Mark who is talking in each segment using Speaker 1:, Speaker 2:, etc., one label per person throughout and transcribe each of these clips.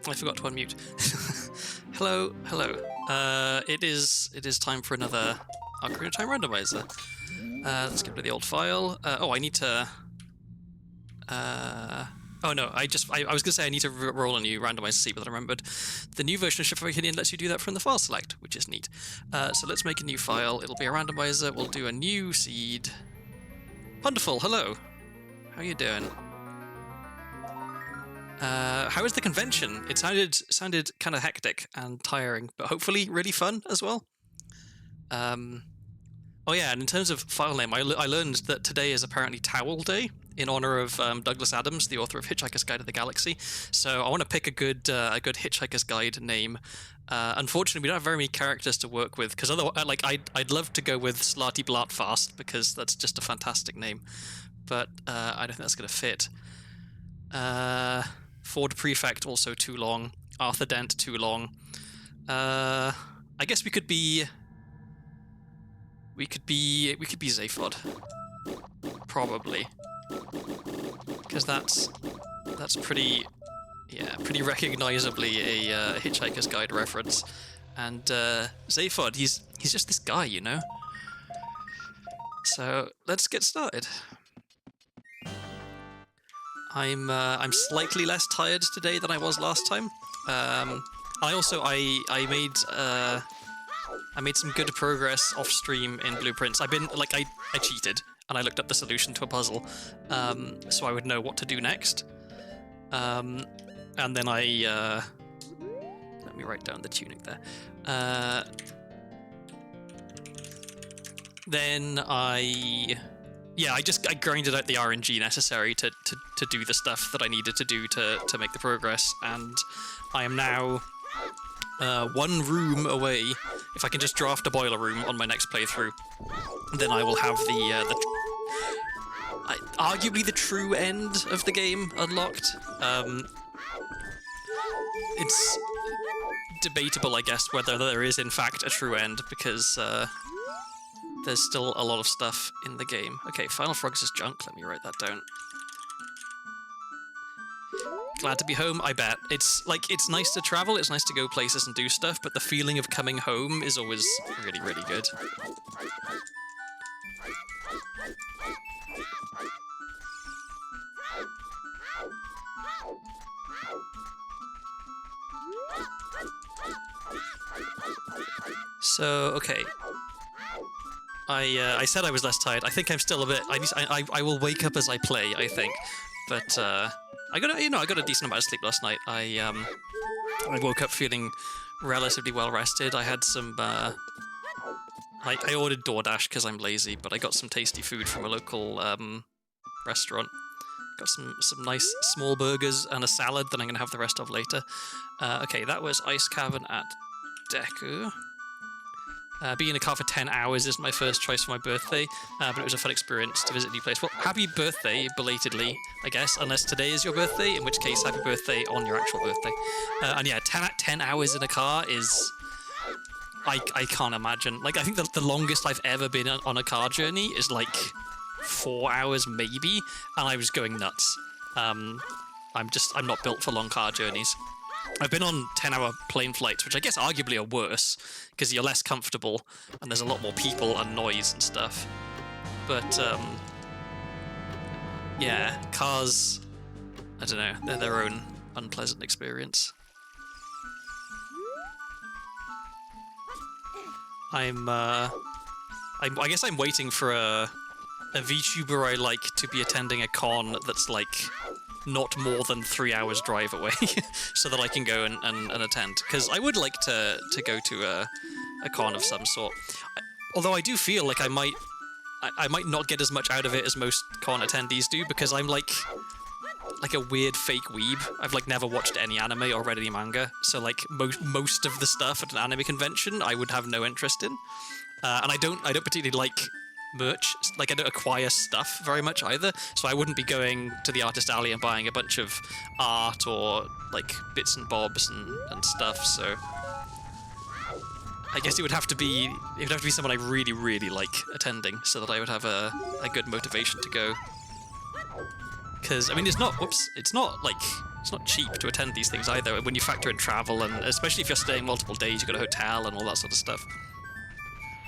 Speaker 1: I forgot to unmute. Hello. It is time for another Ocarina Time Randomizer. Let's get rid of the old file. I need to... oh no, I was going to say I need to roll a new randomizer to see, but I remembered. The new version of chereverie lets you do that from the file select, which is neat. So let's make a new file. It'll be a randomizer. We'll do a new seed. Wonderful, hello. How are you doing? How was the convention? It sounded kind of hectic and tiring, but hopefully really fun as well. Oh yeah, and in terms of file name, I learned that today is apparently Towel Day in honor of Douglas Adams, the author of Hitchhiker's Guide to the Galaxy. So I want to pick a good Hitchhiker's Guide name. Unfortunately, we don't have very many characters to work with, because otherwise, I'd love to go with Slarty Blartfast because that's just a fantastic name, but I don't think that's going to fit. Ford Prefect also too long. Arthur Dent too long. I guess we could be Zaphod, probably, because that's pretty recognizably a Hitchhiker's Guide reference. And Zaphod, he's just this guy, you know. So let's get started. I'm slightly less tired today than I was last time. I made some good progress off stream in Blueprints. I cheated and I looked up the solution to a puzzle, so I would know what to do next. And then let me write down the tunic there. Then I grinded out the RNG necessary to do the stuff that I needed to do to make the progress, and I am now one room away. If I can just draft a boiler room on my next playthrough, then I will have arguably the true end of the game unlocked. It's debatable, I guess, whether there is in fact a true end, because there's still a lot of stuff in the game. Okay, Final Frogs is junk. Let me write that down. Glad to be home, I bet. It's nice to travel, it's nice to go places and do stuff, but the feeling of coming home is always really, really good. So, okay. I said I was less tired. I think I'm still a bit. I will wake up as I play, I think, but I got a decent amount of sleep last night. I woke up feeling relatively well rested. I had some. I ordered DoorDash because I'm lazy, but I got some tasty food from a local restaurant. Got some nice small burgers and a salad that I'm gonna have the rest of later. Okay, that was Ice Cavern at Deku. Being in a car for 10 hours is my first choice for my birthday, but it was a fun experience to visit a new place. Well, happy birthday, belatedly, I guess, unless today is your birthday, in which case, happy birthday on your actual birthday. And yeah, 10 hours in a car is... I can't imagine. Like, I think the longest I've ever been on a car journey is, like, 4 hours, maybe, and I was going nuts. I'm not built for long car journeys. I've been on 10-hour plane flights, which I guess arguably are worse, because you're less comfortable, and there's a lot more people and noise and stuff. But, yeah, cars, I don't know, they're their own unpleasant experience. I guess I'm waiting for a VTuber I like to be attending a con that's, like, not more than 3 hours drive away, so that I can go and attend. Because I would like to go to a con of some sort. Although I do feel like I might not get as much out of it as most con attendees do, because I'm like a weird fake weeb. I've like never watched any anime or read any manga, so like most of the stuff at an anime convention I would have no interest in. And I don't particularly like merch. Like, I don't acquire stuff very much either, so I wouldn't be going to the artist alley and buying a bunch of art or like bits and bobs and stuff. So I guess it would have to be someone I really, really like attending, so that I would have a good motivation to go. Because I mean, it's not like cheap to attend these things either. When you factor in travel, and especially if you're staying multiple days, you've got a hotel and all that sort of stuff.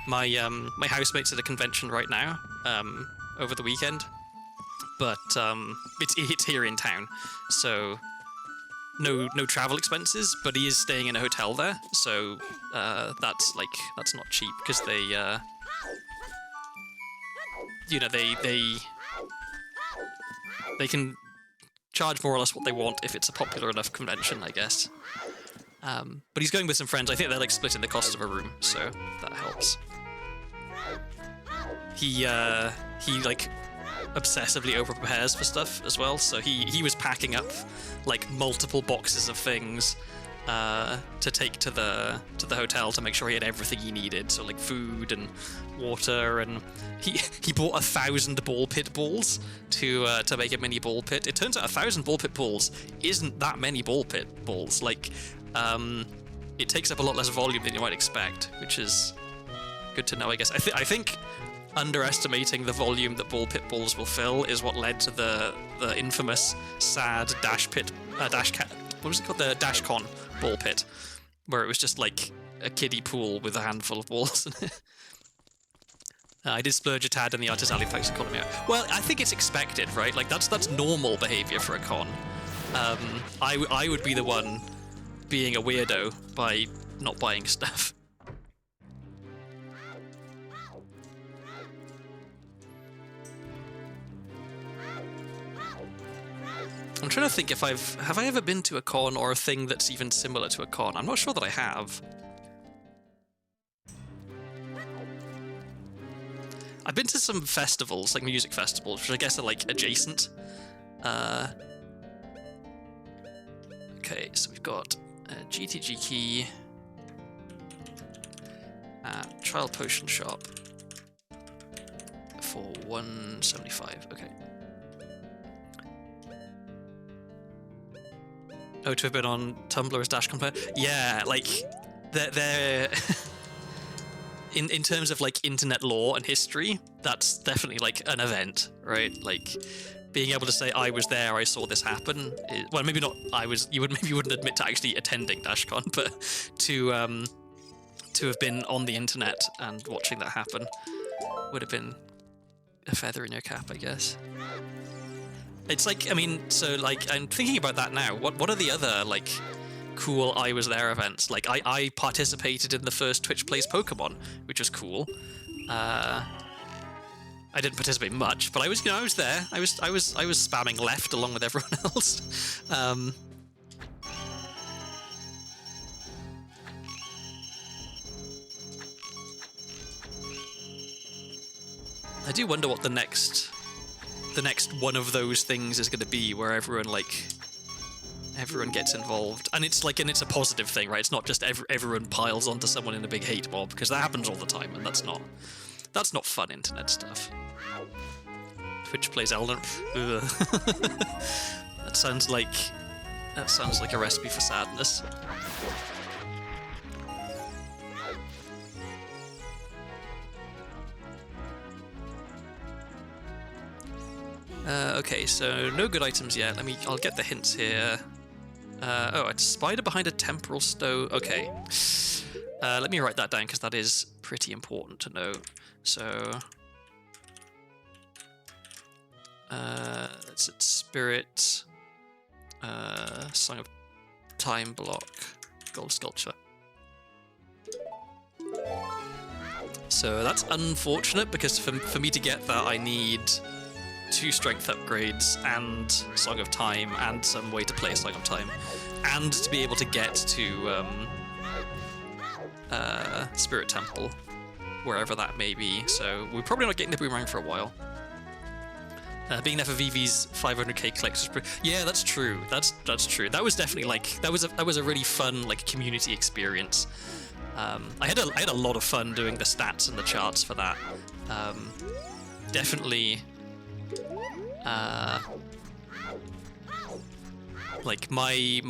Speaker 1: My housemate's at a convention right now, over the weekend, but it's here in town, so no travel expenses. But he is staying in a hotel there, so that's not cheap, because they they can charge more or less what they want if it's a popular enough convention, I guess. But he's going with some friends. I think they're like splitting the cost of a room, so that helps. He like obsessively over-prepares for stuff as well, so he was packing up like multiple boxes of things to take to the hotel to make sure he had everything he needed, so like food and water, and he bought 1,000 ball pit balls to make a mini ball pit. It turns out 1,000 ball pit balls isn't that many ball pit balls. Like, it takes up a lot less volume than you might expect, which is good to know, I guess. I think underestimating the volume that ball pit balls will fill is what led to the infamous sad what was it called? The DashCon ball pit, where it was just like a kiddie pool with a handful of balls. I did splurge a tad in the Artis Alley, thanks for calling me out. Well, I think it's expected, right? Like, that's normal behavior for a con. I would be the one being a weirdo by not buying stuff. I'm trying to think if have I ever been to a con or a thing that's even similar to a con? I'm not sure that I have. I've been to some festivals, like music festivals, which I guess are like adjacent. Okay, so we've got a GTG key, trial potion shop for 175. Okay. Oh, to have been on Tumblr as DashCon player? Yeah, like, they're in terms of, like, internet lore and history, that's definitely, like, an event, right? Like, being able to say, I was there, I saw this happen, well, maybe not you wouldn't admit to actually attending DashCon, but to have been on the internet and watching that happen would have been a feather in your cap, I guess. It's like, I mean, so, like, I'm thinking about that now. What are the other, like, cool I was there events? Like, I participated in the first Twitch Plays Pokemon, which was cool. I didn't participate much, but I was there. I was spamming left along with everyone else. I do wonder what the next one of those things is going to be, where everyone gets involved, and it's a positive thing, right? It's not just everyone piles onto someone in a big hate mob, because that happens all the time, and that's not fun internet stuff. Twitch Plays Elden. That sounds like a recipe for sadness. Okay, so no good items yet. I'll get the hints here. Oh, a spider behind a temporal stone. Okay. Let me write that down, because that is pretty important to know. So, it's at Spirit, Song of Time block, Gold Sculpture. So that's unfortunate, because for me to get that, I need 2 strength upgrades and Song of Time and some way to play Song of Time, and to be able to get to Spirit Temple, wherever that may be. So we're probably not getting the boomerang for a while. Being there for VV's 500k clicks was pretty... Yeah, that's true. That's true. That was definitely like that was a really fun like community experience. I had a lot of fun doing the stats and the charts for that. Definitely. Like my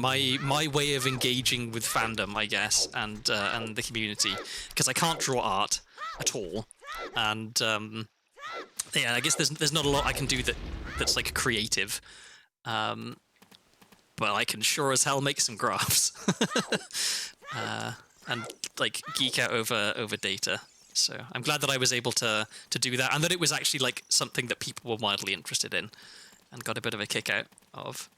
Speaker 1: way of engaging with fandom, I guess, and the community, because I can't draw art at all, and yeah, I guess there's not a lot I can do that's like creative. but I can sure as hell make some graphs. And like geek out over data. So I'm glad that I was able to do that, and that it was actually like something that people were mildly interested in and got a bit of a kick out of.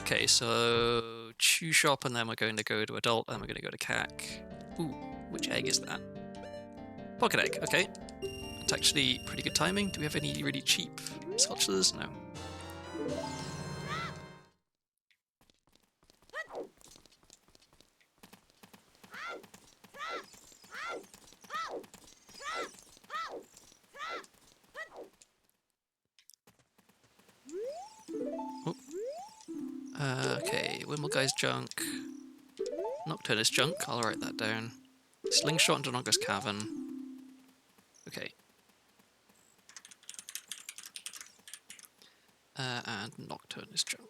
Speaker 1: Okay, so chew shop, and then we're going to go to adult, and we're going to go to cac. Ooh, which egg is that? Pocket egg, okay. It's actually pretty good timing. Do we have any really cheap sculptures? No. Okay, Wimbleguy's junk. Nocturne is junk, I'll write that down. Slingshot and Dononga's Cavern. Okay. And Nocturne is junk.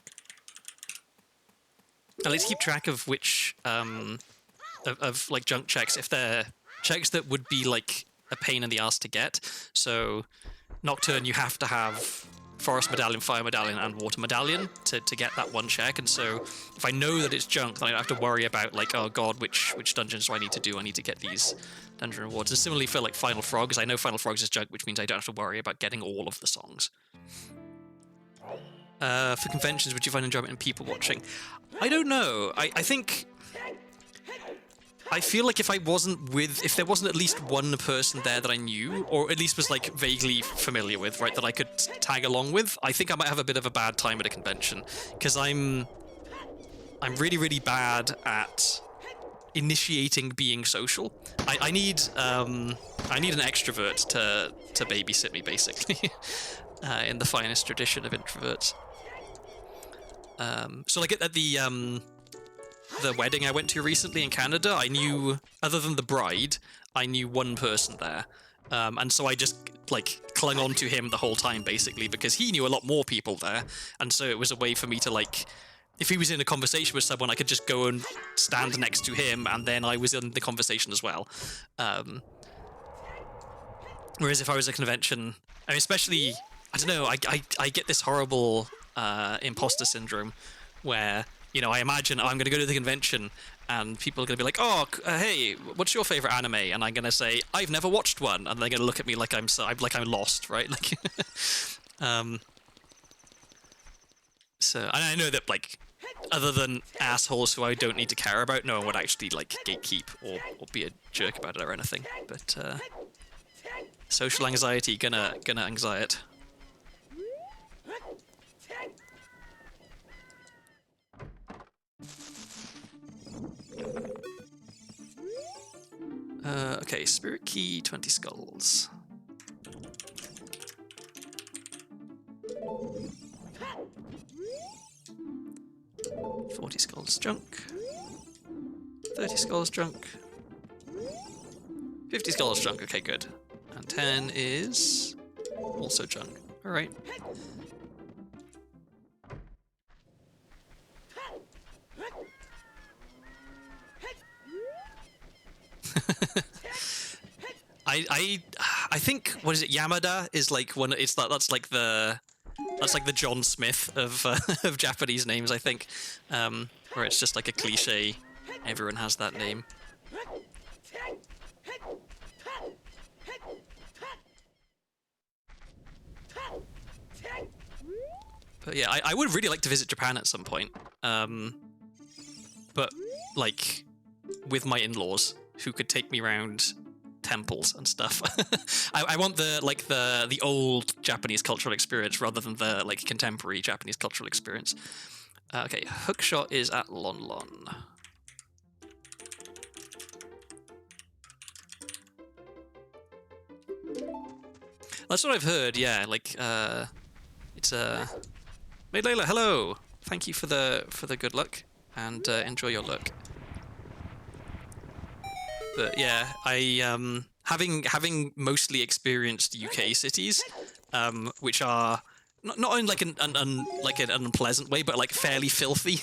Speaker 1: I like to keep track of which, of like junk checks, if they're checks that would be like a pain in the ass to get. So, Nocturne, you have to have Forest Medallion, Fire Medallion, and Water Medallion to get that one check, and so if I know that it's junk, then I don't have to worry about, like, oh god, which dungeons do I need to do? I need to get these dungeon rewards. And similarly for, like, Final Frogs, I know Final Frogs is junk, which means I don't have to worry about getting all of the songs. For conventions, would you find enjoyment in people watching? I don't know. I think... I feel like if there wasn't at least one person there that I knew, or at least was like vaguely familiar with, right, that I could tag along with, I think I might have a bit of a bad time at a convention, because I'm really, really bad at initiating being social. I need an extrovert to babysit me, basically, in the finest tradition of introverts. So like at the wedding I went to recently in Canada, I knew, other than the bride, I knew one person there. And so I just, like, clung on to him the whole time, basically, because he knew a lot more people there. And so it was a way for me to, like, if he was in a conversation with someone, I could just go and stand next to him, and then I was in the conversation as well. Whereas if I was at a convention, I mean, especially, I don't know, I get this horrible imposter syndrome where... You know, I imagine I'm going to go to the convention and people are going to be like, oh, hey, what's your favorite anime? And I'm going to say, I've never watched one. And they're going to look at me like I'm lost, right? Like, so, and I know that, like, other than assholes who I don't need to care about, no one would actually, like, gatekeep or be a jerk about it or anything. But, social anxiety, gonna anxiety. Okay, Spirit Key, 20 skulls. $40 skulls junk. 30 skulls junk. 50 skulls junk, okay, good. And 10 is also junk. Alright. I think, what is it, Yamada is like one, that's like the John Smith of of Japanese names, I think, where it's just like a cliche, everyone has that name. But yeah, I would really like to visit Japan at some point, but like with my in-laws who could take me around temples and stuff. I want the old Japanese cultural experience rather than the like contemporary Japanese cultural experience. Okay, Hookshot is at Lon Lon. That's what I've heard. Yeah, like it's Maid Layla, hello. Thank you for the good luck and enjoy your look. But yeah, I having mostly experienced UK cities, which are not in like an unpleasant way, but like fairly filthy.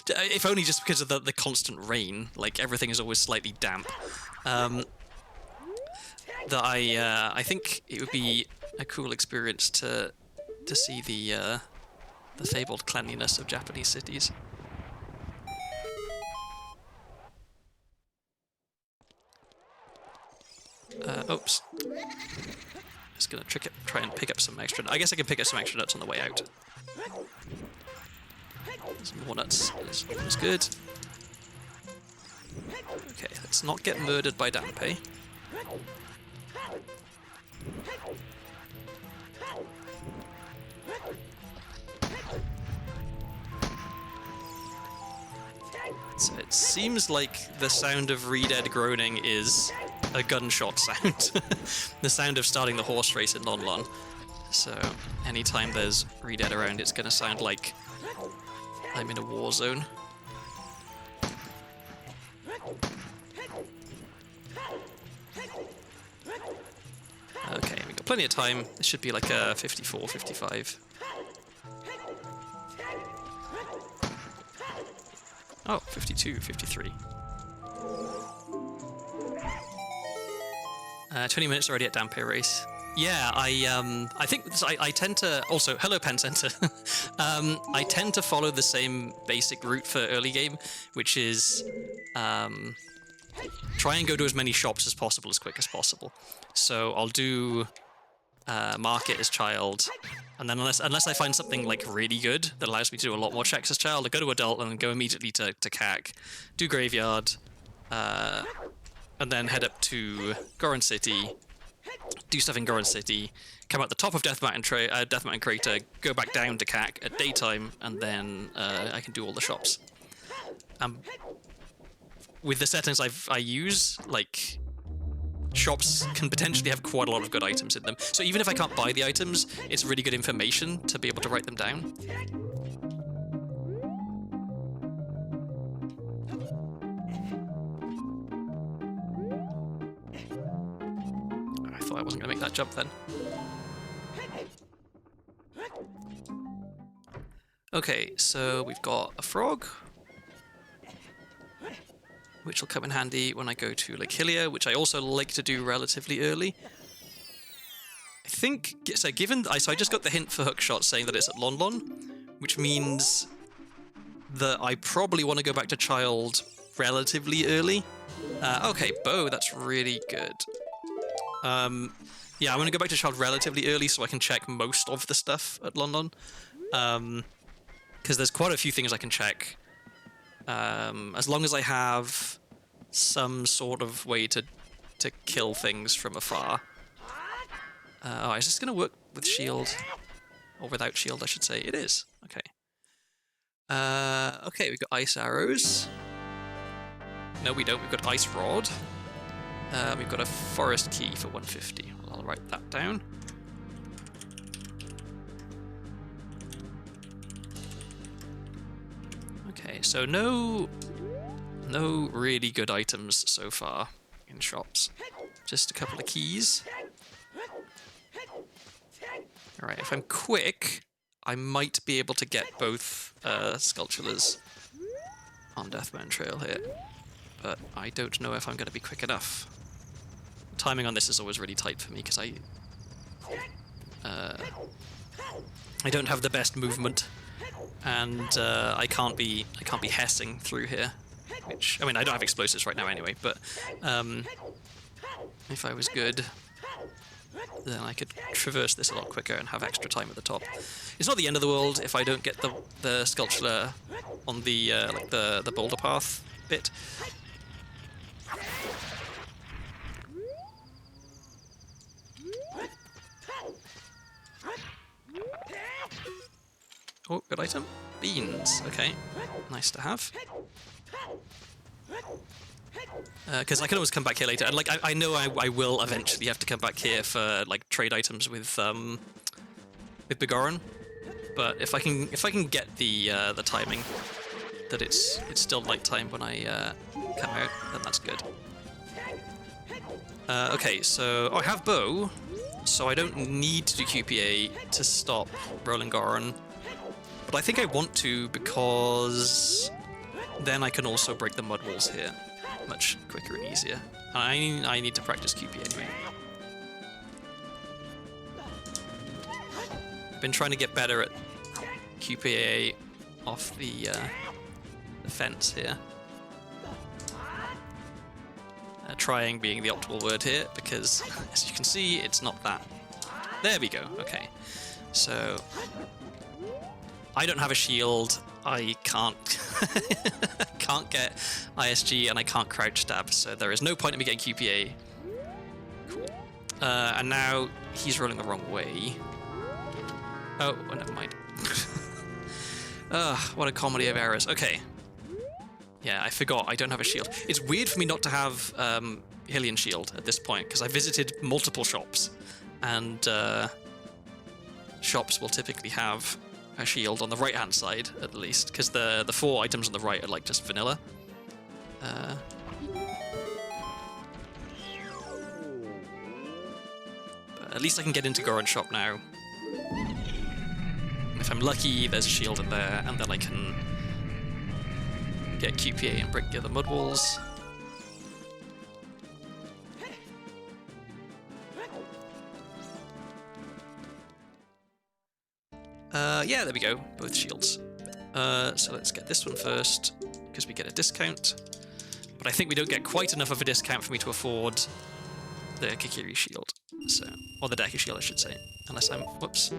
Speaker 1: If only just because of the constant rain. Like everything is always slightly damp. that I think it would be a cool experience to see the fabled cleanliness of Japanese cities. Oops. Just gonna try and pick up some extra. I guess I can pick up some extra nuts on the way out. Some more nuts is good. Okay, let's not get murdered by Dampe. So it seems like the sound of Redead groaning is a gunshot sound. The sound of starting the horse race in Lon Lon. So anytime there's Redead around, it's gonna sound like I'm in a war zone. Okay, we've got plenty of time. It should be like a 54, 55. Oh, 52, 53. 20 minutes already at Dampe race. Yeah, I think I tend to also hello Pen Center. I tend to follow the same basic route for early game, which is try and go to as many shops as possible as quick as possible. So I'll do market as child, and then unless I find something like really good that allows me to do a lot more checks as child, I go to adult and then go immediately to CAC, do graveyard, and then head up to Goron City, do stuff in Goron City, come out the top of Death Mountain Crater, go back down to CAC at daytime, and then I can do all the shops. With the settings I use, like, shops can potentially have quite a lot of good items in them. So even if I can't buy the items, it's really good information to be able to write them down. I thought I wasn't going to make that jump then. Okay, so we've got a frog, which will come in handy when I go to Lake Hylia, which I also like to do relatively early. I think, so I just got the hint for Hookshot saying that it's at Lon Lon, which means that I probably want to go back to Child relatively early. Okay, Bow, that's really good. Yeah, I'm going to go back to Child relatively early so I can check most of the stuff at Lon Lon. Because there's quite a few things I can check. As long as I have some sort of way to kill things from afar. Oh, is this going to work with shield? Or without shield, I should say. It is. Okay. Okay, we've got ice arrows. No, we don't. We've got ice rod. We've got a forest key for 150. I'll write that down. Okay, so no really good items so far in shops. Just a couple of keys. Alright, if I'm quick, I might be able to get both Sculptulars on Death Mountain Trail here. But I don't know if I'm going to be quick enough. Timing on this is always really tight for me because I don't have the best movement. And I can't be hessing through here, which, I mean, I don't have explosives right now anyway, but if I was good, then I could traverse this a lot quicker and have extra time at the top. It's not the end of the world if I don't get the sculpture on the like the boulder path bit. Oh, good item. Beans. Okay. Nice to have. Because I can always come back here later. And, like, I know I will eventually have to come back here for, like, trade items with Bigoran. But if I can get the timing that it's still nighttime when I come out, then that's good. Okay, so I have Bow, so I don't need to do QPA to stop Rolling Goron. But I think I want to because then I can also break the mud walls here much quicker and easier. I need to practice QP anyway. been trying to get better at QPA off the fence here. Trying being the optimal word here, because as you can see, it's not that. There we go, okay. So, I don't have a shield, I can't can't get ISG, and I can't crouch stab, so there is no point in me getting QPA. Cool. And now he's rolling the wrong way. Oh, well, never mind. What a comedy of errors. Okay. Yeah, I forgot, I don't have a shield. It's weird for me not to have Hylian shield at this point, because I visited multiple shops, and shops will typically have a shield on the right-hand side, at least, because the 4 items on the right are like just vanilla. But at least I can get into Goron's shop now. If I'm lucky, there's a shield in there, and then I can get QPA and break the other mud walls. Yeah, there we go, both shields. So let's get this one first, because we get a discount. But I think we don't get quite enough of a discount for me to afford the Kikiri shield. So, or the Deku shield, I should say. Unless I'm, whoops.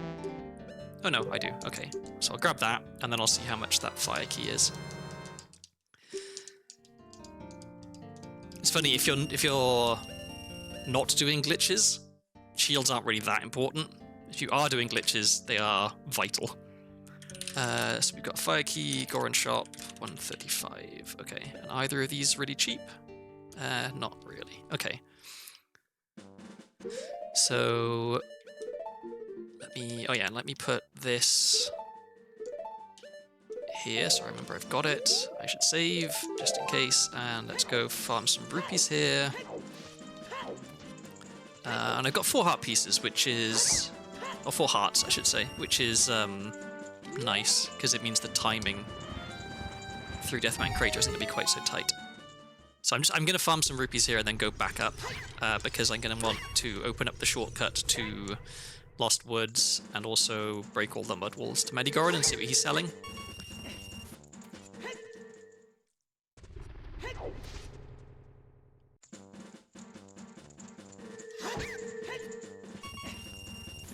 Speaker 1: Oh no, I do, okay. So I'll grab that, and then I'll see how much that fire key is. It's funny, if you're not doing glitches, shields aren't really that important. If you are doing glitches, they are vital. So we've got fire key, Goron shop, 135. Okay, and either of these really cheap? Not really. Okay. So let me put this here, so I remember I've got it. I should save, just in case, and let's go farm some rupees here. And I've got 4 heart pieces, which is... or 4 hearts, I should say, which is nice, because it means the timing through Deathman Crater isn't going to be quite so tight. So I'm going to farm some rupees here and then go back up, because I'm going to want to open up the shortcut to Lost Woods and also break all the mud walls to Medigoron and see what he's selling.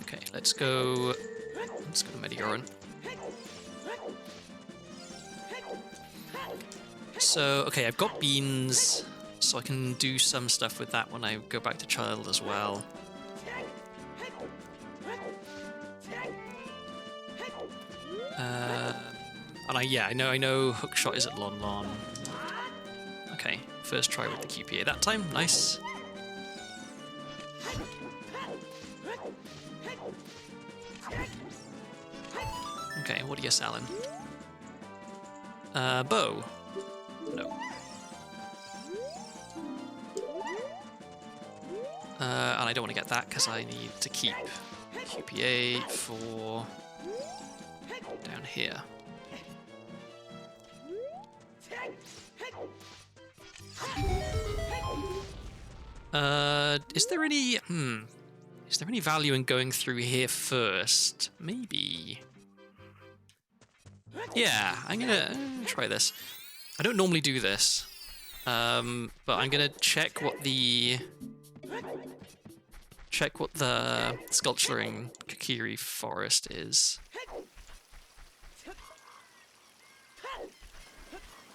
Speaker 1: Okay, let's go to Medigoron. So, okay, I've got beans, so I can do some stuff with that when I go back to Child as well. And I know Hookshot is at Lon Lon. Okay, first try with the QPA that time, nice. Okay, what are you selling? Bow. No. And I don't want to get that because I need to keep QPA for down here. Is there any value in going through here first? Maybe. Yeah, I'm gonna try this. I don't normally do this, but I'm gonna check what the sculpturing Kikiri forest is,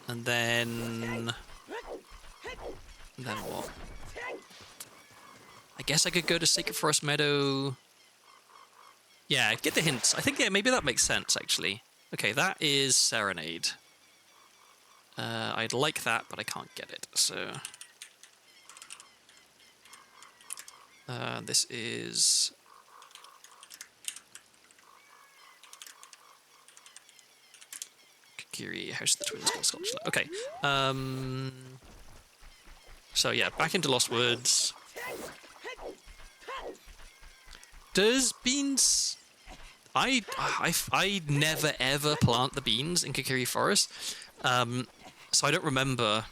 Speaker 1: and then what? I guess I could go to Sacred Forest Meadow. Yeah, get the hints. I think, yeah, maybe that makes sense, actually. Okay, that is Serenade. I'd like that, but I can't get it, so... this is... Kikiri, House of the Twin Skull Sculpture. Okay. So yeah, back into Lost Woods. Does beans... I never ever plant the beans in Kikiri Forest, so I don't remember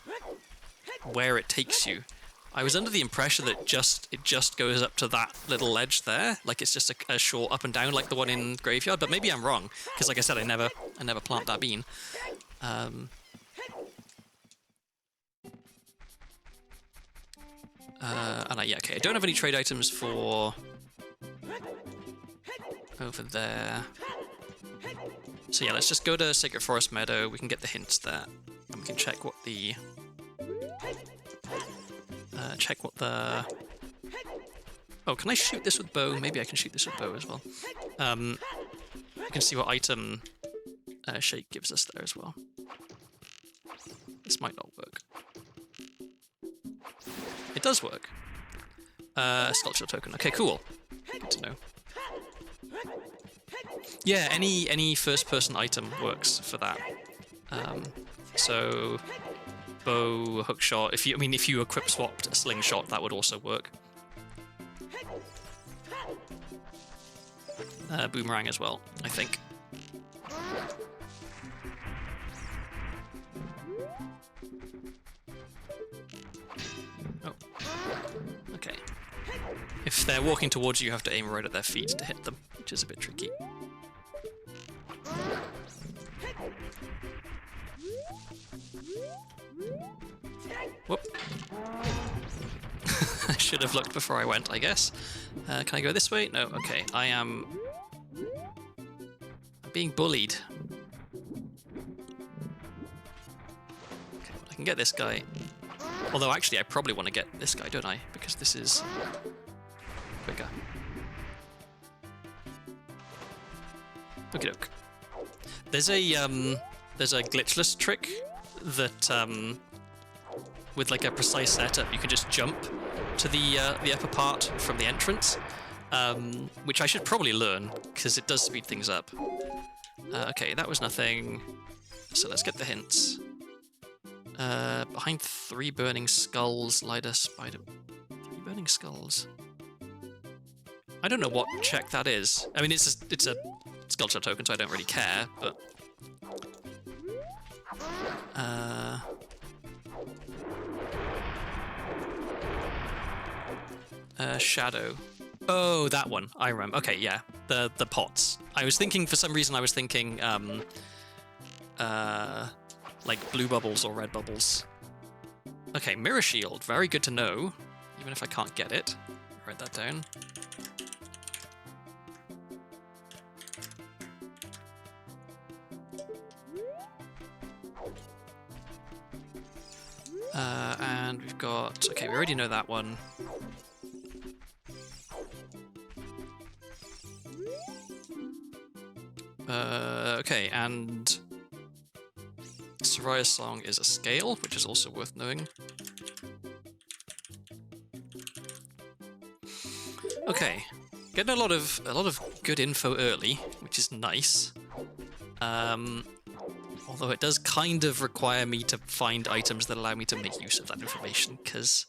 Speaker 1: where it takes you. I was under the impression that it just goes up to that little ledge there, like it's just a short up and down like the one in Graveyard, but maybe I'm wrong, because like I said, I never plant that bean. Okay, I don't have any trade items for over there. So yeah, let's just go to Sacred Forest Meadow, we can get the hints there, and we can check what the... Oh, can I shoot this with bow? Maybe I can shoot this with bow as well. You can see what item Shake gives us there as well. This might not work. It does work. Sculpture token. Okay, cool. Good to know. Yeah, any first-person item works for that. So bow, hookshot. If you equip swapped a slingshot, that would also work. Boomerang as well, I think. Oh. Okay. If they're walking towards you, you have to aim right at their feet to hit them, which is a bit tricky. Whoop. I should have looked before I went, I guess. Can I go this way? No, okay. I'm being bullied. Okay, well, I can get this guy. Although, actually, I probably want to get this guy, don't I? Because this is quicker. Okie doke. There's a glitchless trick that with like a precise setup, you can just jump to the upper part from the entrance, which I should probably learn because it does speed things up. Okay, that was nothing. So let's get the hints. Behind 3 burning skulls, light a spider. 3 burning skulls. I don't know what check that is. I mean, it's a sculpture token, so I don't really care. But shadow. Oh, that one. I remember. Okay, yeah. The pots. I was thinking, for some reason, like blue bubbles or red bubbles. Okay, mirror shield. Very good to know, even if I can't get it. Write that down. And we've got... Okay, we already know that one. Okay, and Soraya's song is a scale, which is also worth knowing. Okay, getting a lot of good info early, which is nice. Although it does kind of require me to find items that allow me to make use of that information, because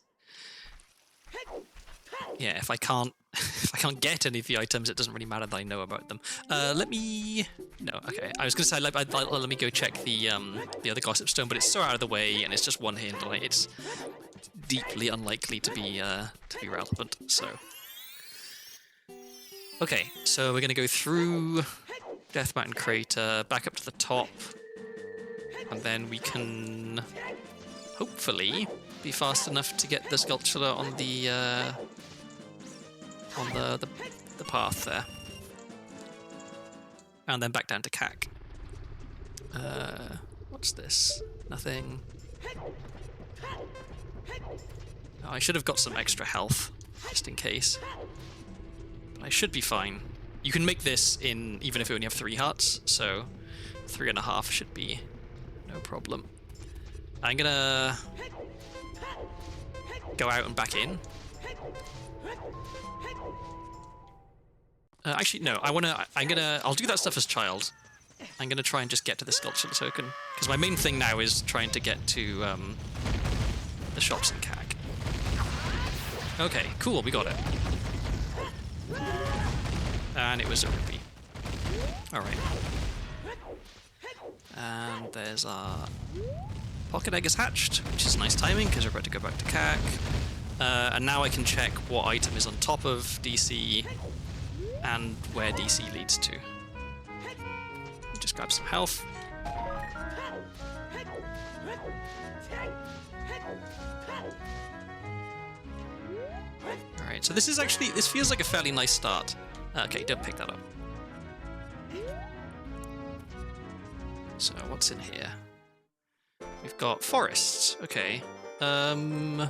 Speaker 1: yeah, if I can't get any of the items, it doesn't really matter that I know about them. Let me... No, okay. I was going to say, let me go check the other Gossip Stone, but it's so out of the way, and it's just one hint, and it's deeply unlikely to be relevant, so... Okay, so we're going to go through Death Mountain Crater, back up to the top, and then we can hopefully be fast enough to get the sculpture on the path there. And then back down to CAC. What's this? Nothing. Oh, I should have got some extra health, just in case. But I should be fine. You can make this in, even if you only have 3 hearts, so 3.5 should be no problem. I'm gonna go out and back in. Actually, no. I'll do that stuff as child. I'm gonna try and just get to the sculpture token, because my main thing now is trying to get to the shops in CAG. Okay, cool. We got it. And it was a rupee. All right. And there's our pocket egg is hatched, which is nice timing because we're about to go back to CAC. And now I can check what item is on top of DC and where DC leads to. Just grab some health. Alright, so this feels like a fairly nice start. Okay, don't pick that up. So, what's in here? We've got forests. Okay. I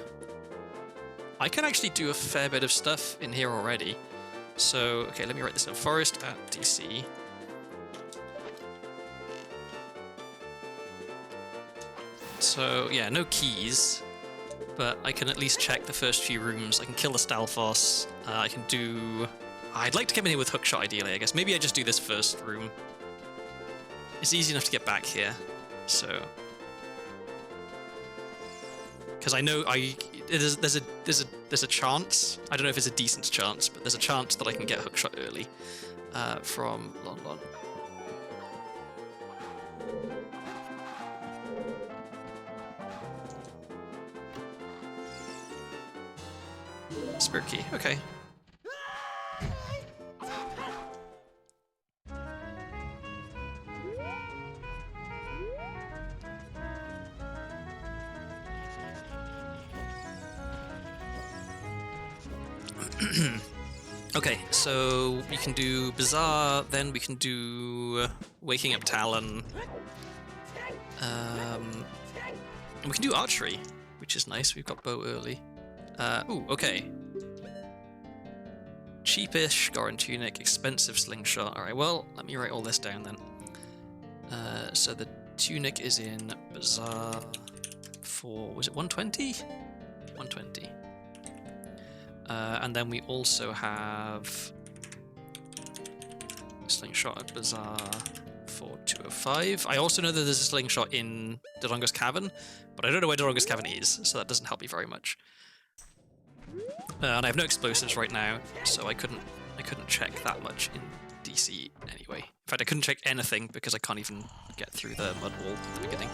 Speaker 1: can actually do a fair bit of stuff in here already. So, okay, let me write this down. Forest at DC. So, yeah, no keys. But I can at least check the first few rooms. I can kill the Stalfos. I can do... I'd like to come in here with hookshot, ideally, I guess. Maybe I just do this first room. It's easy enough to get back here, so... Because I know there's a chance. I don't know if it's a decent chance, but there's a chance that I can get hookshot early from Lon Lon. Spirit key, okay. Okay, so we can do Bazaar, then we can do Waking Up Talon. And we can do Archery, which is nice. We've got bow early. Ooh, okay. Cheapish, Goran Tunic, expensive Slingshot. Alright, well, let me write all this down then. So the Tunic is in Bazaar for, was it 120? 120. And then we also have Slingshot at Bazaar for 205. I also know that there's a Slingshot in Dodongo's Cavern, but I don't know where Dodongo's Cavern is, so that doesn't help me very much. And I have no explosives right now, so I couldn't check that much in DC anyway. In fact, I couldn't check anything because I can't even get through the mud wall at the beginning.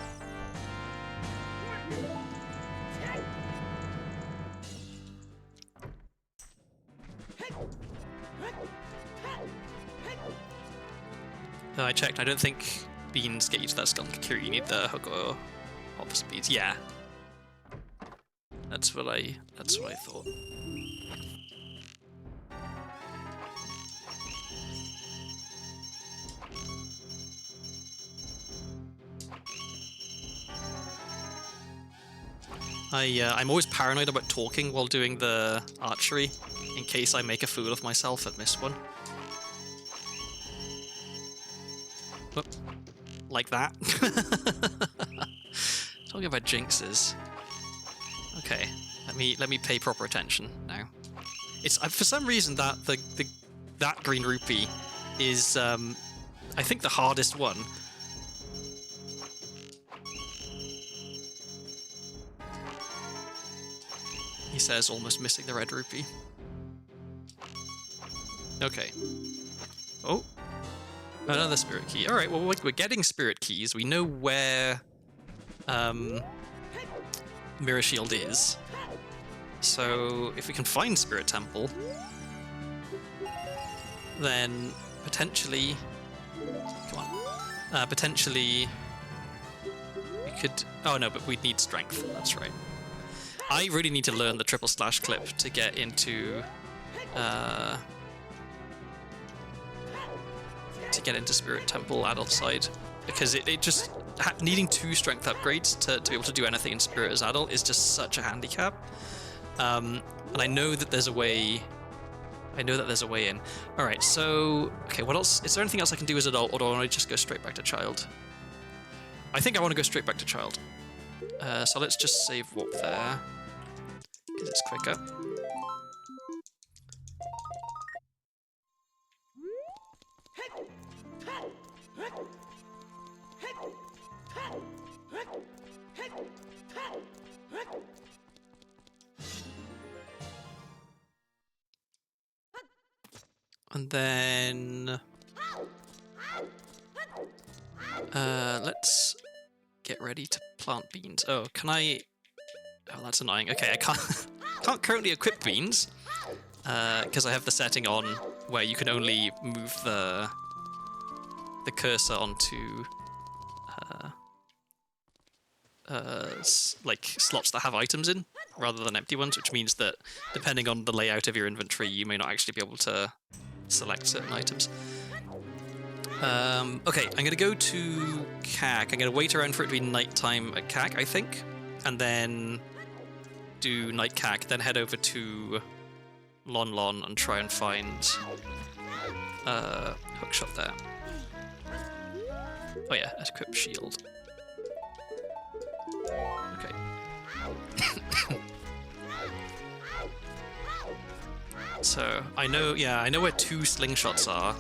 Speaker 1: I checked. I don't think beans get you to that skunk cure. You need the hook or hop speeds. Yeah, that's what I thought. I'm always paranoid about talking while doing the archery, in case I make a fool of myself and miss one. Whoop. Like that. Talking about jinxes. Okay, let me pay proper attention now. It's for some reason that that green rupee is I think the hardest one. He says, almost missing the red rupee. Okay. Oh. Another spirit key. Alright, well, we're getting spirit keys. We know where Mirror Shield is. So, if we can find Spirit Temple, then potentially... Come on. Potentially... We could... Oh, no, but we'd need strength. That's right. I really need to learn the triple slash clip to get into Spirit Temple adult side, because it just needing 2 strength upgrades to be able to do anything in Spirit as adult is just such a handicap. And I know that there's a way. I know that there's a way in. All right, so okay, what else? Is there anything else I can do as adult, or do I want to just go straight back to child? I think I want to go straight back to child. So let's just save warp there, because it's quicker. And then let's get ready to plant beans. Oh, can I? Oh, that's annoying. Okay, I can't can't currently equip beans because I have the setting on where you can only move the cursor onto like slots that have items in rather than empty ones, which means that depending on the layout of your inventory, you may not actually be able to select certain items. Okay, I'm going to go to CAC. I'm going to wait around for it to be nighttime at CAC, I think, and then do night CAC, then head over to Lon Lon and try and find hookshot there. Oh yeah, equip shield. Okay. So I know where 2 slingshots are.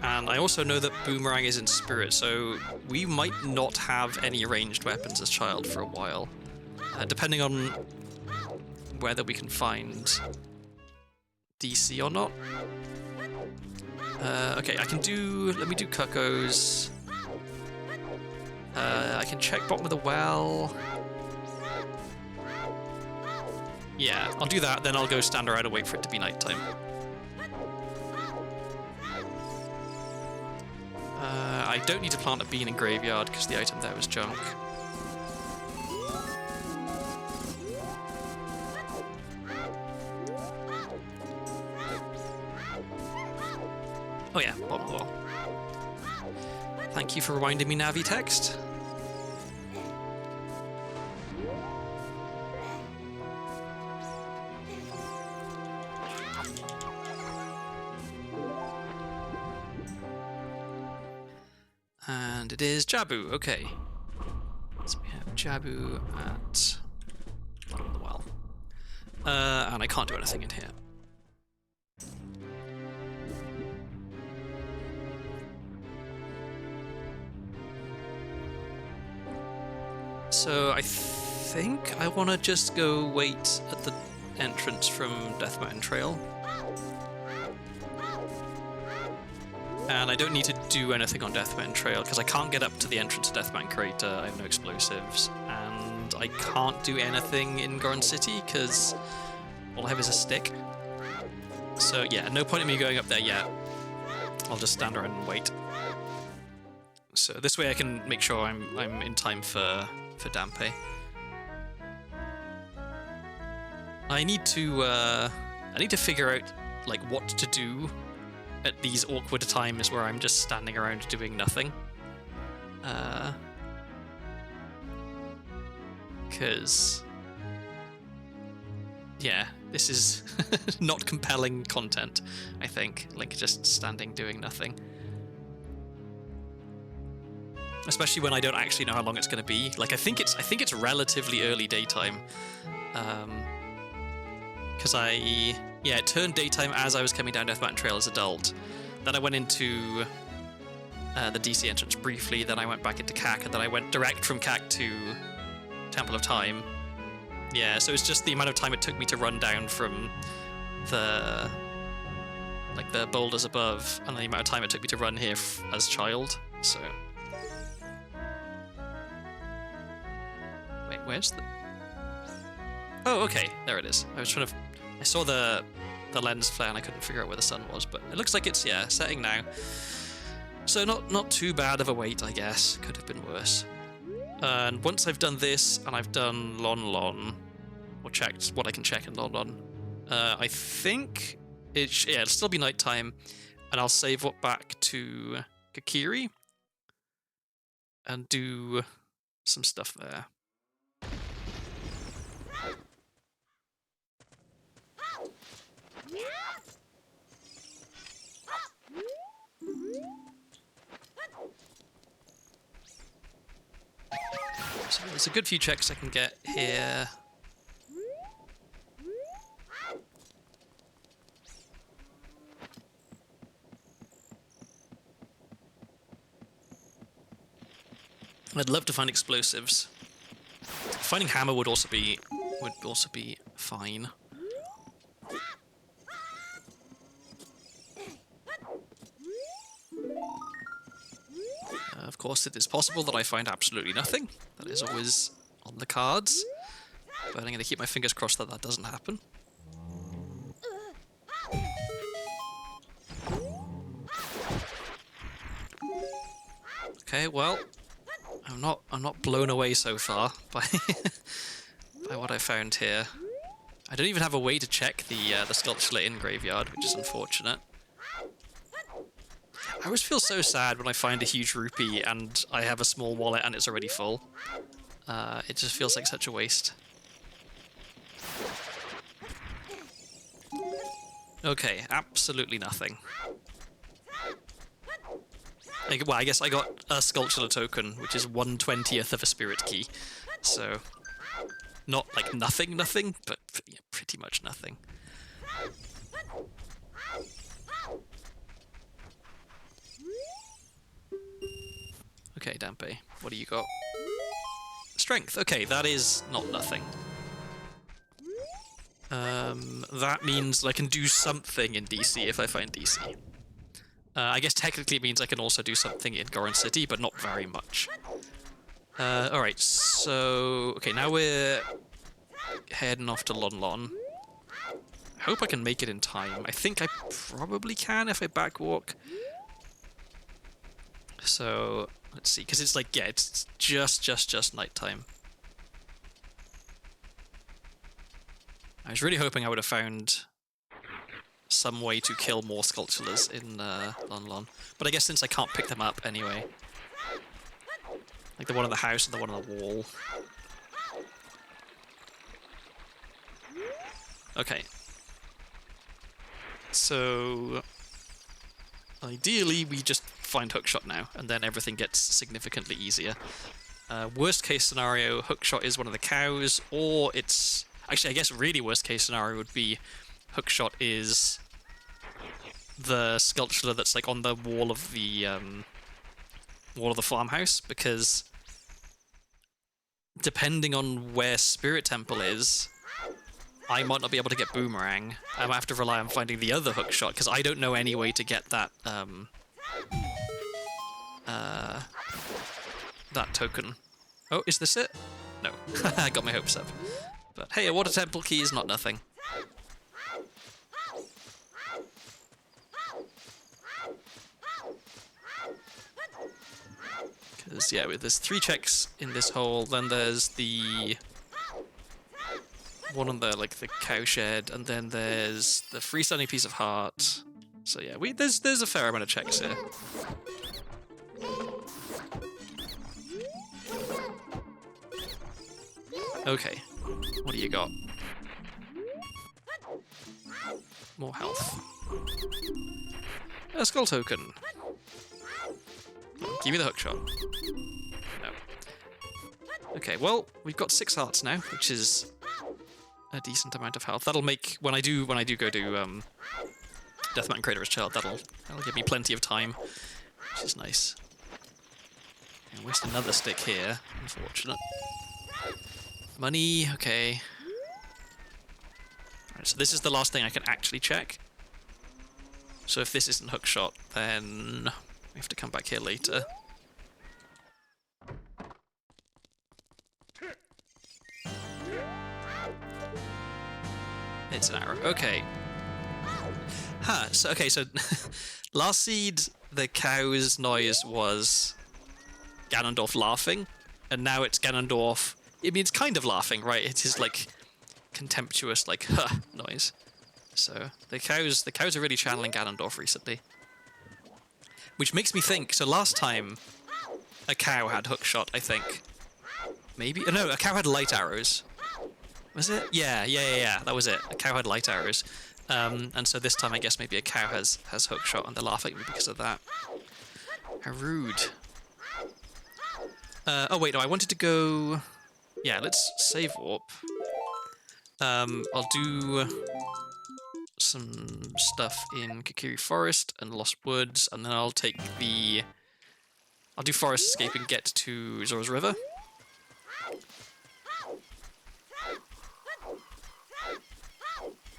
Speaker 1: And I also know that Boomerang is in spirit, so we might not have any ranged weapons as child for a while. Depending on whether we can find DC or not. Okay, let me do Cuckoos. I can check bottom of the well. Yeah, I'll do that, then I'll go stand around and wait for it to be nighttime. I don't need to plant a bean in graveyard because the item there was junk. Oh yeah, bottom of the wall. Thank you for reminding me, Navi text. And it is Jabu, okay. So we have Jabu at bottom of the well. And I can't do anything in here. So I think I want to just go wait at the entrance from Death Mountain Trail. And I don't need to do anything on Death Mountain Trail because I can't get up to the entrance to Death Mountain Crater. I have no explosives. And I can't do anything in Goron City because all I have is a stick. So yeah, no point in me going up there yet. I'll just stand around and wait. So this way I can make sure I'm in time for Dampe. I need to figure out like what to do at these awkward times where I'm just standing around doing nothing. Because yeah, this is not compelling content, I think. Like just standing doing nothing. Especially when I don't actually know how long it's going to be. Like I think it's relatively early daytime, because it turned daytime as I was coming down Death Mountain Trail as adult. Then I went into the DC entrance briefly. Then I went back into CAC, and then I went direct from CAC to Temple of Time. Yeah, so it's just the amount of time it took me to run down from the boulders above, and the amount of time it took me to run here as child. So. Wait, where's the... Oh, okay, there it is. I saw the lens flare and I couldn't figure out where the sun was, but it looks like it's, yeah, setting now. So not too bad of a wait, I guess. Could have been worse. And once I've done this, and I've done Lon Lon, or checked what I can check in Lon Lon, I think it'll still be nighttime, and I'll save what back to Kakiri, and do some stuff there. So there's a good few checks I can get here. I'd love to find explosives. Finding hammer would also be fine. Of course, it is possible that I find absolutely nothing. That is always on the cards. but I'm going to keep my fingers crossed that that doesn't happen. Okay, well, I'm not blown away so far by by what I found here. I don't even have a way to check the sculpture in graveyard, which is unfortunate. I always feel so sad when I find a huge rupee and I have a small wallet and it's already full. It just feels like such a waste. Okay, absolutely nothing. Well, I guess I got a sculpture token, which is 1/20th of a spirit key. So, not like nothing, but yeah, pretty much nothing. Okay, Dampe, what do you got? Strength. Okay, that is not nothing. That means I can do something in DC if I find DC. I guess technically it means I can also do something in Goron City, but not very much. Alright, so... Okay, now we're heading off to Lon Lon. I hope I can make it in time. I think I probably can if I backwalk. So, let's see, because it's like, yeah, it's just nighttime. I was really hoping I would have found some way to kill more sculptures in Lon Lon. But I guess since I can't pick them up anyway. Like the one on the house and the one on the wall. Okay. So... ideally, we just find Hookshot now, and then everything gets significantly easier. Worst case scenario, Hookshot is one of the cows, or it's... Actually, I guess really worst case scenario would be Hookshot is the sculpture that's like on the wall of the farmhouse, because depending on where Spirit Temple is, I might not be able to get Boomerang. I might have to rely on finding the other Hookshot, because I don't know any way to get that that token. Oh, is this it? No. I got my hopes up. But hey, a water temple key is not nothing. Because, yeah, there's 3 checks in this hole, then there's the one on the, like, the cow shed, and then there's the freestanding piece of heart. So yeah, there's a fair amount of checks here. Okay, what do you got? More health. A skull token. Give me the hookshot. No. Okay, well, we've got 6 hearts now, which is a decent amount of health. That'll make when I do go to Death Mountain Crater's Child, that'll give me plenty of time, which is nice. And waste another stick here, unfortunate. Money, okay. Alright, so this is the last thing I can actually check. So if this isn't hookshot, then we have to come back here later. It's an arrow. Okay. Huh, so last seed, the cow's noise was Ganondorf laughing, and now it's Ganondorf. I mean, it's kind of laughing, right? It is like contemptuous, like huh noise. So the cows are really channeling Ganondorf recently, which makes me think. So last time, a cow had hookshot, I think. Maybe no, a cow had light arrows. Was it? Yeah. That was it. A cow had light arrows, and so this time I guess maybe a cow has hookshot, and they're laughing at me because of that. How rude. Oh wait, no, I wanted to go. Yeah, let's save warp. I'll do some stuff in Kokiri Forest and Lost Woods, and then I'll do Forest Escape and get to Zora's River.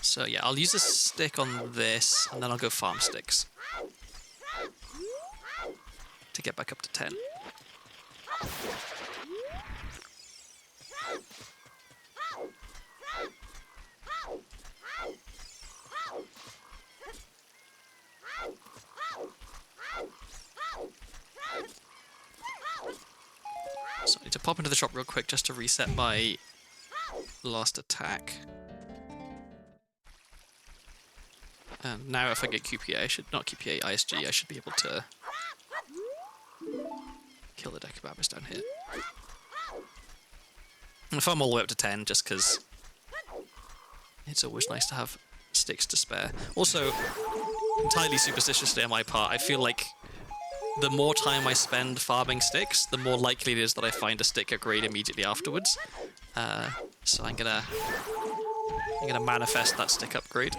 Speaker 1: So yeah, I'll use a stick on this, and then I'll go farm sticks to get back up to 10. pop into the shop real quick just to reset my last attack. And now if I get QPA, not QPA, ISG, I should be able to kill the Decababus down here. And if I'm all the way up to 10, just because it's always nice to have sticks to spare. Also, entirely superstitiously on my part, I feel like the more time I spend farming sticks, the more likely it is that I find a stick upgrade immediately afterwards. So I'm gonna manifest that stick upgrade.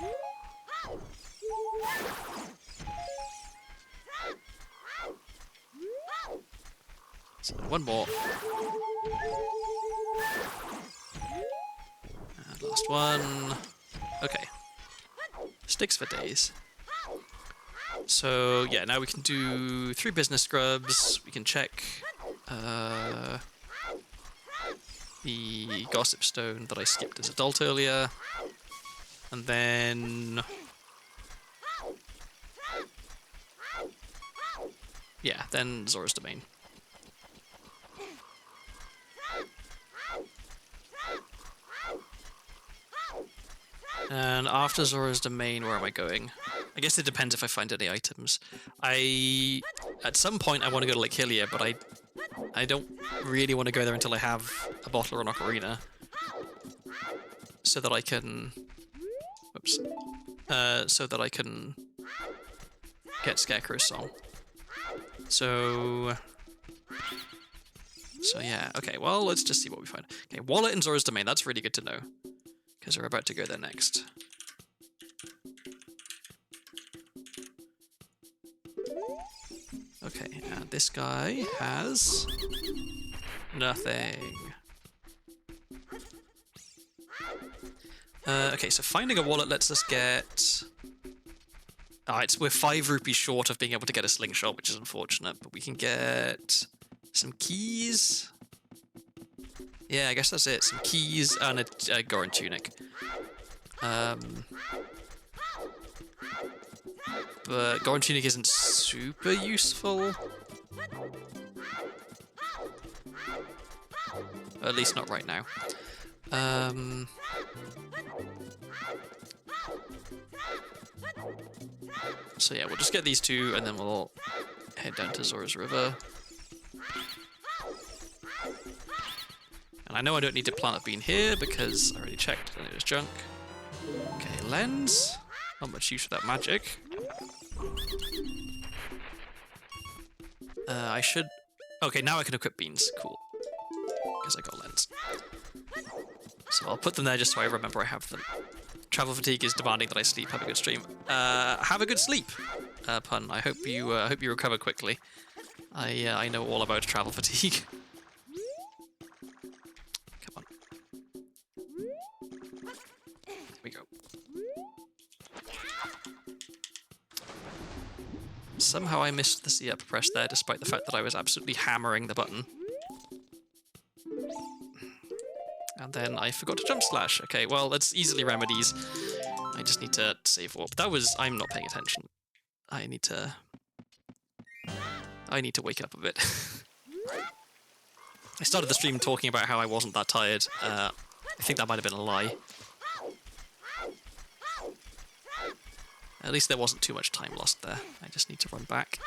Speaker 1: So one more. And last one. Okay. Sticks for days. So yeah, now we can do 3 business scrubs. We can check the gossip stone that I skipped as adult earlier, and then yeah, then Zora's Domain. And after Zora's Domain, where am I going? I guess it depends if I find any items. At some point I want to go to Lake Hylia, but I don't really want to go there until I have a bottle or an ocarina. So that I can... Whoops. So that I can get Scarecrow's song. So yeah, okay, well, let's just see what we find. Okay, Wallet and Zora's Domain, that's really good to know. Because we're about to go there next. Okay, and this guy has nothing. Okay, so finding a wallet lets us get... we're 5 rupees short of being able to get a slingshot, which is unfortunate, but we can get some keys. Yeah, I guess that's it. Some keys and a Goron tunic. But Goron tunic isn't super useful. At least not right now. So yeah, we'll just get these 2 and then we'll head down to Zora's River. And I know I don't need to plant a bean here because I already checked and it was junk. Okay, lens. Not much use for that magic. I should... Okay, now I can equip beans. Cool. Because I got lens. So I'll put them there just so I remember I have them. Travel fatigue is demanding that I sleep. Have a good stream. Have a good sleep, pun. I hope you recover quickly. I know all about travel fatigue. Come on. Here we go. Somehow I missed the C up press there, despite the fact that I was absolutely hammering the button. And then I forgot to jump slash. Okay, well, that's easily remedies. I just need to save warp. That was... I'm not paying attention. I need to wake up a bit. I started the stream talking about how I wasn't that tired. I think that might have been a lie. At least there wasn't too much time lost there. I just need to run back.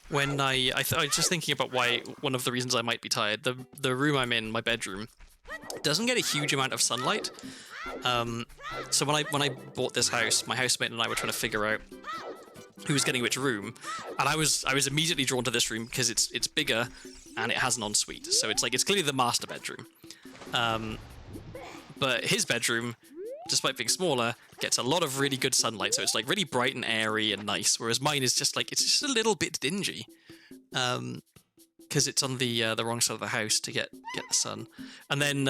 Speaker 1: When I was just thinking about why one of the reasons I might be tired. The room I'm in, my bedroom, doesn't get a huge amount of sunlight. So when I bought this house, my housemate and I were trying to figure out who was getting which room, and I was immediately drawn to this room because it's bigger and it has an ensuite. So it's clearly the master bedroom. But his bedroom, despite being smaller, gets a lot of really good sunlight, so it's really bright and airy and nice, whereas mine is just it's just a little bit dingy. Because it's on the wrong side of the house to get the sun. And then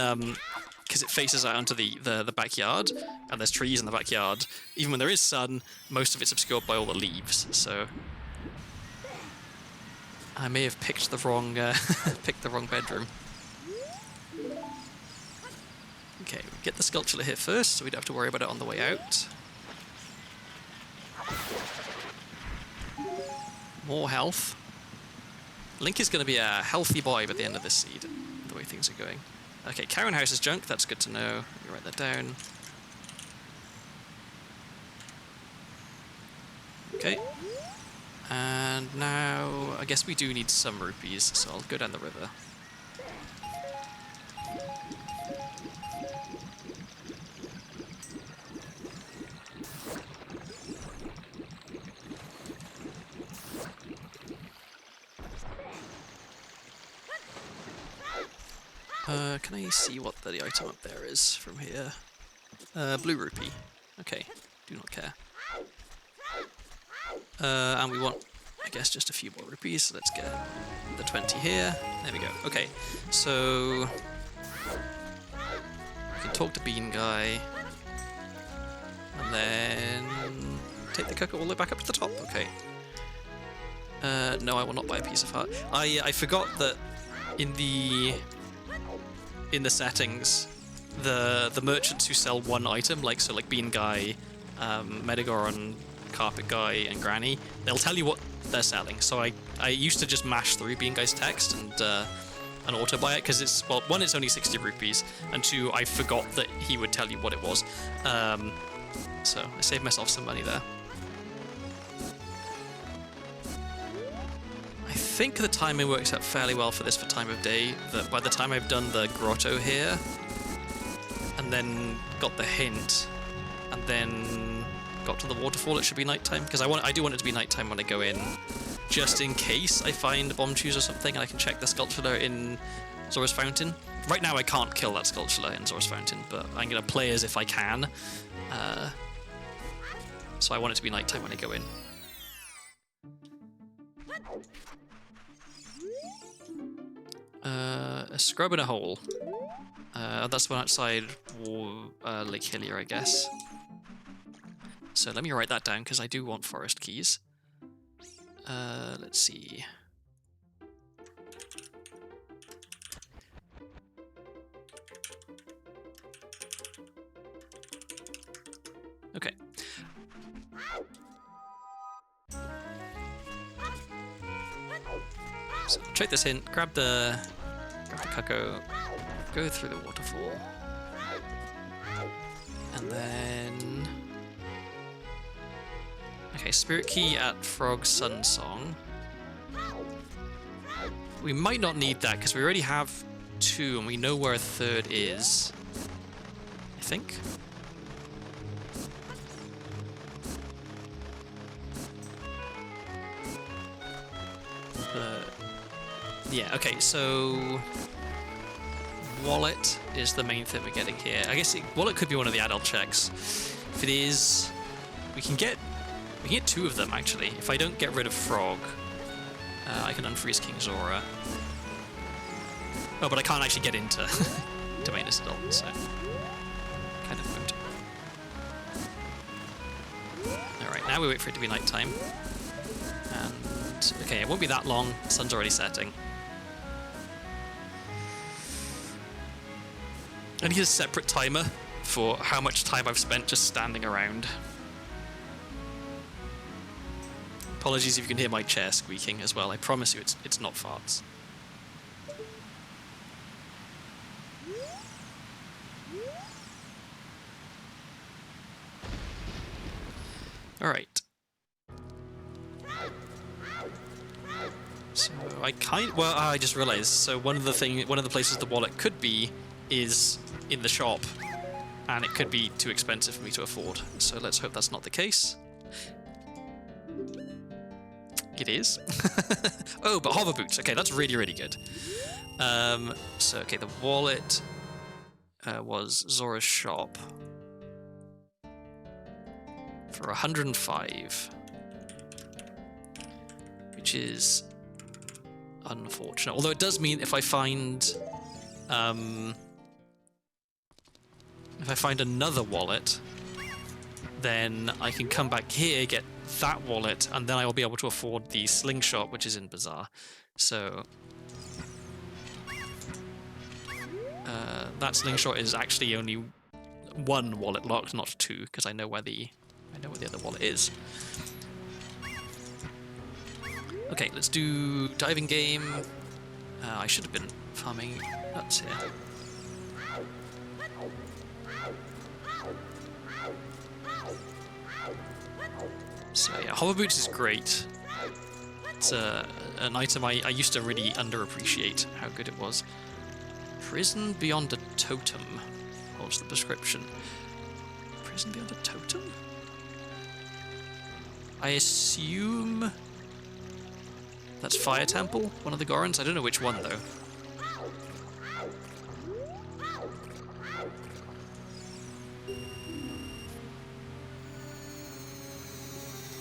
Speaker 1: because it faces out onto the backyard, and there's trees in the backyard, even when there is sun, most of it's obscured by all the leaves, so I may have picked the wrong bedroom. Okay, we get the sculpture here first, so we don't have to worry about it on the way out. More health. Link is going to be a healthy boy by the end of this seed, the way things are going. Okay, Karen House is junk, that's good to know. Let me write that down. Okay. And now, I guess we do need some rupees, so I'll go down the river. Can I see what the item up there is from here? Blue rupee. Okay, do not care. And we want, I guess, just a few more rupees, so let's get the 20 here. There we go. Okay, so we can talk to Bean Guy, and then take the cooker all the way back up to the top. Okay. No, I will not buy a piece of heart. I forgot that in the settings, the merchants who sell one item, like Bean Guy, Medagoron, Carpet Guy, and Granny, they'll tell you what they're selling. So I used to just mash through Bean Guy's text and auto buy it because it's, well, one, it's only 60 rupees, and two, I forgot that he would tell you what it was. So I saved myself some money there. I think the timing works out fairly well for this for time of day, that by the time I've done the grotto here, and then got the hint, and then got to the waterfall, it should be nighttime, because I do want it to be nighttime when I go in, just in case I find bomb shoes or something, and I can check the sculpture in Zora's Fountain. Right now I can't kill that sculpture in Zora's Fountain, but I'm going to play as if I can, so I want it to be nighttime when I go in. A scrub in a hole. That's the one outside Lake Hillier, I guess. So let me write that down, because I do want forest keys. Let's see. Okay. So check this hint, grab the cuckoo, go through the waterfall, and then... Okay, spirit key at Frog's Sun Song. We might not need that, because we already have 2, and we know where a 3rd is, I think. Yeah, okay, so wallet is the main thing we're getting here. I guess wallet could be one of the adult checks. If it is, we can get 2 of them actually. If I don't get rid of Frog, I can unfreeze King Zora. Oh, but I can't actually get into Domainus Adult, so kind of moot. Alright, now we wait for it to be nighttime. And okay, it won't be that long, the sun's already setting. I need a separate timer for how much time I've spent just standing around. Apologies if you can hear my chair squeaking as well. I promise you it's not farts. Alright. So I just realized, so one of the places the wallet could be is in the shop, and it could be too expensive for me to afford. So let's hope that's not the case. It is. Oh, but hover boots. Okay, that's really, really good. So, okay, the wallet was Zora's shop for 105, which is unfortunate. Although it does mean if I find another wallet, then I can come back here, get that wallet, and then I will be able to afford the slingshot, which is in Bazaar. So that slingshot is actually only one wallet locked, not two, because I know where the other wallet is. Okay, let's do diving game. I should have been farming nuts here. So yeah, hover boots is great. It's an item I used to really underappreciate how good it was. Prison beyond a totem. What's the description? Prison beyond a totem? I assume that's Fire Temple, one of the Gorons. I don't know which one though.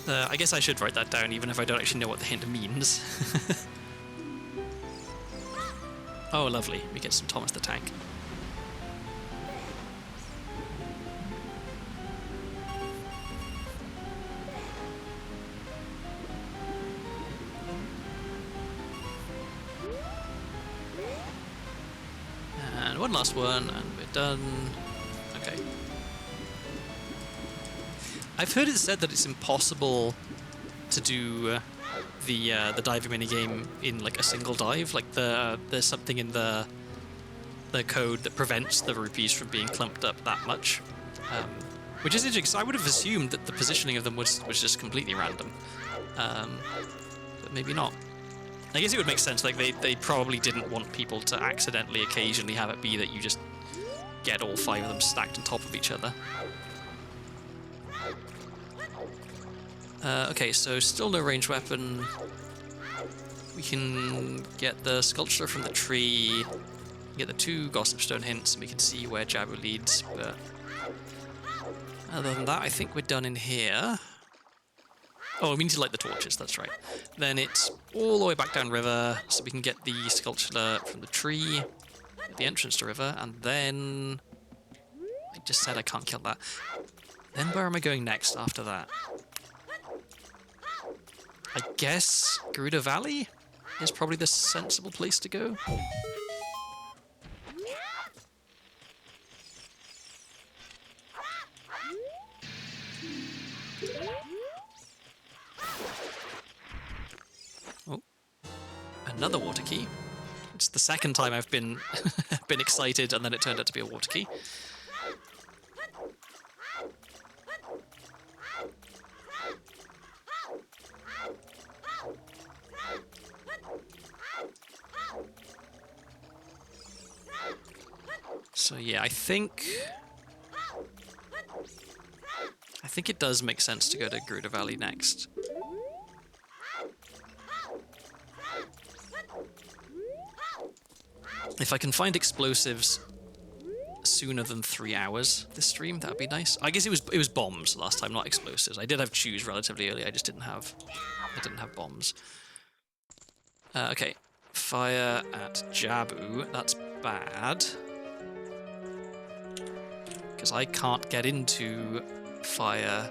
Speaker 1: I guess I should write that down, even if I don't actually know what the hint means. Oh, lovely. We get some Thomas the Tank. And one last one, and we're done. Okay. I've heard it said that it's impossible to do the diving minigame in like a single dive. Like there's something in the code that prevents the rupees from being clumped up that much, which is interesting. Because I would have assumed that the positioning of them was just completely random, but maybe not. I guess it would make sense. Like they probably didn't want people to accidentally occasionally have it be that you just get all 5 of them stacked on top of each other. Okay, so still no ranged weapon. We can get the sculpture from the tree, get the 2 gossip stone hints, and we can see where Jabu leads, but other than that, I think we're done in here. Oh, we need to light the torches, that's right. Then it's all the way back down river, so we can get the sculpture from the tree, at the entrance to river, and then... I just said I can't kill that. Then where am I going next after that? I guess Gerudo Valley is probably the sensible place to go. Oh, another water key. It's the second time I've been been excited and then it turned out to be a water key. So yeah, I think it does make sense to go to Gerudo Valley next. If I can find explosives sooner than 3 hours this stream, that would be nice. I guess it was bombs last time, not explosives. I did have chews relatively early. I just didn't have bombs. Okay, fire at Jabu. That's bad. Because I can't get into fire.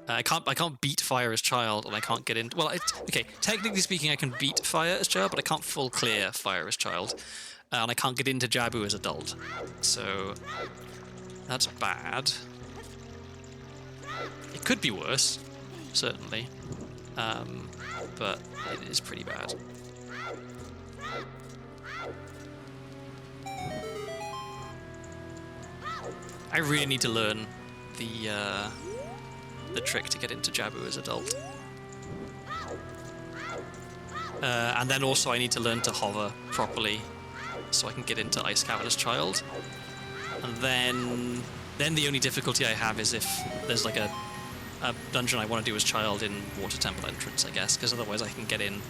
Speaker 1: I can't beat fire as child, and I can't get in. Well, okay. Technically speaking, I can beat fire as child, but I can't full clear fire as child, and I can't get into Jabu as adult. So that's bad. It could be worse, certainly, but it is pretty bad. I really need to learn the trick to get into Jabu as adult. And then also I need to learn to hover properly so I can get into Ice Cavern as child. And then the only difficulty I have is if there's like a dungeon I want to do as child in Water Temple entrance, I guess, because otherwise I can get in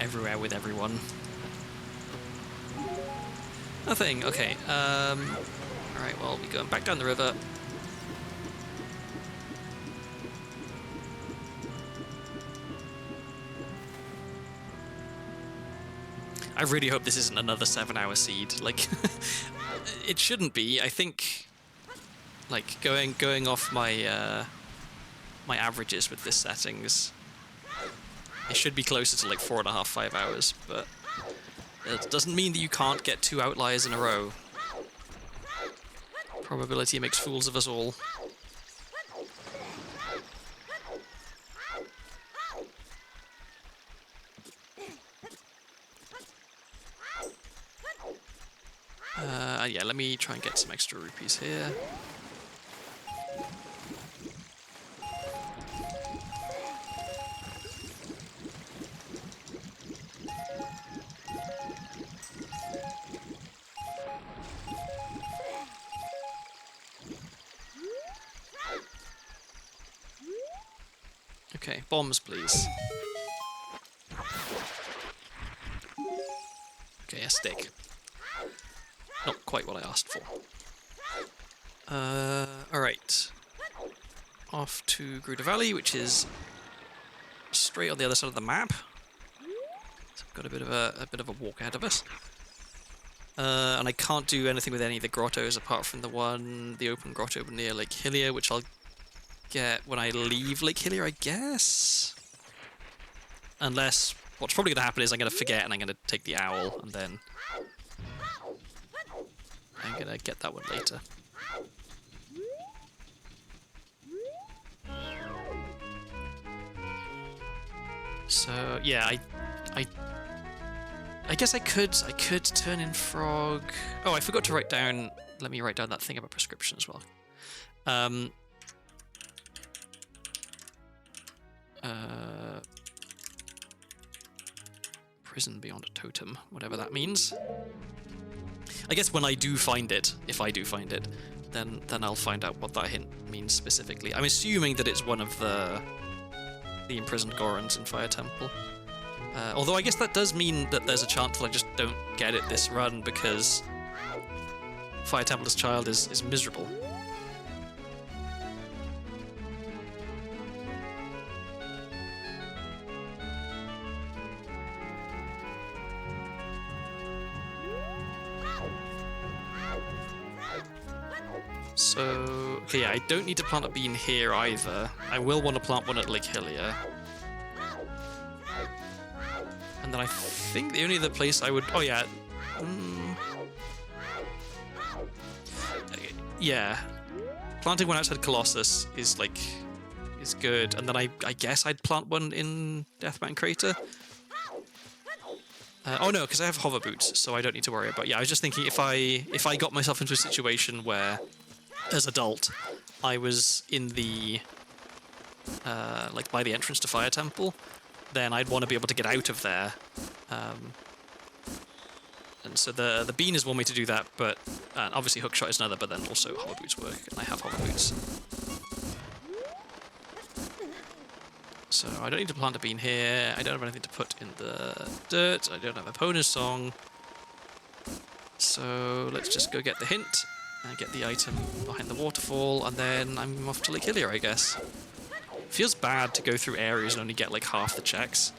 Speaker 1: everywhere with everyone. Nothing, okay. Alright, well, we're going back down the river. I really hope this isn't another 7-hour seed. Like, it shouldn't be. I think, like, going off my my averages with this settings, it should be closer to like 4.5, 5 hours. But It doesn't mean that you can't get 2 outliers in a row. Probability makes fools of us all. Yeah, let me try and get some extra rupees here. Okay, bombs, please. Okay, a stick. Not quite what I asked for. Alright. Off to Gruda Valley, which is straight on the other side of the map. So we've got a bit of a walk ahead of us. And I can't do anything with any of the grottos apart from the open grotto near Lake Hillier, which I'll get when I leave Lake Hillier, I guess. Unless what's probably going to happen is I'm going to forget and I'm going to take the owl, and then I'm going to get that one later. So yeah, I guess I could turn in Frog. Oh, I forgot to write down. Let me write down that thing about prescription as well. Prison beyond a totem, whatever that means. I guess when I do find it, if I do find it, then I'll find out what that hint means specifically. I'm assuming that it's one of the imprisoned Gorons in Fire Temple. Although I guess that does mean that there's a chance that I just don't get it this run because Fire Temple's child is miserable. So, okay, yeah, I don't need to plant a bean here either. I will want to plant one at Lake Hillier. And then I think the only other place I would... Oh, yeah. Yeah. Planting one outside Colossus is, like, is good. And then I guess I'd plant one in Death Mountain Crater. Oh, no, because I have hover boots, so I don't need to worry about... Yeah, I was just thinking if I got myself into a situation where, as adult, I was in the... like, by the entrance to Fire Temple, then I'd want to be able to get out of there. And so the bean is one way to do that, but obviously hookshot is another, but then also hover boots work, and I have hover boots. So I don't need to plant a bean here, I don't have anything to put in the dirt, I don't have a Pona's Song. So let's just go get the hint, and get the item behind the waterfall, and then I'm off to Lake Hillier, I guess. Feels bad to go through areas and only get like half the checks.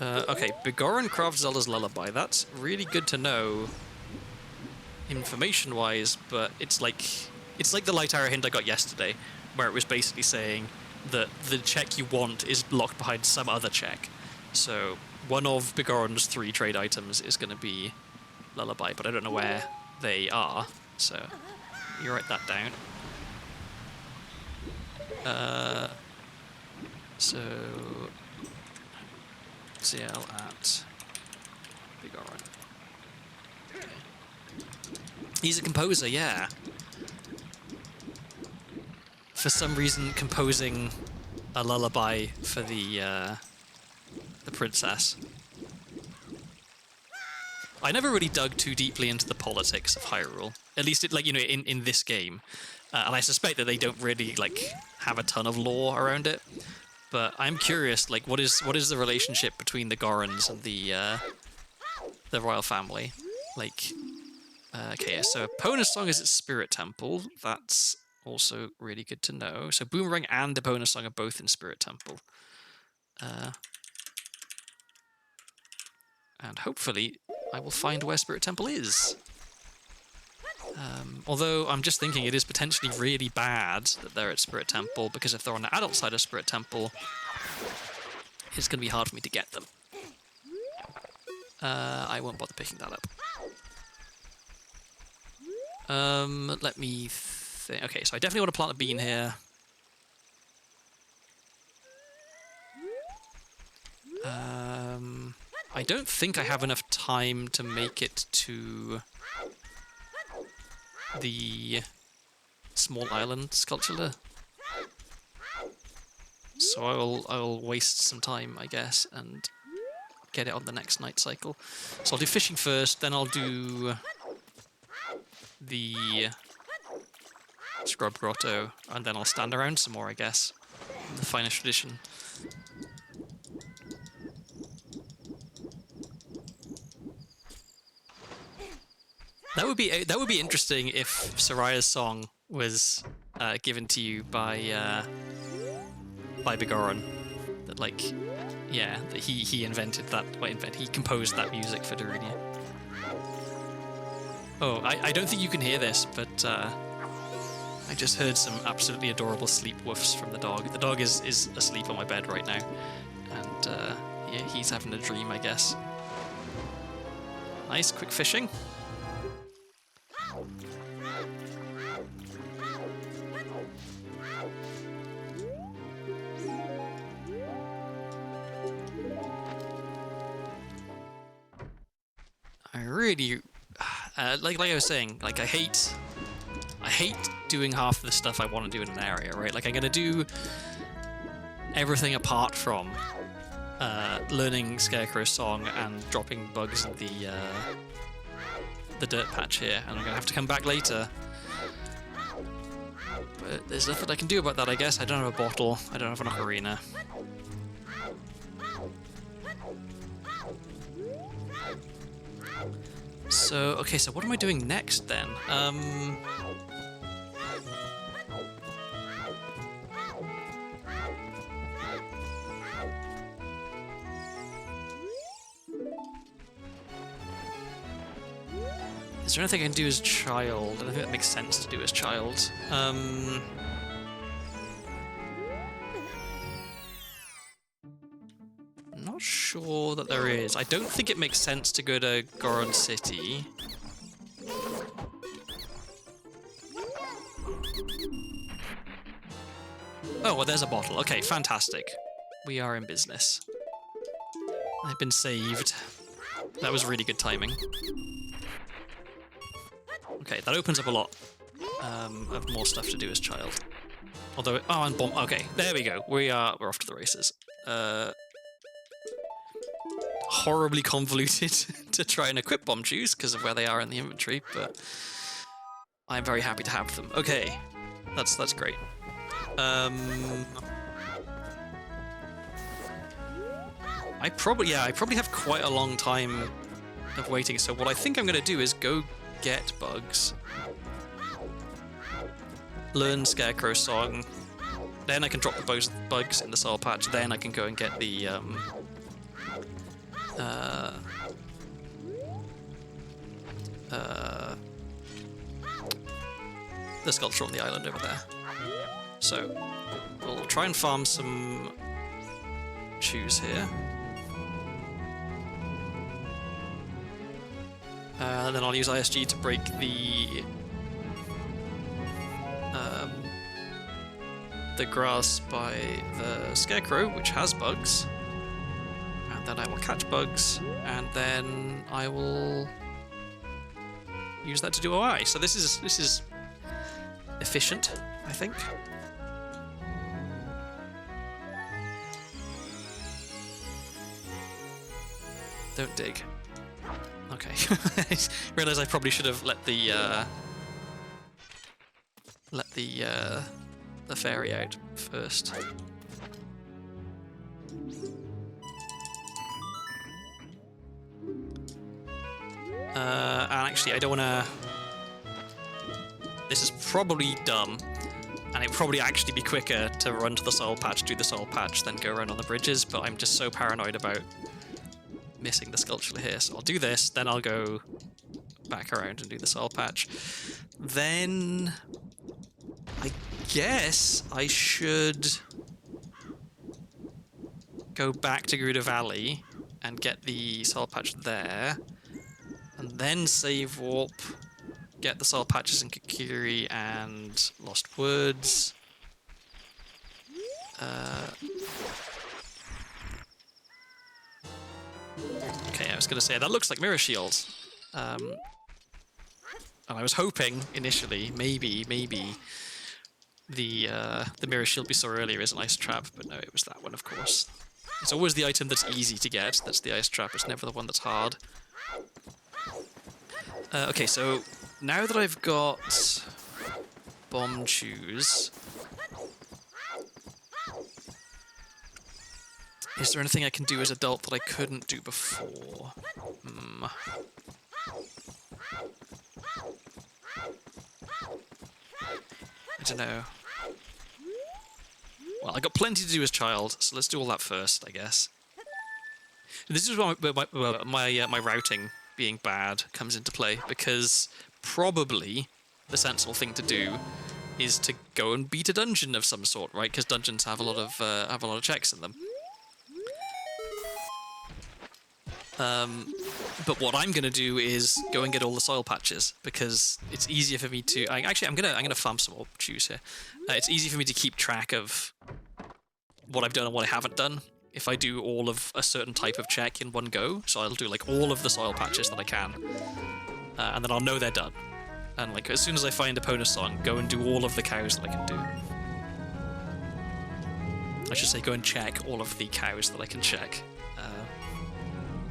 Speaker 1: Okay, Begoran craft Zelda's Lullaby. That's really good to know, information-wise, but it's like the light arrow hint I got yesterday, where it was basically saying that the check you want is locked behind some other check. So one of Begoran's 3 trade items is going to be Lullaby, but I don't know where they are. So you write that down. So CL at Begoran. Okay. He's a composer, yeah. For some reason, composing a lullaby for the princess. I never really dug too deeply into the politics of Hyrule. At least, in this game. And I suspect that they don't really, have a ton of lore around it. But I'm curious, what is the relationship between the Gorons and the royal family? Okay, so Pona's Song is at Spirit Temple. That's also really good to know. So Boomerang and Epona's Song are both in Spirit Temple. And hopefully I will find where Spirit Temple is. Although I'm just thinking it is potentially really bad that they're at Spirit Temple, because if they're on the adult side of Spirit Temple, it's going to be hard for me to get them. I won't bother picking that up. Let me think. Okay, so I definitely want to plant a bean here. I don't think I have enough time to make it to the small island sculpture. So I'll waste some time, I guess, and get it on the next night cycle. So I'll do fishing first, then I'll do the scrub grotto, and then I'll stand around some more, I guess. The finest tradition. That would be interesting if Soraya's song was given to you by Bigoron. That that he invented that. He composed that music for Darunia. Oh, I don't think you can hear this, but I just heard some absolutely adorable sleep woofs from the dog. The dog is asleep on my bed right now, and yeah, he's having a dream, I guess. Nice, quick fishing. I really, like I was saying, like I hate doing half the stuff I want to do in an area, right? Like I'm gonna do everything apart from learning Scarecrow's song and dropping bugs in the dirt patch here, and I'm gonna have to come back later. But there's nothing I can do about that, I guess. I don't have a bottle. I don't have an ocarina. So, okay, so what am I doing next then? Is there anything I can do as child? I don't think that makes sense to do as child. Not sure that there is. I don't think it makes sense to go to Goron City. Oh, well, there's a bottle. Okay, fantastic. We are in business. I've been saved. That was really good timing. Okay, that opens up a lot of more stuff to do as child. Although, oh, and bomb. Okay, there we go. We're off to the races. Horribly convoluted to try and equip bomb shoes because of where they are in the inventory, but I'm very happy to have them. Okay, that's great. I probably have quite a long time of waiting. So what I think I'm going to do is go get bugs, learn Scarecrow's song, then I can drop the bugs in the soil patch. Then I can go and get the sculpture on the island over there. So we'll try and farm some shoes here. And then I'll use ISG to break the grass by the Scarecrow, which has bugs. And then I will catch bugs, and then I will use that to do OI. So this is efficient, I think. Don't dig. Okay. I realised I probably should have let the fairy out first. And actually, I don't want to... This is probably dumb, and it'd probably actually be quicker to run to the soil patch, do the soil patch, then go around on the bridges, but I'm just so paranoid about missing the sculpture here. So I'll do this, then I'll go back around and do the soil patch. Then I guess I should go back to Gerudo Valley and get the soil patch there, and then save warp, get the soil patches in Kokiri and Lost Woods. Okay, I was going to say, that looks like mirror shields. And I was hoping, initially, maybe the mirror shield we saw earlier is an ice trap, but no, it was that one, of course. It's always the item that's easy to get, that's the ice trap, it's never the one that's hard. Okay, so now that I've got Bomb Chews, is there anything I can do as adult that I couldn't do before? I don't know. Well, I got plenty to do as child, so let's do all that first, I guess. This is where my routing being bad comes into play, because probably the sensible thing to do is to go and beat a dungeon of some sort, right? Because dungeons have a lot of checks in them. But what I'm gonna do is go and get all the soil patches, because it's easier for me to. I'm gonna farm some more chews here. It's easy for me to keep track of what I've done and what I haven't done if I do all of a certain type of check in one go. So I'll do like all of the soil patches that I can, and then I'll know they're done. And like as soon as I find a Epona song, go and do all of the cows that I can do. I should say go and check all of the cows that I can check.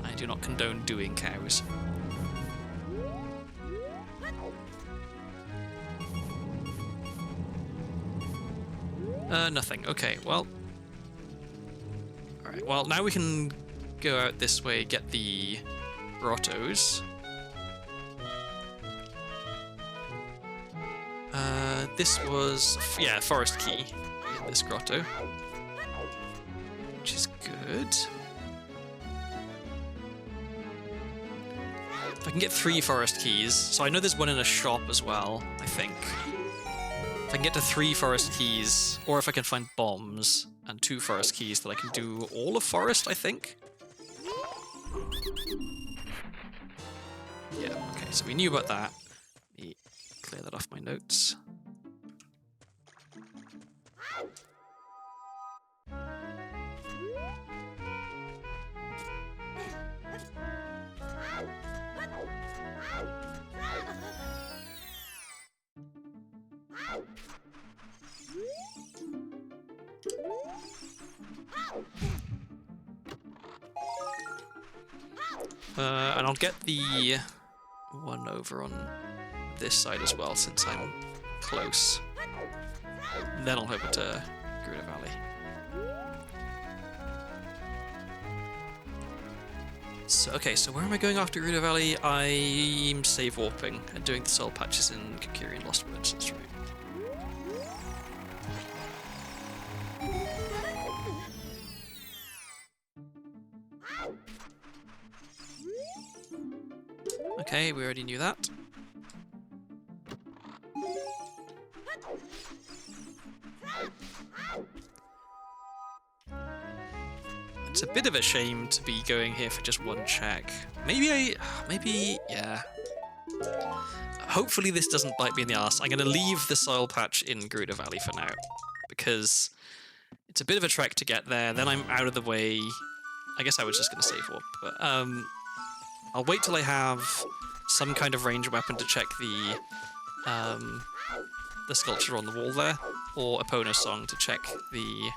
Speaker 1: I do not condone doing cows. Nothing. Okay, well. Alright, well, now we can go out this way, get the grottos. This was, yeah, forest key in this grotto, which is good. If I can get 3 forest keys, so I know there's one in a shop as well, I think. If I can get to 3 forest keys, or if I can find bombs and 2 forest keys, that I can do all of forest, I think. Yeah, okay, so we knew about that. Let me clear that off my notes. And I'll get the one over on this side as well, since I'm close. And then I'll head over to Gerudo Valley. So, okay, so where am I going after Gerudo Valley? I'm save warping and doing the soul patches in Kokiri and Lost Woods, that's right. Okay, we already knew that. It's a bit of a shame to be going here for just one check. Maybe, yeah. Hopefully this doesn't bite me in the arse. I'm going to leave the soil patch in Gerudo Valley for now, because it's a bit of a trek to get there, then I'm out of the way. I guess I was just going to save warp, but I'll wait till I have some kind of ranged weapon to check the sculpture on the wall there, or Epona song to check the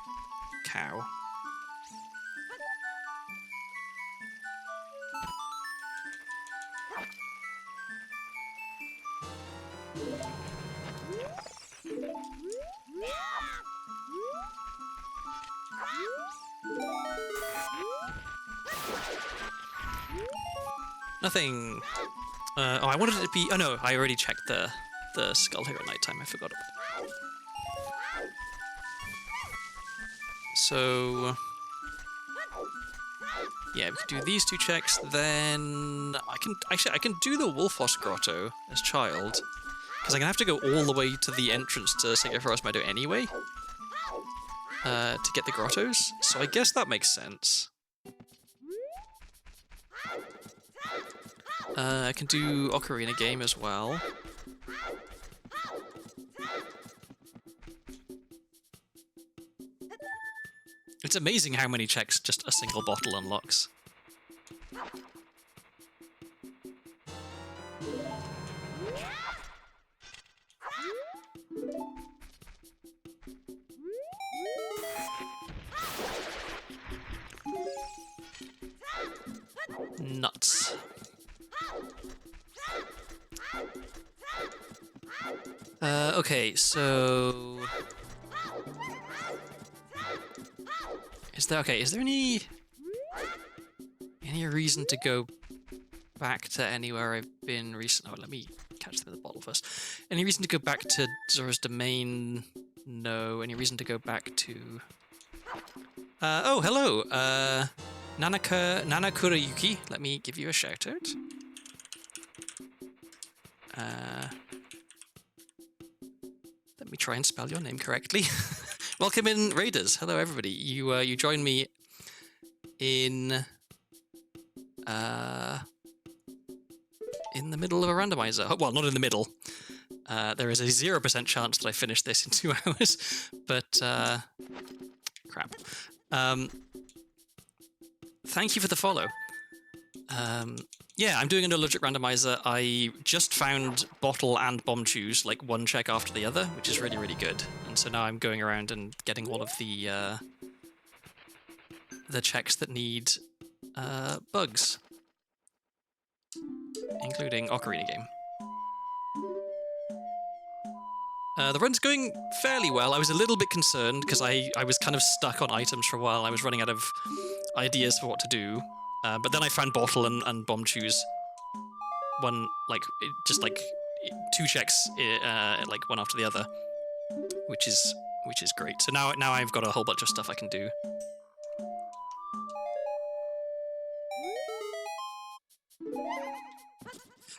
Speaker 1: cow. Nothing. Oh, I wanted it to be. Oh no, I already checked the skull here at nighttime. I forgot about it. So yeah, we can do these 2 checks. Then I can do the Wolfos Grotto as child, because I'm gonna have to go all the way to the entrance to Sacred Forest Meadow anyway. to get the grottos, so I guess that makes sense. I can do Ocarina game as well. It's amazing how many checks just a single bottle unlocks. Nuts. Okay, so... Is there any reason to go back to anywhere I've been recently? Oh, let me catch them in the bottle first. Any reason to go back to Zora's Domain? No. Any reason to go back to... oh, hello! Nanakura Yuki. Let me give you a shout out. Let me try and spell your name correctly. Welcome in, Raiders. Hello, everybody. You joined me in the middle of a randomizer. Well, not in the middle. There is a 0% chance that I finish this in 2 hours, but crap. Thank you for the follow. Yeah, I'm doing an logic randomizer. I just found bottle and bomb chews, like one check after the other, which is really, really good. And so now I'm going around and getting all of the checks that need bugs, including Ocarina game. The run's going fairly well. I was a little bit concerned because I was kind of stuck on items for a while. I was running out of ideas for what to do. But then I found bottle and bomb chews. One, just 2 checks, like one after the other, which is great. So now I've got a whole bunch of stuff I can do.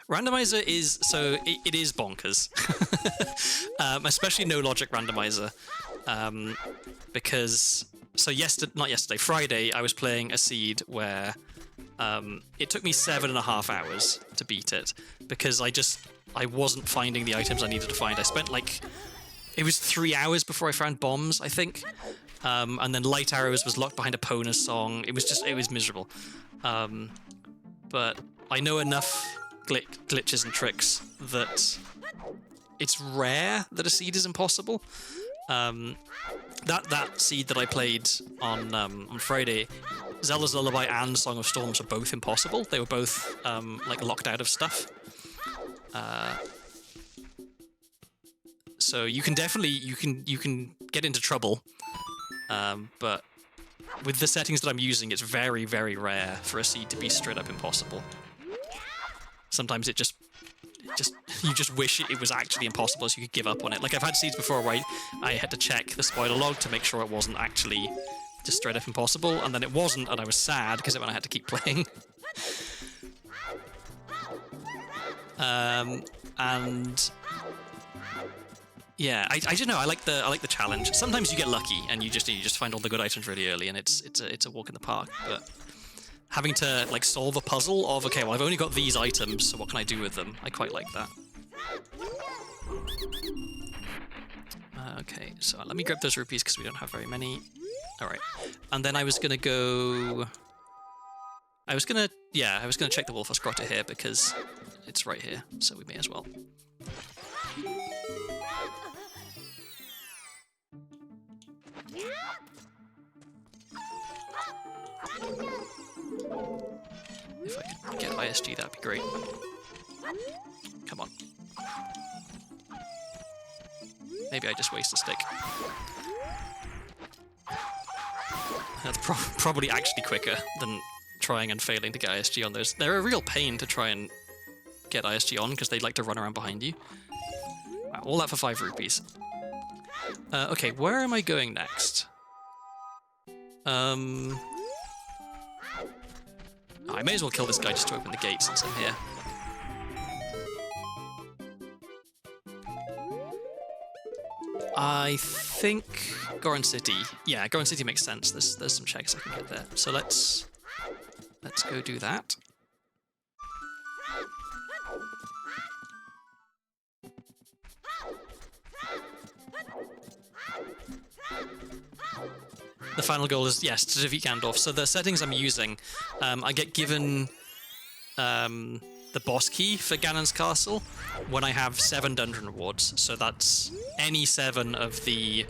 Speaker 1: Randomizer is, so it is bonkers. Especially no logic randomizer. Because, so Friday, I was playing a seed where it took me 7.5 hours to beat it because I wasn't finding the items I needed to find. I spent it was 3 hours before I found bombs, I think. And then Light Arrows was locked behind a Pona's song. It was miserable. But I know enough glitches and tricks that it's rare that a seed is impossible. That seed that I played on Friday, Zelda's Lullaby and Song of Storms were both impossible. They were both locked out of stuff. So you can definitely you can get into trouble. But with the settings that I'm using, it's very, very rare for a seed to be straight up impossible. Sometimes you just wish it was actually impossible so you could give up on it. Like, I've had seeds before where I had to check the spoiler log to make sure it wasn't actually just straight up impossible, and then it wasn't, and I was sad because it meant I had to keep playing. And yeah, I don't know. I like the challenge. Sometimes you get lucky and you just find all the good items really early, and it's a walk in the park. But having to solve a puzzle of, okay, well, I've only got these items, so what can I do with them? I quite like that. Okay, so let me grab those rupees because we don't have very many. All right, and then I was gonna check the Wolf's Grotto here because it's right here, so we may as well. If I could get ISG, that'd be great. Come on. Maybe I just waste a stick. That's probably actually quicker than trying and failing to get ISG on those. They're a real pain to try and get ISG on because they like to run around behind you. Wow, all that for 5 rupees. Okay, where am I going next? I may as well kill this guy just to open the gate since I'm here. I think Goron City. Yeah, Goron City makes sense. There's some checks I can get there. So let's go do that. The final goal is, yes, to defeat Gandalf. So the settings I'm using, I get given the boss key for Ganon's castle when I have 7 dungeon rewards. So that's any 7 of the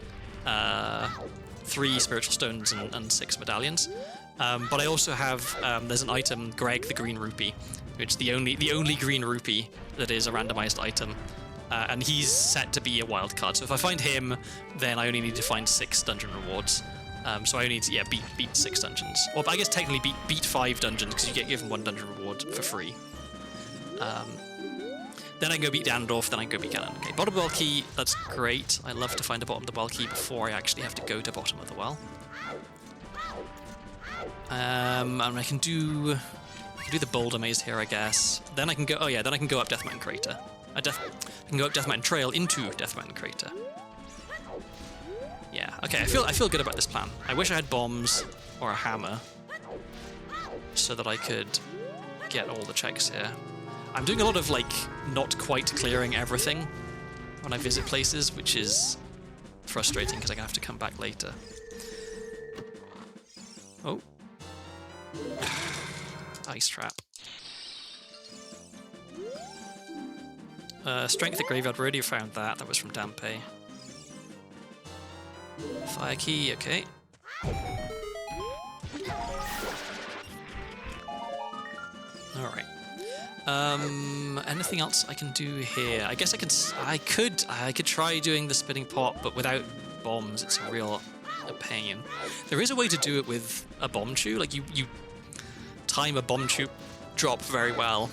Speaker 1: 3 spiritual stones and 6 medallions. But I also have, there's an item, Greg the Green Rupee, which is the only green rupee that is a randomized item. And he's set to be a wild card. So if I find him, then I only need to find 6 dungeon rewards. So I only need to beat 6 dungeons. Or I guess technically beat 5 dungeons because you get given 1 dungeon reward for free. Then I can go beat Gandalf, then I can go beat Ganon. Okay, bottom of the well key, that's great. I love to find the bottom of the well key before I actually have to go to bottom of the well. And I can do the boulder maze here, I guess. Then I can go. Oh yeah, then I can go up Death Mountain Crater. I can go up Death Mountain Trail into Death Mountain Crater. Yeah. Okay. I feel good about this plan. I wish I had bombs or a hammer so that I could get all the checks here. I'm doing a lot of like not quite clearing everything when I visit places, which is frustrating because I have to come back later. Oh. Ice trap. Strength at Graveyard, we already found that. That was from Dampe. Fire key, okay. Alright. Anything else I can do here? I guess I could try doing the spinning pot, but without bombs, it's a real pain. There is a way to do it with a bomb chew. Like you time a bomb chew drop very well,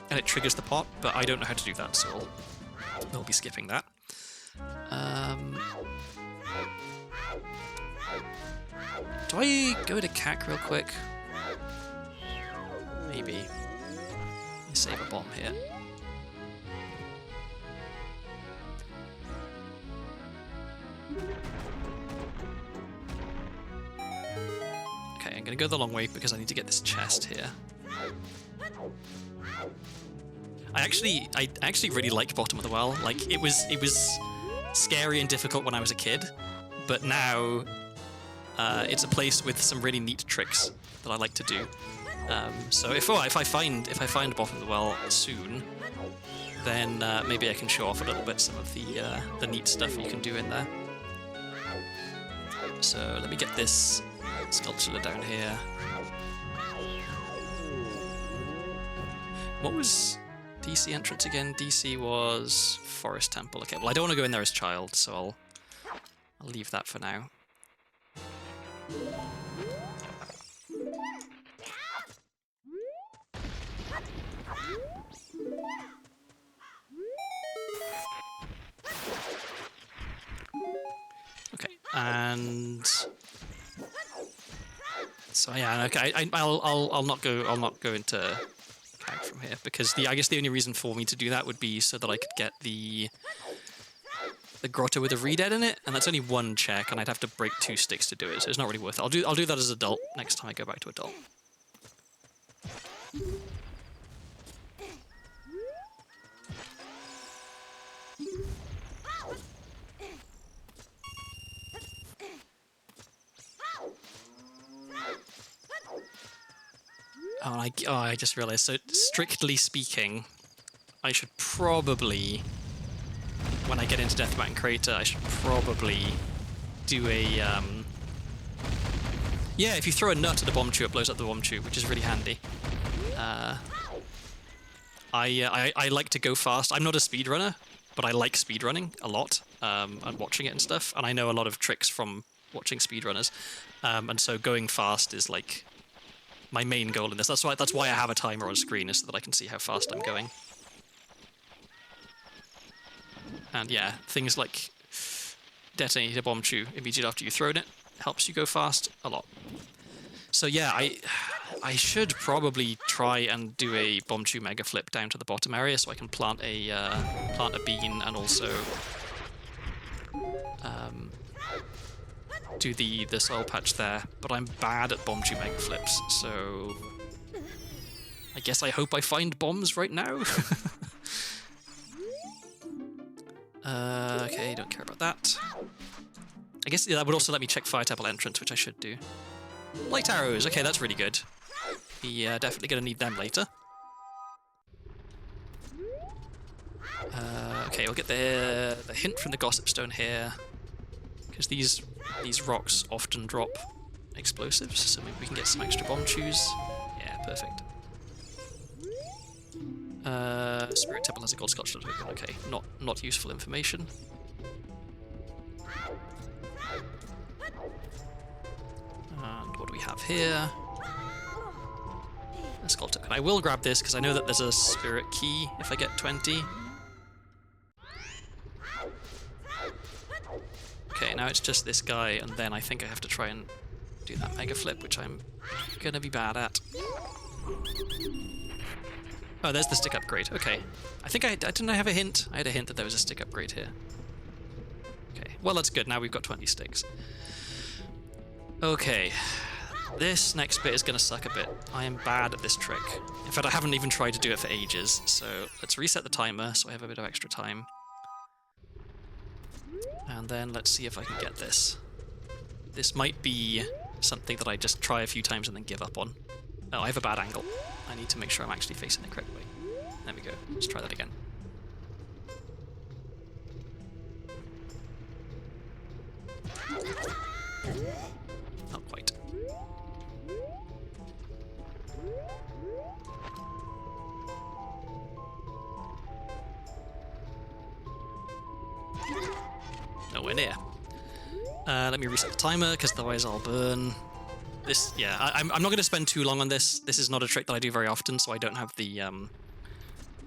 Speaker 1: and it triggers the pot. But I don't know how to do that, so we'll be skipping that. Do I go to CAC real quick? Maybe. Let me save a bomb here. Okay, I'm gonna go the long way because I need to get this chest here. I actually really like Bottom of the Well. Like it was scary and difficult when I was a kid, but now it's a place with some really neat tricks that I like to do. So if I find Bottom of the Well soon, then maybe I can show off a little bit some of the neat stuff you can do in there. So let me get this sculpture down here. What was DC entrance again? DC was Forest Temple. Okay, well I don't want to go in there as child, so I'll leave that for now. Okay, and so yeah, okay. I'll not go into CAG from here because I guess the only reason for me to do that would be so that I could get the grotto with a redead in it, and that's only 1 check, and I'd have to break 2 sticks to do it, so it's not really worth it. I'll do that as adult next time I go back to adult. Oh, I just realized. So, strictly speaking, I should probably, when I get into Death Mountain Crater, I should probably do a, yeah, if you throw a nut at a bomb chew, it blows up the bomb chew, which is really handy. I like to go fast. I'm not a speedrunner, but I like speedrunning a lot, and watching it and stuff, and I know a lot of tricks from watching speedrunners, and so going fast is like my main goal in this. That's why I have a timer on screen, is so that I can see how fast I'm going. And yeah, things like detonating a bomb chew immediately after you've thrown it helps you go fast a lot. So yeah, I should probably try and do a bomb chew mega flip down to the bottom area so I can plant a bean and also do the soil patch there, but I'm bad at bomb mega flips, so I guess I hope I find bombs right now. Okay, don't care about that. I guess that would also let me check Fire Temple entrance, which I should do. Light arrows, okay, that's really good. Yeah, definitely gonna need them later. Okay, we'll get the hint from the Gossip Stone here, because these rocks often drop explosives, so maybe we can get some extra bomb chews. Yeah, perfect. Spirit Temple has a gold sculpture token. Okay, not useful information. And what do we have here? A skull token. I will grab this because I know that there's a spirit key if I get 20. Okay, now it's just this guy, and then I think I have to try and do that mega flip, which I'm gonna be bad at. Oh, there's the stick upgrade. Okay. I think didn't I have a hint? I had a hint that there was a stick upgrade here. Okay, well that's good. Now we've got 20 sticks. Okay. This next bit is going to suck a bit. I am bad at this trick. In fact, I haven't even tried to do it for ages, so let's reset the timer so I have a bit of extra time. And then let's see if I can get this. This might be something that I just try a few times and then give up on. Oh, I have a bad angle. I need to make sure I'm actually facing the correct way. There we go. Let's try that again. Not quite. Nowhere near. Let me reset the timer, because otherwise I'll burn. This, yeah, I'm not going to spend too long on this. This is not a trick that I do very often, so I don't have the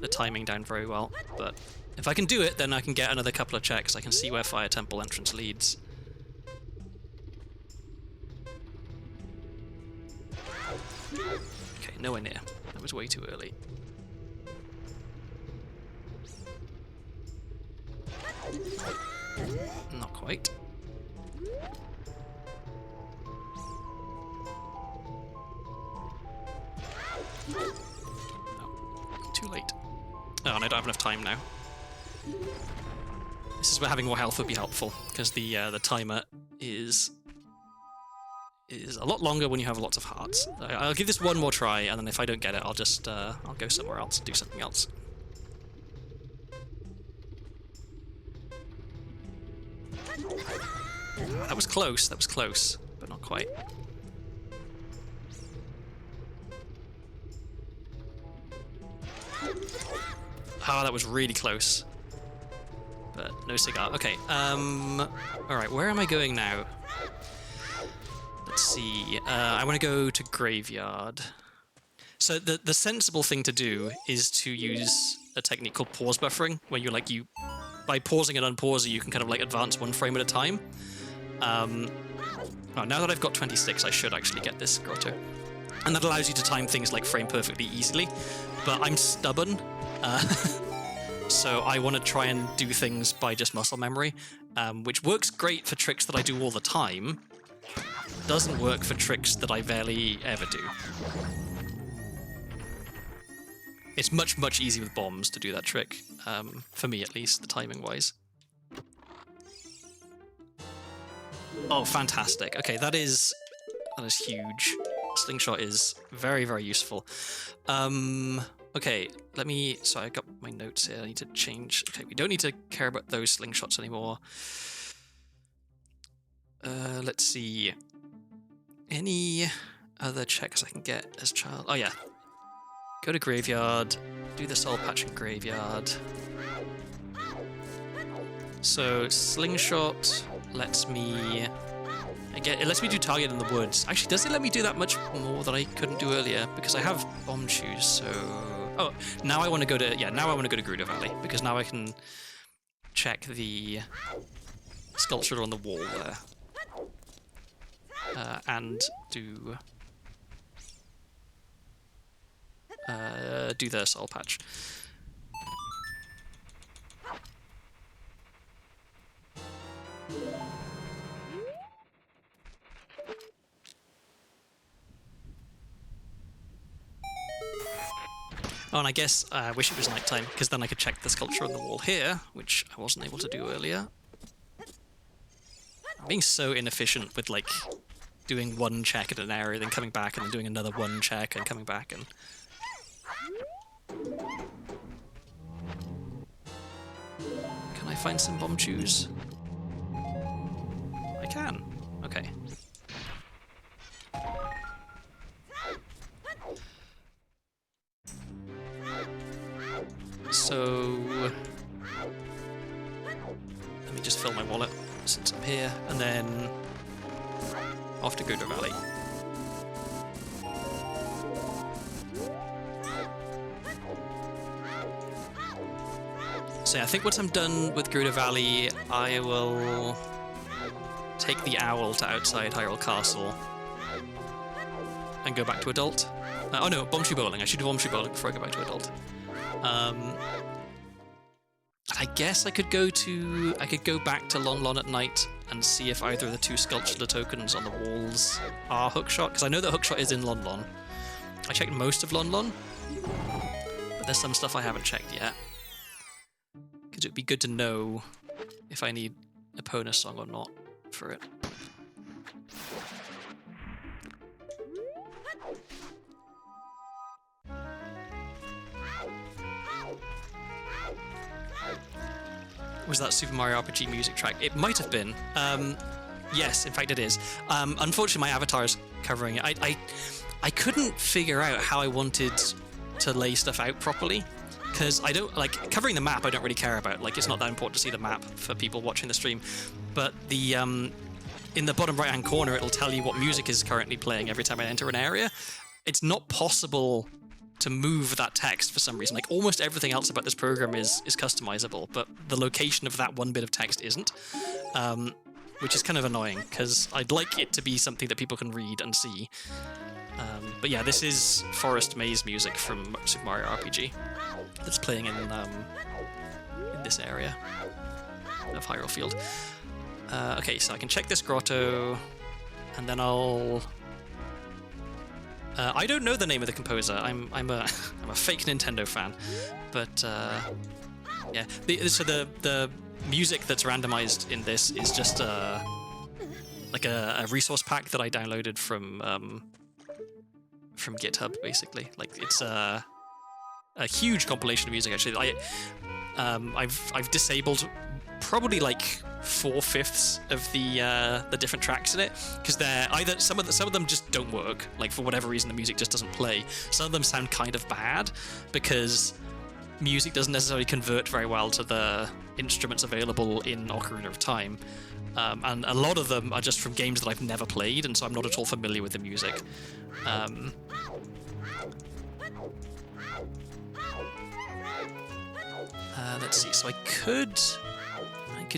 Speaker 1: timing down very well. But if I can do it, then I can get another couple of checks. I can see where Fire Temple entrance leads. Okay, nowhere near. That was way too early. Not quite. Oh, too late. Oh, and I don't have enough time now. This is where having more health would be helpful, because the timer is a lot longer when you have lots of hearts. I'll give this one more try, and then if I don't get it, I'll just I'll go somewhere else and do something else. That was close, but not quite. Oh, that was really close. But no cigar. Okay, alright, where am I going now? Let's see, I want to go to Graveyard. So the sensible thing to do is to use a technique called pause buffering, where by pausing and unpausing, you can kind of like advance one frame at a time. Oh, now that I've got 26, I should actually get this grotto. And that allows you to time things like frame perfectly easily, but I'm stubborn, so I want to try and do things by just muscle memory, which works great for tricks that I do all the time, doesn't work for tricks that I barely ever do. It's much, much easier with bombs to do that trick, for me at least, the timing-wise. Oh, fantastic. Okay, that is huge. Slingshot is very, very useful. Okay, so I got my notes here. I need to change. Okay, we don't need to care about those slingshots anymore. Let's see. Any other checks I can get as child? Oh, yeah. Go to Graveyard. Do the soul patch in Graveyard. So, Slingshot lets me... it lets me do target in the woods. Actually, does it let me do that much more than I couldn't do earlier? Because I have bomb shoes, so... Oh, now I want to go to... Yeah, now I want to go to Gerudo Valley, because now I can check the sculpture on the wall there. And do the soul patch. Oh, and I guess I wish it was nighttime, because then I could check the sculpture on the wall here, which I wasn't able to do earlier. I'm being so inefficient with, like, doing one check at an area, then coming back, and then doing another one check, and coming back, and... Can I find some bomb chews? I can. Okay. So... Let me just fill my wallet, since I'm here, and then... off to Gruder Valley. So yeah, I think once I'm done with Gruder Valley, I will take the owl to outside Hyrule Castle and go back to Adult. Oh no, Bombshoe Bowling. I should do Bombshoe Bowling before I go back to Adult. I guess I could go back to Lon Lon at night and see if either of the two sculptural tokens on the walls are Hookshot, because I know that Hookshot is in Lon Lon. I checked most of Lon Lon, but there's some stuff I haven't checked yet. Because it would be good to know if I need a Epona song or not for it. Was that Super Mario RPG music track? It might have been. Yes, in fact it is. Unfortunately, my avatar's covering it. I couldn't figure out how I wanted to lay stuff out properly, because I don't, like, covering the map I don't really care about. Like, it's not that important to see the map for people watching the stream. But the in the bottom right-hand corner, it'll tell you what music is currently playing every time I enter an area. It's not possible to move that text for some reason. Like, almost everything else about this program is customizable, but the location of that one bit of text isn't, which is kind of annoying, because I'd like it to be something that people can read and see. But yeah, this is Forest Maze music from Super Mario RPG that's playing in this area of Hyrule Field. Okay, so I can check this grotto, and then I'll... I don't know the name of the composer. I'm a fake Nintendo fan, but yeah. So the music that's randomized in this is just like a resource pack that I downloaded from GitHub, basically. Like, it's a huge compilation of music. Actually, I've disabled probably like 4/5 of the different tracks in it, because they're either some of them just don't work, like, for whatever reason the music just doesn't play. Some of them sound kind of bad because music doesn't necessarily convert very well to the instruments available in Ocarina of Time, and a lot of them are just from games that I've never played, and so I'm not at all familiar with the music. Let's see, so I could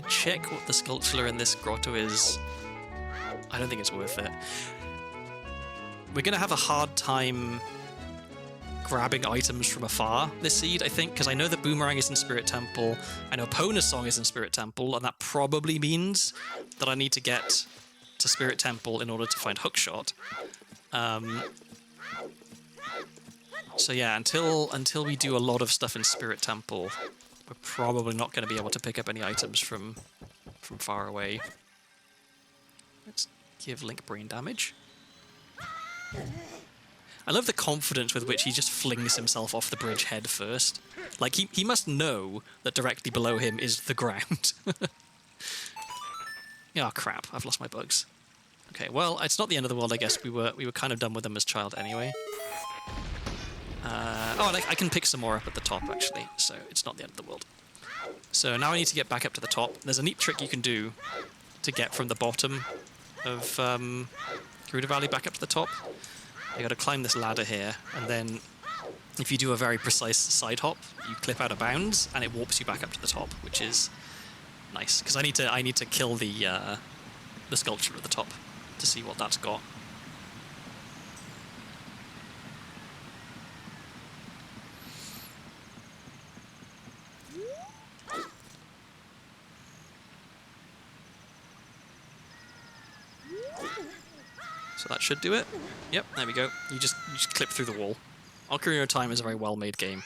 Speaker 1: check what the sculpture in this grotto is. I don't think it's worth it. We're going to have a hard time grabbing items from afar this seed, I think, because I know that Boomerang is in Spirit Temple, I know Pona's Song is in Spirit Temple, and that probably means that I need to get to Spirit Temple in order to find Hookshot. So yeah, until we do a lot of stuff in Spirit Temple, we're probably not going to be able to pick up any items from far away. Let's give Link brain damage. I love the confidence with which he just flings himself off the bridge head first. Like, he must know that directly below him is the ground. Oh crap, I've lost my bugs. Okay, well, it's not the end of the world, I guess. We were kind of done with them as child anyway. Oh, I can pick some more up at the top, actually, so it's not the end of the world. So now I need to get back up to the top. There's a neat trick you can do to get from the bottom of Gerudo Valley back up to the top. You got to climb this ladder here, and then if you do a very precise side hop, you clip out of bounds, and it warps you back up to the top, which is nice, because I need to kill the sculpture at the top to see what that's got. So that should do it. Yep, there we go. You just clip through the wall. Ocarina of Time is a very well-made game.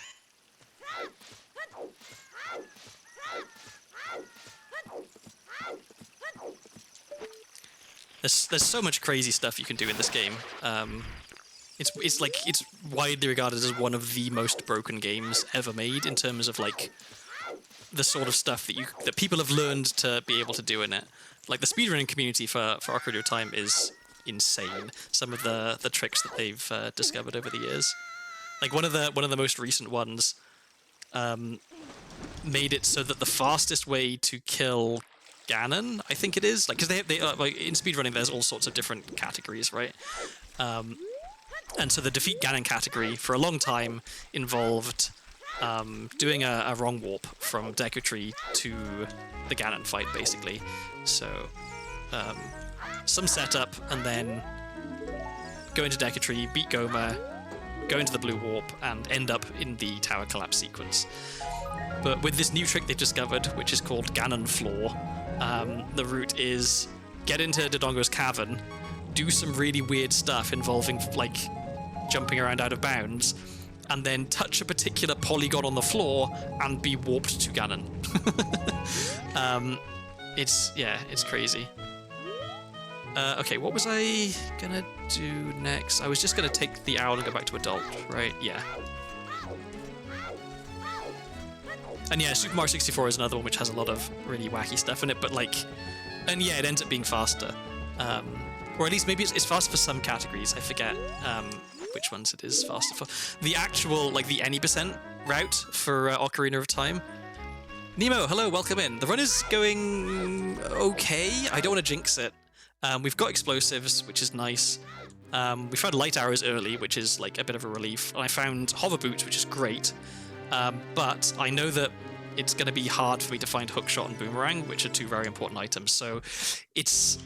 Speaker 1: There's so much crazy stuff you can do in this game. It's widely regarded as one of the most broken games ever made in terms of like the sort of stuff that people have learned to be able to do in it. Like the speedrunning community for Ocarina of Time is insane. Some of the tricks that they've discovered over the years. Like one of the most recent ones made it so that the fastest way to kill Ganon, I think it is, like, because they like in speedrunning there's all sorts of different categories, right? And so the defeat Ganon category for a long time involved doing a wrong warp from Deku Tree to the Ganon fight, basically. So some setup and then go into Deku Tree, beat Goma, go into the blue warp, and end up in the tower collapse sequence. But with this new trick they've discovered, which is called Ganon Floor, the route is get into Dodongo's cavern, do some really weird stuff involving like jumping around out of bounds, and then touch a particular polygon on the floor and be warped to Ganon. It's crazy. Okay, what was I gonna do next? I was just gonna take the owl and go back to adult, right? Yeah. And yeah, Super Mario 64 is another one which has a lot of really wacky stuff in it, but like, and yeah, it ends up being faster. Or at least maybe it's faster for some categories. I forget which ones it is faster for. The actual, like the any percent route for Ocarina of Time. Nemo, hello, welcome in. The run is going okay. I don't want to jinx it. We've got explosives, which is nice. We found light arrows early, which is like a bit of a relief. And I found hover boots, which is great. But I know that it's going to be hard for me to find hookshot and boomerang, which are two very important items. So it's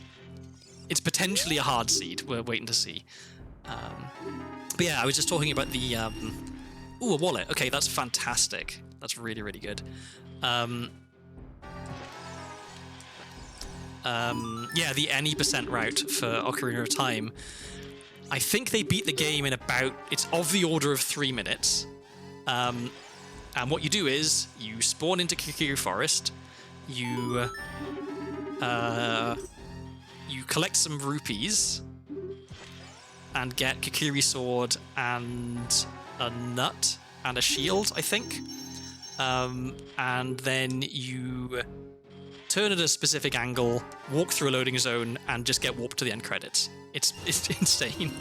Speaker 1: potentially a hard seed. We're waiting to see. But yeah, I was just talking about the... Ooh, a wallet. Okay, that's fantastic. That's really, really good. Yeah, the any percent route for Ocarina of Time. I think they beat the game in about... It's of the order of 3 minutes. And what you do is you spawn into Kikiri Forest. You collect some rupees and get Kikiri Sword and a nut and a shield, I think. And then you turn at a specific angle, walk through a loading zone, and just get warped to the end credits. It's insane.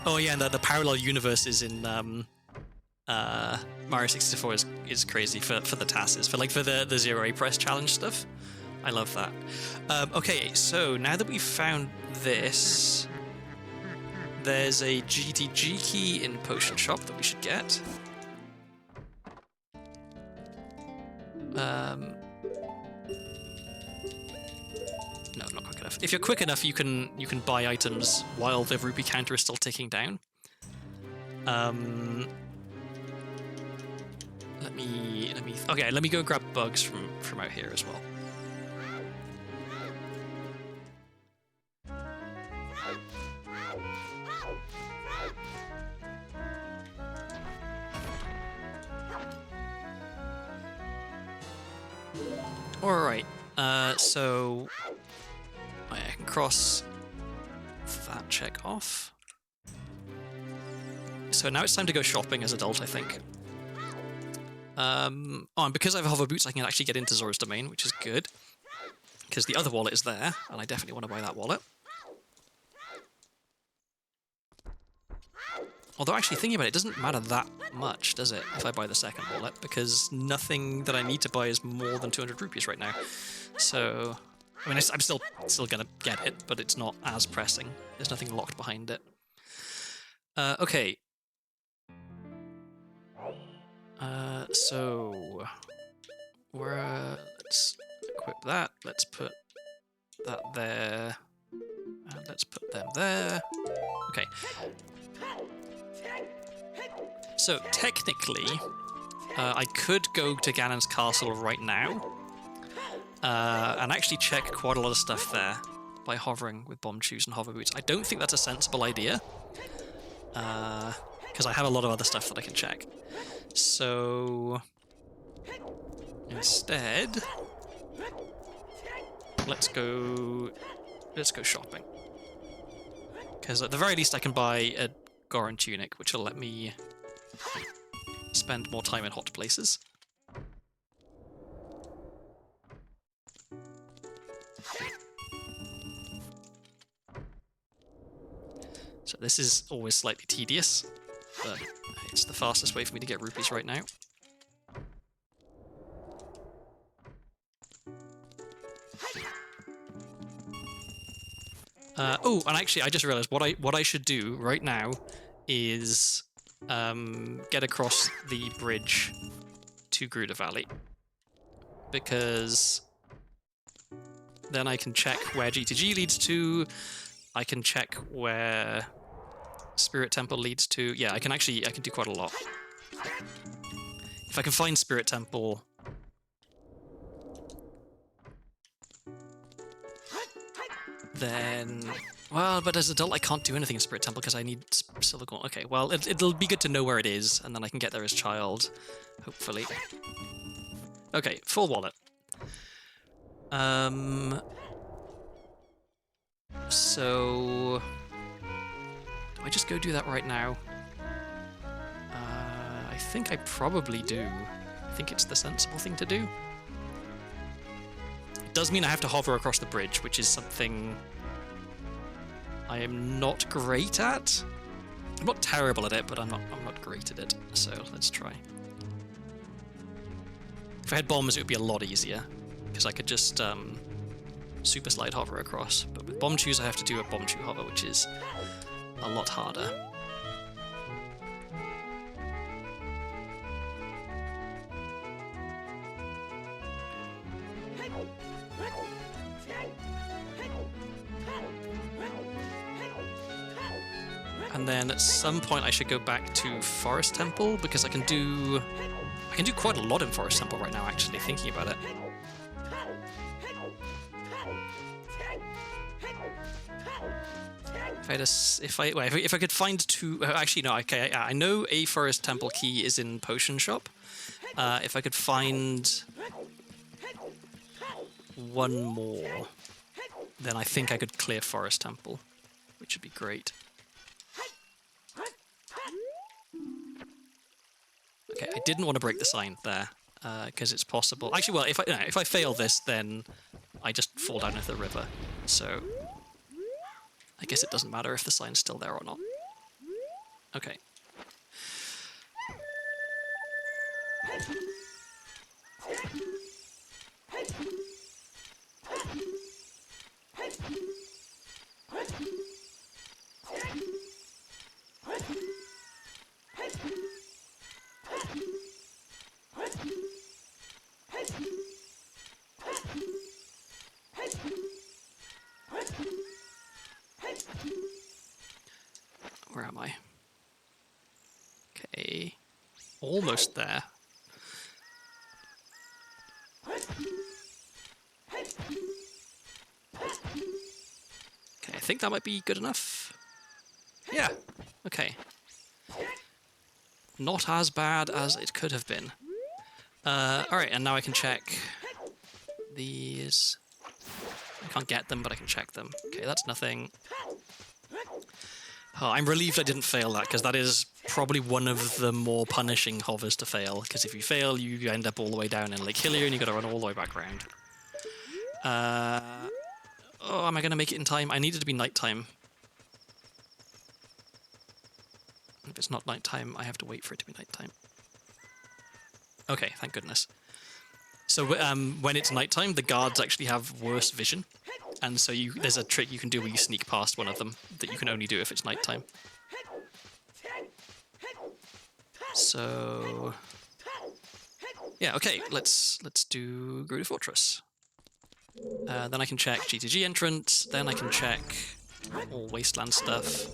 Speaker 1: Oh yeah, and the parallel universes in Mario 64 is crazy for the TASes, for the Zero A Press challenge stuff. I love that. Okay, so now that we've found this, there's a GTG key in Potion Shop that we should get. No, not quick enough. If you're quick enough, you can buy items while the rupee counter is still ticking down. Let me go grab bugs from out here as well. Alright, so I can cross that check off. So now it's time to go shopping as adult, I think. And because I have hover boots, I can actually get into Zora's Domain, which is good. Because the other wallet is there, and I definitely want to buy that wallet. Although actually thinking about it, it doesn't matter that much, does it, if I buy the second wallet? Because nothing that I need to buy is more than 200 rupees right now. So, I mean, I'm still going to get it, but it's not as pressing. There's nothing locked behind it. Okay. So, let's equip that. Let's put that there. And let's put them there. Okay. So, technically, I could go to Ganon's castle right now. and actually check quite a lot of stuff there by hovering with bomb shoes and hover boots. I don't think that's a sensible idea, because I have a lot of other stuff that I can check. So instead, let's go shopping. Because at the very least I can buy a Goron tunic, which will let me spend more time in hot places. So this is always slightly tedious, but it's the fastest way for me to get rupees right now. Oh, and actually, I just realized what I should do right now is get across the bridge to Gruda Valley, because then I can check where GTG leads to. I can check where Spirit Temple leads to. Yeah, I can do quite a lot. If I can find Spirit Temple, then, well, but as an adult I can't do anything in Spirit Temple because I need silver gold. Okay, well, it'll be good to know where it is, and then I can get there as child, hopefully. Okay, full wallet. So do I just go do that right now? I think I probably do. I think it's the sensible thing to do. It does mean I have to hover across the bridge, which is something I am not great at. I'm not terrible at it, but I'm not great at it. So let's try. If I had bombs, it would be a lot easier, because I could just super slide hover across. But with bomb shoes, I have to do a bomb shoe hover, which is a lot harder. And then at some point I should go back to Forest Temple, because I can do quite a lot in Forest Temple right now, actually, thinking about it. If I could find two... actually, no, okay, I know a Forest Temple key is in Potion Shop. If I could find one more, then I think I could clear Forest Temple, which would be great. Okay, I didn't want to break the sign there, because it's possible... Actually, well, if I fail this, then I just fall down into the river, so... I guess it doesn't matter if the sign's still there or not. Okay. Where am I? Okay. Almost there. Okay, I think that might be good enough. Yeah. Okay. Not as bad as it could have been. Alright, and now I can check these. I can't get them, but I can check them. Okay, that's nothing. Oh, I'm relieved I didn't fail that, because that is probably one of the more punishing hovers to fail, because if you fail, you end up all the way down in Lake Hillier, and you've got to run all the way back round. Oh, am I going to make it in time? I need it to be nighttime. If it's not nighttime, I have to wait for it to be nighttime. Okay, thank goodness. So when it's nighttime, the guards actually have worse vision. And so there's a trick you can do where you sneak past one of them that you can only do if it's nighttime. So yeah, okay, let's do Gruda Fortress. Then I can check GTG entrance, then I can check all wasteland stuff.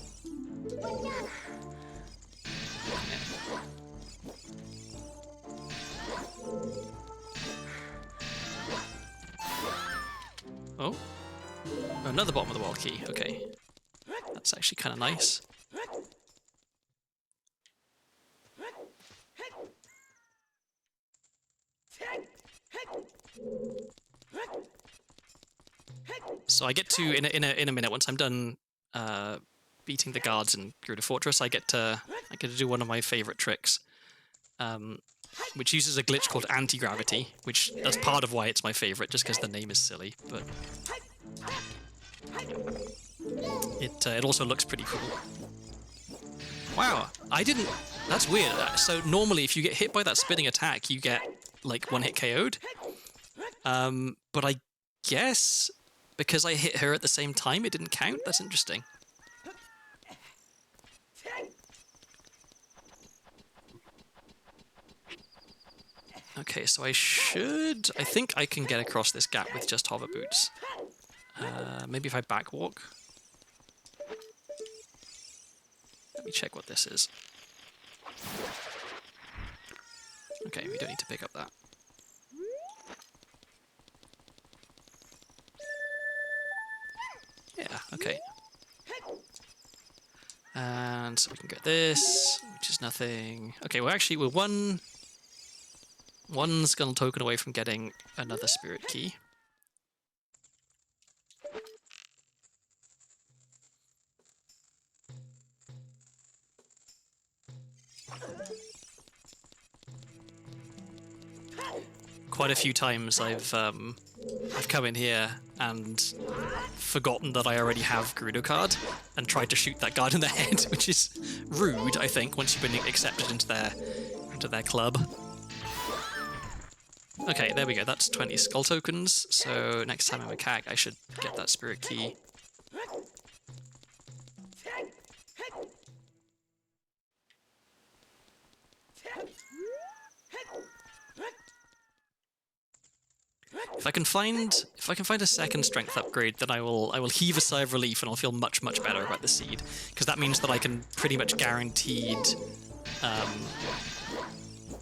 Speaker 1: Oh, another bottom of the world key. Okay, that's actually kind of nice. So I get to in a minute, once I'm done beating the guards in Gerudo Fortress, I get to do one of my favorite tricks, which uses a glitch called anti-gravity, which that's part of why it's my favorite, just because the name is silly. But it also looks pretty cool. Wow, I didn't. That's weird. So normally, if you get hit by that spinning attack, you get like one hit KO'd. But I guess because I hit her at the same time, it didn't count. That's interesting. Okay, so I think I can get across this gap with just hover boots. Maybe if I backwalk. Let me check what this is. Okay, we don't need to pick up that. Yeah, okay. And so we can get this, which is nothing. Okay, well actually we're one skull token away from getting another spirit key. Quite a few times I've come in here and forgotten that I already have Gerudo card and tried to shoot that guard in the head, which is rude, I think, once you've been accepted into their club. Okay, there we go. That's 20 skull tokens. So next time I'm a CAG, I should get that spirit key. If I can find a second strength upgrade, then I will heave a sigh of relief and I'll feel much better about the seed, because that means that I can pretty much guaranteed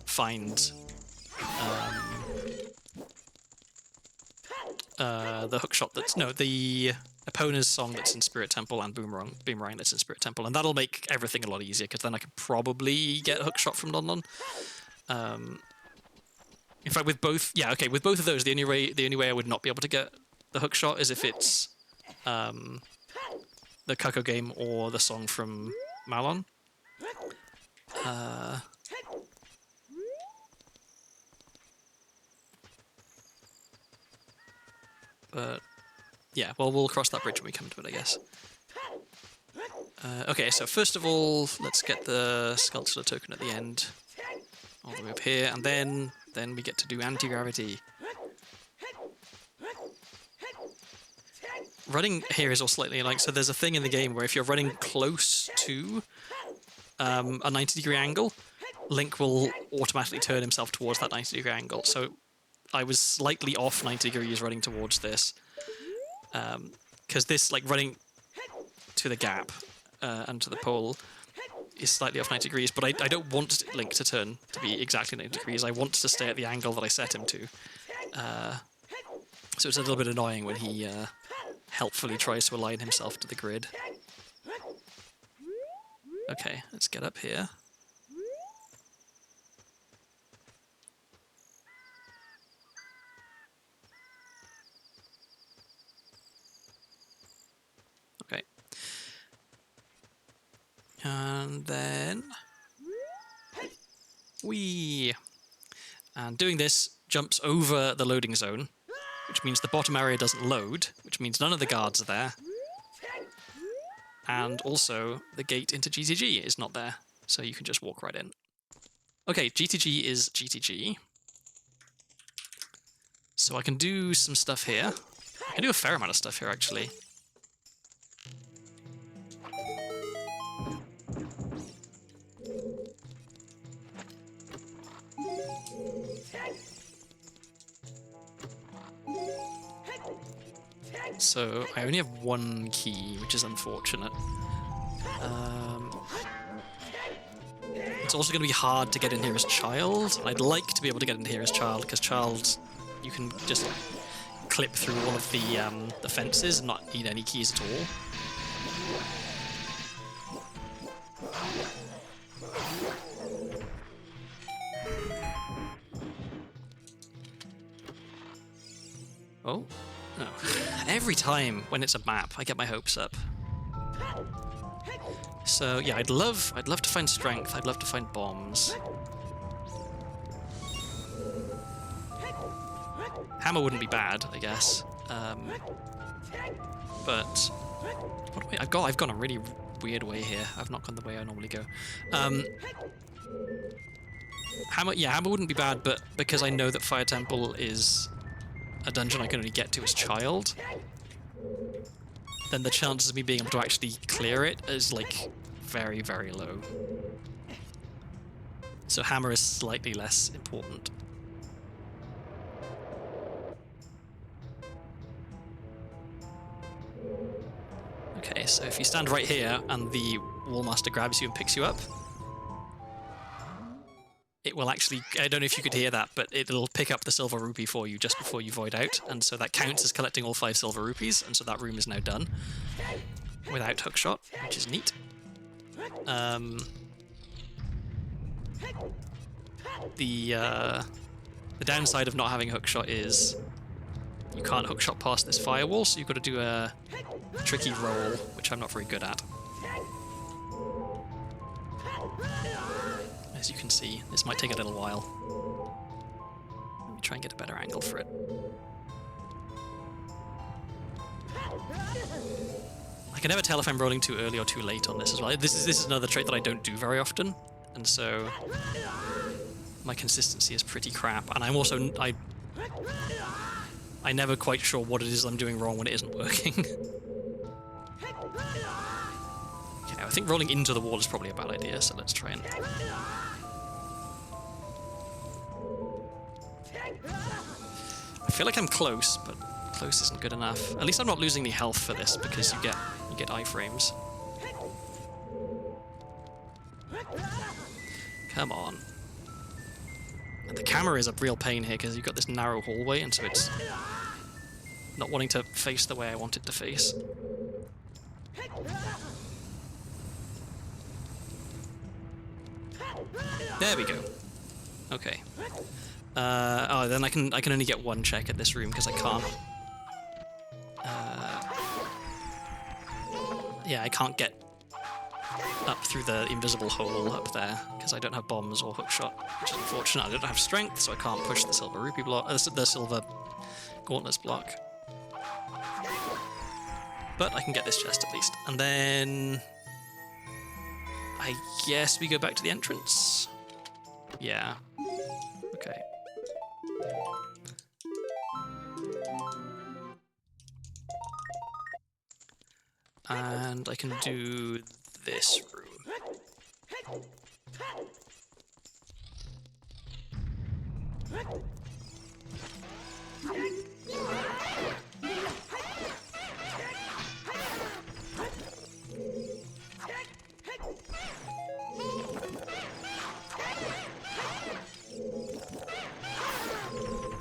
Speaker 1: find the hookshot the Epona's song that's in Spirit Temple and Boomerang that's in Spirit Temple, and that'll make everything a lot easier, because then I can probably get hookshot from Lon. In fact, with both of those, the only way I would not be able to get the hookshot is if it's the Kako game or the song from Malon. But yeah, well, we'll cross that bridge when we come to it, I guess. Okay, so first of all, let's get the sculpture token at the end, all the way up here, and then we get to do anti-gravity. Running here is all slightly like, so there's a thing in the game where if you're running close to a 90-degree angle, Link will automatically turn himself towards that 90-degree angle. So I was slightly off 90 degrees running towards this, because this, like, running to the gap and to the pole is slightly off 90 degrees, but I don't want Link to turn to be exactly 90 degrees. I want to stay at the angle that I set him to. So it's a little bit annoying when he helpfully tries to align himself to the grid. Okay, let's get up here. Okay. And then and doing this jumps over the loading zone, which means the bottom area doesn't load, which means none of the guards are there. And also, the gate into GTG is not there, so you can just walk right in. Okay, GTG is GTG. So I can do some stuff here. I can do a fair amount of stuff here, actually. So I only have one key, which is unfortunate. It's also going to be hard to get in here as Child. I'd like to be able to get in here as Child, because Child, you can just clip through all of the fences and not need any keys at all. Oh, no. Every time when it's a map, I get my hopes up. So yeah, I'd love to find strength. I'd love to find bombs. Hammer wouldn't be bad, I guess. But what way? I've gone a really weird way here. I've not gone the way I normally go. Hammer wouldn't be bad, but because I know that Fire Temple is a dungeon I can only get to as child, then the chances of me being able to actually clear it is like very, very low. So hammer is slightly less important. Okay, so if you stand right here and the Wallmaster grabs you and picks you up, it will actually, I don't know if you could hear that, but it'll pick up the silver rupee for you just before you void out, and so that counts as collecting all 5 silver rupees, and so that room is now done without hookshot, which is neat. The downside of not having hookshot is you can't hookshot past this firewall, so you've got to do a tricky roll, which I'm not very good at. As you can see, this might take a little while. Let me try and get a better angle for it. I can never tell if I'm rolling too early or too late on this as well. This is another trait that I don't do very often, and so my consistency is pretty crap. And I'm also I'm never quite sure what it is I'm doing wrong when it isn't working. Okay, I think rolling into the wall is probably a bad idea, so let's try and... I feel like I'm close, but close isn't good enough. At least I'm not losing any health for this, because you get iframes. Come on. And the camera is a real pain here, because you've got this narrow hallway, and so it's not wanting to face the way I want it to face. There we go. Okay. Oh, then I can only get one check at this room because I can't. Yeah, I can't get up through the invisible hole up there because I don't have bombs or hookshot, which is unfortunate. I don't have strength, so I can't push the silver rupee block, the silver gauntlets block. But I can get this chest at least, and then I guess we go back to the entrance. Yeah. Okay. And I can do this room.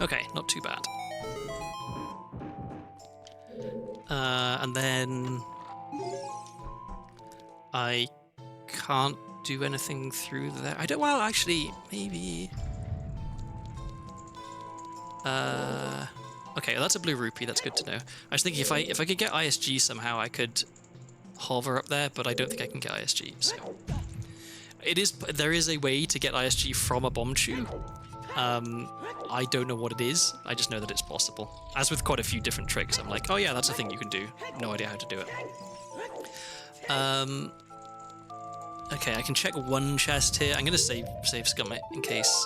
Speaker 1: Okay, not too bad. And then I can't do anything through there. I don't. Well, actually, maybe. Okay, that's a blue rupee. That's good to know. I was thinking if I could get ISG somehow, I could hover up there, but I don't think I can get ISG. So there is a way to get ISG from a bomb chew. I don't know what it is. I just know that it's possible. As with quite a few different tricks, I'm like, oh yeah, that's a thing you can do. No idea how to do it. Okay, I can check one chest here. I'm going to save scum it in case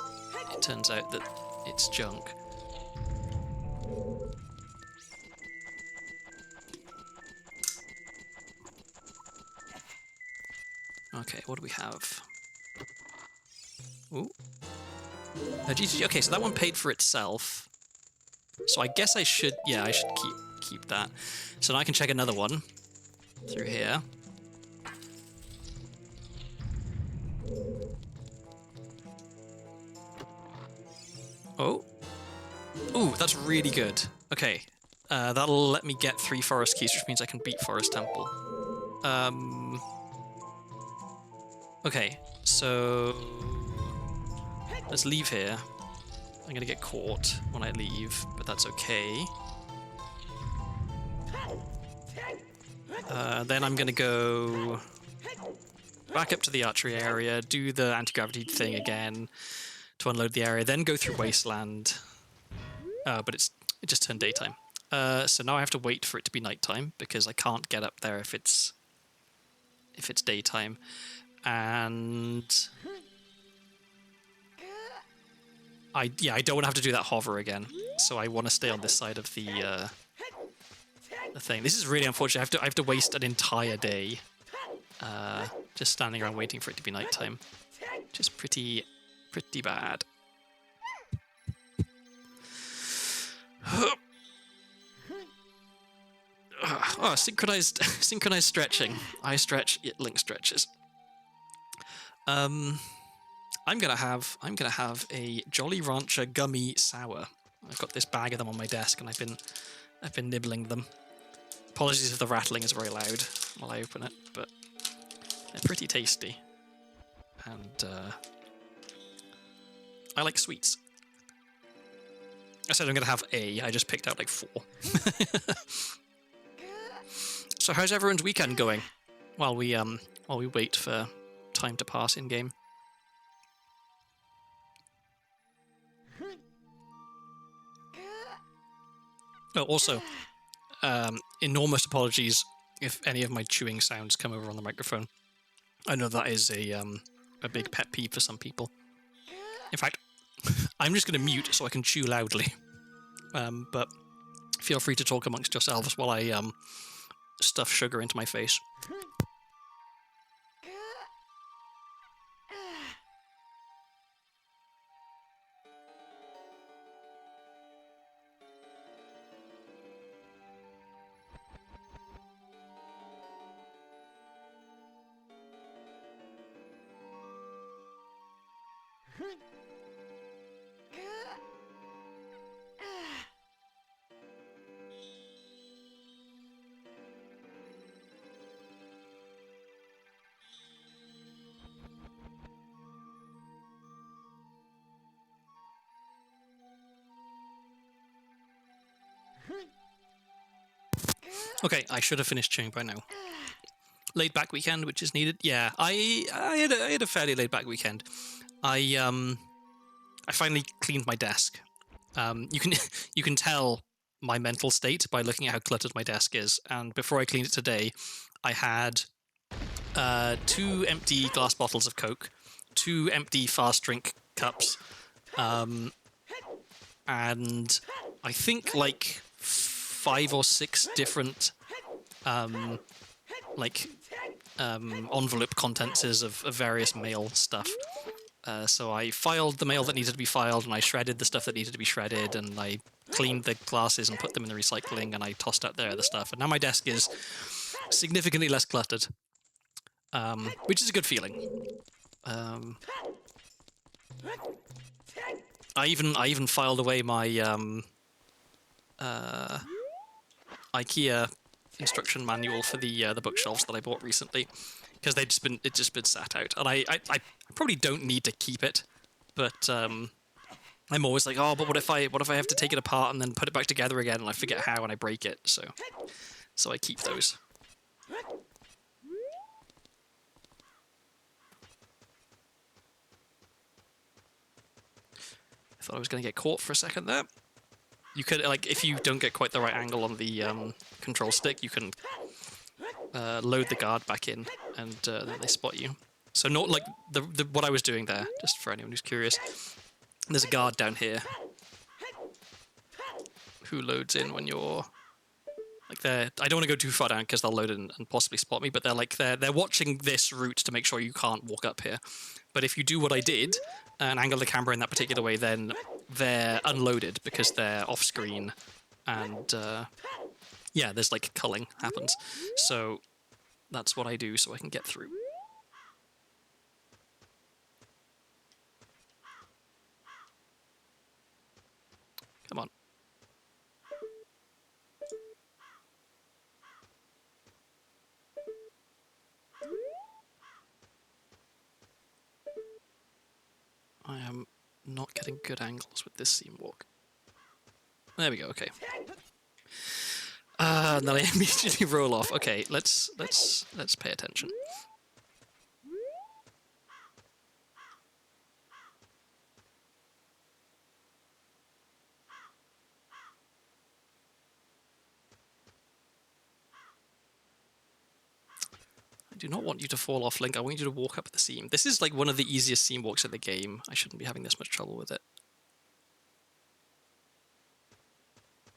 Speaker 1: it turns out that it's junk. Okay, what do we have? Ooh. Okay, so that one paid for itself. So I guess I should keep that. So now I can check another one through here. Oh. Ooh, that's really good. Okay, That'll let me get 3 forest keys, which means I can beat Forest Temple. Okay, so let's leave here. I'm gonna get caught when I leave, but that's okay. Then I'm gonna go back up to the archery area, do the anti-gravity thing again to unload the area, then go through Wasteland. But it just turned daytime. So now I have to wait for it to be nighttime because I can't get up there if it's daytime. And I don't want to have to do that hover again. So I want to stay on this side of the thing. This is really unfortunate. I have to waste an entire day just standing around waiting for it to be nighttime. Just pretty bad. Oh, synchronized stretching. I stretch, Link stretches. I'm gonna have a Jolly Rancher gummy sour. I've got this bag of them on my desk, and I've been nibbling them. Apologies if the rattling is very loud while I open it, but they're pretty tasty, and I like sweets. I said I'm gonna have I just picked out like 4. So how's everyone's weekend going? While we wait for time to pass in game. Oh, also, enormous apologies if any of my chewing sounds come over on the microphone. I know that is a big pet peeve for some people. In fact, I'm just going to mute so I can chew loudly. But feel free to talk amongst yourselves while I stuff sugar into my face. Okay, I should have finished chewing by now. Laid back weekend, which is needed. Yeah, I had a fairly laid back weekend. I finally cleaned my desk. You can tell my mental state by looking at how cluttered my desk is. And before I cleaned it today, I had 2 empty glass bottles of Coke, 2 empty fast drink cups, and I think like 5 or 6 different envelope contents of various mail stuff. So I filed the mail that needed to be filed, and I shredded the stuff that needed to be shredded, and I cleaned the glasses and put them in the recycling, and I tossed out their other stuff. And now my desk is significantly less cluttered, which is a good feeling. I even filed away my IKEA instruction manual for the bookshelves that I bought recently, because it's just been sat out, and I probably don't need to keep it, but I'm always like, oh, but what if I have to take it apart and then put it back together again, and I forget how and I break it, so I keep those. I thought I was going to get caught for a second there. You could, like, if you don't get quite the right angle on the control stick, you can load the guard back in, and then they spot you. So not like what I was doing there, just for anyone who's curious. There's a guard down here who loads in when you're like there. I don't want to go too far down because they'll load in and possibly spot me. But they're watching this route to make sure you can't walk up here. But if you do what I did and angle the camera in that particular way, then they're unloaded because they're off screen, and yeah, there's like culling happens. So that's what I do so I can get through. Come on. good angles with this seam walk. There we go. Okay. And then I immediately roll off. Okay, let's pay attention. I do not want you to fall off, Link. I want you to walk up the seam. This is like one of the easiest seam walks in the game. I shouldn't be having this much trouble with it.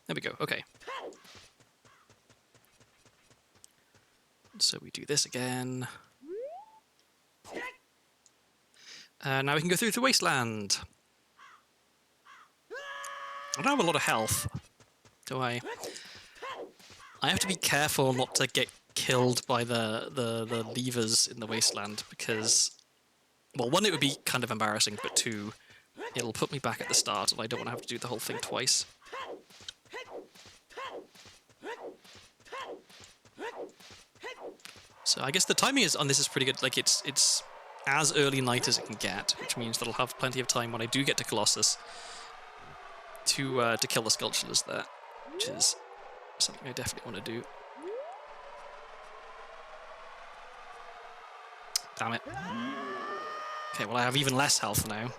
Speaker 1: There we go. Okay. So we do this again. Now we can go through the wasteland. I don't have a lot of health, do I? I have to be careful not to get killed by the levers in the wasteland because, well, one, it would be kind of embarrassing, but two, it'll put me back at the start and I don't want to have to do the whole thing twice. So I guess the timing on this is pretty good. Like it's as early night as it can get, which means that I'll have plenty of time when I do get to Colossus to kill the Sculptures there, which is something I definitely want to do. Damn it. Okay, well I have even less health now.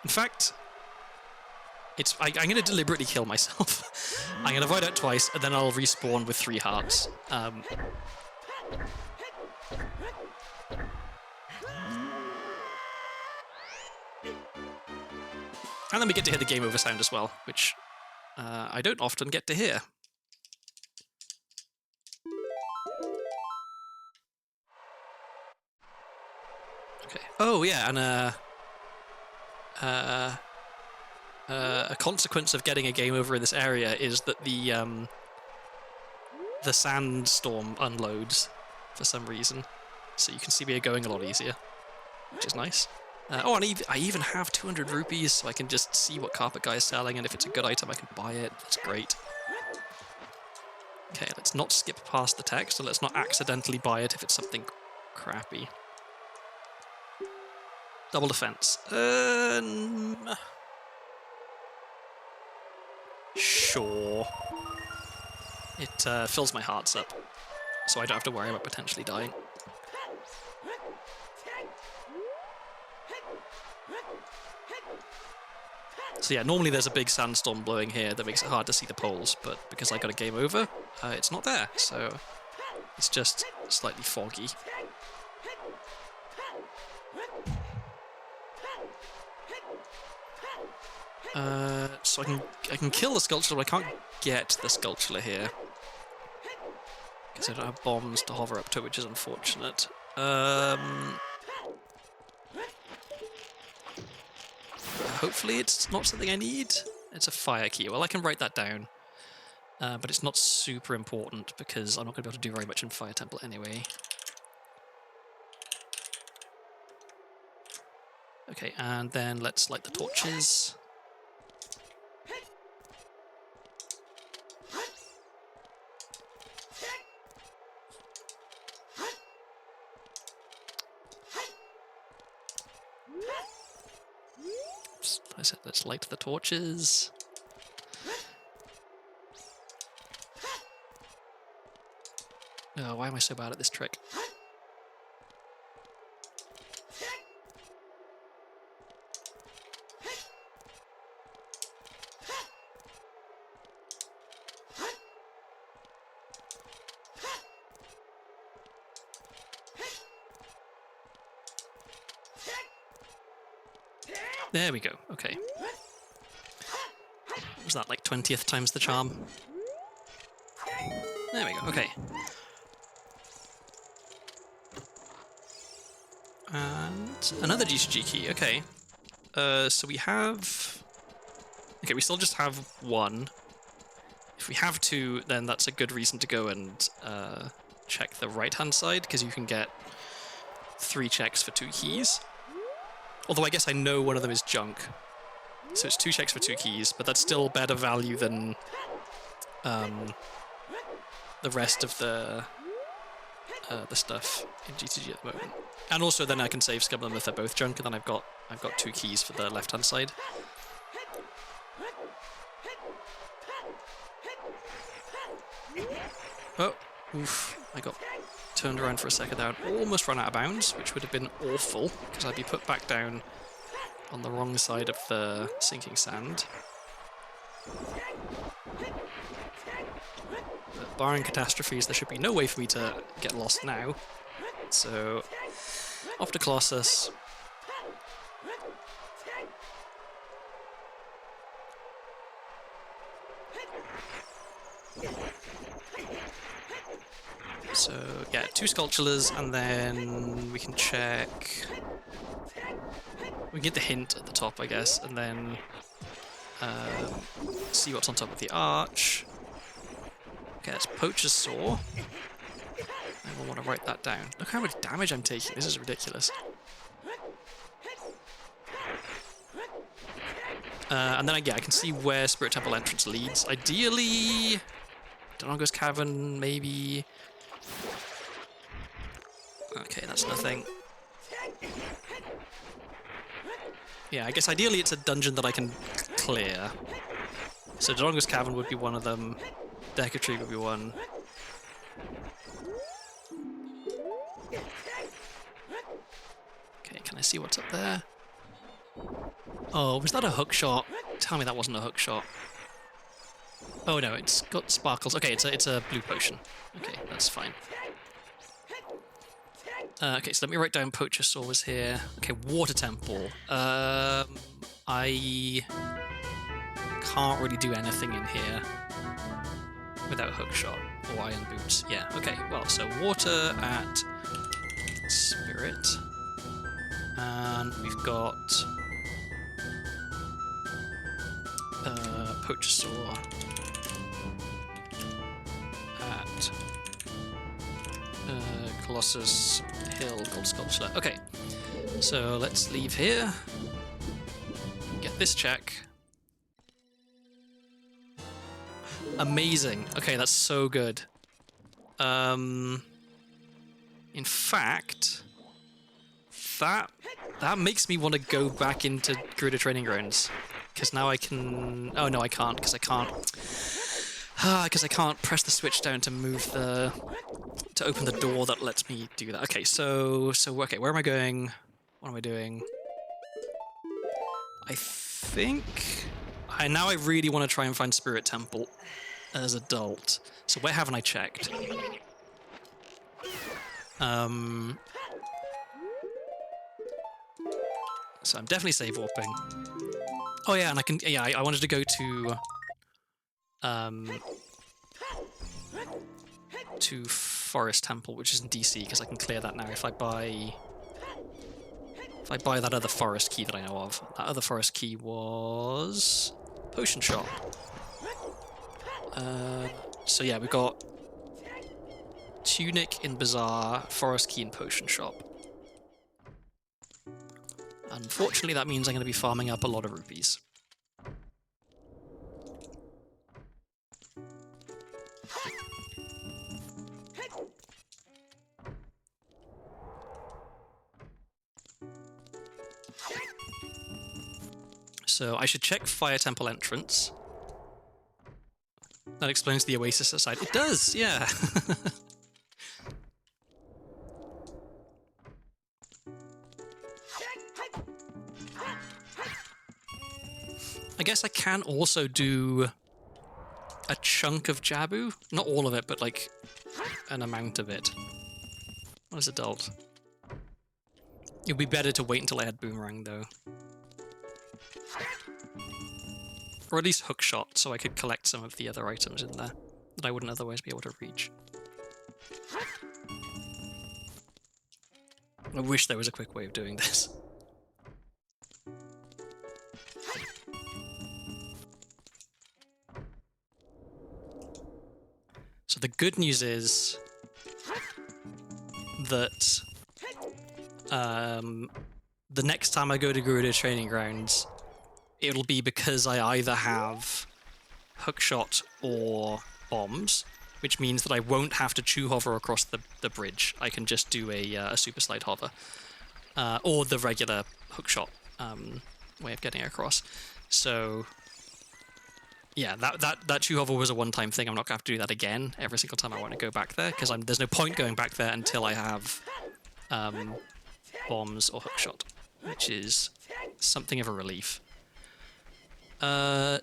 Speaker 1: In fact, I'm going to deliberately kill myself. I'm going to void out twice, and then I'll respawn with 3 hearts. And then we get to hear the game over sound as well, which I don't often get to hear. Okay. Oh yeah, and a consequence of getting a game over in this area is that the sandstorm unloads for some reason, so you can see me going a lot easier, which is nice. Oh, and I even have 200 rupees, so I can just see what Carpet Guy is selling, and if it's a good item, I can buy it. That's great. Okay, let's not skip past the text, and let's not accidentally buy it if it's something crappy. Double defense. Sure. It fills my hearts up, so I don't have to worry about potentially dying. So yeah, normally there's a big sandstorm blowing here that makes it hard to see the poles, but because I got a game over, it's not there, so it's just slightly foggy. So I can kill the Sculpture, but I can't get the Sculpture here because I don't have bombs to hover up to, which is unfortunate. Hopefully it's not something I need. It's a fire key. Well, I can write that down, but it's not super important because I'm not going to be able to do very much in Fire Temple anyway. Okay, and then let's light the torches. I said let's light the torches. Oh, why am I so bad at this trick? There we go, okay. Was that like 20th times the charm? There we go, okay. And another GCG key, okay. So we have... Okay, we still just have 1. If we have 2, then that's a good reason to go and check the right-hand side, because you can get 3 checks for 2 keys. Although I guess I know one of them is junk. So it's 2 checks for 2 keys, but that's still better value than the rest of the the stuff in GTG at the moment. And also then I can save scum them if they're both junk, and then I've got 2 keys for the left-hand side. Oh, oof, I got turned around for a second there and almost run out of bounds, which would have been awful, because I'd be put back down on the wrong side of the sinking sand. But barring catastrophes, there should be no way for me to get lost now. So, off to Colossus. So, yeah, 2 sculptures, and then we can check... We can get the hint at the top, I guess, and then see what's on top of the arch. Okay, that's Poacher's Saw. I will want to write that down. Look how much damage I'm taking. This is ridiculous. And then, yeah, I can see where Spirit Temple entrance leads. Ideally... Donongo's Cavern, maybe... Okay, that's nothing. Yeah, I guess ideally it's a dungeon that I can clear. So Donongo's Cavern would be one of them. Decker Tree would be one. Okay, can I see what's up there? Oh, was that a hook shot? Tell me that wasn't a hook shot. Oh no, it's got sparkles. Okay, it's a blue potion. Okay, that's fine. Okay, so let me write down Poacher Saw was here. Okay, Water Temple. I can't really do anything in here without Hookshot or Iron Boots. Yeah, okay, well, so water at Spirit. And we've got Poacher Saw at Colossus Hill Gold Sculpture. Okay, so let's leave here. Get this check. Amazing. Okay, that's so good. In fact, that makes me want to go back into Garuda Training Grounds, because now I can. Oh no, I can't, because I can't. Because I can't press the switch down to move to open the door that lets me do that. Okay, so okay, where am I going? What am I doing? I think now I really want to try and find Spirit Temple as adult. So where haven't I checked? So I'm definitely save warping. Oh yeah, and I can. Yeah, I wanted to go to Forest Temple, which is in DC, because I can clear that now if I buy that other forest key that I know of. That other forest key was Potion Shop. So yeah, we've got Tunic in Bazaar, Forest Key in Potion Shop. Unfortunately, that means I'm going to be farming up a lot of rupees. So I should check Fire Temple entrance. That explains the Oasis aside. It does, yeah. I guess I can also do a chunk of Jabu. Not all of it, but like an amount of it. What is adult? It would be better to wait until I had Boomerang, though. Or at least Hookshot, so I could collect some of the other items in there that I wouldn't otherwise be able to reach. I wish there was a quick way of doing this. So the good news is that the next time I go to Garuda Training Grounds, it'll be because I either have Hookshot or bombs, which means that I won't have to chew hover across the bridge. I can just do a super slide hover, or the regular hookshot way of getting across. So yeah, that chew hover was a one-time thing. I'm not going to have to do that again every single time I want to go back there, because there's no point going back there until I have bombs or hookshot, which is something of a relief.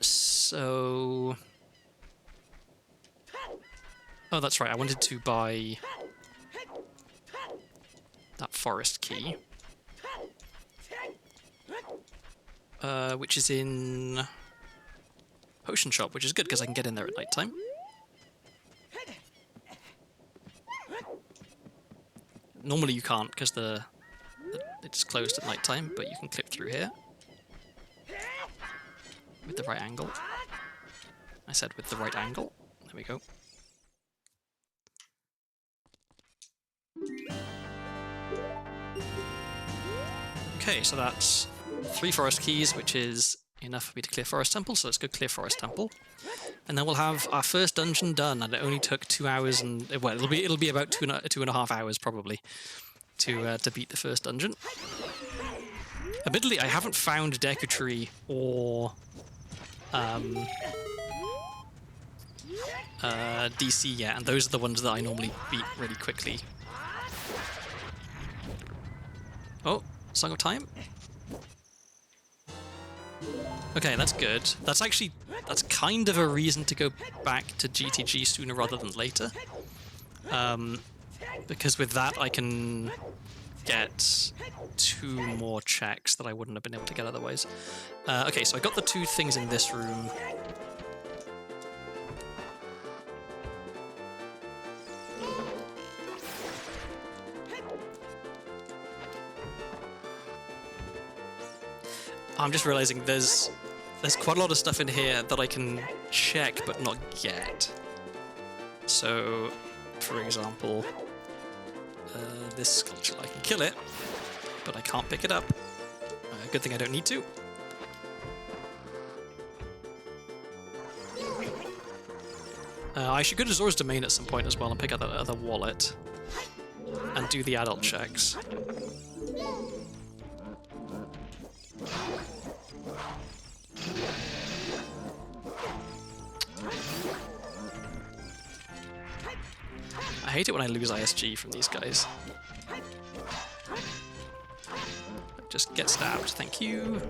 Speaker 1: So... Oh, that's right, I wanted to buy that forest key, which is in Potion Shop, which is good because I can get in there at night time. Normally you can't because it's closed at night time, but you can clip through here with the right angle. I said with the right angle. There we go. Okay, so that's 3 forest keys, which is enough for me to clear Forest Temple, so let's go clear Forest Temple. And then we'll have our first dungeon done, and it only took 2 hours and... Well, it'll be about 2.5 hours, probably, to beat the first dungeon. Admittedly, I haven't found Deku Tree or... DC yet, and those are the ones that I normally beat really quickly. Oh, Song of Time? Okay, that's good. That's kind of a reason to go back to GTG sooner rather than later. Because with that I can get 2 more checks that I wouldn't have been able to get otherwise. Okay, so I got the 2 things in this room. I'm just realizing there's quite a lot of stuff in here that I can check but not get. So, for example, this sculpture, I can kill it, but I can't pick it up. Good thing I don't need to. I should go to Zora's Domain at some point as well and pick up that other wallet and do the adult checks. I hate it when I lose ISG from these guys. Just get stabbed, thank you.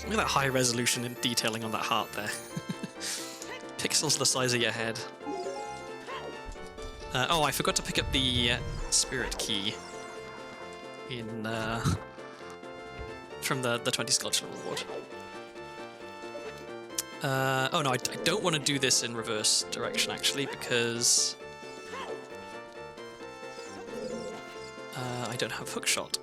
Speaker 1: Look at that high resolution and detailing on that heart there. Pixels the size of your head. Oh, I forgot to pick up the spirit key in from the 20 sculpture reward. Oh no, I don't want to do this in reverse direction actually, because I don't have hookshot.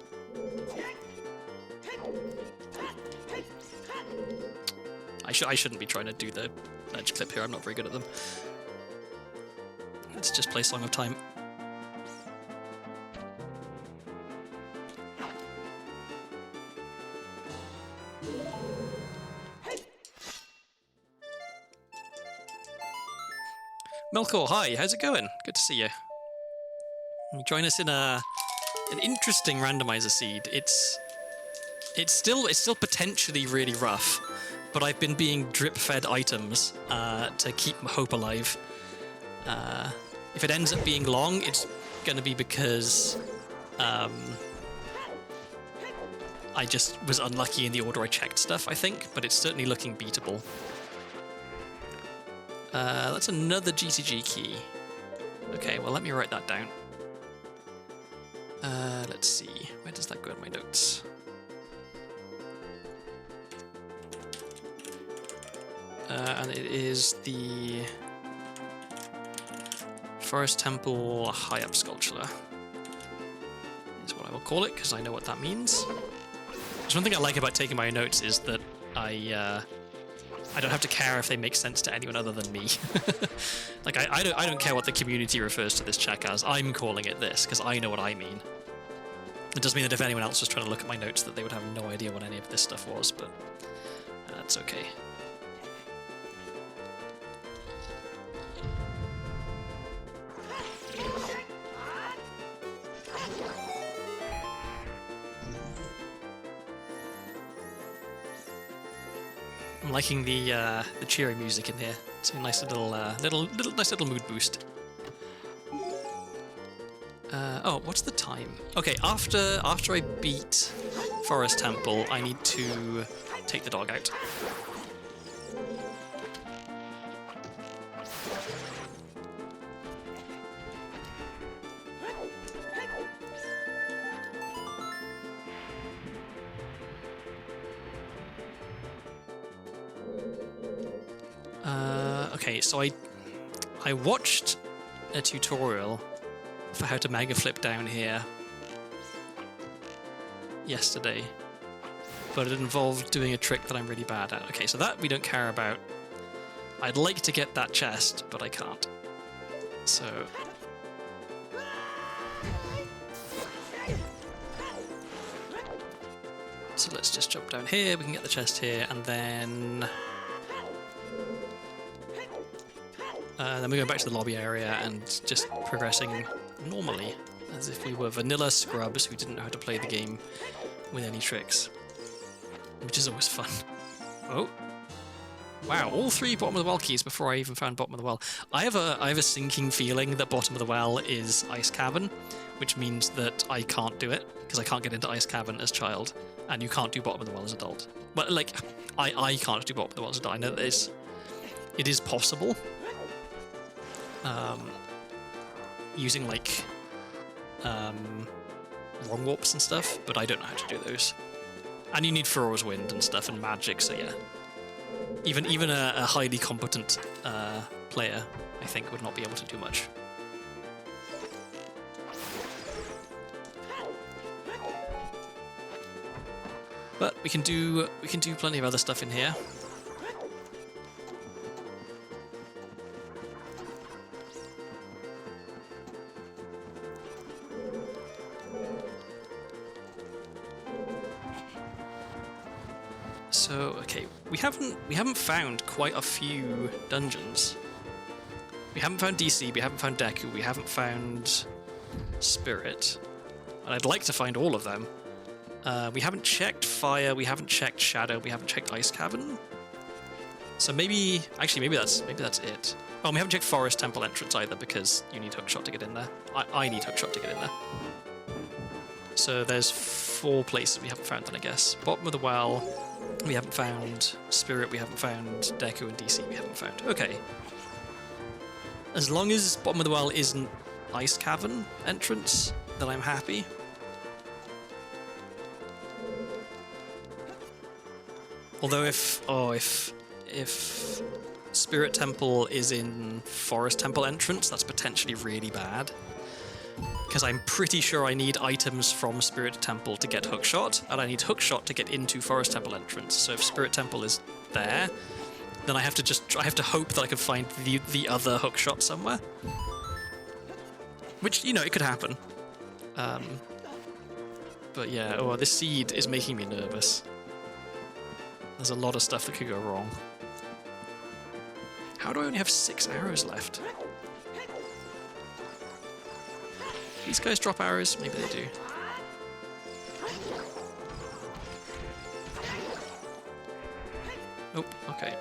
Speaker 1: I shouldn't be trying to do the edge clip here, I'm not very good at them. Let's just play Song of Time. Melkor, hi, how's it going? Good to see you. You join us in an interesting randomizer seed. It's still potentially really rough, but I've been being drip-fed items to keep hope alive. If it ends up being long, it's going to be because I just was unlucky in the order I checked stuff, I think, but it's certainly looking beatable. That's another GTG key. Okay, well, let me write that down. Let's see. Where does that go in my notes? And it is the Forest Temple High Up Sculpture, is what I will call it, because I know what that means. There's one thing I like about taking my notes is that I don't have to care if they make sense to anyone other than me. Like, I don't care what the community refers to this check as. I'm calling it this, because I know what I mean. It does mean that if anyone else was trying to look at my notes that they would have no idea what any of this stuff was, but that's okay. I'm liking the cheery music in here. It's a nice little mood boost. Oh, what's the time? Okay, after I beat Forest Temple, I need to take the dog out. Okay, so I watched a tutorial for how to mega flip down here yesterday, but it involved doing a trick that I'm really bad at. Okay, so that we don't care about. I'd like to get that chest, but I can't. So let's just jump down here. We can get the chest here, and then we're going back to the lobby area and just progressing normally, as if we were vanilla scrubs who didn't know how to play the game with any tricks, which is always fun. Oh, wow! All 3 bottom of the well keys before I even found bottom of the well. I have a sinking feeling that bottom of the well is Ice Cavern, which means that I can't do it because I can't get into Ice Cavern as child, and you can't do bottom of the well as adult. But like, I can't do bottom of the well as adult. I know that it is possible. Using like wrong warps and stuff, but I don't know how to do those. And you need Furrow's Wind and stuff and magic, so yeah. Even a highly competent player, I think, would not be able to do much. But we can do plenty of other stuff in here. So, okay, we haven't found quite a few dungeons. We haven't found DC, we haven't found Deku, we haven't found Spirit. And I'd like to find all of them. We haven't checked Fire, we haven't checked Shadow, we haven't checked Ice Cavern. So maybe that's it. Oh, we haven't checked Forest Temple entrance either because you need hookshot to get in there. I need hookshot to get in there. So there's 4 places we haven't found then, I guess. Bottom of the well, we haven't found Spirit, we haven't found Deku, and DC we haven't found. Okay. As long as bottom of the well isn't Ice Cavern entrance, then I'm happy. Although if Spirit Temple is in Forest Temple entrance, that's potentially really bad. Because I'm pretty sure I need items from Spirit Temple to get hookshot, and I need hookshot to get into Forest Temple entrance. So if Spirit Temple is there, then I have to hope that I can find the other hookshot somewhere. Which, you know, it could happen. But yeah, this seed is making me nervous. There's a lot of stuff that could go wrong. How do I only have 6 arrows left? These guys drop arrows? Maybe they do. Nope, okay.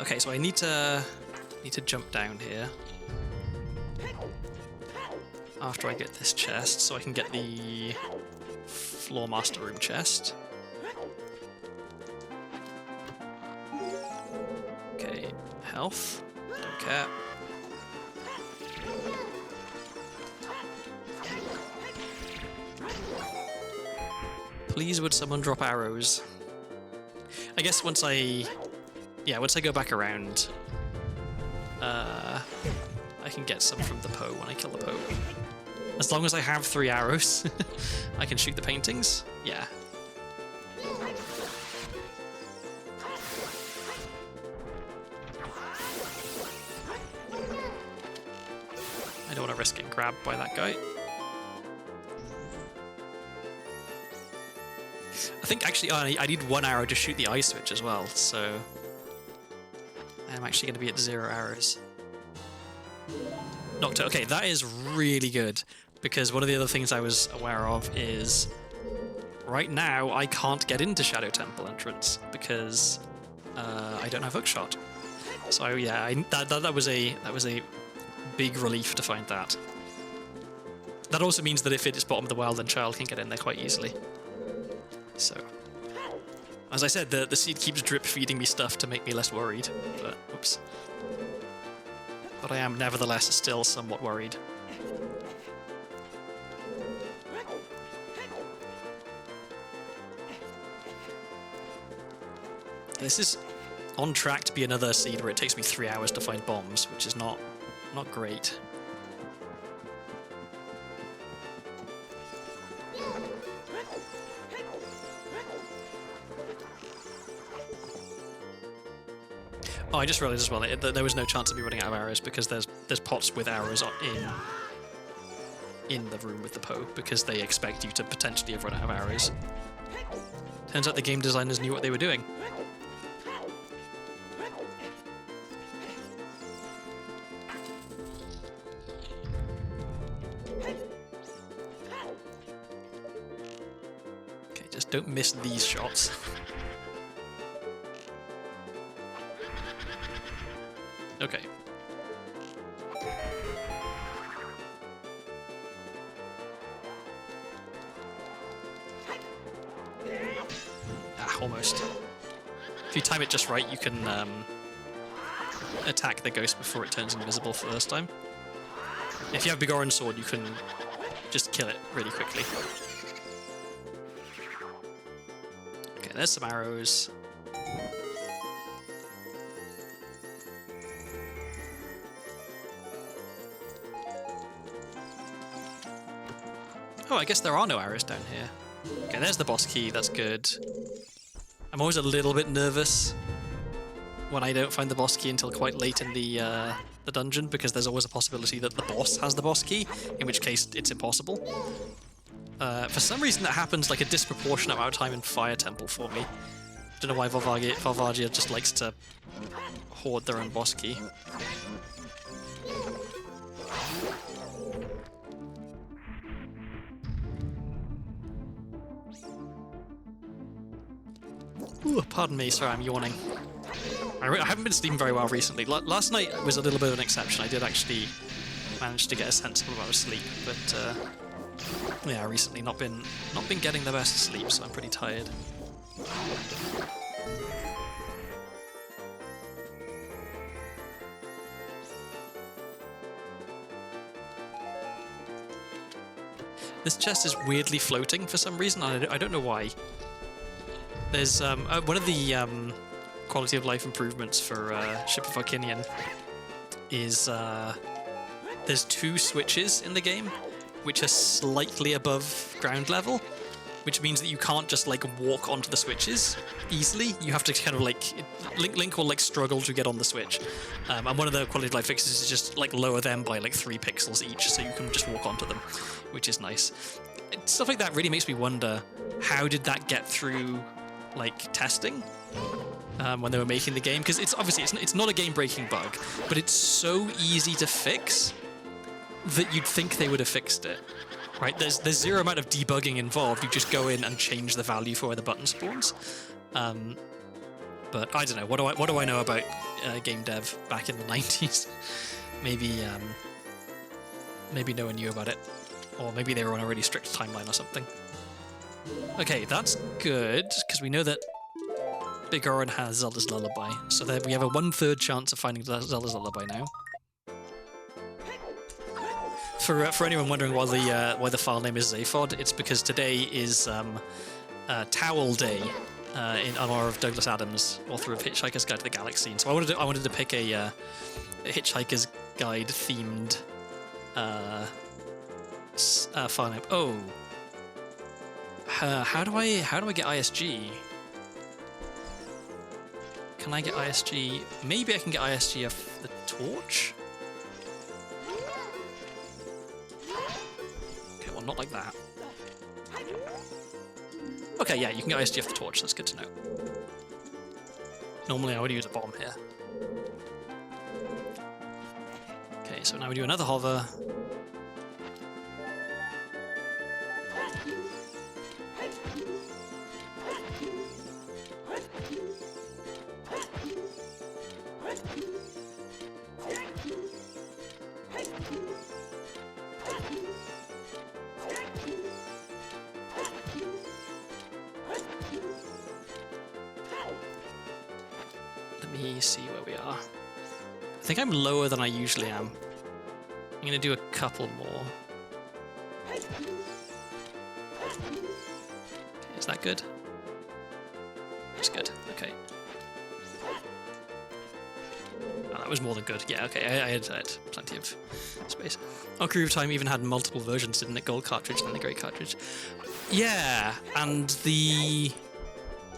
Speaker 1: Okay, so I need to jump down here after I get this chest, so I can get the Floor Master Room chest. Okay, health. Don't care. Please would someone drop arrows? I guess once I go back around, I can get some from the Poe when I kill the Poe. As long as I have 3 arrows, I can shoot the paintings. Yeah. I don't want to risk getting grabbed by that guy. I think actually I need 1 arrow to shoot the eye switch as well, so I'm actually going to be at 0 arrows. Nocto. Okay, that is really good, because one of the other things I was aware of is right now I can't get into Shadow Temple entrance because I don't have hookshot. So yeah, that was a big relief to find that. That also means that if it is bottom of the well, then Child can get in there quite easily. So, as I said, the seed keeps drip feeding me stuff to make me less worried, but oops. But I am nevertheless still somewhat worried. This is on track to be another seed where it takes me 3 hours to find bombs, which is not great. Oh, I just realized as well that there was no chance of me running out of arrows because there's pots with arrows in the room with the Poe because they expect you to potentially have run out of arrows. Turns out the game designers knew what they were doing. Okay, just don't miss these shots. Okay. Ah, almost. If you time it just right, you can attack the ghost before it turns invisible first time. If you have Big Orange Sword, you can just kill it really quickly. Okay, there's some arrows. Oh, I guess there are no arrows down here. Okay, there's the boss key, that's good. I'm always a little bit nervous when I don't find the boss key until quite late in the dungeon, because there's always a possibility that the boss has the boss key, in which case it's impossible. For some reason that happens like a disproportionate amount of time in Fire Temple for me. I don't know why Valvagia just likes to hoard their own boss key. Ooh, pardon me, sorry, I'm yawning. I haven't been sleeping very well recently. Last night was a little bit of an exception. I did actually manage to get a sensible amount of sleep, but yeah, recently not been getting the best sleep, so I'm pretty tired. This chest is weirdly floating for some reason. I don't know why. There's one of the quality of life improvements for Ship of Arcinian is there's 2 switches in the game which are slightly above ground level, which means that you can't just like walk onto the switches easily. You have to kind of like Link will like struggle to get on the switch, and one of the quality of life fixes is just like lower them by like 3 pixels each, so you can just walk onto them, which is nice. Stuff like that really makes me wonder, how did that get through like testing when they were making the game? Because it's obviously it's not a game-breaking bug, but it's so easy to fix that you'd think they would have fixed it, right? There's zero amount of debugging involved. You just go in and change the value for where the button spawns. But I don't know. What do I know about game dev back in the 90s? Maybe no one knew about it, or maybe they were on a really strict timeline or something. Okay, that's good, because we know that Big Oran has Zelda's Lullaby, so there we have a 1/3 chance of finding Zelda's Lullaby now. For anyone wondering why the file name is Zaphod, it's because today is Towel Day in honor of Douglas Adams, author of Hitchhiker's Guide to the Galaxy. And so I wanted to pick a Hitchhiker's Guide themed file name. Oh. How do I get ISG? Can I get ISG? Maybe I can get ISG off the torch? not like that. Okay, yeah, you can get ISG off the torch, that's good to know. Normally I would use a bomb here. Okay, so now we do another hover. Let me see where we are. I think I'm lower than I usually am. I'm going to do a couple more. Okay, is that good? That's good, okay. Oh, that was more than good. Yeah, okay, I had plenty of space. Ocarina of Time even had multiple versions, didn't it? Gold cartridge and then the grey cartridge. Yeah, and the...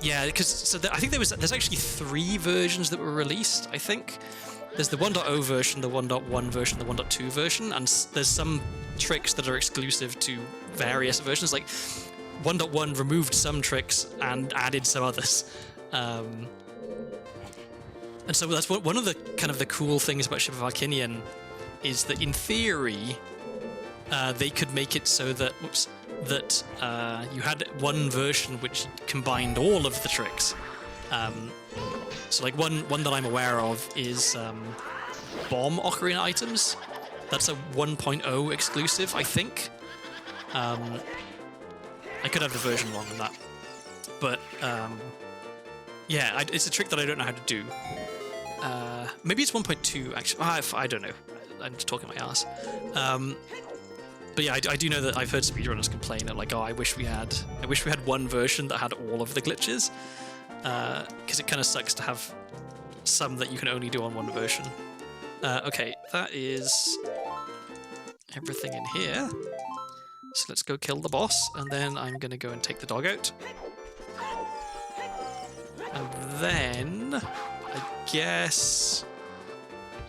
Speaker 1: Yeah, because I think there's actually 3 versions that were released, I think. There's the 1.0 version, the 1.1 version, the 1.2 version, and there's some tricks that are exclusive to various versions. Like 1.1 removed some tricks and added some others. And so that's one of the kind of the cool things about Ship of Arcinian is that in theory they could make it so that you had one version which combined all of the tricks. So like one that I'm aware of is bomb Ocarina items. That's a 1.0 exclusive, I think. I could have the version wrong on that, but yeah, it's a trick that I don't know how to do. Maybe it's 1.2 actually. I don't know. I'm just talking my ass. But yeah, I do know that I've heard speedrunners complain that like, oh, I wish we had one version that had all of the glitches, because it kind of sucks to have some that you can only do on one version. Okay, that is everything in here. So let's go kill the boss, and then I'm gonna go and take the dog out. And then I guess.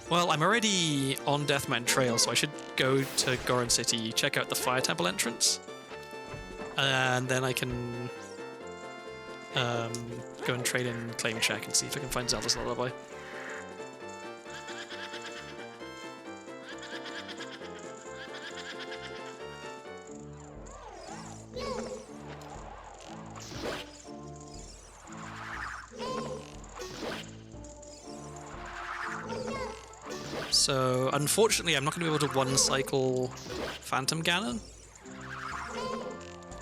Speaker 1: Well, I'm already on Death Mountain Trail, so I should go to Goron City, check out the Fire Temple entrance, and then I can go and trade in Claim Check and see if I can find Zelda's Lullaby. So, unfortunately, I'm not going to be able to one-cycle Phantom Ganon,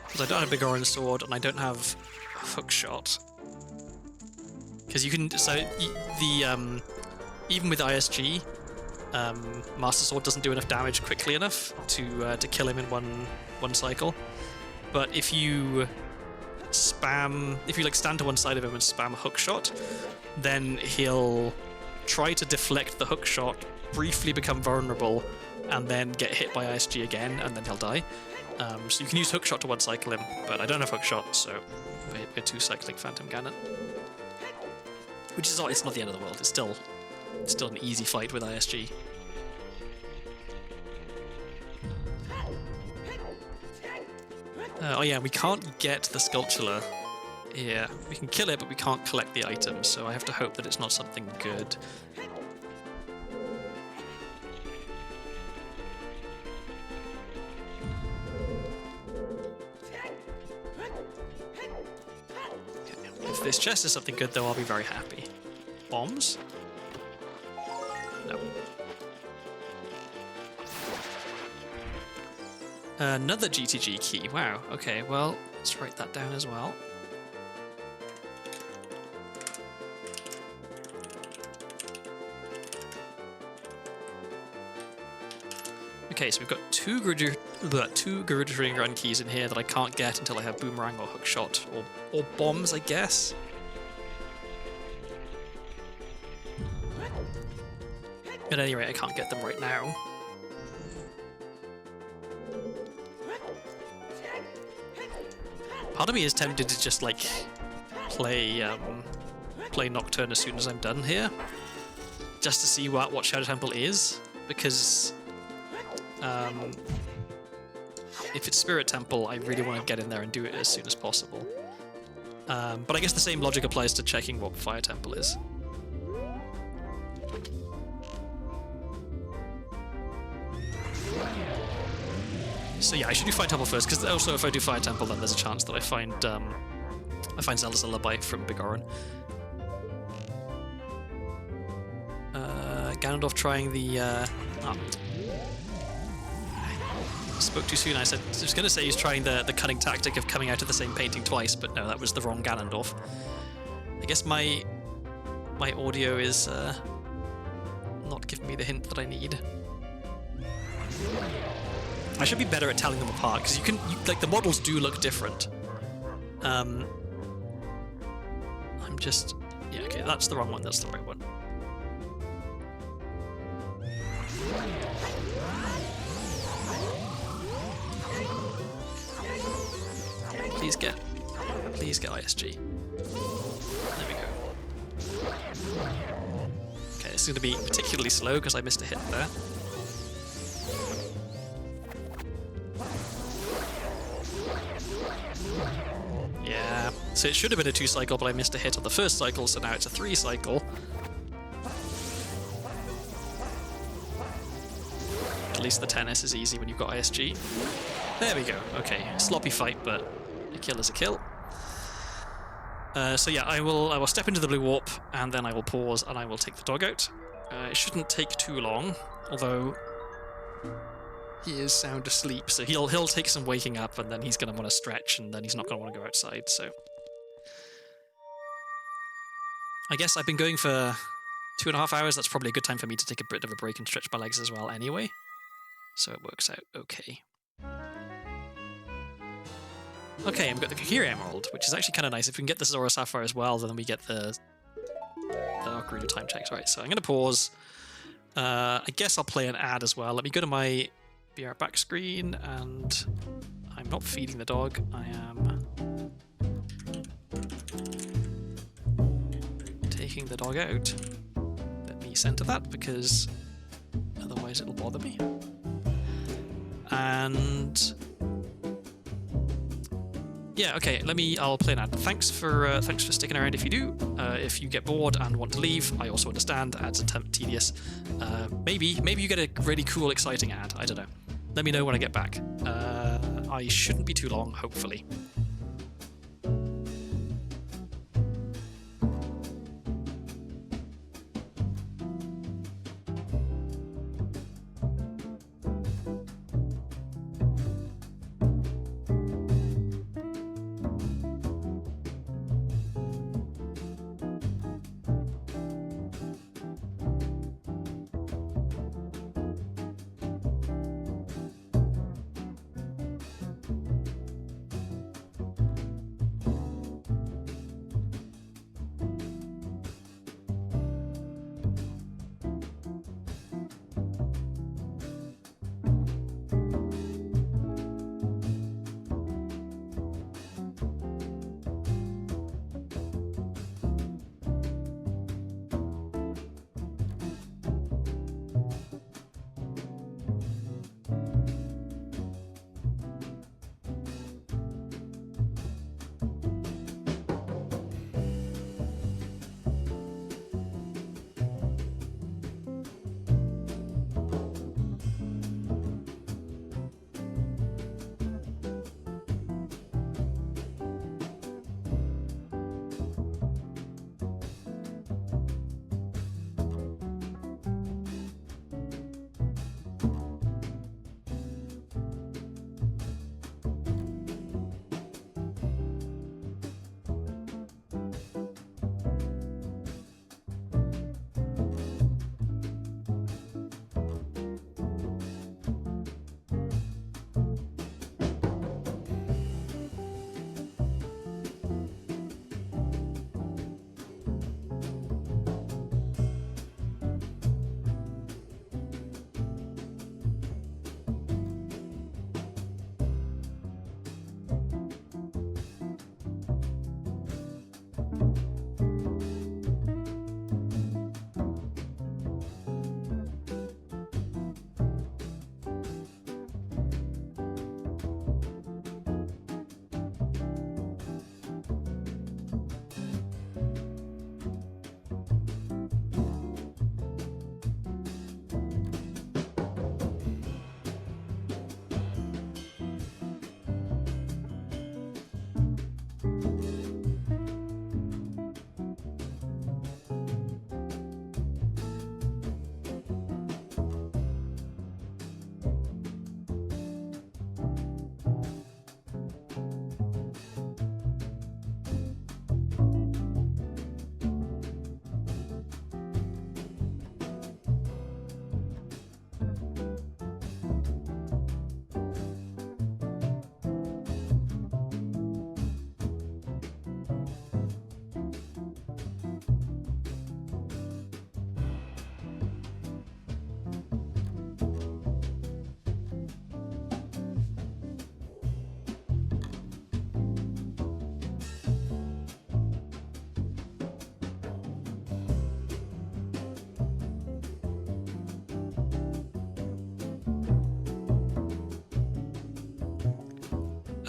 Speaker 1: because I don't have a big orange sword and I don't have hook shot. Because you can, so the even with ISG, Master Sword doesn't do enough damage quickly enough to kill him in one cycle. But if you like stand to one side of him and spam hook shot, then he'll try to deflect the hook shot, briefly become vulnerable, and then get hit by ISG again, and then he'll die. So you can use hookshot to one-cycle him, but I don't have hookshot, so we're two-cycling Phantom Ganon. Which is it's not the end of the world. It's still an easy fight with ISG. Oh yeah, we can't get the Sculptula. Yeah, we can kill it, but we can't collect the items, so I have to hope that it's not something good. If this chest is something good, though, I'll be very happy. Bombs? No. Another GTG key. Wow. Okay, well, let's write that down as well. Okay, so we've got two Gerudo Ring Run keys in here that I can't get until I have Boomerang or Hookshot, or Bombs, I guess. At any rate, I can't get them right now. Part of me is tempted to just, like, play Nocturne as soon as I'm done here, just to see what Shadow Temple is, because if it's Spirit Temple, I really want to get in there and do it as soon as possible. But I guess the same logic applies to checking what Fire Temple is. So yeah, I should do Fire Temple first, because also if I do Fire Temple, then there's a chance that I find Zelda's Lullaby from Big Orin. Ganondorf trying the... Spoke too soon. I was going to say he's trying the cunning tactic of coming out of the same painting twice, but no, that was the wrong Ganondorf. I guess my audio is not giving me the hint that I need. I should be better at telling them apart, because like the models do look different. I'm just... Yeah, okay, that's the wrong one, that's the right one. Please get ISG. There we go. Okay, this is going to be particularly slow because I missed a hit there. Yeah, so it should have been a 2 cycle, but I missed a hit on the first cycle, so now it's a 3 cycle. At least the tennis is easy when you've got ISG. There we go. Okay, sloppy fight, but a kill is a kill. So yeah, I will step into the blue warp, and then I will pause, and I will take the dog out. It shouldn't take too long, although he is sound asleep, so he'll take some waking up, and then he's going to want to stretch, and then he's not going to want to go outside. So I guess I've been going for 2.5 hours. That's probably a good time for me to take a bit of a break and stretch my legs as well anyway. So it works out okay. Okay, I've got the Kokiri Emerald, which is actually kind of nice. If we can get the Zora Sapphire as well, then we get the Ocarina time checks. Right, so I'm going to pause. I guess I'll play an ad as well. Let me go to my BR back screen, and I'm not feeding the dog. I am taking the dog out. Let me center that, because otherwise it'll bother me. And yeah, okay. I'll play an ad. Thanks for sticking around. If you do, if you get bored and want to leave, I also understand. Ads are tedious. Maybe you get a really cool, exciting ad. I don't know. Let me know when I get back. I shouldn't be too long, hopefully.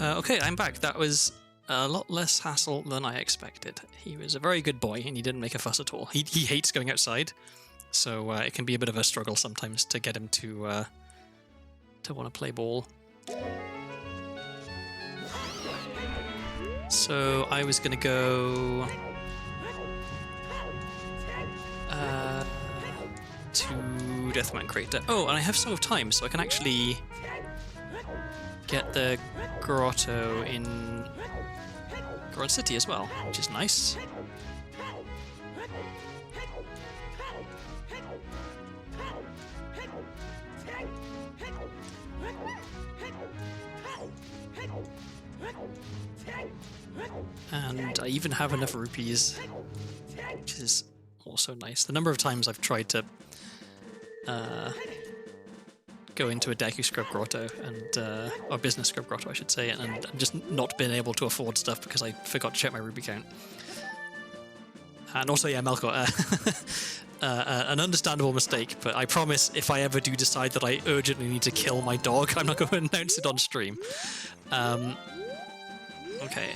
Speaker 1: Okay, I'm back. That was a lot less hassle than I expected. He was a very good boy, and he didn't make a fuss at all. He hates going outside, so it can be a bit of a struggle sometimes to get him to want to play ball. So I was gonna go to Deathman Crater. Oh, and I have Song of Time, so I can actually get the grotto in Goron City as well, which is nice. And I even have enough rupees, which is also nice. The number of times I've tried to go into a Deku Scrub Grotto, and or Business Scrub Grotto, I should say, and just not been able to afford stuff because I forgot to check my rupee count. And also, yeah, Melkor, an understandable mistake, but I promise if I ever do decide that I urgently need to kill my dog, I'm not going to announce it on stream. Okay.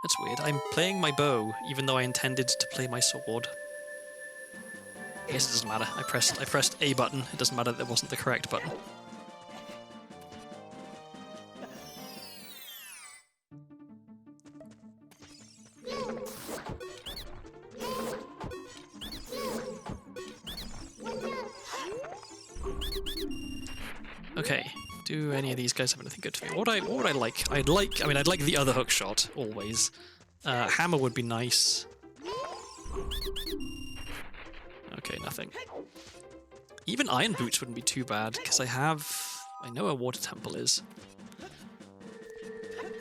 Speaker 1: That's weird. I'm playing my bow, even though I intended to play my sword. I guess it doesn't matter. I pressed A button. It doesn't matter that it wasn't the correct button. Okay. Do any of these guys have anything good to me? What would I like? I'd like the other hook shot, always. Hammer would be nice. Okay, nothing. Even Iron Boots wouldn't be too bad, because I know where Water Temple is.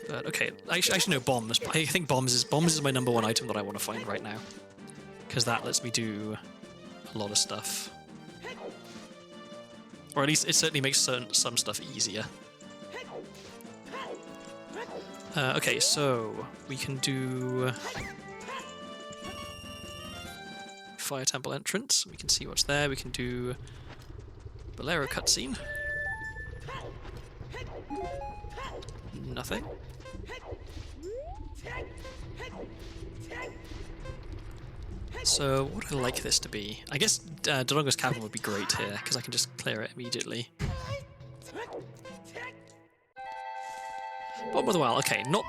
Speaker 1: But okay, I should know bombs. I think bombs is my number one item that I want to find right now. Because that lets me do a lot of stuff. Or at least it certainly makes some stuff easier. Okay, so we can do Fire Temple entrance. We can see what's there. We can do Bolero cutscene. Nothing. So, what would I like this to be? I guess Dodongo's Cavern would be great here, because I can just clear it immediately. Bottom of the well, okay, not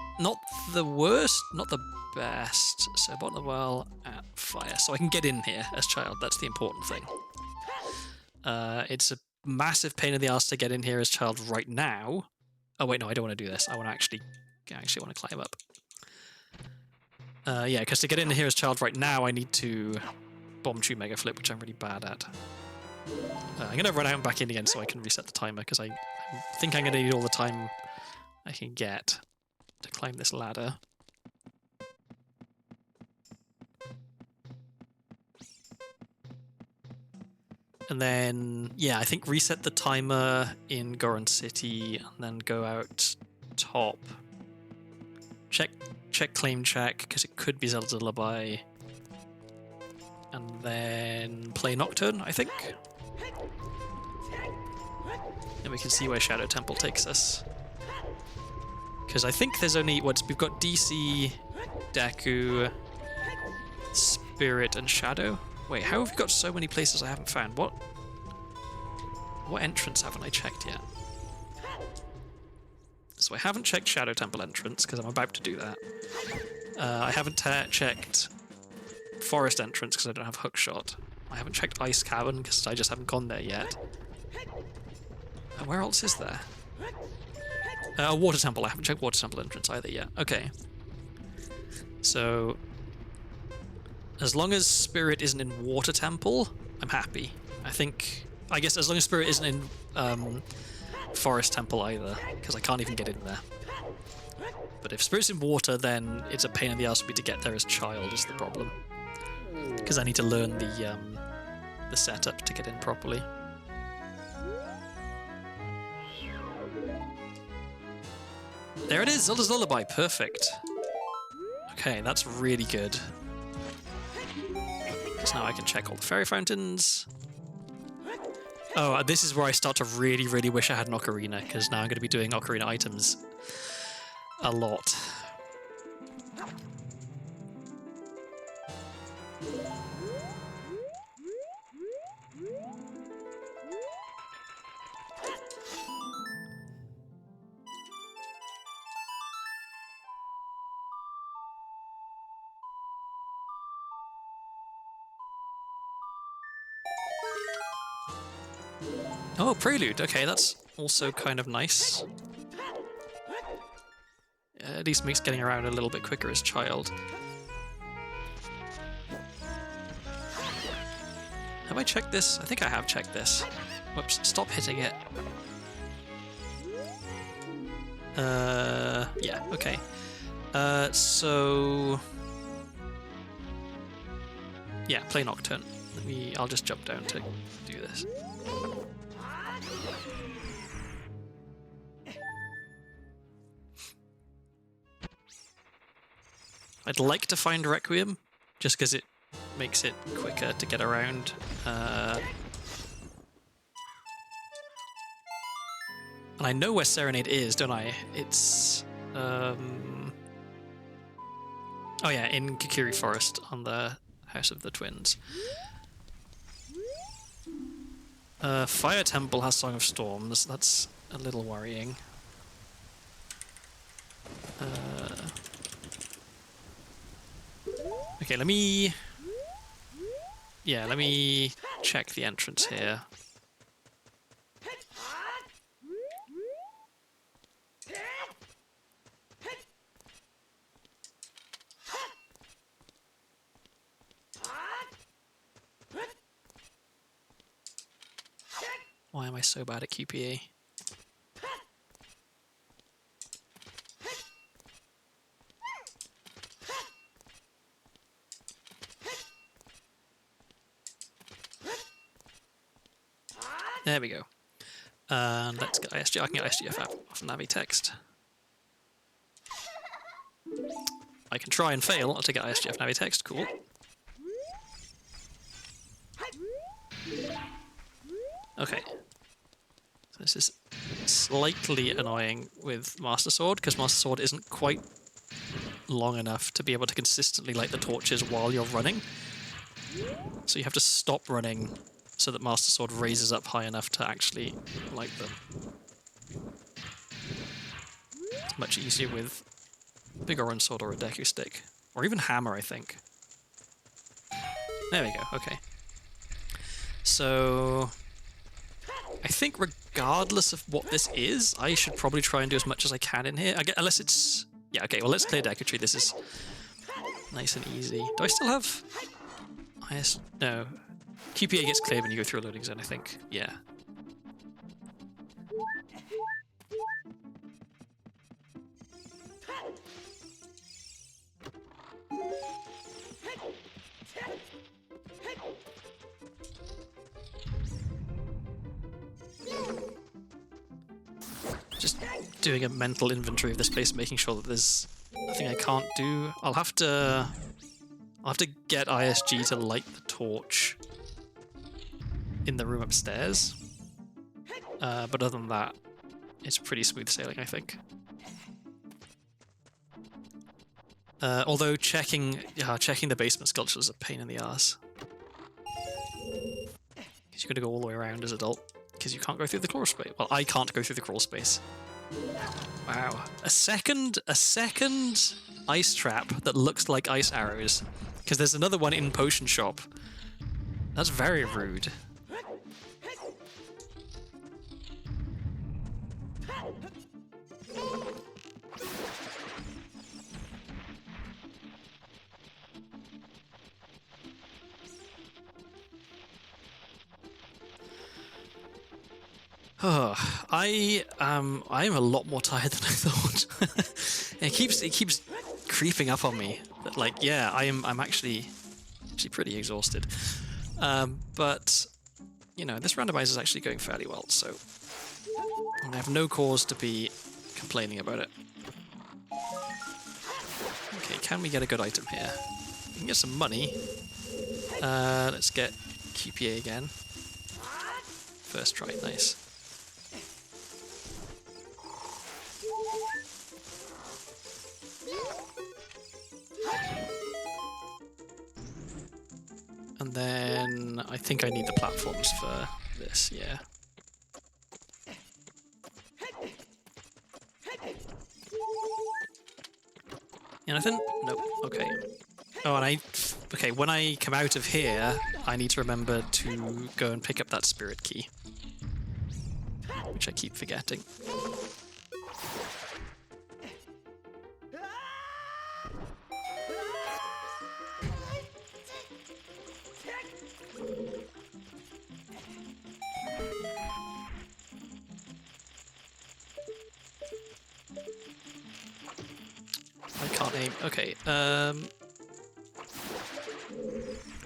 Speaker 1: the worst, not the best. So, bottom of the well at fire. So I can get in here as child, that's the important thing. It's a massive pain in the ass to get in here as child right now. Oh wait, no, I don't want to do this. I want to actually want to climb up. Yeah, because to get in here as child right now, I need to bomb tree mega flip, which I'm really bad at. I'm going to run out and back in again so I can reset the timer, because I think I'm going to need all the time I can get to climb this ladder. And then, yeah, I think reset the timer in Goron City, and then go out top. Check claim check, because it could be Zelda's Lullaby. And then play Nocturne, I think. And we can see where Shadow Temple takes us. Because I think there's only, we've got DC, Deku, Spirit, and Shadow. Wait, how have we got so many places I haven't found? What entrance haven't I checked yet? So I haven't checked Shadow Temple entrance, because I'm about to do that. I haven't checked Forest entrance, because I don't have Hookshot. I haven't checked Ice Cavern, because I just haven't gone there yet. And where else is there? Water Temple. I haven't checked Water Temple entrance either yet. Okay. So, as long as Spirit isn't in Water Temple, I'm happy. I guess as long as Spirit isn't in Forest Temple either, because I can't even get in there. But if Spirit's in water, then it's a pain in the ass for me to get there as child, is the problem. Because I need to learn the setup to get in properly. There it is, Zelda's Lullaby, perfect. Okay, that's really good. So now I can check all the fairy fountains. Oh, this is where I start to really, really wish I had an ocarina, because now I'm going to be doing ocarina items a lot. Oh, prelude. Okay, that's also kind of nice. At least makes getting around a little bit quicker as child. Have I checked this? I think I have checked this. Whoops, stop hitting it. Yeah, okay. So... yeah, play Nocturne. I'll just jump down to do this. I'd like to find Requiem, just because it makes it quicker to get around. And I know where Serenade is, don't I? It's... oh yeah, in Kikiri Forest on the House of the Twins. Fire Temple has Song of Storms. That's a little worrying. Okay, let me check the entrance here. Why am I so bad at QPA? There we go. And let's get ISG. I can get ISGF out off Navi text. I can try and fail to get ISGF Navi text. Cool. Okay. So this is slightly annoying with Master Sword, because Master Sword isn't quite long enough to be able to consistently light the torches while you're running. So you have to stop running so that Master Sword raises up high enough to actually light them. It's much easier with Big Orange Sword or a Deku Stick. Or even Hammer, I think. There we go, okay. So... I think regardless of what this is, I should probably try and do as much as I can in here. Unless it's... yeah, okay, well let's clear Deku Tree. This is nice and easy. Do I still have... no. QPA gets cleared when you go through a loading zone, I think. Yeah. Just doing a mental inventory of this place, making sure that there's nothing I can't do. I'll have to get ISG to light the torch in the room upstairs. But other than that, it's pretty smooth sailing, I think. Although checking the basement sculpture is a pain in the ass. Because you've got to go all the way around as adult. Because you can't go through the crawl space. Well, I can't go through the crawl space. Wow. A second ice trap that looks like ice arrows. Because there's another one in Potion Shop. That's very rude. Oh, I'm a lot more tired than I thought. it keeps creeping up on me. But like, yeah, I'm actually pretty exhausted. But you know, this randomizer is actually going fairly well, so I have no cause to be complaining about it. Okay, can we get a good item here? We can get some money. Let's get QPA again. First try, nice. And then I think I need the platforms for this, yeah. Anything? Nope. Okay. Oh, and okay, when I come out of here, I need to remember to go and pick up that spirit key, which I keep forgetting. I can't aim. Okay,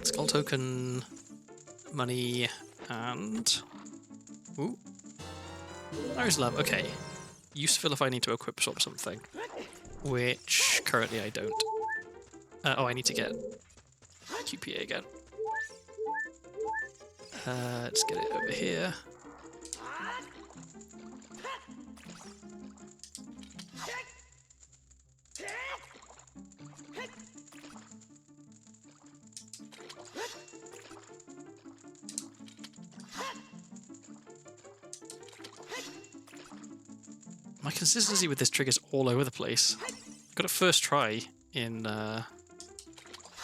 Speaker 1: skull token, money, and... Ooh. There's love. Okay. Useful if I need to equip something, which currently I don't. Oh, I need to get QPA again. Let's get it over here. My consistency with this trigger's all over the place. Got a first try in the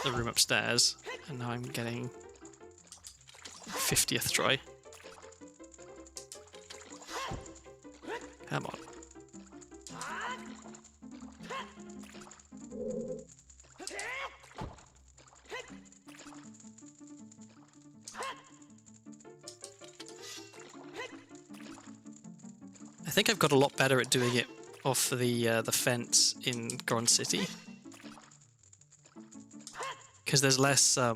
Speaker 1: room upstairs, and now I'm getting 50th try. Come on. I think I've got a lot better at doing it off the fence in Grand City, because there's less like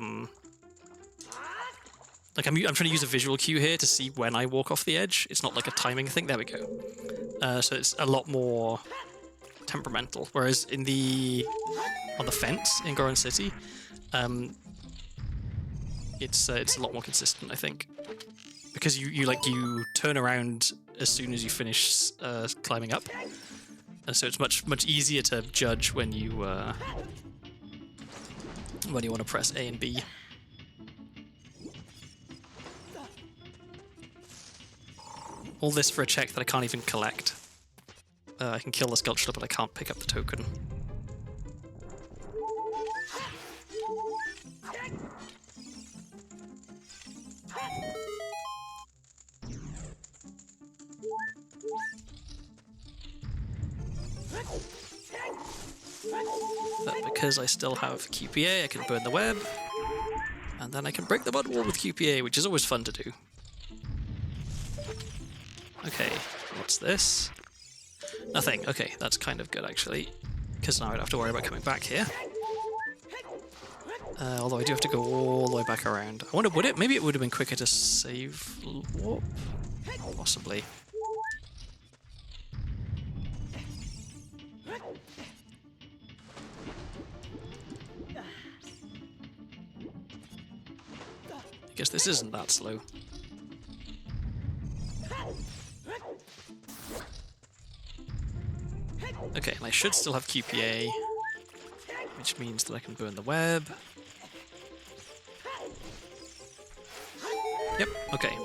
Speaker 1: I'm trying to use a visual cue here to see when I walk off the edge. It's not like a timing thing. There we go. So it's a lot more temperamental. Whereas on the fence in Goron City, it's a lot more consistent, I think, because you turn around as soon as you finish climbing up, and so it's much easier to judge when you want to press A and B. All this for a check that I can't even collect. I can kill the sculpture, but I can't pick up the token. But because I still have QPA, I can burn the web, and then I can break the mud wall with QPA, which is always fun to do. Okay, what's this? Nothing. Okay, that's kind of good actually, because now I don't have to worry about coming back here. Although I do have to go all the way back around. I wonder, maybe it would have been quicker to save warp? Possibly. I guess this isn't that slow. Okay, and I should still have QPA, which means that I can burn the web. Yep, okay.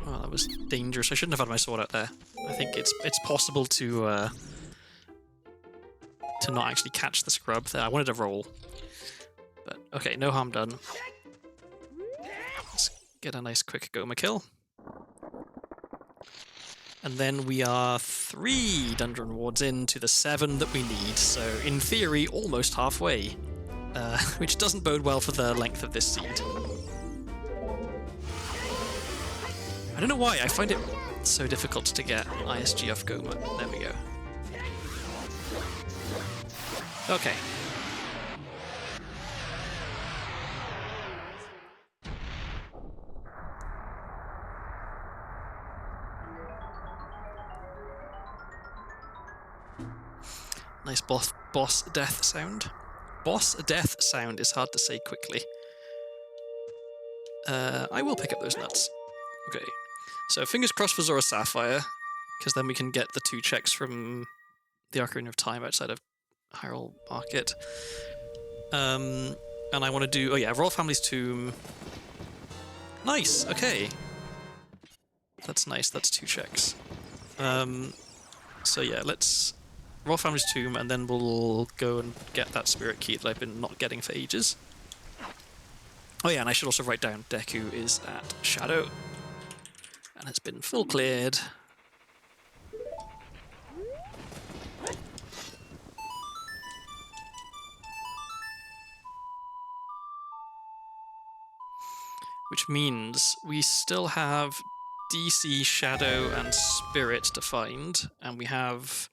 Speaker 1: Oh, that was dangerous. I shouldn't have had my sword out there. I think it's possible to not actually catch the scrub there. I wanted to roll. But okay, no harm done. Let's get a nice quick Goma kill. And then we are 3 dungeon rewards into the 7 that we need, so in theory almost halfway. Which doesn't bode well for the length of this seed. I don't know why, I find it so difficult to get ISG off Goma. There we go. Okay. Nice boss death sound. Boss death sound is hard to say quickly. I will pick up those nuts. Okay. So fingers crossed for Zora Sapphire, because then we can get the 2 checks from the Ocarina of Time outside of Hyrule Market. And I want to do... Oh yeah, Royal Family's Tomb. Nice, okay. That's nice, that's 2 checks. So yeah, let's... Royal Family's Tomb, and then we'll go and get that spirit key that I've been not getting for ages. Oh yeah, and I should also write down Deku is at Shadow. And it's been full cleared. Which means we still have DC, Shadow, and Spirit to find, and we have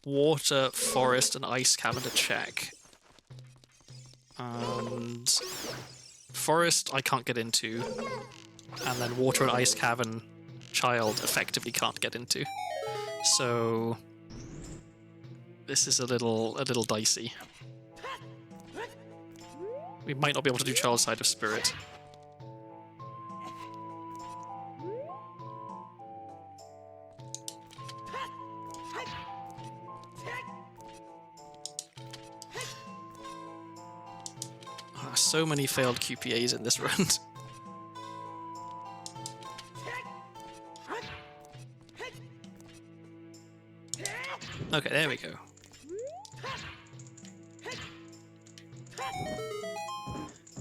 Speaker 1: Water, Forest, and Ice Cavern to check. And Forest I can't get into, and then Water and Ice Cavern Child effectively can't get into. So this is a little dicey. We might not be able to do Child's Side of Spirit. So many failed QPAs in this run. Okay, there we go.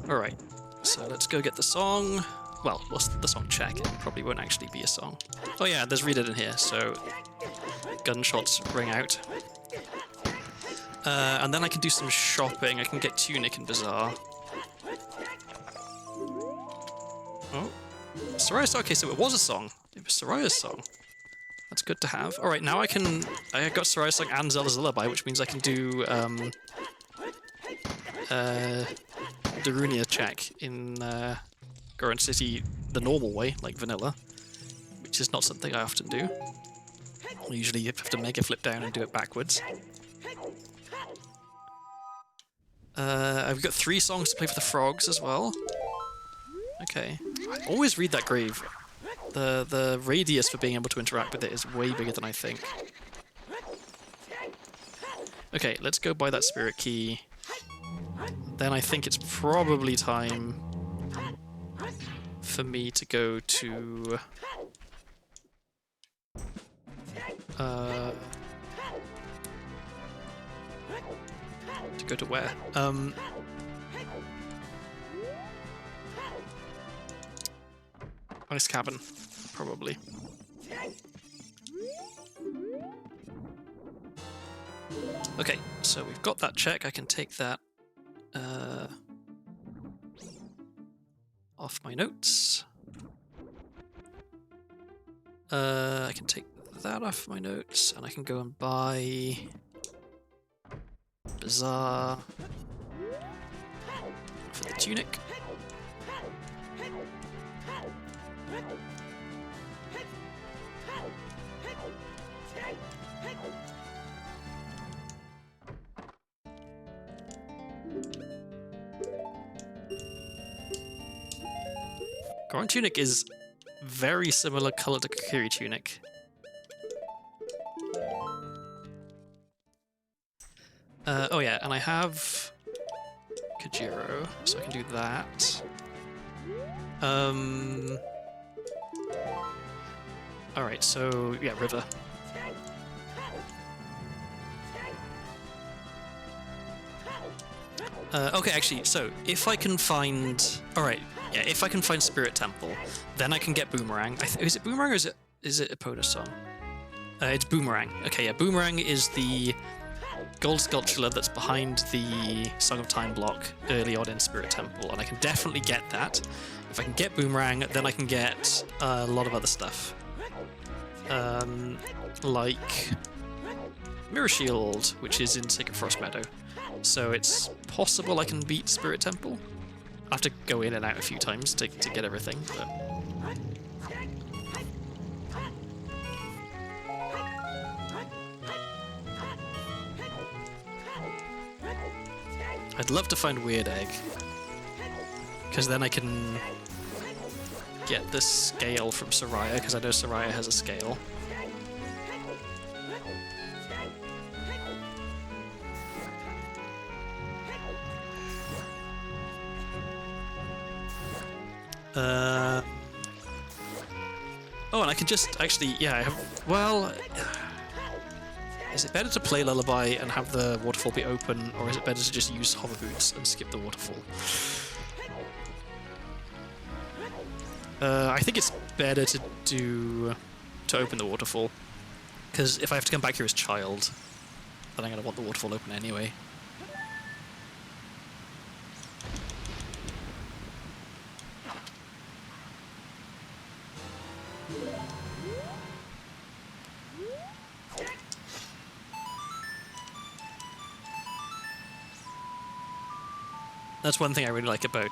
Speaker 1: Alright, so let's go get the song. Well, what's the song check? It probably won't actually be a song. Oh yeah, there's Read It in here, so gunshots ring out. And then I can do some shopping. I can get Tunic and Bazaar. Oh, Soraya's... Okay, so it was a song. It was Soraya's song. That's good to have. Alright, now I got Soraya's song and Zelda's Lullaby, which means I can do Darunia check in Goron City the normal way, like vanilla, which is not something I often do. Usually you have to mega flip down and do it backwards. I've got 3 songs to play for the frogs as well. Okay. I always read that grave. The radius for being able to interact with it is way bigger than I think. Okay, let's go buy that spirit key. Then I think it's probably time for me to go to... to go to where? Ice Cavern, probably. Okay, so we've got that check. I can take that off my notes. I can take that off my notes, and I can go and buy Bazaar for the tunic. Goron Tunic is very similar color to Kokiri Tunic. Oh yeah, and I have Kajiro, so I can do that. Alright, so yeah, River. Okay, actually, so if I can find... Alright, yeah, if I can find Spirit Temple, then I can get Boomerang. Is it Boomerang or is it Epona song? It's Boomerang. Okay, yeah, Boomerang is the gold sculpture that's behind the Song of Time block early on in Spirit Temple, and I can definitely get that. If I can get Boomerang, then I can get a lot of other stuff. Like... Mirror Shield, which is in Sacred Frost Meadow. So it's possible I can beat Spirit Temple. I have to go in and out a few times to get everything, but... I'd love to find Weird Egg, because then I can get the scale from Soraya, because I know Soraya has a scale. Oh, and I can just actually, yeah, I have, well, is it better to play Lullaby and have the waterfall be open, or is it better to just use hover boots and skip the waterfall? I think it's better to open the waterfall, because if I have to come back here as child, then I'm going to want the waterfall open anyway. That's one thing I really like about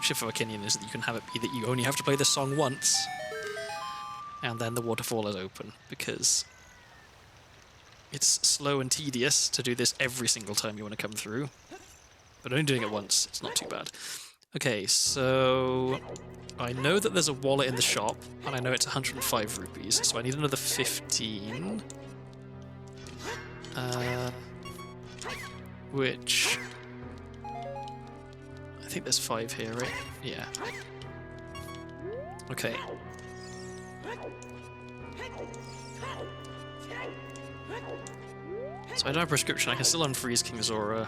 Speaker 1: Shift of Arcinian, is that you can have it be that you only have to play this song once, and then the waterfall is open, because it's slow and tedious to do this every single time you want to come through, but only doing it once, it's not too bad. Okay, so I know that there's a wallet in the shop, and I know it's 105 rupees, so I need another 15. Which... I think there's 5 here, right? Yeah. Okay. So I don't have prescription, I can still unfreeze King Zora.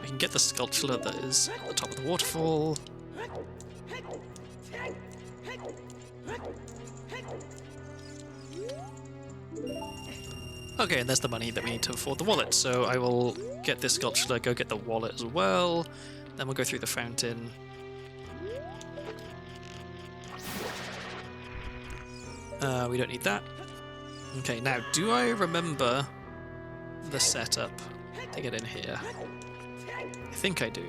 Speaker 1: I can get the sculpture that is at the top of the waterfall. Okay, and there's the money that we need to afford the wallet, so I will get this sculpture, go get the wallet as well, then we'll go through the fountain. We don't need that. Okay, now, do I remember the setup to get in here? I think I do.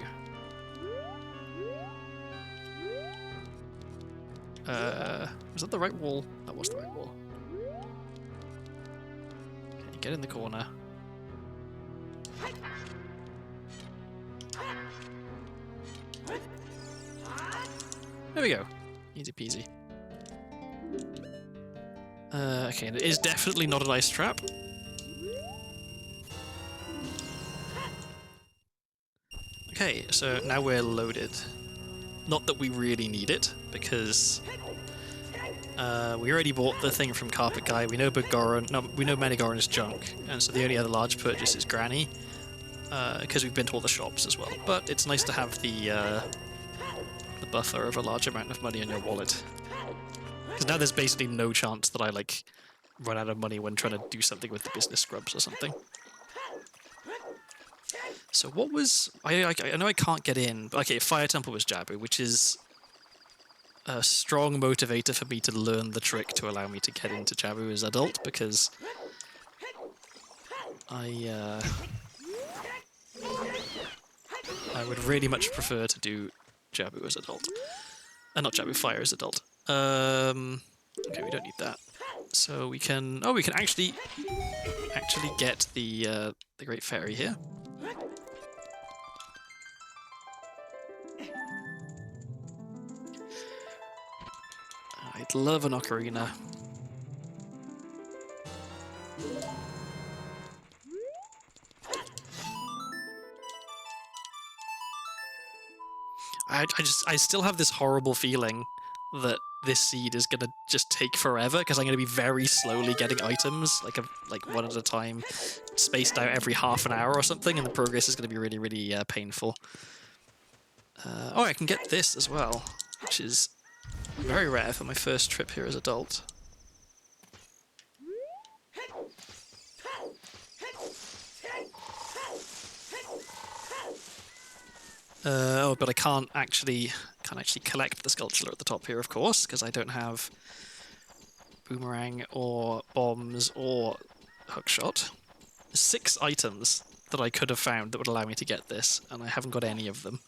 Speaker 1: Was that the right wall? That was the right wall. Okay, get in the corner. There we go. Easy peasy. Okay, and it is definitely not an ice trap. Okay, so now we're loaded. Not that we really need it, because we already bought the thing from Carpet Guy. We know we know Manigoran is junk, and so the only other large purchase is Granny, because we've been to all the shops as well. But it's nice to have the buffer of a large amount of money in your wallet. Because now there's basically no chance that I, like, run out of money when trying to do something with the business scrubs or something. So what was... I know I can't get in, but okay, Fire Temple was Jabu, which is a strong motivator for me to learn the trick to allow me to get into Jabu as adult, because I would really much prefer to do Jabu as adult. Not Jabu, Fire as adult. Okay, we don't need that. So we can... Oh, we can actually get the Great Fairy here. I'd love an Ocarina. I still have this horrible feeling that this seed is gonna just take forever, because I'm gonna be very slowly getting items, like one at a time, spaced out every half an hour or something, and the progress is gonna be really, really painful. Oh, I can get this as well, which is very rare for my first trip here as adult. Oh, but I can't actually collect the sculpture at the top here, of course, because I don't have boomerang or bombs or hookshot. 6 items that I could have found that would allow me to get this, and I haven't got any of them.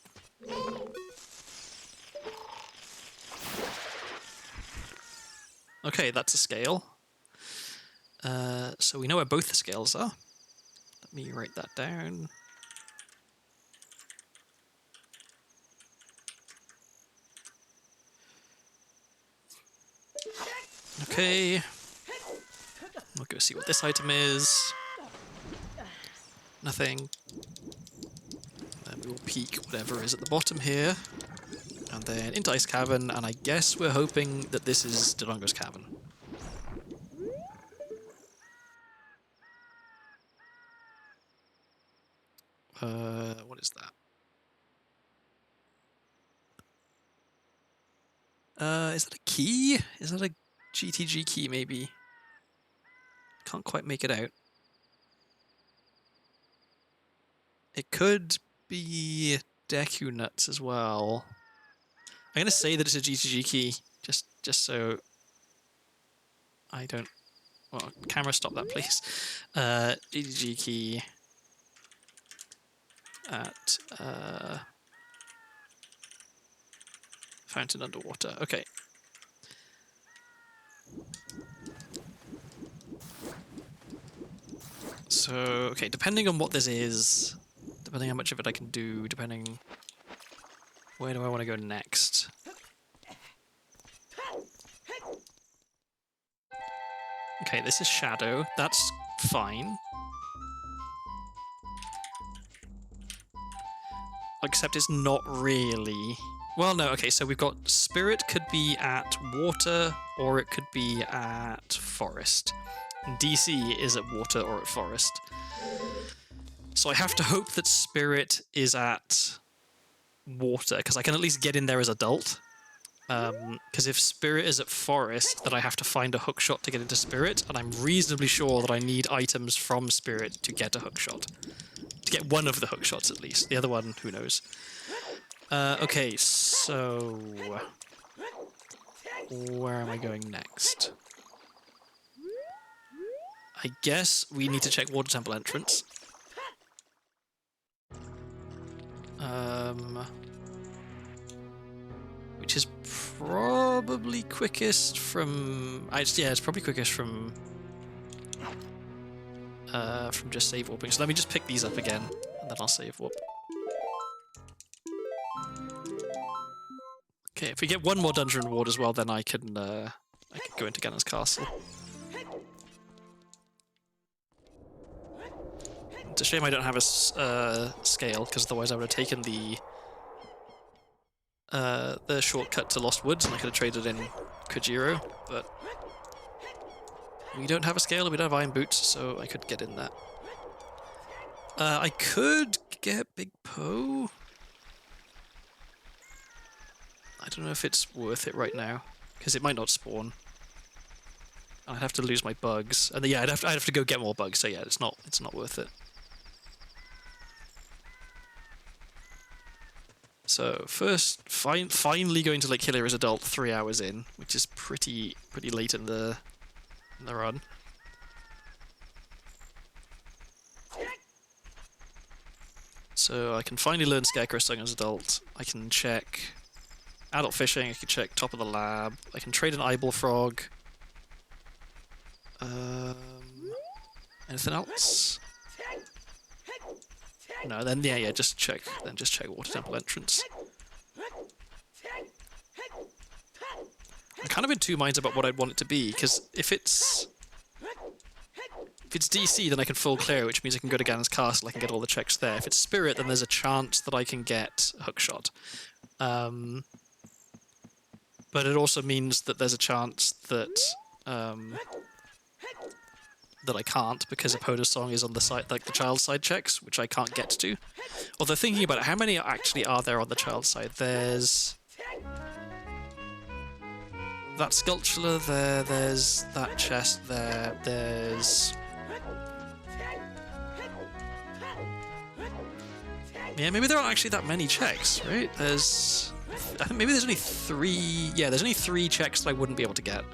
Speaker 1: Okay, that's a scale. So we know where both the scales are. Let me write that down. Okay. We'll go see what this item is. Nothing. Then we will peek whatever is at the bottom here. And then into Ice Cavern, and I guess we're hoping that this is Dodongo's Cavern. What is that? Is that a key? Is that a GTG key, maybe? Can't quite make it out. It could be Deku Nuts as well. I'm going to say that it's a GTG key, just so I don't... Well, camera, stop that, please. GTG key at fountain underwater. Okay. So, okay, depending on what this is, depending how much of it I can do, depending... Where do I want to go next? Okay, this is Shadow. That's fine. Except it's not really... Well, no, okay, so we've got Spirit could be at Water, or it could be at Forest. And DC is at Water or at Forest. So I have to hope that Spirit is at Water, because I can at least get in there as adult. Because if Spirit is at Forest, then I have to find a hookshot to get into Spirit, and I'm reasonably sure that I need items from Spirit to get a hookshot. To get one of the hookshots, at least. The other one, who knows. Okay, so... Where am I going next? I guess we need to check Water Temple entrance. Which is probably quickest from... yeah, it's probably quickest from just save warping. So let me just pick these up again, and then I'll save warp. Okay, if we get one more dungeon reward as well, then I can go into Ganon's castle. It's a shame I don't have a scale, because otherwise I would have taken the shortcut to Lost Woods, and I could have traded in Kojiro, but we don't have a scale, and we don't have iron boots, so I could get in that. I could get Big Poe. I don't know if it's worth it right now, because it might not spawn. I'd have to lose my bugs, and yeah, I'd have to go get more bugs. So yeah, it's not worth it. So first, finally going to Lake Hylia as adult 3 hours in, which is pretty late in the run. So I can finally learn Scarecrow Song as adult. I can check adult fishing. I can check top of the lab. I can trade an eyeball frog. Anything else? No, then yeah, just check Water Temple entrance. I'm kind of in two minds about what I'd want it to be, because if it's DC, then I can full clear, which means I can go to Ganon's castle. I can get all the checks there. If it's Spirit, then there's a chance that I can get Hookshot. But it also means that there's a chance that that I can't, because Epoda's song is on the side, like the child side checks, which I can't get to. Although thinking about it, how many actually are there on the child side? There's that sculpture there, there's that chest there, there's... Yeah, maybe there aren't actually that many checks, right? I think maybe there's only 3... Yeah, there's only 3 checks that I wouldn't be able to get.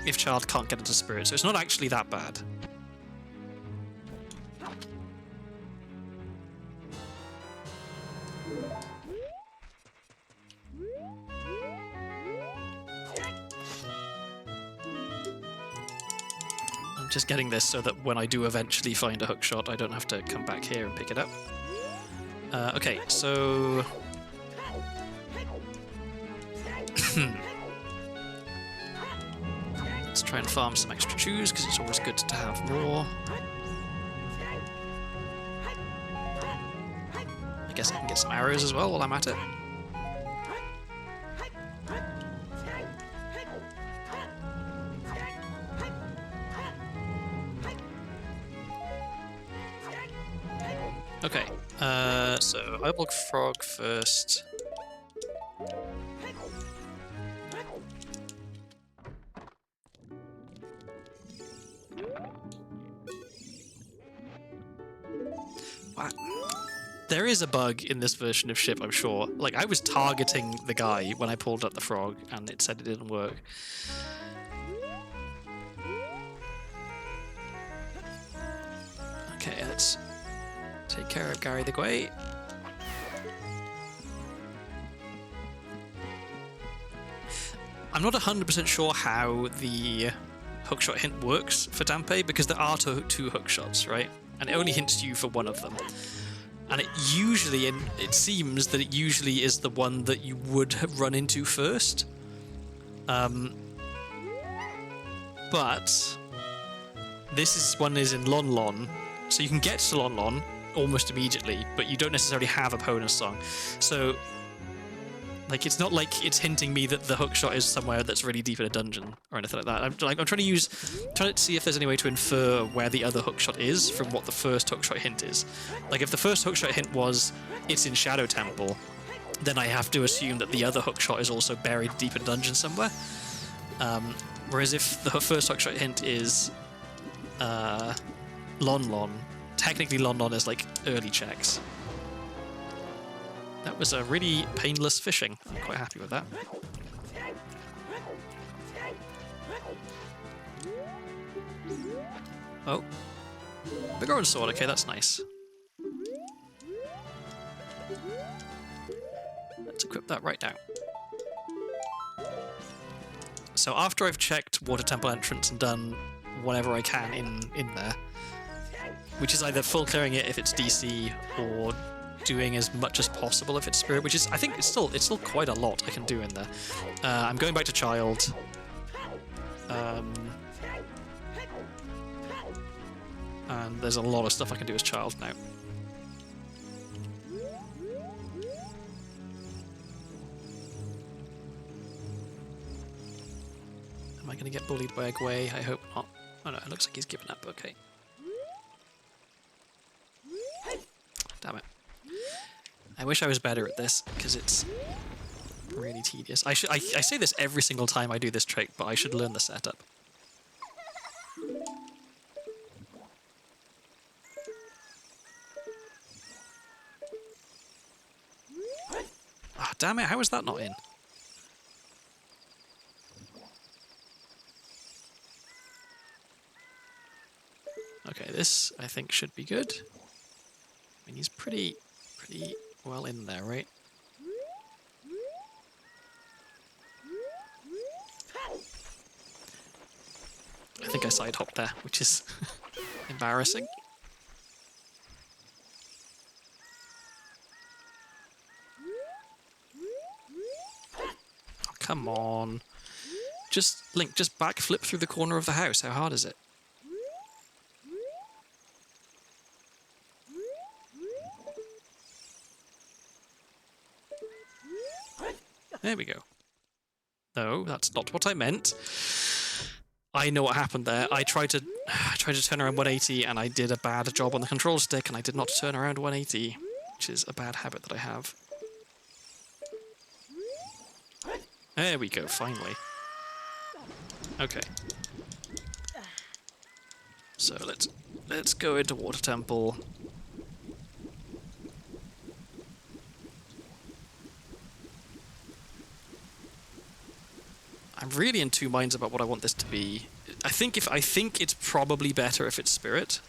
Speaker 1: if child can't get into spirit, so it's not actually that bad. I'm just getting this so that when I do eventually find a hookshot, I don't have to come back here and pick it up. Okay, so... Let's try and farm some extra chews, because it's always good to have more. I guess I can get some arrows as well while I'm at it. Okay, so Eyeball Frog first. Wow. There is a bug in this version of ship, I'm sure. Like, I was targeting the guy when I pulled up the frog, and it said it didn't work. Okay, let's take care of Gary the Gway. I'm not 100% sure how the hookshot hint works for Dampe, because there are two hookshots, right? And it only hints you for one of them. And it seems that it usually is the one that you would have run into first. But this one is in Lon Lon, so you can get to Lon Lon almost immediately, but you don't necessarily have a bonus song. So, like, it's not like it's hinting me that the hookshot is somewhere that's really deep in a dungeon or anything like that. I'm trying to see if there's any way to infer where the other hookshot is from what the first hookshot hint is. Like, if the first hookshot hint was it's in Shadow Temple, then I have to assume that the other hookshot is also buried deep in a dungeon somewhere. Whereas if the first hookshot hint is Lon Lon, technically Lon Lon is like early checks. That was a really painless fishing. I'm quite happy with that. Oh. Big orange sword, okay, that's nice. Let's equip that right now. So after I've checked Water Temple entrance and done whatever I can in there, which is either full clearing it if it's DC or doing as much as possible if it's spirit, which is, I think it's still quite a lot I can do in there. I'm going back to child. And there's a lot of stuff I can do as child now. Am I going to get bullied by a Gway? I hope not. Oh no, it looks like he's given up, okay. Damn it. I wish I was better at this, because it's really tedious. I say this every single time I do this trick, but I should learn the setup. Ah, damn it, how is that not in? Okay, this, I think, should be good. I mean, he's pretty well in there, right? I think I side hopped there, which is embarrassing. Oh, come on. Link, just backflip through the corner of the house. How hard is it? There we go. No, that's not what I meant. I know what happened there. I tried to turn around 180 and I did a bad job on the control stick and I did not turn around 180, which is a bad habit that I have. There we go, finally. Okay. So let's go into Water Temple. I'm really in two minds about what I want this to be. I think it's probably better if it's spirit.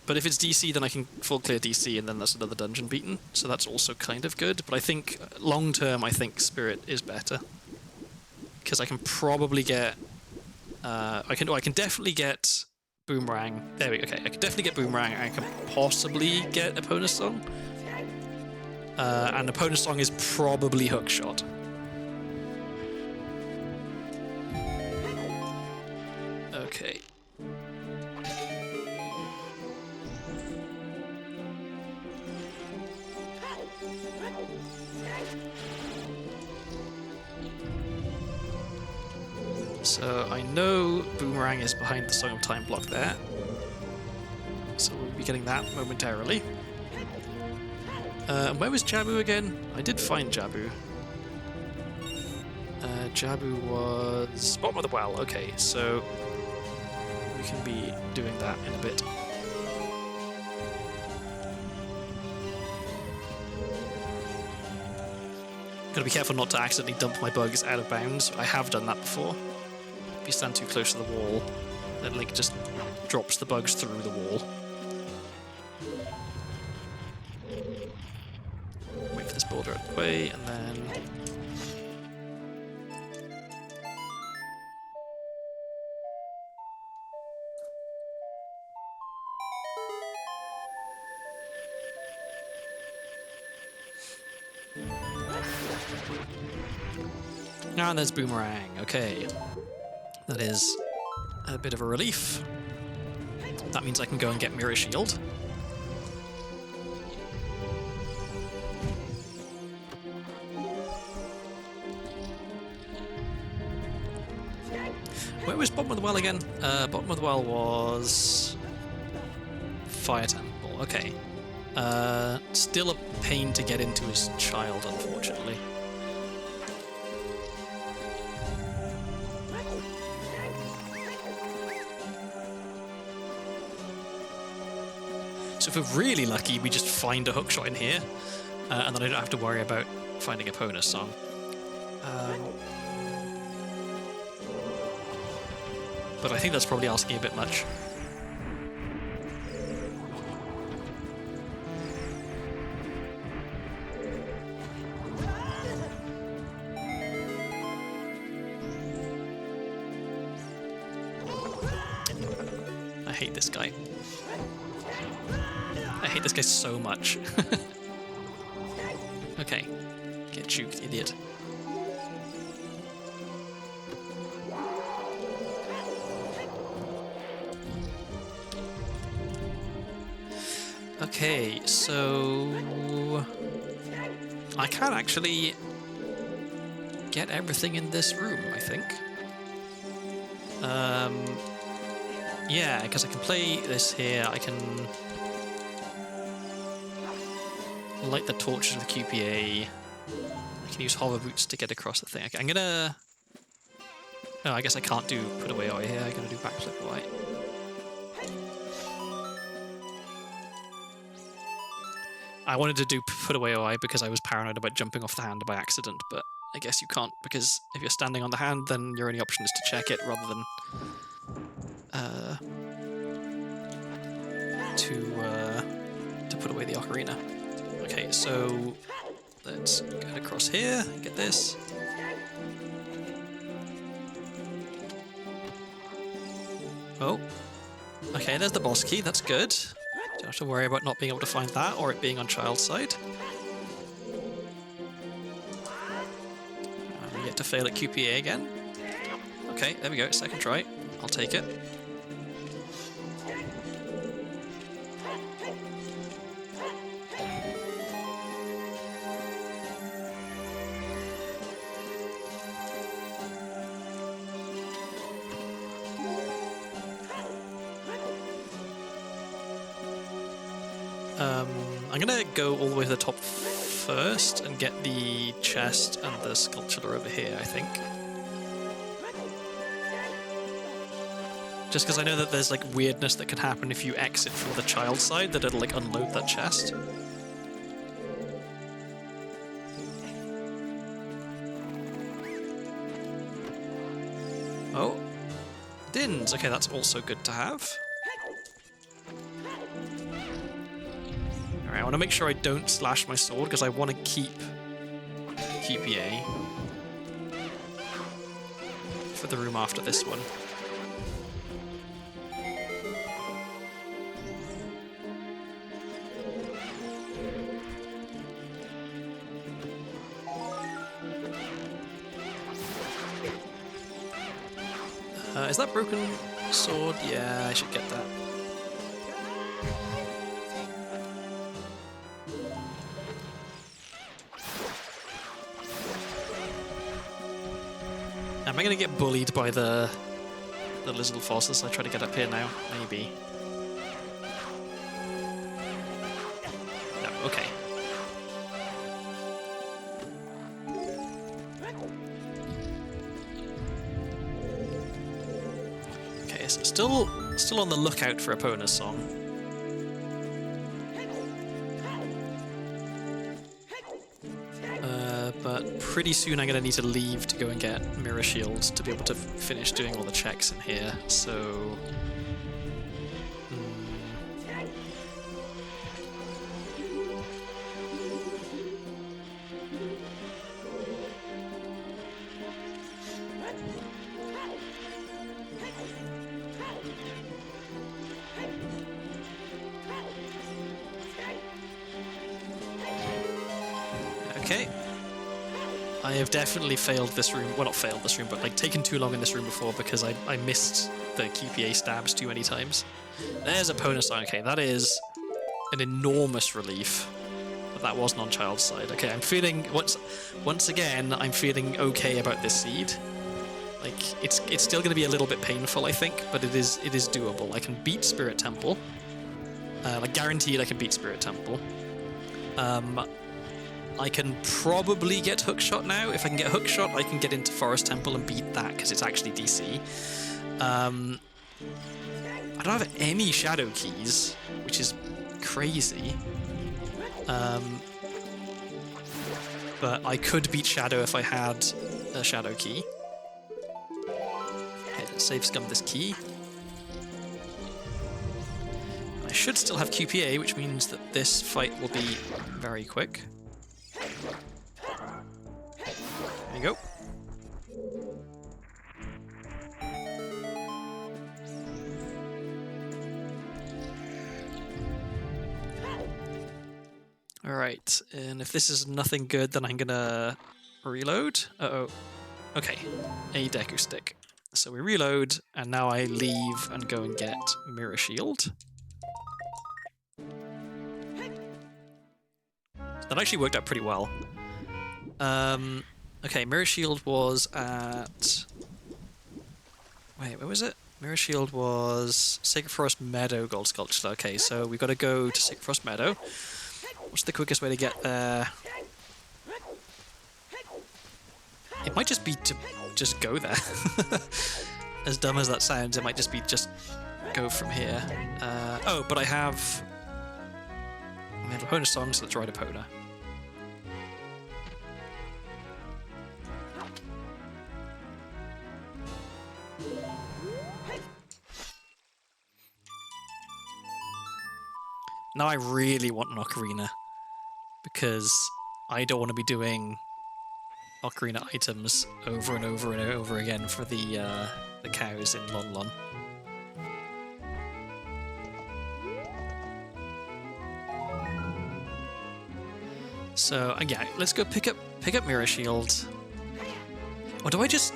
Speaker 1: But if it's DC, then I can full clear DC, and then that's another dungeon beaten. So that's also kind of good. But I think long term, I think spirit is better because I can probably get. I can definitely get boomerang. There we go. Okay, I can definitely get boomerang. I can possibly get opponent's song. And opponent's song is probably hookshot. Okay. So I know boomerang is behind the Song of Time block there. So we'll be getting that momentarily. Where was Jabu again? I did find Jabu. Jabu was bottom of the well. Okay, so we can be doing that in a bit. Gotta be careful not to accidentally dump my bugs out of bounds. I have done that before. If you stand too close to the wall, then Link just drops the bugs through the wall. Wait for this boulder out of the way, and then... And there's boomerang, okay. That is a bit of a relief. That means I can go and get Mirror Shield. Where was bottom of the well again? Bottom of the well was... Fire Temple, okay. Still a pain to get into as child, unfortunately. So if we're really lucky, we just find a hookshot in here, and then I don't have to worry about finding a bonus song. But I think that's probably asking a bit much. I hate this guy. I hate this guy so much. Okay. Get juked, idiot. Okay, so... I can actually get everything in this room, I think. Yeah, because I can play this here, I can... light the torches with the QPA. I can use hover boots to get across the thing. Okay, I'm gonna... No, I guess I can't do put away OI here. I'm gonna do backflip OI. I wanted to do put away OI because I was paranoid about jumping off the hand by accident, but I guess you can't because if you're standing on the hand, then your only option is to check it rather than to put away the Ocarina. Okay, so let's get across here, get this. Oh, okay, there's the boss key, that's good. Don't have to worry about not being able to find that or it being on child's side. We get to fail at QPA again. Okay, there we go, second try. I'll take it. I'm gonna go all the way to the top first and get the chest and the sculpture over here, I think. Just because I know that there's like weirdness that can happen if you exit from the child side, that it'll like unload that chest. Oh. Dins. Okay, that's also good to have. Alright, I want to make sure I don't slash my sword because I want to keep QPA for the room after this one. Is that broken sword? Yeah, I should get that. Am I going to get bullied by the little forces I try to get up here now? Maybe. No, okay. Okay, so still on the lookout for Epona's song. But pretty soon I'm going to need to leave to go and get Mirror Shield to be able to finish doing all the checks in here, so... Okay. I have definitely failed this room. Well, not failed this room, but like taken too long in this room before because I missed the QPA stabs too many times. There's a Epona song. Okay, that is an enormous relief. But that wasn't on Child's side. Okay, I'm feeling once again I'm feeling okay about this seed. Like it's still going to be a little bit painful, I think, but it is doable. I can beat Spirit Temple. Like guaranteed, I can beat Spirit Temple. I can probably get Hookshot now. If I can get Hookshot, I can get into Forest Temple and beat that because it's actually DC. I don't have any Shadow Keys, which is crazy. But I could beat Shadow if I had a Shadow Key. Okay, let's save scum this key. I should still have QPA, which means that this fight will be very quick. There you go. Alright, and if this is nothing good, then I'm gonna reload. Uh-oh. Okay, a Deku Stick. So we reload, and now I leave and go and get Mirror Shield. That actually worked out pretty well. Okay, Mirror Shield was at... Wait, where was it? Mirror Shield was Sacred Forest Meadow Gold Sculpture. Okay, so we've got to go to Sacred Forest Meadow. What's the quickest way to get there? It might just be to just go there. As dumb as that sounds, it might just be just go from here. Oh, but I have Epona song, so let's ride Epona. Now I really want an Ocarina, because I don't want to be doing Ocarina items over and over and over again for the cows in Lon Lon. So yeah, let's go pick up Mirror Shield. Or do I just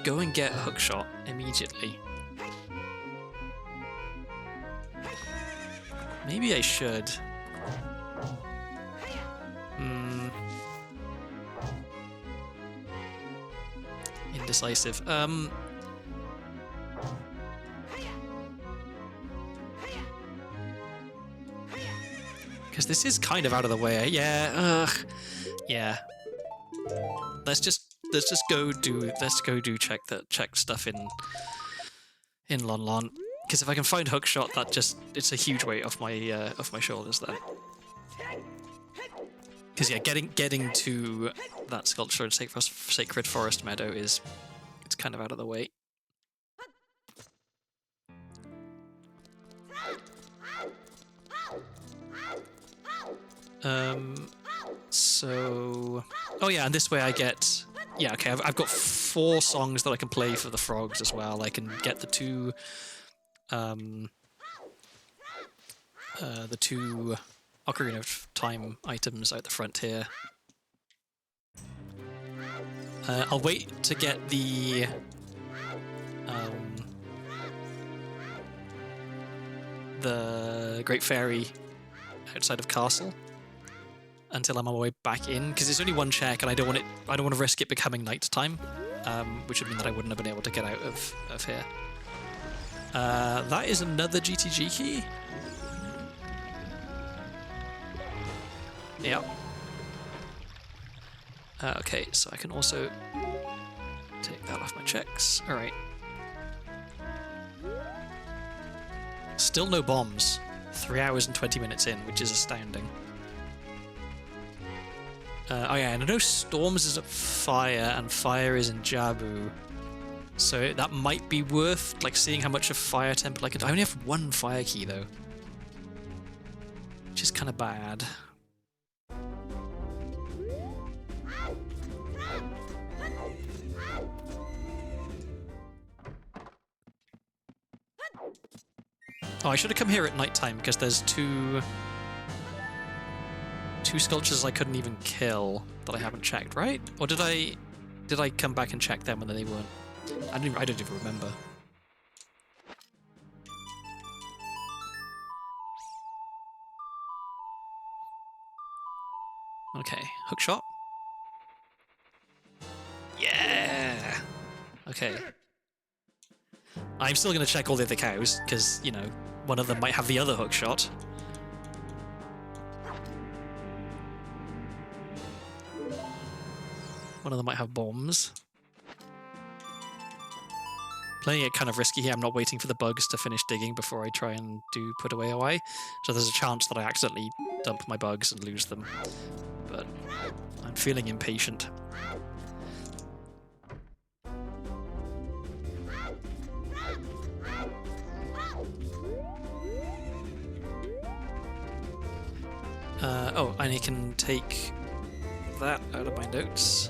Speaker 1: go and get Hookshot immediately? Maybe I should. Indecisive. Because this is kind of out of the way. Yeah. Yeah. Let's just go do check stuff in Lon Lon. Because if I can find Hookshot, it's a huge weight off my shoulders then. Because yeah, getting to that sculpture in Sacred Forest Meadow it's kind of out of the way. So... Oh yeah, and this way I get... Yeah, okay, I've got 4 songs that I can play for the frogs as well. I can get the two... the 2 Ocarina of Time items out the front here. I'll wait to get the... the Great Fairy outside of Castle until I'm on my way back in, because it's only 1 check and I don't want to risk it becoming nighttime, which would mean that I wouldn't have been able to get out of here. That is another GTG key. Yeah. Okay, so I can also take that off my checks. All right. Still no bombs. 3 hours and 20 minutes in, which is astounding. Oh yeah, and I know Storms is at Fire, and Fire is in Jabu. So that might be worth, like, seeing how much of Fire Temple I can... I only have 1 Fire Key, though. Which is kind of bad. Oh, I should have come here at night time, because there's two sculptures I couldn't even kill that I haven't checked, right? Or did I come back and check them and then they weren't? I don't even remember. Okay, hookshot. Yeah. Okay. I'm still going to check all the other cows because, you know, one of them might have the other hookshot. One of them might have bombs. Playing it kind of risky here. I'm not waiting for the bugs to finish digging before I try and do put away OI. So there's a chance that I accidentally dump my bugs and lose them. But I'm feeling impatient. Oh, and I can take that out of my notes.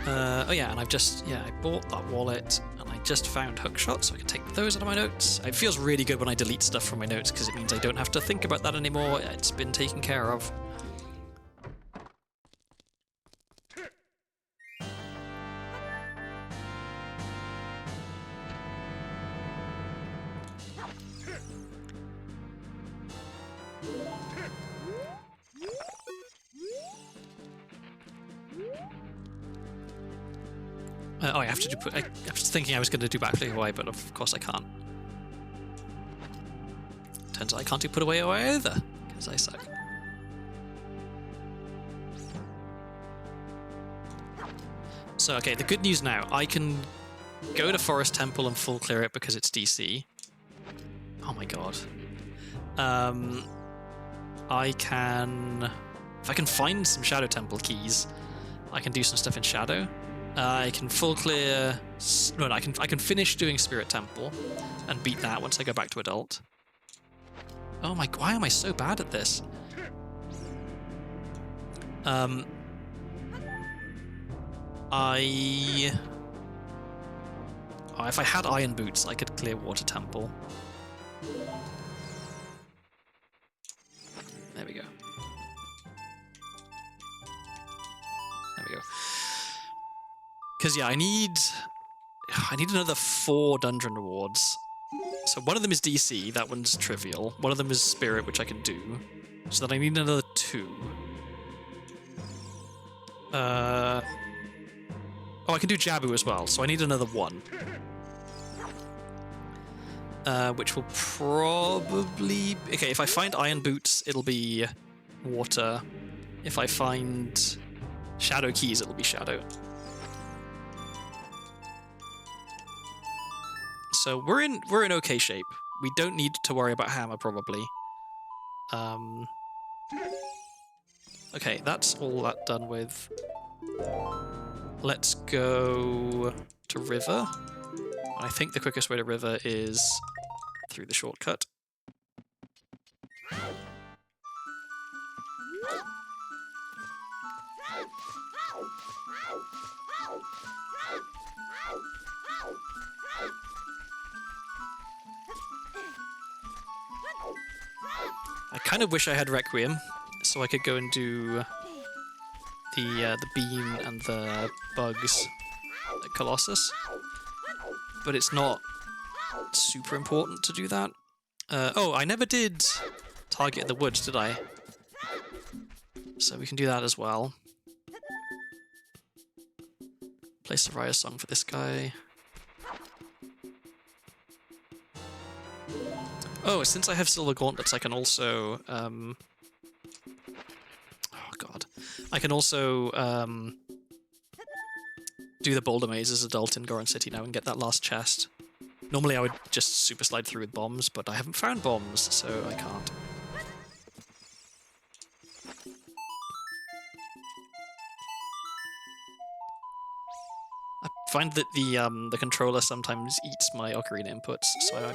Speaker 1: Oh yeah, and I bought that wallet, and I just found hookshot, so I can take those out of my notes. It feels really good when I delete stuff from my notes, because it means I don't have to think about that anymore. It's been taken care of. Oh, I have to do. I was thinking I was going to do backflip away, but of course I can't. Turns out I can't do put away either, because I suck. So, okay, the good news now, I can go to Forest Temple and full clear it because it's DC. Oh my god. I can... If I can find some Shadow Temple keys, I can do some stuff in Shadow. I can full clear... No, I can finish doing Spirit Temple and beat that once I go back to Adult. Oh my... Why am I so bad at this? If I had Iron Boots, I could clear Water Temple. There we go. There we go. Because, yeah, I need another 4 dungeon rewards. So one of them is DC, that one's trivial. One of them is Spirit, which I can do. So then I need another 2. Oh, I can do Jabu as well, so I need another 1. Which will probably... Okay, if I find Iron Boots, it'll be Water. If I find Shadow Keys, it'll be Shadow. So we're in okay shape. We don't need to worry about Hammer, probably. Okay, that's all that done with. let's go to river. I think the quickest way to river is through the shortcut. I kind of wish I had Requiem, so I could go and do the beam and the bugs at Colossus. But it's not super important to do that. Oh, I never did target the woods, did I? So we can do that as well. Play Soraya's song for this guy. Oh, since I have silver gauntlets, I can also oh god, I can also do the boulder maze as adult in Goron City now and get that last chest. Normally I would just super slide through with bombs, but I haven't found bombs, so I can't. I find that the controller sometimes eats my Ocarina inputs, so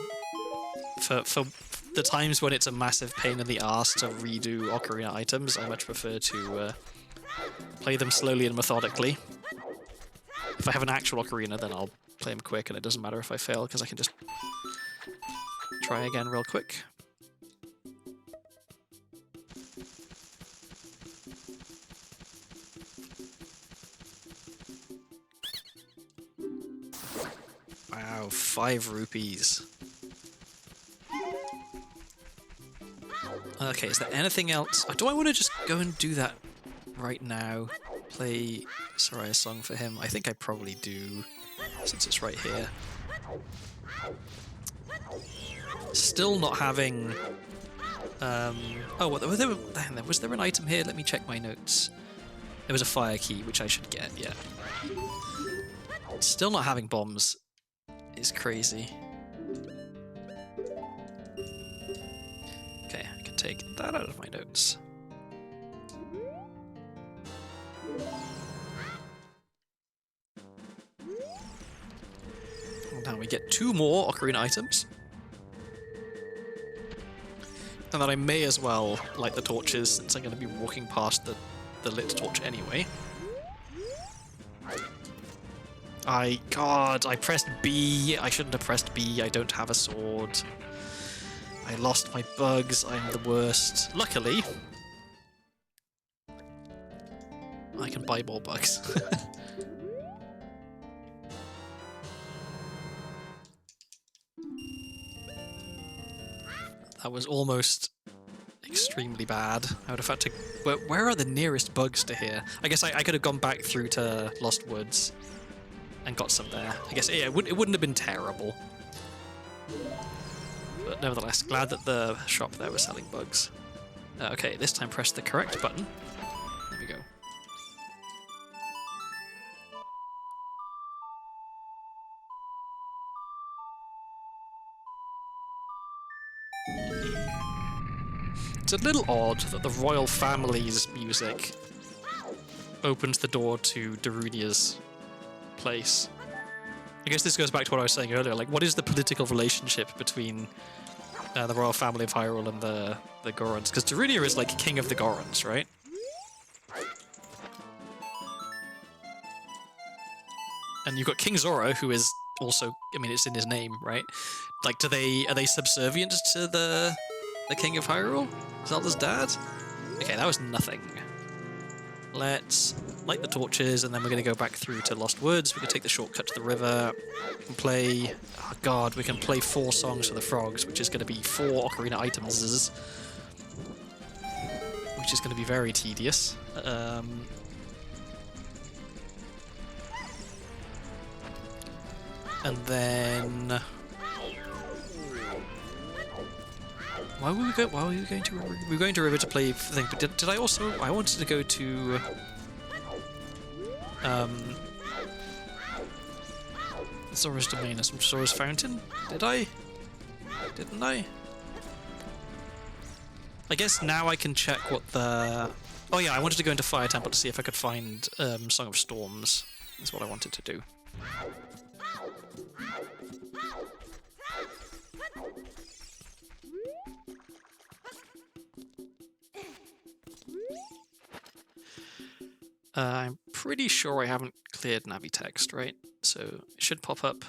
Speaker 1: for the times when it's a massive pain in the arse to redo Ocarina items, I much prefer to play them slowly and methodically. If I have an actual Ocarina, then I'll play them quick, and it doesn't matter if I fail, because I can just try again real quick. Wow, 5 rupees. Okay, is there anything else? Do I want to just go and do that right now? Play Soraya's song for him? I think I probably do, since it's right here. Still not having... oh, was there an item here? Let me check my notes. There was a fire key, which I should get, yeah. Still not having bombs is crazy. Okay, I can take that out of my notes. Now we get 2 more Ocarina items. And then I may as well light the torches, since I'm going to be walking past the lit torch anyway. God, I pressed B. I shouldn't have pressed B. I don't have a sword. I lost my bugs. I'm the worst. Luckily, I can buy more bugs. That was almost extremely bad. I would have had to... Where are the nearest bugs to here? I guess I could have gone back through to Lost Woods and got some there. I guess, yeah, it wouldn't have been terrible. But nevertheless, glad that the shop there was selling bugs. Okay, this time press the correct button. There we go. It's a little odd that the royal family's music opens the door to Darunia's place. I guess this goes back to what I was saying earlier, like, what is the political relationship between the royal family of Hyrule and the Gorons? Because Darunia is like king of the Gorons, right? And you've got King Zora, who is also, I mean, it's in his name, right? Like, are they subservient to the king of Hyrule? Zelda's dad? Okay, that was nothing. Let's light the torches, and then we're going to go back through to Lost Woods. We can take the shortcut to the river. We can play... Oh god, we can play 4 songs for the frogs, which is going to be 4 Ocarina items. Which is going to be very tedious. And then... Why were we going to river? We were going to river to play thing, but did I also... I wanted to go to... Zora's Domain, Zora's Fountain? Did I? Didn't I? I guess now I can check what the... Oh yeah, I wanted to go into Fire Temple to see if I could find Song of Storms. That's what I wanted to do. I'm pretty sure I haven't cleared Navi text, right? So it should pop up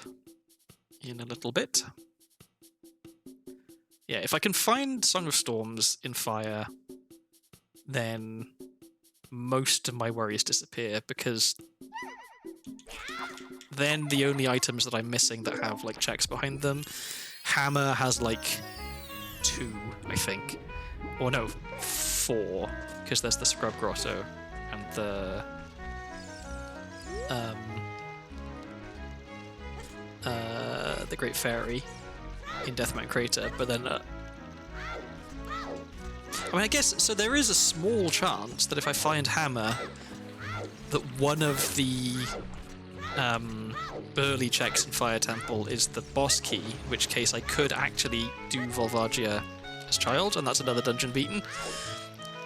Speaker 1: in a little bit. Yeah, if I can find Song of Storms in Fire, then most of my worries disappear, because then the only items that I'm missing that have like checks behind them, Hammer has like 2, I think. Or no, 4, because there's the Scrub Grotto and the Great Fairy in Deathmount Crater, but then I mean, I guess, so there is a small chance that if I find Hammer, that one of the early checks in Fire Temple is the boss key, in which case I could actually do Volvagia as child, and that's another dungeon beaten.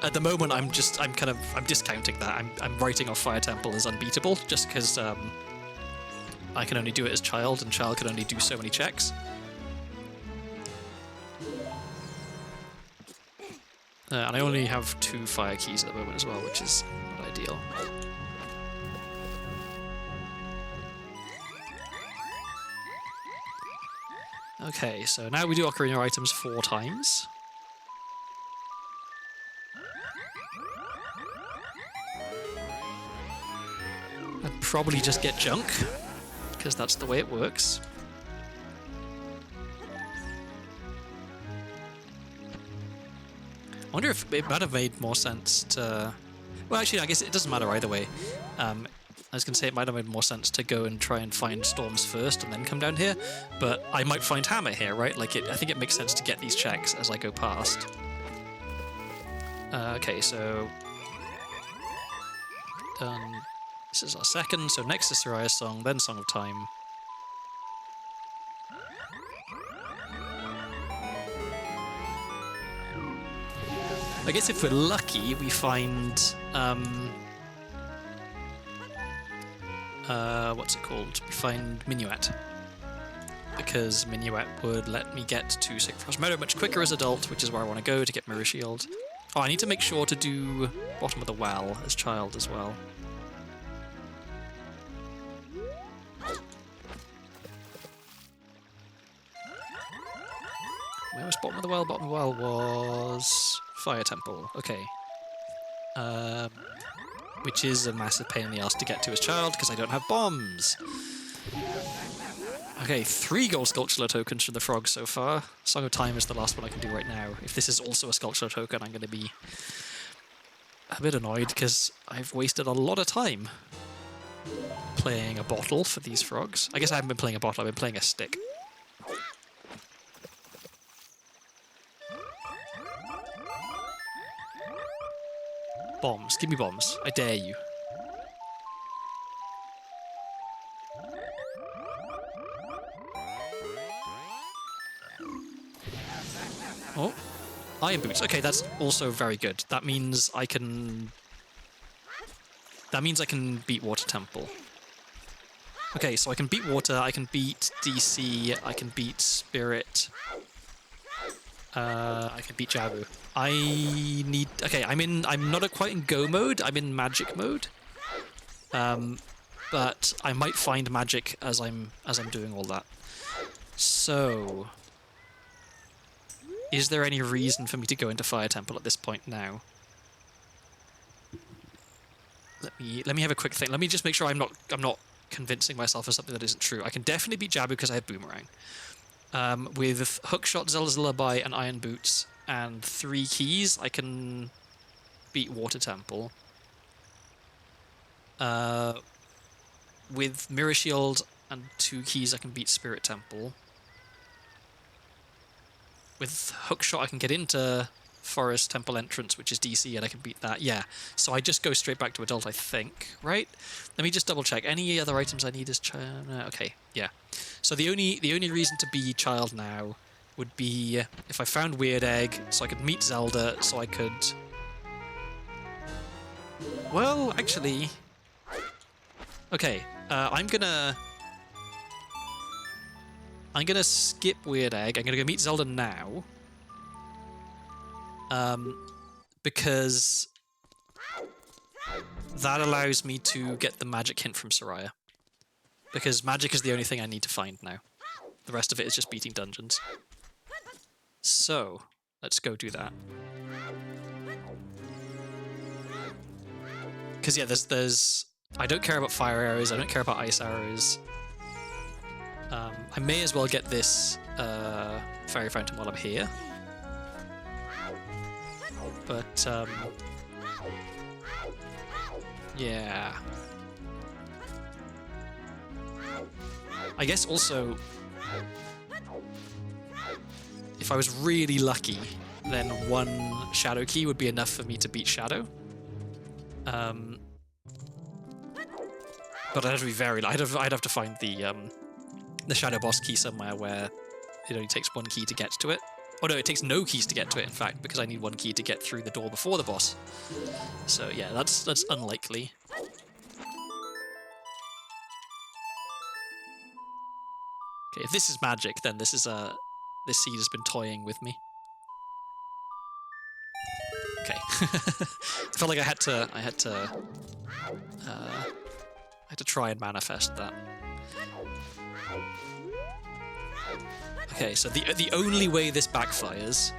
Speaker 1: At the moment, I'm discounting that. I'm writing off Fire Temple as unbeatable, just because I can only do it as child, and child can only do so many checks. And I only have 2 fire keys at the moment as well, which is not ideal. Okay, so now we do Ocarina items 4 times. I'd probably just get junk, because that's the way it works. I wonder if it might have made more sense to... Well, actually, I guess it doesn't matter either way. I was going to say it might have made more sense to go and try and find storms first and then come down here, but I might find Hammer here, right? Like, I think it makes sense to get these checks as I go past. Okay, so... Done. This is our second, so next is Soraya's Song, then Song of Time. I guess if we're lucky, we find, what's it called? We find Minuet. Because Minuet would let me get to Sacred Frost Meadow much quicker as adult, which is where I want to go to get Mirror Shield. Oh, I need to make sure to do Bottom of the Well as child as well. Where was Bottom of the Well? Bottom of the Well was Fire Temple. Okay. Which is a massive pain in the ass to get to as child, because I don't have bombs. Okay, 3 gold sculptural tokens from the frog so far. Song of Time is the last one I can do right now. If this is also a sculptural token, I'm going to be a bit annoyed, because I've wasted a lot of time playing a bottle for these frogs. I guess I haven't been playing a bottle, I've been playing a stick. Bombs. Give me bombs. I dare you. Oh. Iron boots. Okay, that's also very good. That means I can... beat Water Temple. Okay, so I can beat Water, I can beat DC, I can beat Spirit... I can beat Jabu. I need... Okay, I'm not quite in Go mode, I'm in Magic mode. But I might find Magic as I'm doing all that. So... Is there any reason for me to go into Fire Temple at this point now? Let me have a quick think. Let me just make sure I'm not convincing myself of something that isn't true. I can definitely beat Jabu because I have Boomerang. With Hookshot, Zelda's Lullaby, and Iron Boots, and 3 keys, I can beat Water Temple. With Mirror Shield and 2 keys, I can beat Spirit Temple. With Hookshot, I can get into Forest Temple Entrance, which is DC, and I can beat that. Yeah, so I just go straight back to Adult, I think, right? Let me just double check. Any other items I need is child? Okay, yeah. So the only reason to be child now would be if I found Weird Egg, so I could meet Zelda, so I could... Well, actually... Okay, I'm gonna skip Weird Egg. I'm gonna go meet Zelda now. Because that allows me to get the magic hint from Soraya. Because magic is the only thing I need to find now. The rest of it is just beating dungeons. So, let's go do that. Because yeah, there's... I don't care about fire arrows, I don't care about ice arrows. I may as well get this fairy fountain while I'm here. But, yeah. I guess also, if I was really lucky, then one Shadow Key would be enough for me to beat Shadow. But I'd have to be very... I'd have to find the Shadow Boss key somewhere where it only takes one key to get to it. Oh no, it takes no keys to get to it, in fact, because I need one key to get through the door before the boss. So yeah, that's unlikely. Okay, if this is magic, then this is this seed has been toying with me. Okay, I felt like I had to try and manifest that. Okay, so the only way this backfires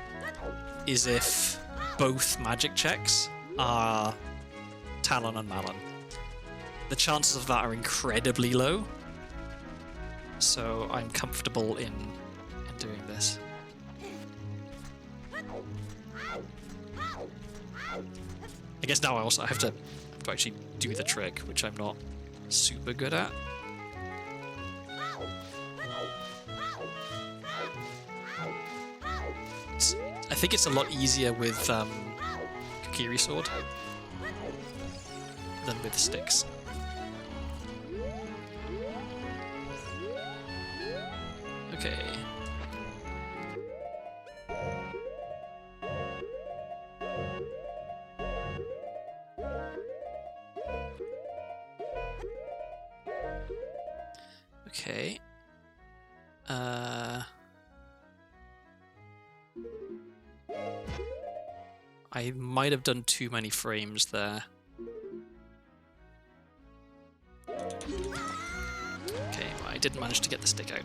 Speaker 1: is if both magic checks are Talon and Malon. The chances of that are incredibly low, so I'm comfortable in doing this. I guess now I also have to actually do the trick, which I'm not super good at. I think it's a lot easier with Kokiri Sword than with sticks. Okay. Okay. I might have done too many frames there. Okay, well, I didn't manage to get the stick out.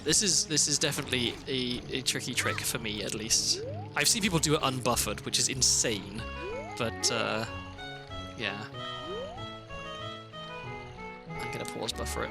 Speaker 1: This is definitely a tricky trick for me, at least. I've seen people do it unbuffered, which is insane, but yeah. I'm gonna pause buffer it.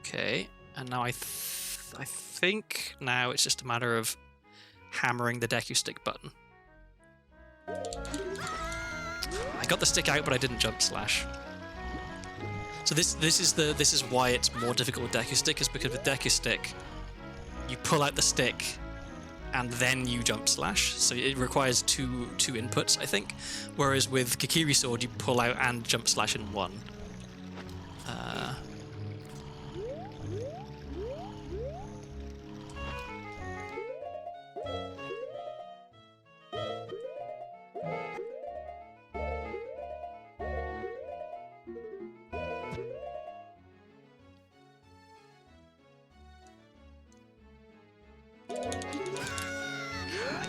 Speaker 1: Okay, and now I think now it's just a matter of hammering the Deku Stick button. I got the stick out, but I didn't jump slash. So this is why it's more difficult with Deku Stick, is because with Deku Stick, you pull out the stick and then you jump slash. So it requires two inputs, I think. Whereas with Kokiri Sword, you pull out and jump slash in one.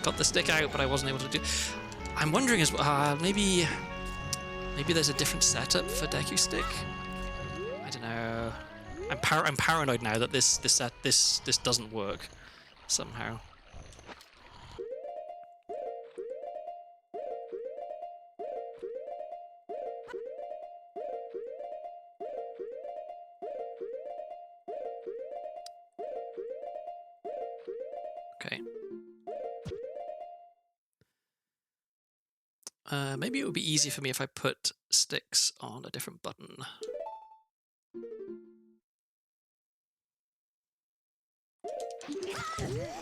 Speaker 1: Got the stick out, but I wasn't able to do. I'm wondering as well. Maybe there's a different setup for Deku Stick. I don't know. I'm paranoid now that this doesn't work somehow. Okay. Maybe it would be easy for me if I put sticks on a different button.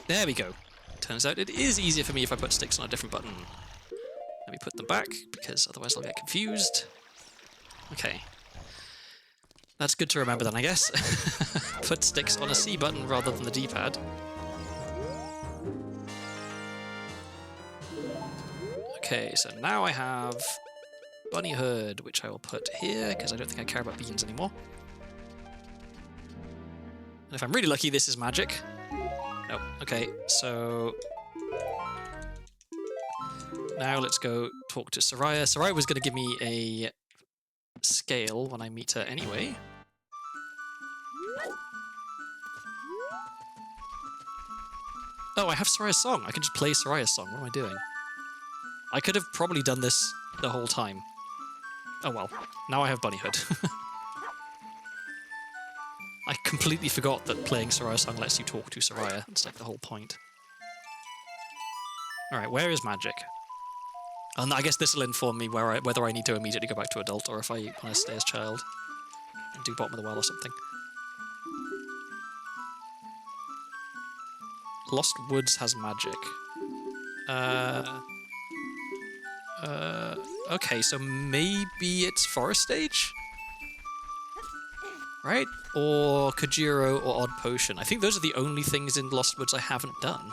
Speaker 1: There we go. Turns out it is easier for me if I put sticks on a different button. Let me put them back, because otherwise I'll get confused. Okay. That's good to remember then, I guess. Put sticks on a C button rather than the D-pad. Okay, so now I have Bunny Herd, which I will put here, because I don't think I care about beans anymore. And if I'm really lucky, this is magic. No, okay, so... Now let's go talk to Soraya. Soraya was going to give me a scale when I meet her anyway. Oh, I have Soraya's song. I can just play Soraya's song. What am I doing? I could have probably done this the whole time. Oh well, now I have Bunny Hood. I completely forgot that playing Soraya's song lets you talk to Soraya. It's like the whole point. Alright, where is magic? And I guess this will inform me whether I need to immediately go back to adult or if I want to stay as child and do bottom of the well or something. Lost Woods has magic. Okay, so maybe it's Forest Stage? Right? Or Kajiro or Odd Potion. I think those are the only things in Lost Woods I haven't done.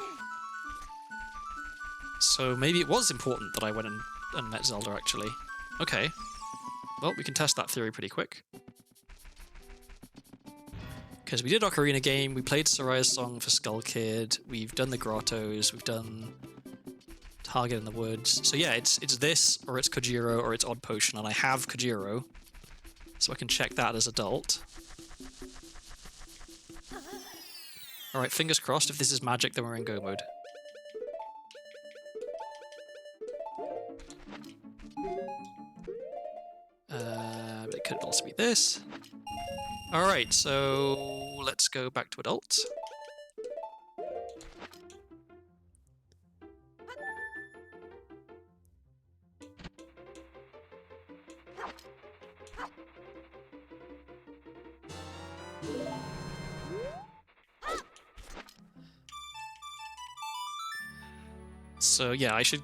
Speaker 1: So maybe it was important that I went and met Zelda, actually. Okay. Well, we can test that theory pretty quick. Because we did Ocarina game, we played Soraya's song for Skull Kid, we've done the grottos, we've done Target in the Woods. So yeah, it's this, or it's Kojiro, or it's Odd Potion, and I have Kojiro. So I can check that as adult. Alright, fingers crossed, if this is magic, then we're in go mode. It could also be this. Alright, so let's go back to adult. So yeah, I should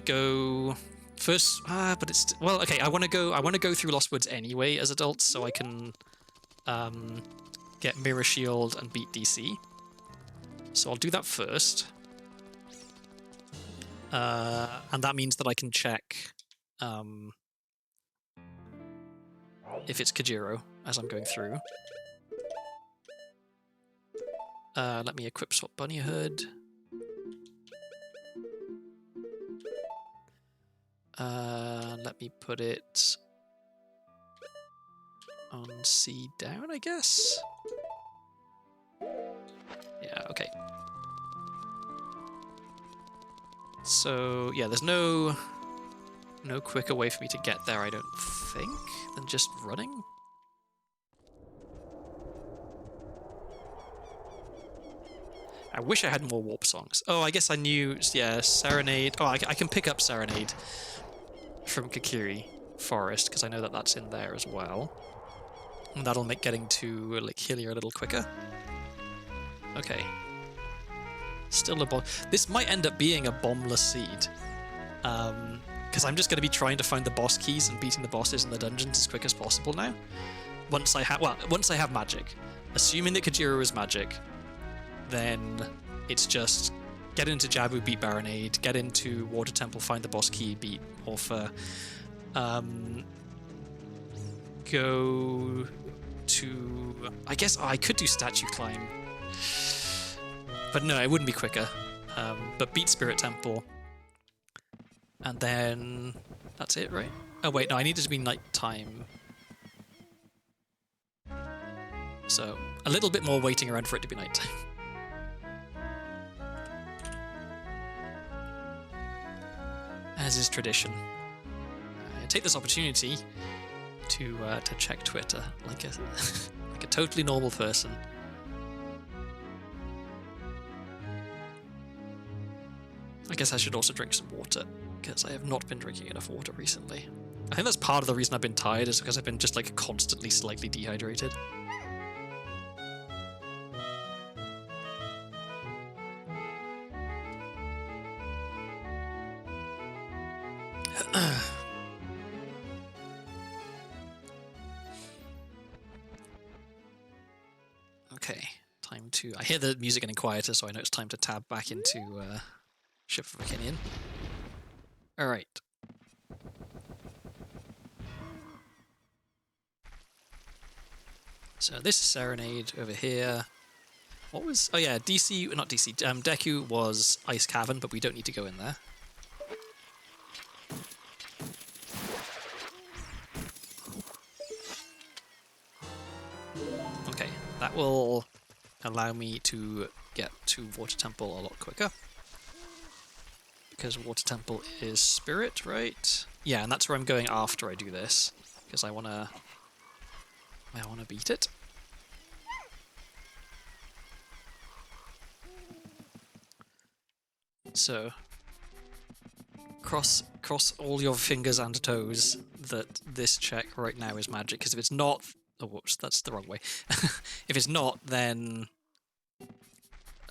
Speaker 1: go first. But it's well, okay. I want to go through Lost Woods anyway as adults, so I can get Mirror Shield and beat DC. So I'll do that first, and that means that I can check if it's Kajiro as I'm going through. Let me equip swap Bunny Hood. Let me put it on C down, I guess? Yeah, okay. So, yeah, there's no quicker way for me to get there, I don't think, than just running. I wish I had more warp songs. Oh, I guess I knew, yeah, Serenade. Oh, I can pick up Serenade from Kakiri Forest, because I know that that's in there as well. And that'll make getting to like Hylia a little quicker. Okay. Still a bomb. This might end up being a bombless seed. Because I'm just going to be trying to find the boss keys and beating the bosses in the dungeons as quick as possible now. Once I have magic. Assuming that Kajiro is magic, then it's just get into Jabu, beat Baronade, get into Water Temple, find the boss key, beat Orpha, go to... I guess I could do Statue Climb, but no, it wouldn't be quicker. But beat Spirit Temple, and then that's it, right? Oh wait, no, I need it to be nighttime. So a little bit more waiting around for it to be nighttime. As is tradition. I take this opportunity to check Twitter like a like a totally normal person. I guess I should also drink some water, because I have not been drinking enough water recently. I think that's part of the reason I've been tired, is because I've been just like constantly slightly dehydrated. Okay, time to... I hear the music getting quieter, so I know it's time to tab back into Ship of Vakinian. Alright. So this is Serenade over here. What was... Oh yeah, DC... Not DC. Deku was Ice Cavern, but we don't need to go in there. Okay, that will allow me to get to Water Temple a lot quicker. Because Water Temple is Spirit, right? Yeah, and that's where I'm going after I do this. Because I wanna beat it. So cross all your fingers and toes that this check right now is magic, because if it's not... Oh, whoops, that's the wrong way. If it's not, then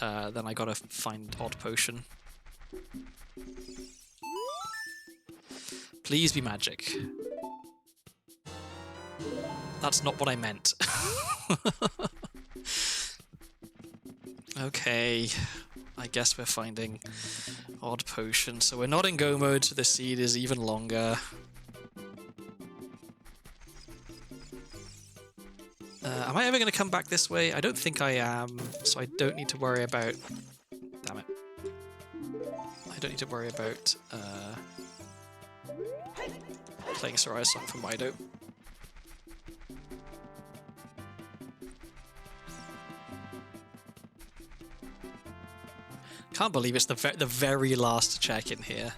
Speaker 1: I gotta find Odd Potion. Please be magic. That's not what I meant. Okay, I guess we're finding Odd Potion. So we're not in go mode, the seed is even longer. Am I ever going to come back this way? I don't think I am, so I don't need to worry about... Damn it. I don't need to worry about playing Soraya's song from Mido. Can't believe it's the very last check in here.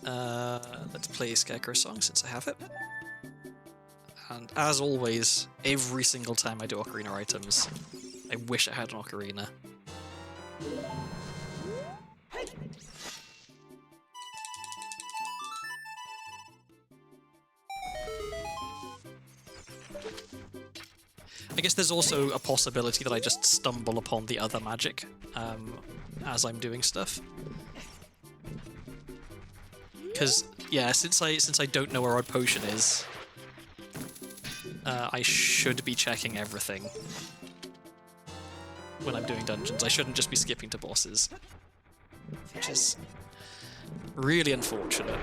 Speaker 1: Let's play Scarecrow's song since I have it. And as always, every single time I do Ocarina items, I wish I had an Ocarina. I guess there's also a possibility that I just stumble upon the other magic as I'm doing stuff. Because, yeah, since I don't know where Odd Potion is, I should be checking everything when I'm doing dungeons. I shouldn't just be skipping to bosses, which is really unfortunate.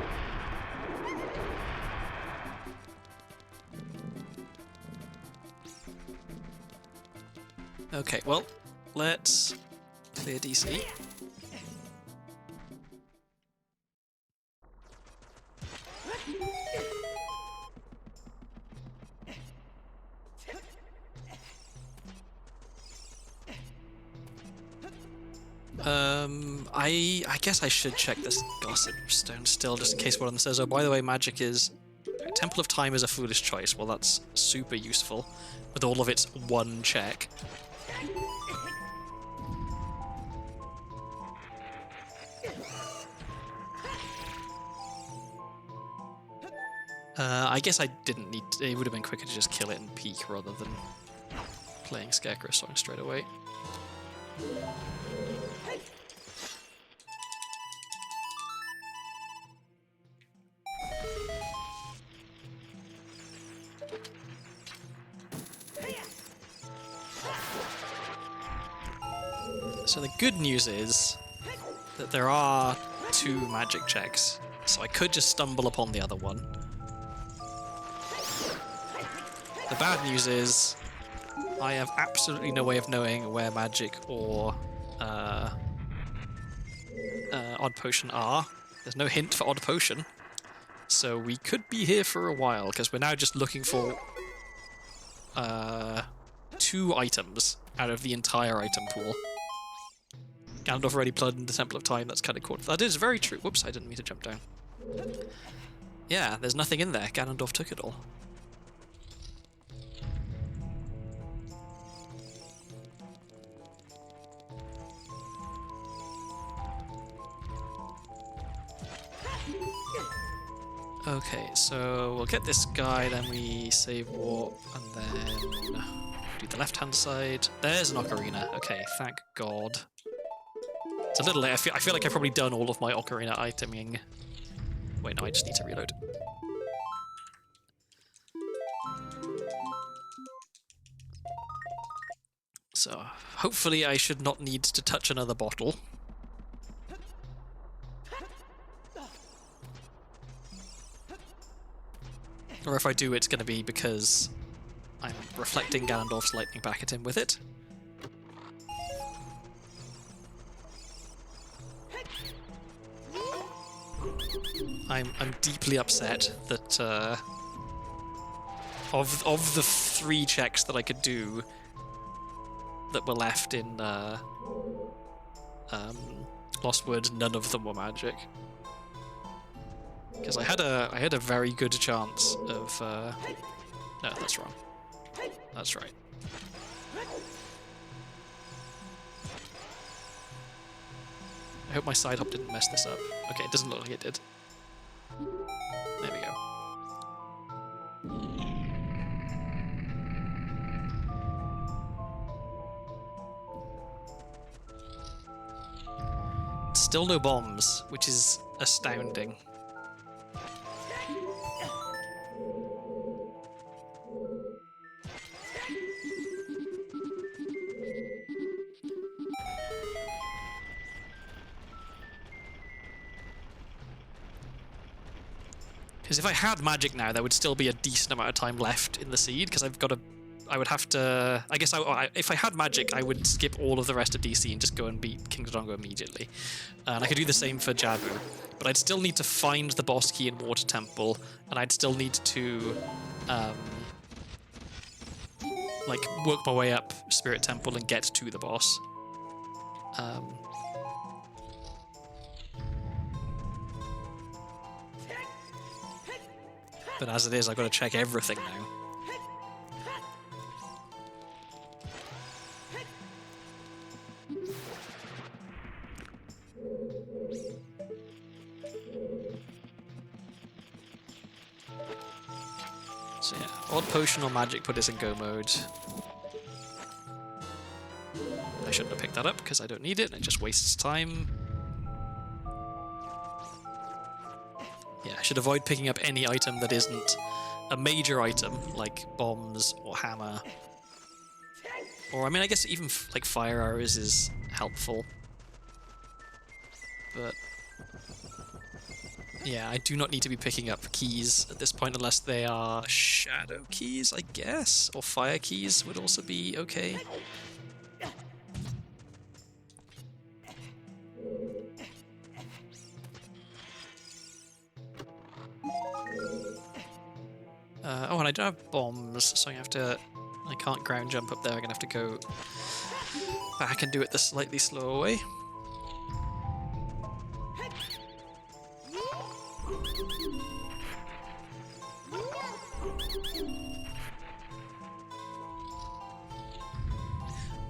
Speaker 1: Okay, well, let's clear DC. I guess I should check this Gossip Stone still, just in case one of them says, oh, by the way, magic is... Temple of Time is a foolish choice. Well, that's super useful, with all of its one check. I guess I didn't need to, it would have been quicker to just kill it and peek rather than playing Scarecrow's song straight away. So the good news is that there are 2 magic checks, so I could just stumble upon the other one. The bad news is I have absolutely no way of knowing where magic or Odd Potion are. There's no hint for Odd Potion, so we could be here for a while, because we're now just looking for 2 items out of the entire item pool. Ganondorf already plugged in the Temple of Time, that's kind of cool. That is very true. Whoops, I didn't mean to jump down. Yeah, there's nothing in there. Ganondorf took it all. Okay, so we'll get this guy, then we save warp, and then do the left-hand side. There's an Ocarina. Okay, thank God. It's a little late. I feel like I've probably done all of my Ocarina iteming Wait, no, I just need to reload. So, hopefully I should not need to touch another bottle. Or if I do, it's going to be because I'm reflecting Ganondorf's lightning back at him with it. I'm deeply upset that of the 3 checks that I could do that were left in Lost Woods, none of them were magic. Because I had a very good chance of no, that's wrong. That's right. I hope my side hop didn't mess this up. Okay, it doesn't look like it did. There we go. Still no bombs, which is astounding. Because if I had magic now, there would still be a decent amount of time left in the seed, because I would have to... I guess if I had magic, I would skip all of the rest of DC and just go and beat King Dodongo immediately. And I could do the same for Jabu. But I'd still need to find the boss key in Water Temple, and I'd still need to... like, work my way up Spirit Temple and get to the boss. But as it is, I've got to check everything now. So yeah, odd potion or magic put us in go mode. I shouldn't have picked that up because I don't need it and it just wastes time. Yeah, I should avoid picking up any item that isn't a major item, like bombs or hammer. Or, I mean, I guess even like fire arrows is helpful. But yeah, I do not need to be picking up keys at this point unless they are shadow keys, I guess? Or fire keys would also be okay. Oh, and I don't have bombs, so I can't ground jump up there, I'm gonna have to go back and do it the slightly slower way.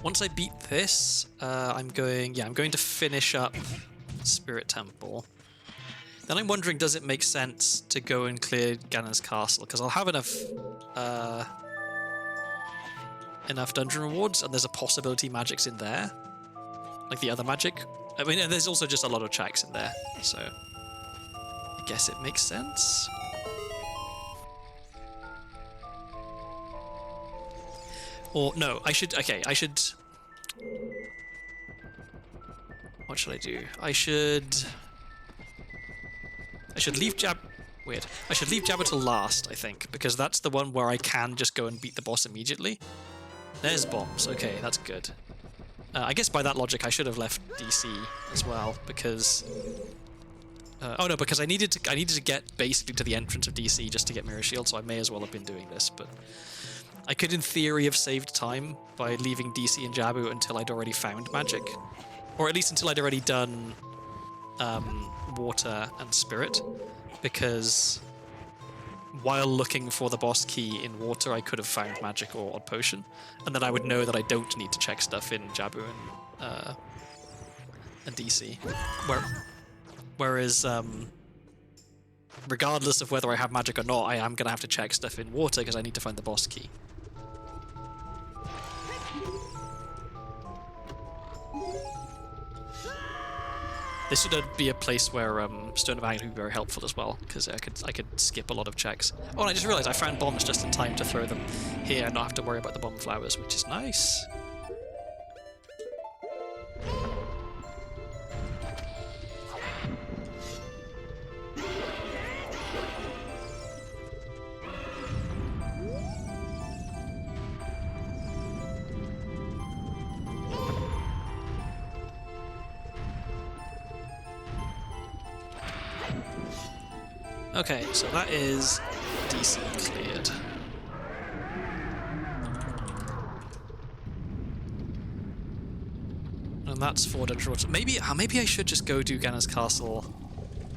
Speaker 1: Once I beat this, I'm going to finish up Spirit Temple. Then I'm wondering, does it make sense to go and clear Ganon's castle? Because I'll have enough dungeon rewards, and there's a possibility magic's in there, like the other magic. I mean, and there's also just a lot of checks in there, so I guess it makes sense. Or no, I should. What should I do? I should leave I should leave Jabba till last, I think, because that's the one where I can just go and beat the boss immediately. There's bombs. Okay, that's good. I guess by that logic, I should have left DC as well, because... oh no, because I needed to get basically to the entrance of DC just to get Mirror Shield, so I may as well have been doing this, but... I could, in theory, have saved time by leaving DC and Jabu until I'd already found magic. Or at least until I'd already done water and spirit, because while looking for the boss key in water, I could have found magic or odd potion, and then I would know that I don't need to check stuff in Jabu and DC. Whereas, regardless of whether I have magic or not, I am going to have to check stuff in water because I need to find the boss key. This would be a place where Stone of Agony would be very helpful as well, because I could skip a lot of checks. Oh, and I just realised I found bombs just in time to throw them here and not have to worry about the bomb flowers, which is nice. Okay, so that is DC cleared. And that's 4 dungeons. Maybe I should just go do Ganon's Castle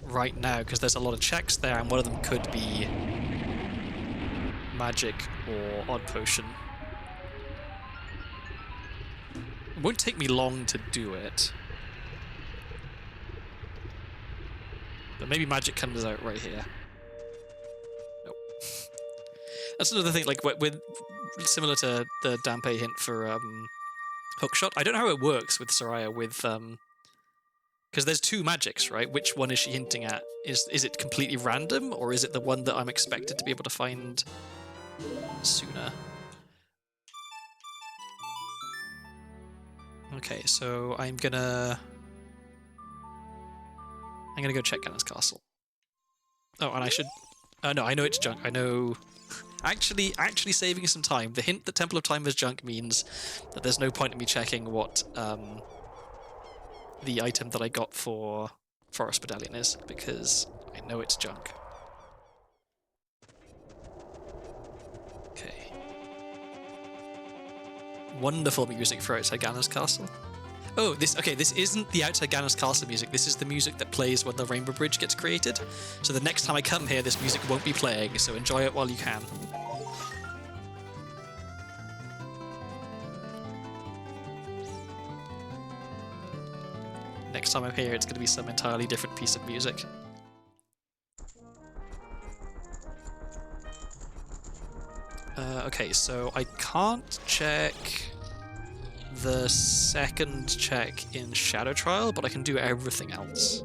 Speaker 1: right now, because there's a lot of checks there, and one of them could be magic or odd potion. It won't take me long to do it. But maybe magic comes out right here. Nope. That's another thing, like, with similar to the Dampe hint for Hookshot. I don't know how it works with Soraya with because there's 2 magics, right? Which one is she hinting at? Is it completely random, or is it the one that I'm expected to be able to find sooner? Okay, so I'm gonna go check Ganon's Castle. Oh, and I should... no, I know it's junk. I know... Actually saving some time. The hint that Temple of Time is junk means that there's no point in me checking what the item that I got for Forest Medallion is, because I know it's junk. Okay. Wonderful music for outside Ganon's Castle. Oh, this isn't the outside Ganon's Castle music. This is the music that plays when the Rainbow Bridge gets created. So the next time I come here, this music won't be playing, so enjoy it while you can. Next time I'm here, it's going to be some entirely different piece of music. Okay, so I can't check the second check in Shadow Trial, but I can do everything else.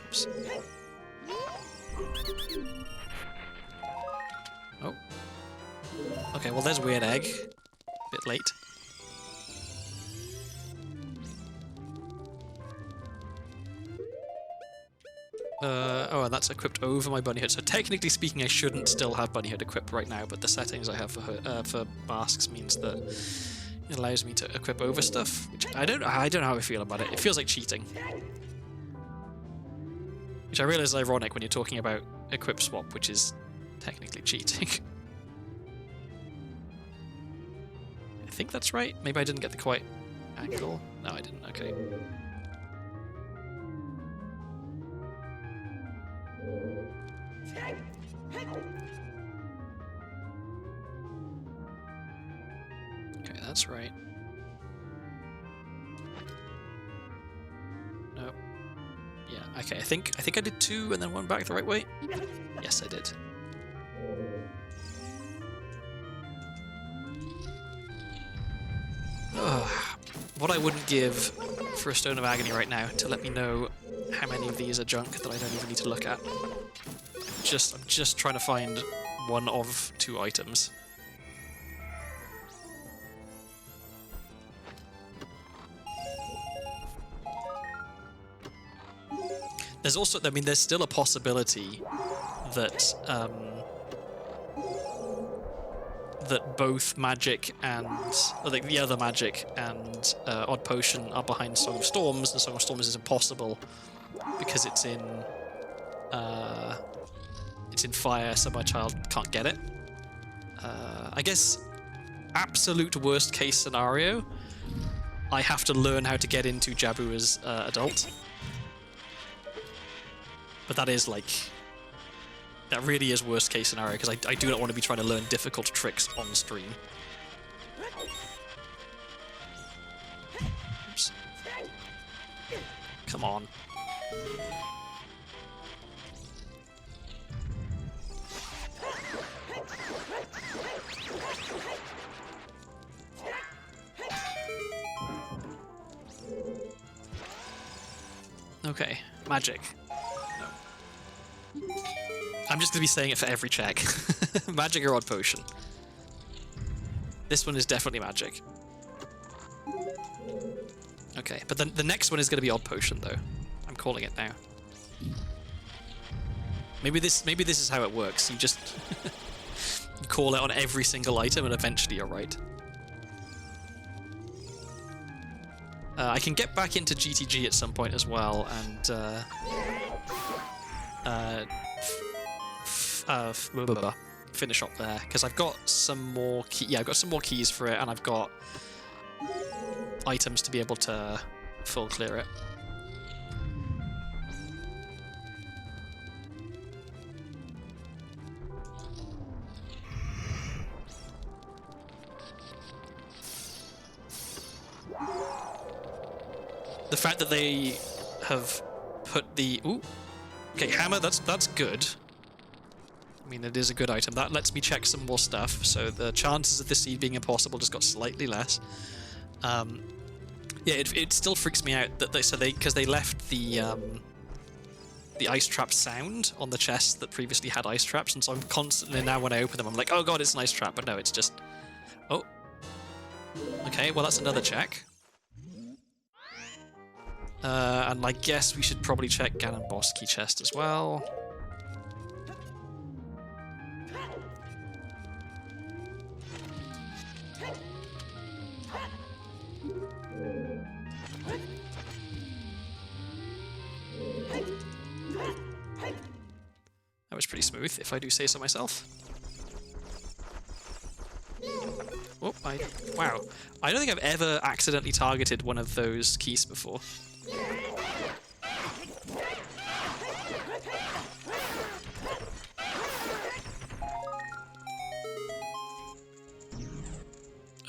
Speaker 1: Oops. Oh. Okay, well there's Weird Egg. Bit late. Oh, and that's equipped over my bunny hood. So technically speaking, I shouldn't still have bunny hood equipped right now, but the settings I have for masks means that it allows me to equip over stuff, which I don't know how I feel about it. It feels like cheating, which I realize is ironic when you're talking about equip swap, which is technically cheating. I think that's right. Maybe I didn't get the quite angle. No, I didn't. Okay. Okay, that's right. No. Yeah, okay, I think I did 2 and then 1 back the right way. Yes, I did. What I wouldn't give for a Stone of Agony right now to let me know how many of these are junk that I don't even need to look at. I'm just trying to find one of 2 items. There's also, I mean, there's still a possibility that that both magic and like the other magic and odd potion are behind Song of Storms, and Song of Storms is impossible because it's in fire, so my child can't get it. I guess absolute worst case scenario, I have to learn how to get into Jabu as adult. But that is like, that really is worst case scenario, because I do not want to be trying to learn difficult tricks on stream. Oops. Come on. Okay, magic. No. I'm just gonna be saying it for every check. Magic or odd potion. This one is definitely magic. Okay, but then the next one is gonna be odd potion though. I'm calling it now. Maybe this is how it works. You just you call it on every single item and eventually you're right. I can get back into GTG at some point as well and finish up there because I've got some more I've got some more keys for it and I've got items to be able to full clear it. The fact that they have put the hammer, that's good. I mean, it is a good item. That lets me check some more stuff, so the chances of the seed being impossible just got slightly less. Yeah, it still freaks me out that because they left the ice trap sound on the chests that previously had ice traps, and so I'm constantly now when I open them, I'm like, oh god, it's an ice trap, but no, it's just okay. Well, that's another check. And I guess we should probably check Ganon Boss key chest as well. That was pretty smooth, if I do say so myself. Oh, wow. I don't think I've ever accidentally targeted one of those keys before.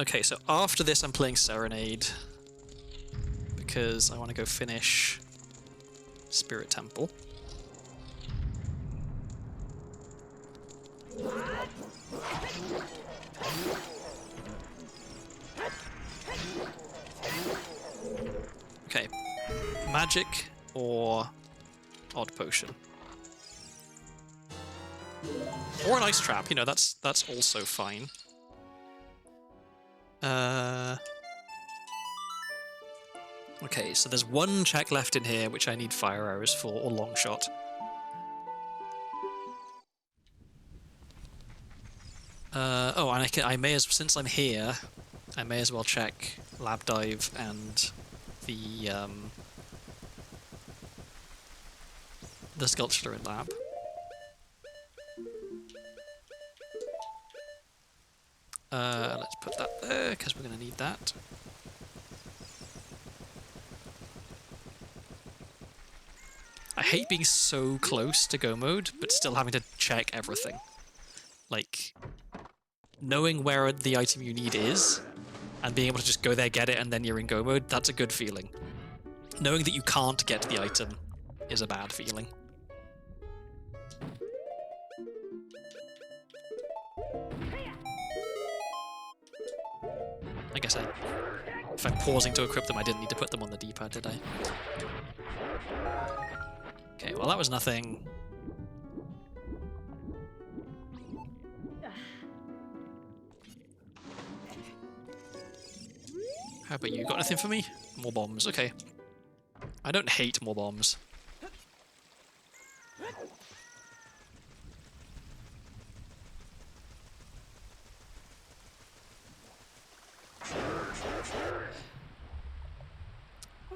Speaker 1: Okay, so after this I'm playing Serenade because I want to go finish Spirit Temple. Okay, magic or odd potion, or an ice trap. You know, that's also fine. Okay, so there's one check left in here which I need fire arrows for, or long shot. And I may since I'm here, I may as well check lab dive and the sculpture in lab. Let's put that there because we're going to need that. I hate being so close to go mode, but still having to check everything. Like, knowing where the item you need is, and being able to just go there, get it, and then you're in go mode, that's a good feeling. Knowing that you can't get to the item is a bad feeling. I guess if I'm pausing to equip them, I didn't need to put them on the D-pad, did I? Okay, well that was nothing. How about you? Got anything for me? More bombs, okay. I don't hate more bombs.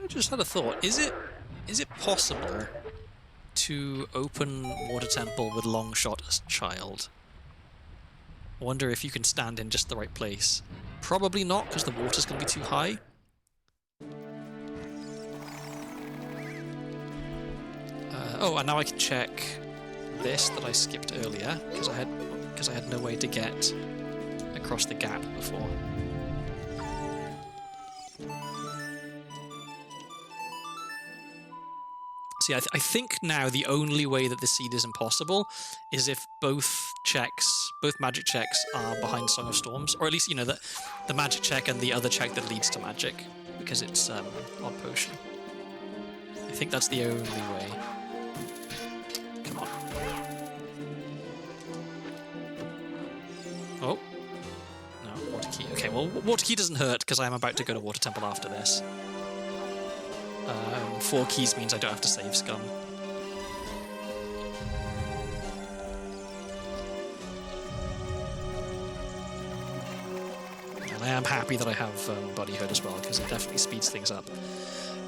Speaker 1: I just had a thought. Is it possible to open Water Temple with long shot as child? I wonder if you can stand in just the right place. Probably not, because the water's going to be too high. And now I can check this that I skipped earlier because I had no way to get across the gap before. See, I think now the only way that the seed is impossible is if both magic checks are behind Song of Storms, or at least, you know, the magic check and the other check that leads to magic, because it's odd potion. I think that's the only way. Come on. Oh. No, water key. Okay, well, water key doesn't hurt because I'm about to go to Water Temple after this. 4 keys means I don't have to save scum. And I am happy that I have Buddyhood as well, because it definitely speeds things up.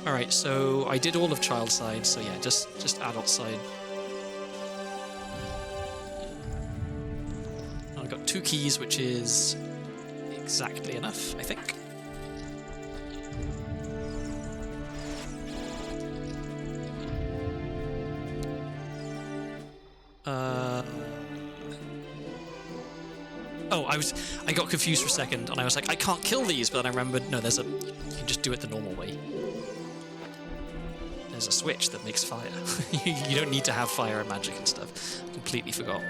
Speaker 1: Alright, so I did all of child side, so yeah, just adult side. I've got 2 keys, which is exactly enough, I think. Oh, I got confused for a second, and I was like, I can't kill these, but then I remembered, no, you can just do it the normal way. There's a switch that makes fire. You don't need to have fire and magic and stuff. Completely forgot.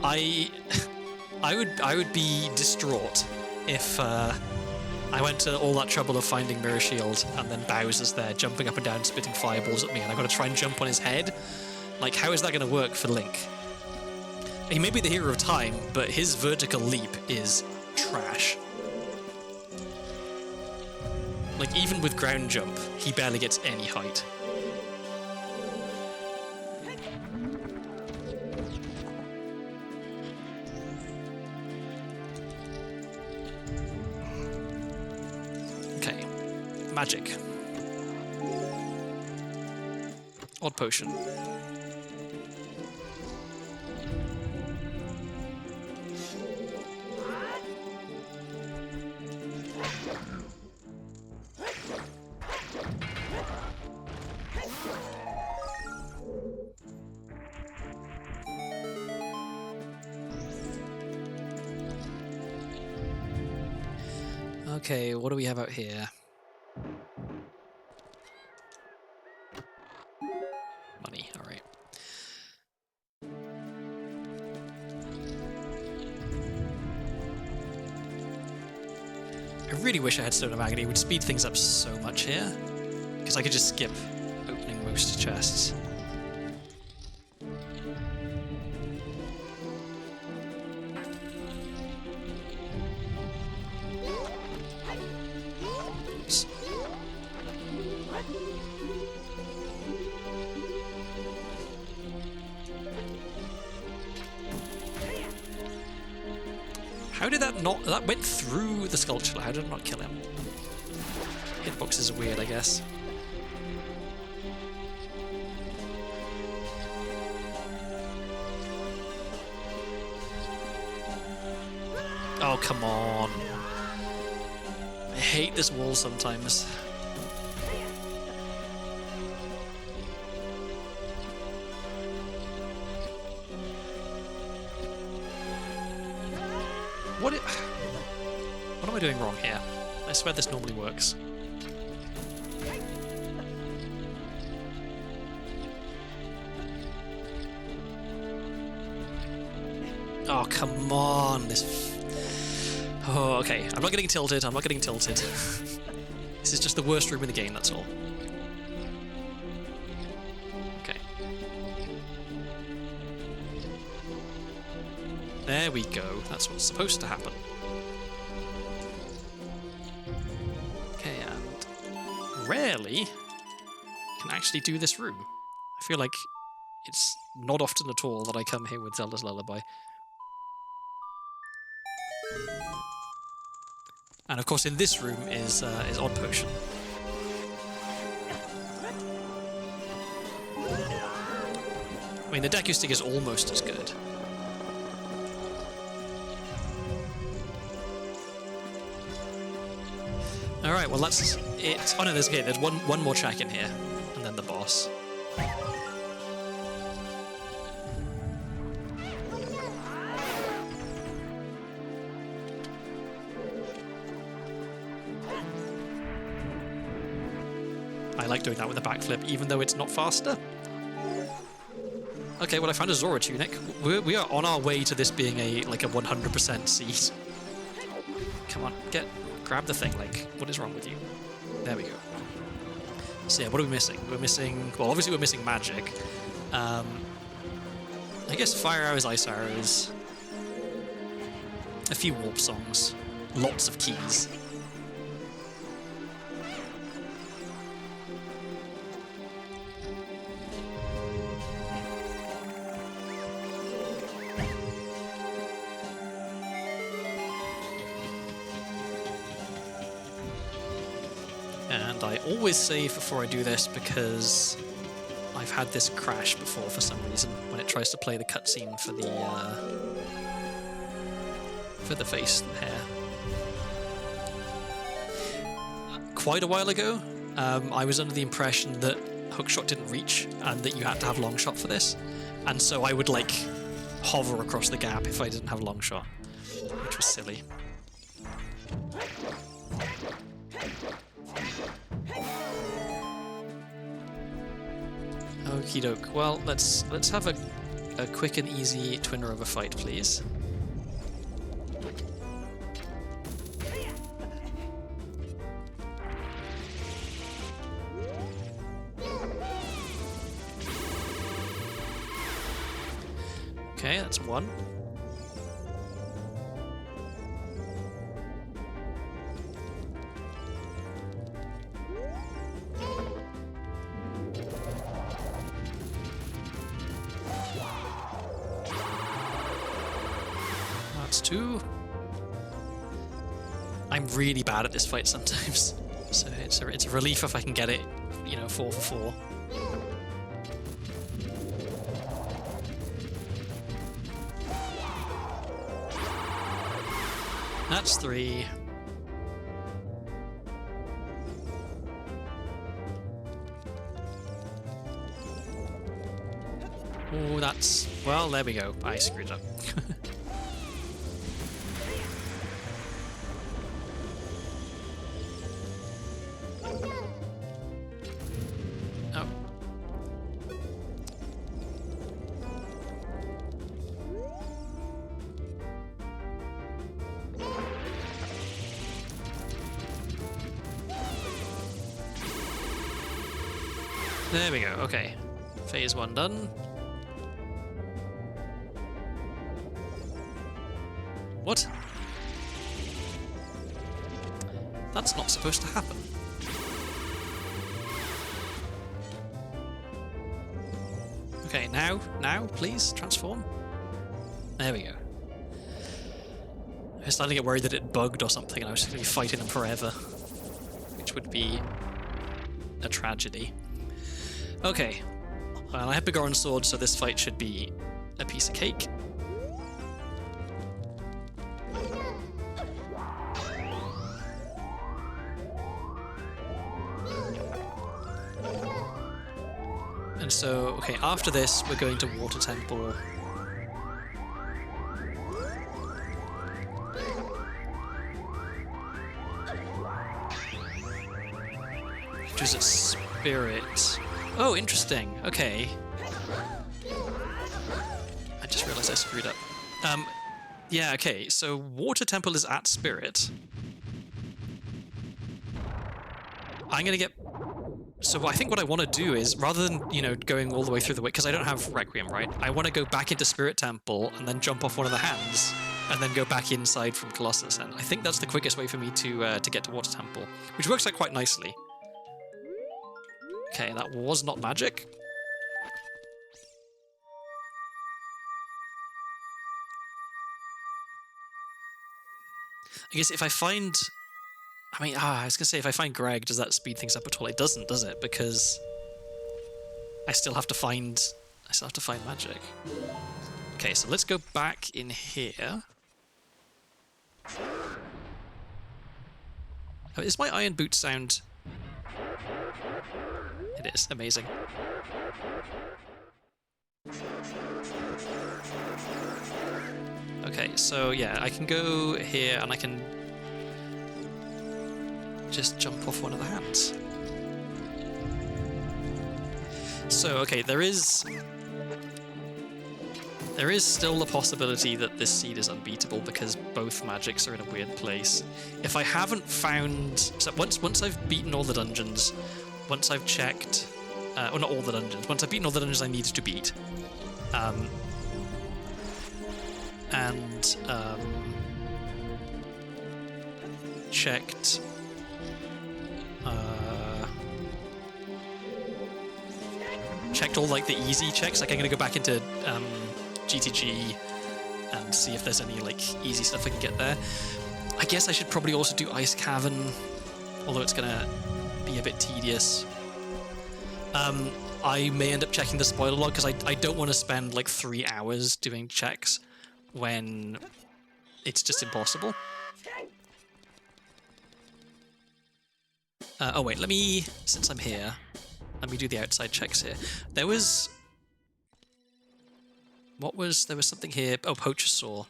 Speaker 1: I would be distraught if I went to all that trouble of finding Mirror Shield and then Bowser's there jumping up and down spitting fireballs at me and I've got to try and jump on his head. Like, how is that going to work for Link? He may be the hero of time, but his vertical leap is trash. Like, even with ground jump, he barely gets any height. Magic. Odd potion. Okay, what do we have out here? Money, alright. I really wish I had Stone of Agony. It would speed things up so much here. Because I could just skip opening most chests. How did that not... That went through the sculpture. How did it not kill him? Hitboxes are weird, I guess. Oh, come on. I hate this wall sometimes. What am I doing wrong here? I swear this normally works. Oh, come on. Oh, okay. I'm not getting tilted. I'm not getting tilted. This is just the worst room in the game, that's all. Okay. There we go. That's what's supposed to happen. Okay, and rarely can actually do this room. I feel like it's not often at all that I come here with Zelda's Lullaby. And of course in this room is Odd Potion. I mean, the Deku Stick is almost as good. Alright, well that's it. Oh no, there's one more track in here, and then the boss. I like doing that with a backflip, even though it's not faster. Okay, well I found a Zora tunic. We are on our way to this being a 100% seed. Come on, grab the thing. Like, what is wrong with you? There we go. So yeah, what are we missing? We're missing. Well, obviously we're missing magic. I guess fire arrows, ice arrows. A few warp songs. Lots of keys. And I always save before I do this because I've had this crash before for some reason when it tries to play the cutscene for the face and hair. Quite a while ago, I was under the impression that hookshot didn't reach and that you had to have longshot for this, and so I would like hover across the gap if I didn't have longshot, which was silly. Okie doke. Well, let's have a quick and easy Twin Rover fight, please. Okay, that's one. That's two. I'm really bad at this fight sometimes, so it's a relief if I can get it, 4 for 4. That's 3. Oh, that's... Well, there we go. I screwed up. Oh. There we go, okay. Phase 1 done. What? That's not supposed to happen. Okay, now, please, transform. There we go. I was starting to get worried that it bugged or something and I was just going to be fighting them forever, which would be a tragedy. Okay, well, I have Begoran Sword, so this fight should be a piece of cake. And so, okay, after this, we're going to Water Temple. Which is at Spirit. Oh, interesting. Okay. I just realized I screwed up. Yeah, okay, so Water Temple is at Spirit. I'm gonna get... So I think what I want to do is, rather than, going all the way through the way, because I don't have Requiem, right? I want to go back into Spirit Temple and then jump off one of the hands, and then go back inside from Colossus. And I think that's the quickest way for me to get to Water Temple, which works out quite nicely. Okay, that was not magic. I guess if I find... I was going to say, if I find Greg, does that speed things up at all? It doesn't, does it? Because I still have to find magic. Okay, so let's go back in here. Oh, is my iron boot sound... It is. Amazing. Okay, so yeah, I can go here and I can just jump off one of the hands. So, okay, there is There is still the possibility that this seed is unbeatable because both magics are in a weird place. If I haven't found... So once I've beaten all the dungeons, once I've checked... well, not all the dungeons. Once I've beaten all the dungeons I needed to beat, checked... checked all like the easy checks. Like I'm gonna go back into GTG and see if there's any like easy stuff I can get there. I guess I should probably also do Ice Cavern, although it's gonna be a bit tedious. I may end up checking the spoiler log because I don't want to spend like 3 hours doing checks when it's just impossible. Oh wait, since I'm here, let me do the outside checks here. There was something here. Oh, Poacher's Saw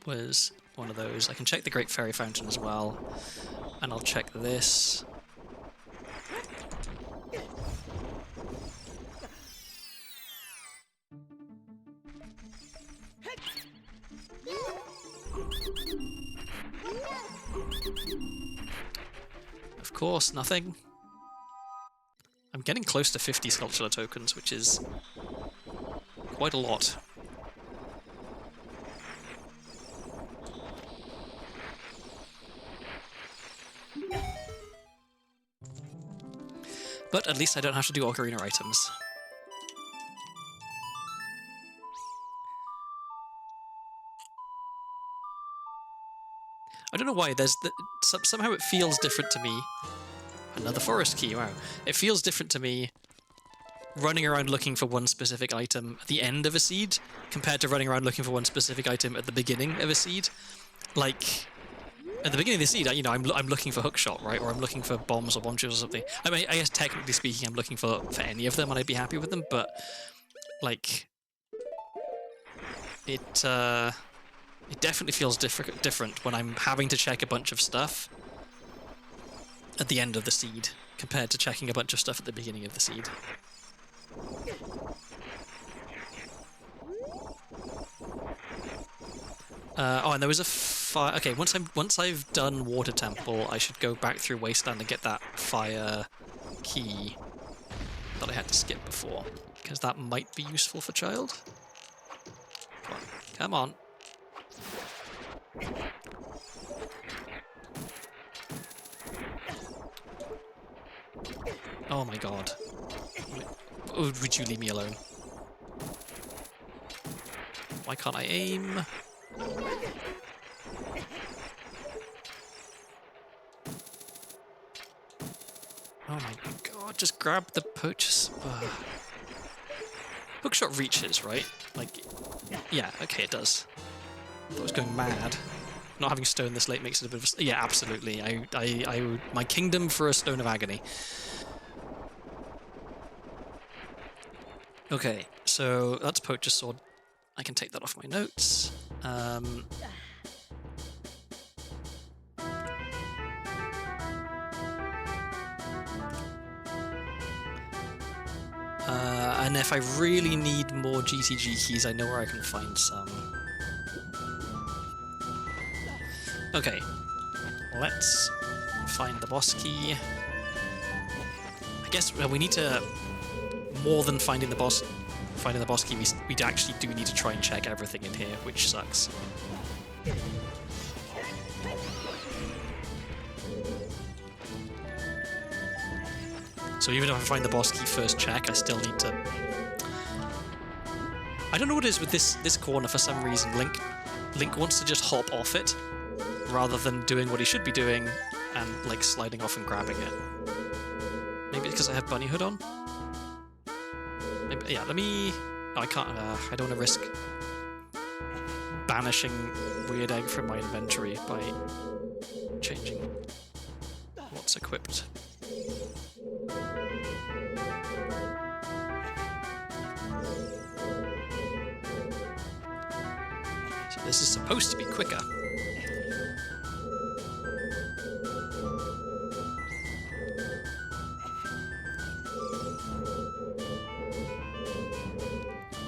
Speaker 1: was one of those. I can check the Great Fairy Fountain as well. And I'll check this. Of course, nothing. I'm getting close to 50 sculptural tokens, which is quite a lot. But at least I don't have to do Ocarina items. I don't know why, somehow it feels different to me. Another forest key, wow. It feels different to me running around looking for one specific item at the end of a seed compared to running around looking for one specific item at the beginning of a seed. Like, at the beginning of the seed, I'm looking for hookshot, right? Or I'm looking for bombs or bomb shields or something. I mean, I guess technically speaking, I'm looking for any of them and I'd be happy with them, but, like, it definitely feels different when I'm having to check a bunch of stuff at the end of the seed compared to checking a bunch of stuff at the beginning of the seed. Oh, and there was a fire. Okay, once I've done Water Temple, I should go back through Wasteland and get that fire key that I had to skip before, because that might be useful for Child. Come on. Oh my god. Would you leave me alone? Why can't I aim? Oh my god, just grab the purchase. Hookshot reaches, right? Like, yeah, okay, it does. I thought I was going mad. Not having stone this late makes it a bit of a... Yeah, absolutely. I would... My kingdom for a Stone of Agony. Okay, so that's Poacher's Sword. I can take that off my notes. And if I really need more GTG keys, I know where I can find some. Okay, let's find the boss key. I guess we need to, more than finding the boss key, we actually do need to try and check everything in here, which sucks. So even if I find the boss key first check, I still need to... I don't know what it is with this corner. For some reason, Link wants to just hop off it, rather than doing what he should be doing and like sliding off and grabbing it. Maybe it's because I have Bunny Hood on? Maybe, yeah, let me... Oh, I can't... I don't want to risk banishing Weird Egg from my inventory by changing what's equipped. So this is supposed to be quicker.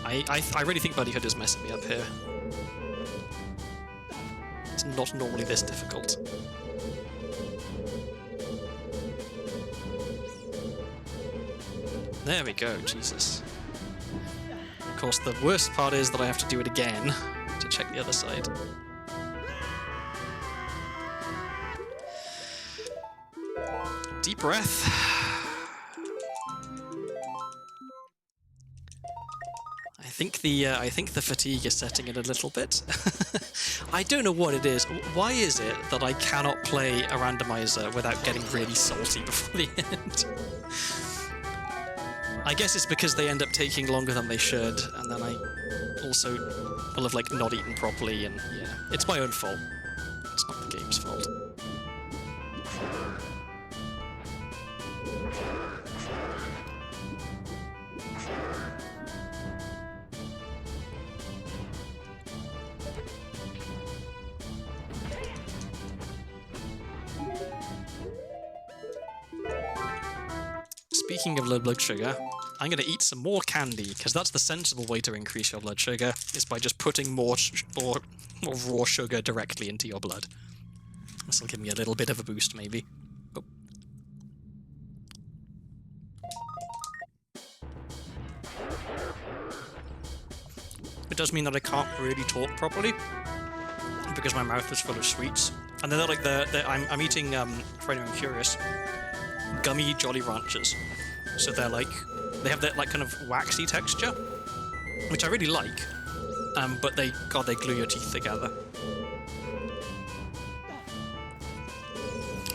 Speaker 1: I I really think Buddyhood is messing me up here. It's not normally this difficult. There we go, Jesus. Of course, the worst part is that I have to do it again to check the other side. Deep breath. I think the fatigue is setting in a little bit. I don't know what it is. Why is it that I cannot play a randomizer without getting really salty before the end? I guess it's because they end up taking longer than they should, and then I also will have like not eaten properly, and yeah, it's my own fault. It's not the game's fault. Speaking of low blood sugar, I'm going to eat some more candy, because that's the sensible way to increase your blood sugar, is by just putting more raw sugar directly into your blood. This will give me a little bit of a boost, maybe. Oh. It does mean that I can't really talk properly, because my mouth is full of sweets. And then I'm eating, for anyone curious, gummy Jolly Ranchers. So they have that like kind of waxy texture, which I really like. But they glue your teeth together.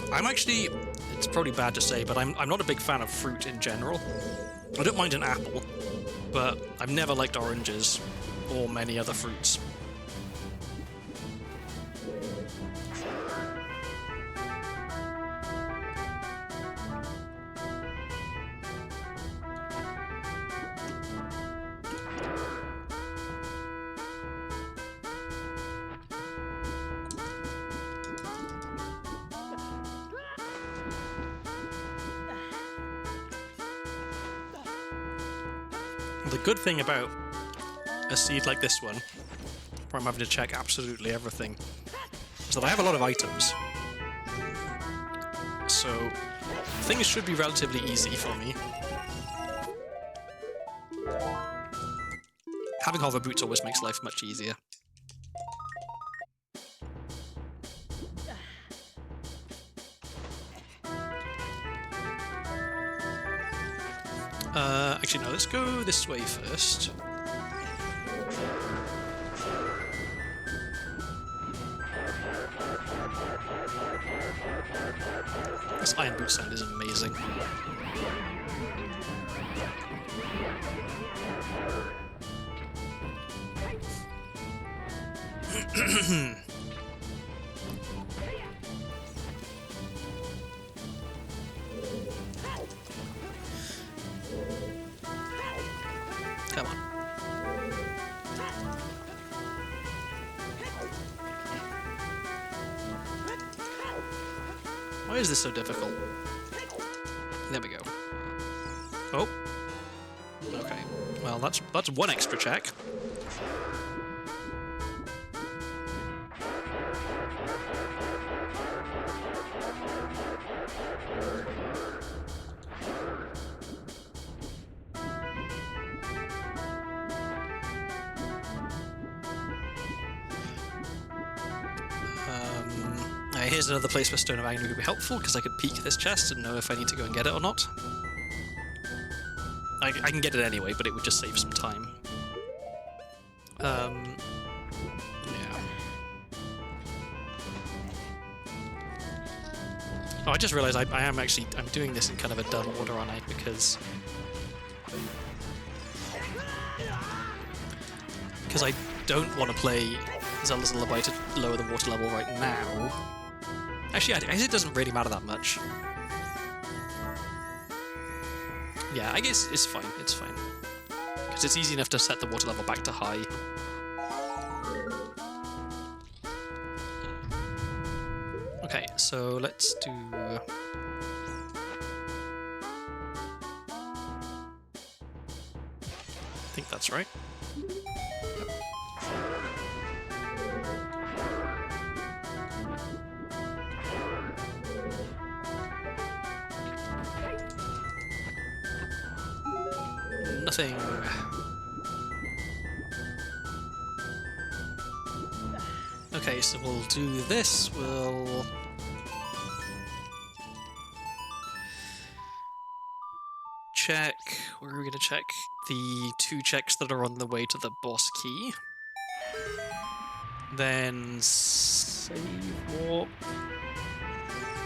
Speaker 1: It's probably bad to say, but I'm not a big fan of fruit in general. I don't mind an apple, but I've never liked oranges or many other fruits. The good thing about a seed like this one, where I'm having to check absolutely everything, is that I have a lot of items. So things should be relatively easy for me. Having hover boots always makes life much easier. Actually, no, let's go this way first. This iron boot sound is amazing. Come on. Why is this so difficult? There we go. Oh. Okay. Well, that's one extra check. Here's another place where Stone of Agony would be helpful, because I could peek this chest and know if I need to go and get it or not. I can get it anyway, but it would just save some time. Yeah. Oh, I just realised I'm doing this in kind of a dumb order, aren't I? Because I don't want to play Zelda's Lullaby to lower the water level right now. Actually, I guess it doesn't really matter that much. Yeah, I guess it's fine. It's fine. Because it's easy enough to set the water level back to high. Okay, so let's do... I think that's right. Nothing. Okay, so we'll do this. We'll check. Where are we going to check? The 2 checks that are on the way to the boss key. Then save warp.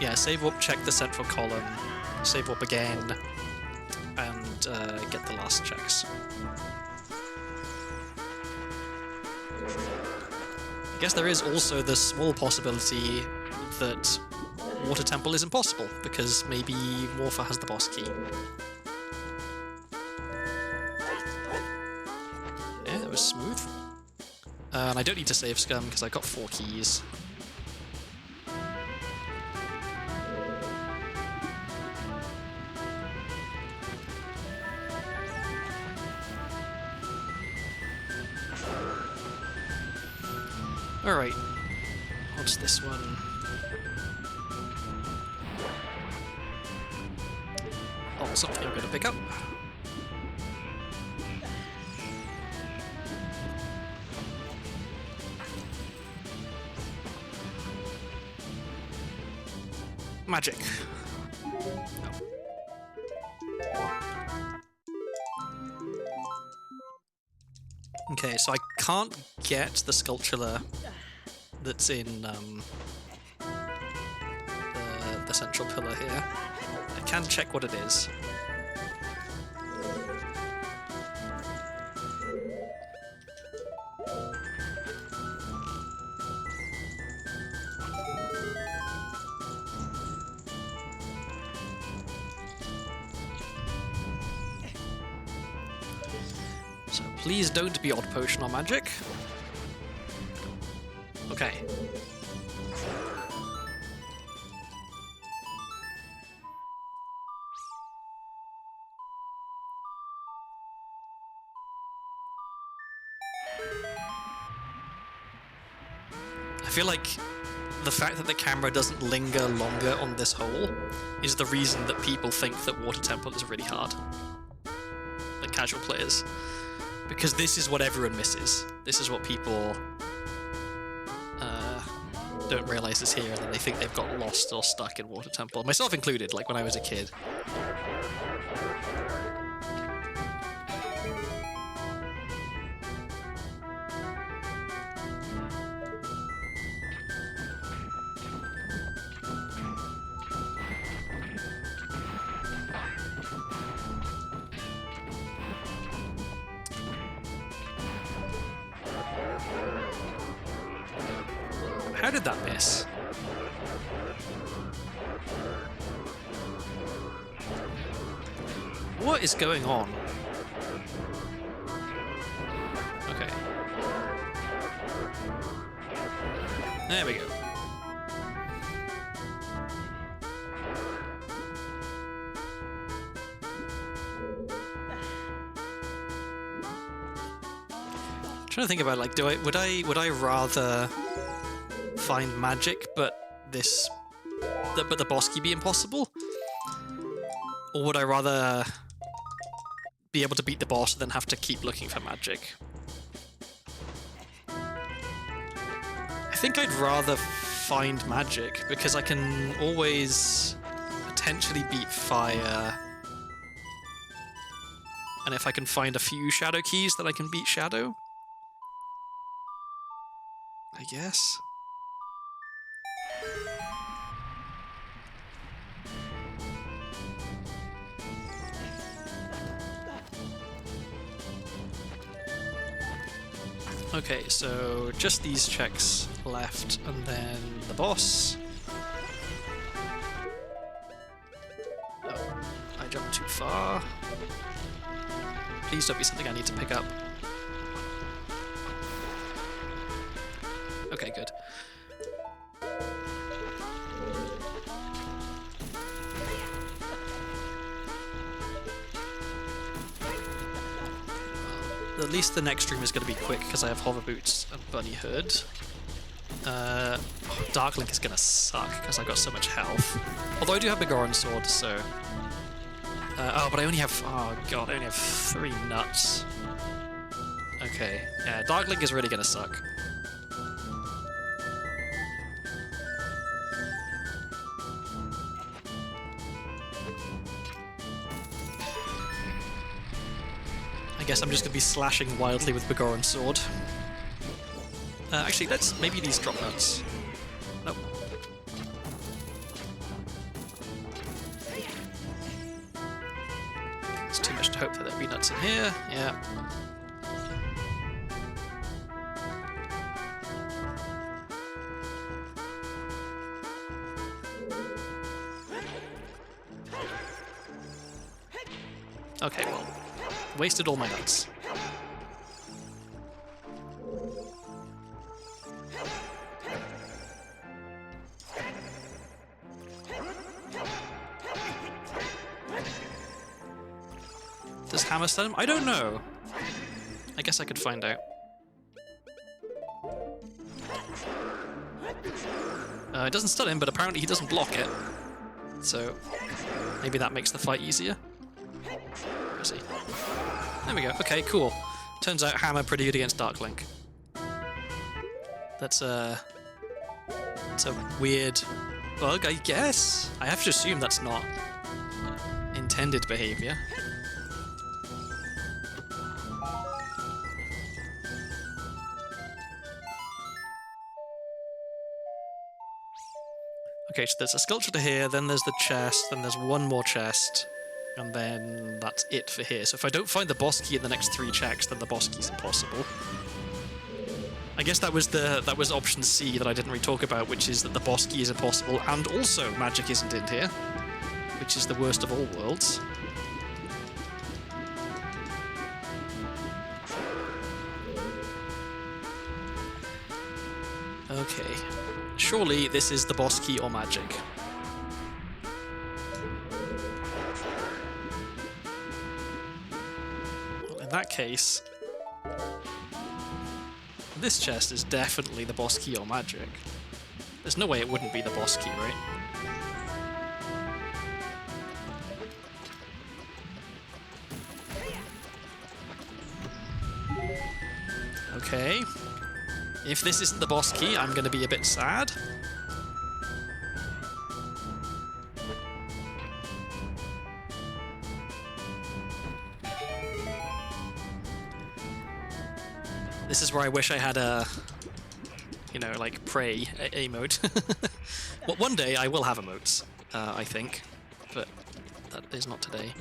Speaker 1: Yeah, save warp, check the central column, save warp again, and get the last checks. I guess there is also the small possibility that Water Temple is impossible, because maybe Morpha has the boss key. Yeah, that was smooth. And I don't need to save Scum, because I got 4 keys. Alright, what's this one? Oh, something I'm gonna pick up. Magic. No. Okay, so I can't get the sculpture that's in the central pillar here. I can check what it is. So please don't be odd potion or magic. Okay. I feel like the fact that the camera doesn't linger longer on this hole is the reason that people think that Water Temple is really hard. Like casual players. Because this is what everyone misses. This is what people don't realize is here, and then they think they've got lost or stuck in Water Temple. Myself included, like when I was a kid. How did that miss? What is going on? Okay. There we go. I'm trying to think about, like, would I rather find magic but the boss key be impossible? Or would I rather be able to beat the boss and then have to keep looking for magic? I think I'd rather find magic, because I can always potentially beat fire. And if I can find a few shadow keys, then I can beat shadow. I guess. Okay, so just these checks left, and then the boss. Oh, I jumped too far. Please don't be something I need to pick up. Okay, good. at least the next stream is going to be quick because I have hover boots and bunny hood. Dark Link is going to suck because I've got so much health. Although I do have Begoran Sword, so... oh, but I only have... Oh god, I only have 3 nuts. Okay, yeah, Dark Link is really going to suck. I guess I'm just going to be slashing wildly with Begoran Sword. Actually, let's... maybe these drop nuts. Nope. It's too much to hope that there'll be nuts in here. Yeah. Okay, well, wasted all my nuts. Does hammer stun him? I don't know. I guess I could find out. It doesn't stun him, but apparently he doesn't block it. So maybe that makes the fight easier. Where is he? There we go. Okay, cool. Turns out hammer pretty good against Dark Link. That's a weird bug, I guess. I have to assume that's not intended behavior. Okay, so there's a sculpture to here, then there's the chest, then there's one more chest, and then that's it for here. So if I don't find the boss key in the next 3 checks, then the boss key's impossible. I guess that was option C that I didn't really talk about, which is that the boss key is impossible, and also magic isn't in here, which is the worst of all worlds. Okay. Surely this is the boss key or magic. Well, in that case, this chest is definitely the boss key or magic. There's no way it wouldn't be the boss key, right? Okay. If this isn't the boss key, I'm going to be a bit sad. This is where I wish I had a, you know, like, pray emote. Well, one day I will have emotes, I think, but that is not today.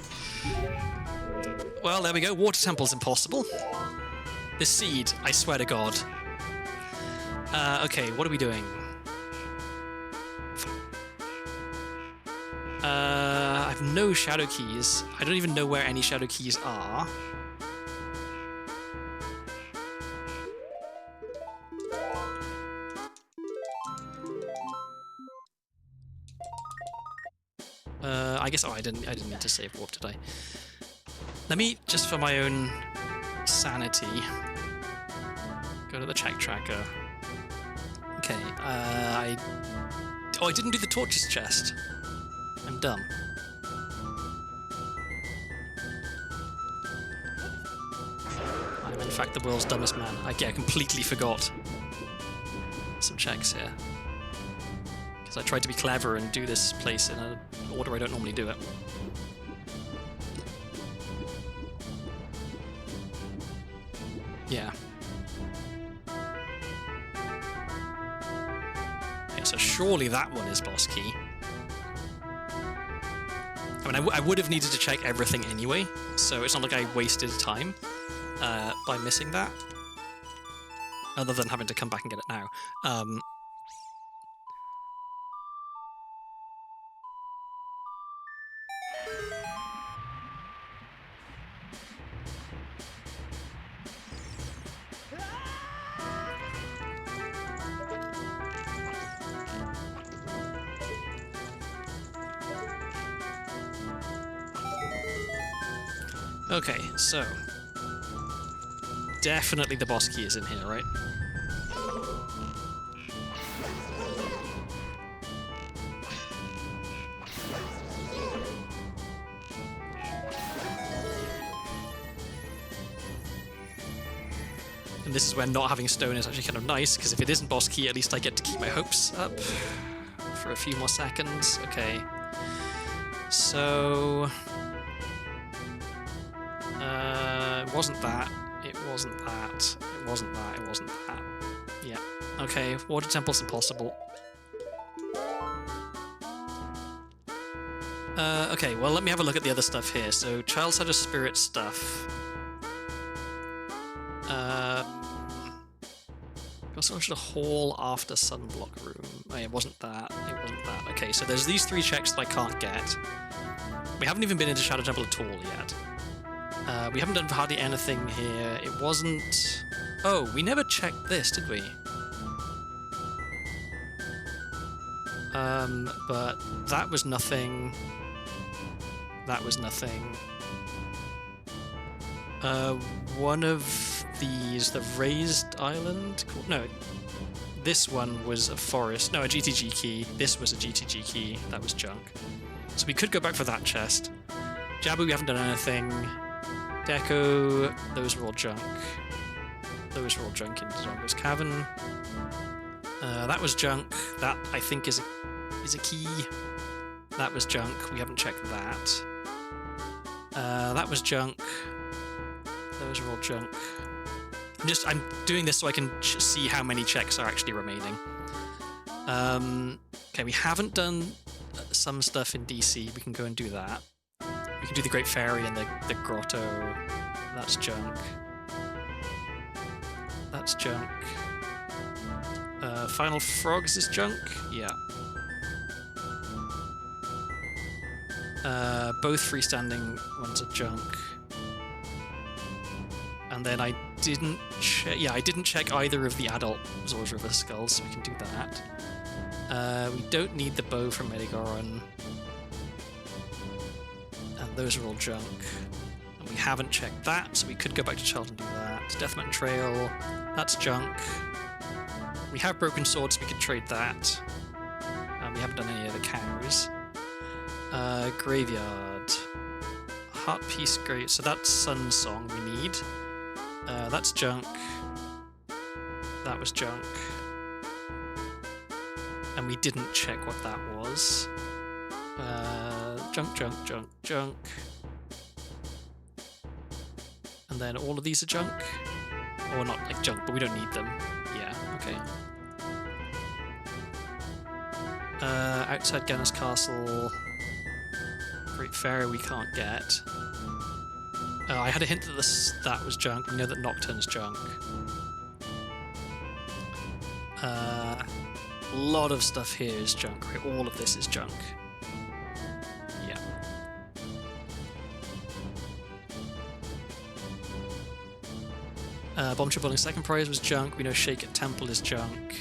Speaker 1: Well, there we go. Water Temple's impossible. This seed, I swear to God. Okay, what are we doing? I have no shadow keys. I don't even know where any shadow keys are. I guess. Oh, I didn't need to save warp, did I? Let me, just for my own sanity, go to the check tracker. Okay, I didn't do the torches chest. I'm dumb. I'm in fact the world's dumbest man. I completely forgot some checks here. Because I tried to be clever and do this place in an order I don't normally do it. Yeah. So surely that one is boss key. I mean, I would have needed to check everything anyway, so it's not like I wasted time by missing that. Other than having to come back and get it now. Okay, so definitely the boss key is in here, right? And this is where not having stone is actually kind of nice, because if it isn't boss key, at least I get to keep my hopes up for a few more seconds. Okay. So... it wasn't that. It wasn't that. It wasn't that. It wasn't that. Yeah. Okay, water temple's impossible. Okay, well, let me have a look at the other stuff here. So, Child Side of Spirit stuff. Also, should a hall after Sunblock Room. Oh, it wasn't that. It wasn't that. Okay, so there's these 3 checks that I can't get. We haven't even been into Shadow Temple at all yet. We haven't done hardly anything here. It wasn't... Oh, we never checked this, did we? But that was nothing. That was nothing. One of these, the Raised Island? No, this one was a forest. No, a GTG key. This was a GTG key. That was junk. So we could go back for that chest. Jabu, we haven't done anything. Deco, those were all junk. Those were all junk in Zongo's Cavern. That was junk. That, I think, is a key. That was junk. We haven't checked that. That was junk. Those are all junk. I'm doing this so I can see how many checks are actually remaining. Okay, we haven't done some stuff in DC. We can go and do that. We can do the Great Fairy and the Grotto. That's junk. That's junk. Final Frogs is junk? Yeah. Both freestanding ones are junk. And then I didn't check... Yeah, I didn't check either of the adult Zor's River Skulls, so we can do that. We don't need the bow from Medigoron. And those are all junk. And we haven't checked that, so we could go back to Cheld and do that. Death Mountain Trail, that's junk. We have Broken Swords, so we could trade that. And we haven't done any other cows. Graveyard. Heart Piece Grave. So that's Sun Song we need. That's junk. That was junk. And we didn't check what that was. Junk, junk, junk, junk. And then all of these are junk? Or not like junk, but we don't need them. Yeah, okay. Outside Gannis Castle. Great Fairy we can't get. I had a hint that that was junk. We know that Nocturne's junk. A lot of stuff here is junk. Right? All of this is junk. Yeah. Bomb Trip Building second prize was junk. We know Shake at Temple is junk.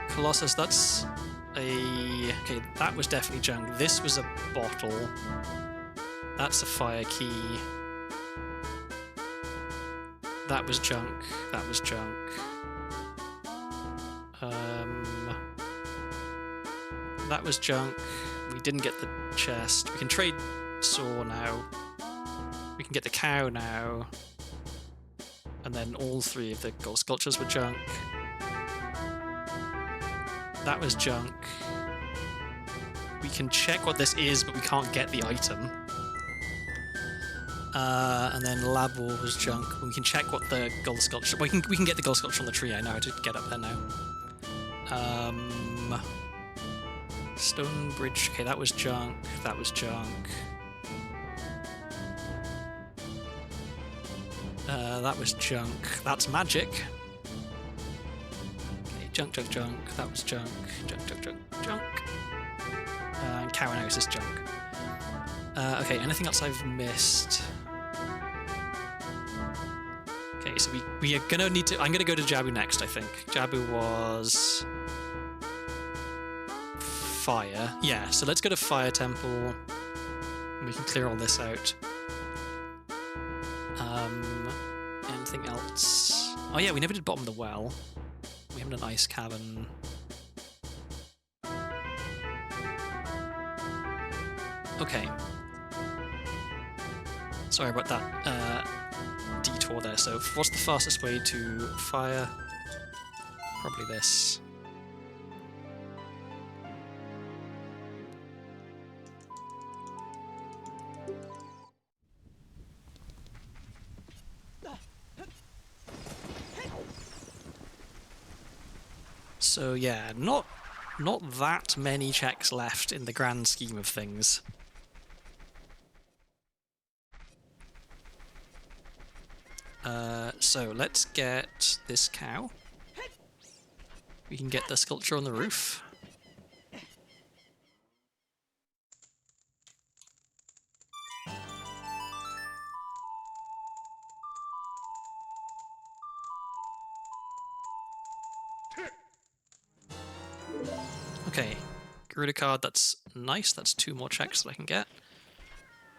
Speaker 1: Colossus, that's a... Okay, that was definitely junk. This was a bottle. That's a fire key. That was junk. That was junk. That was junk. We didn't get the chest. We can trade Saw now. We can get the cow now. And then all 3 of the gold sculptures were junk. That was junk. We can check what this is, but we can't get the item. And then Lab War was junk. We can check what the gold sculpture... We can get the gold sculpture on the tree. I know how to get up there now. Stone Bridge. Okay, that was junk. That was junk. That was junk. That's magic. Okay, junk, junk, junk. That was junk. Junk, junk, junk, junk. And Cowan House is junk. Okay, anything else I've missed? Okay, so we are gonna need to... I'm gonna go to Jabu next, I think. Jabu was... Fire. Yeah, so let's go to Fire Temple. And we can clear all this out. Anything else? Oh yeah, we never did bottom of the well. We haven't done ice cavern. Okay. Sorry about that detour there. So what's the fastest way to fire? Probably this. So yeah, not that many checks left in the grand scheme of things. So let's get this cow. We can get the sculpture on the roof. Okay, Garuda card, that's nice. That's 2 more checks that I can get.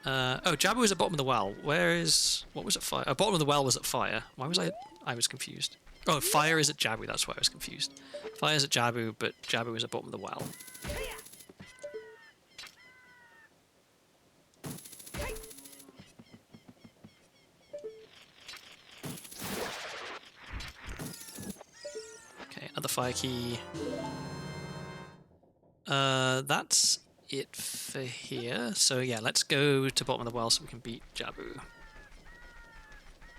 Speaker 1: Oh, Jabu is at bottom of the well. Where is... What was at fire? Bottom of the well was at fire. Why was I was confused. Oh, fire is at Jabu, that's why I was confused. Fire is at Jabu, but Jabu is at bottom of the well. Okay, another fire key. That's it for here. So yeah, let's go to bottom of the well so we can beat Jabu.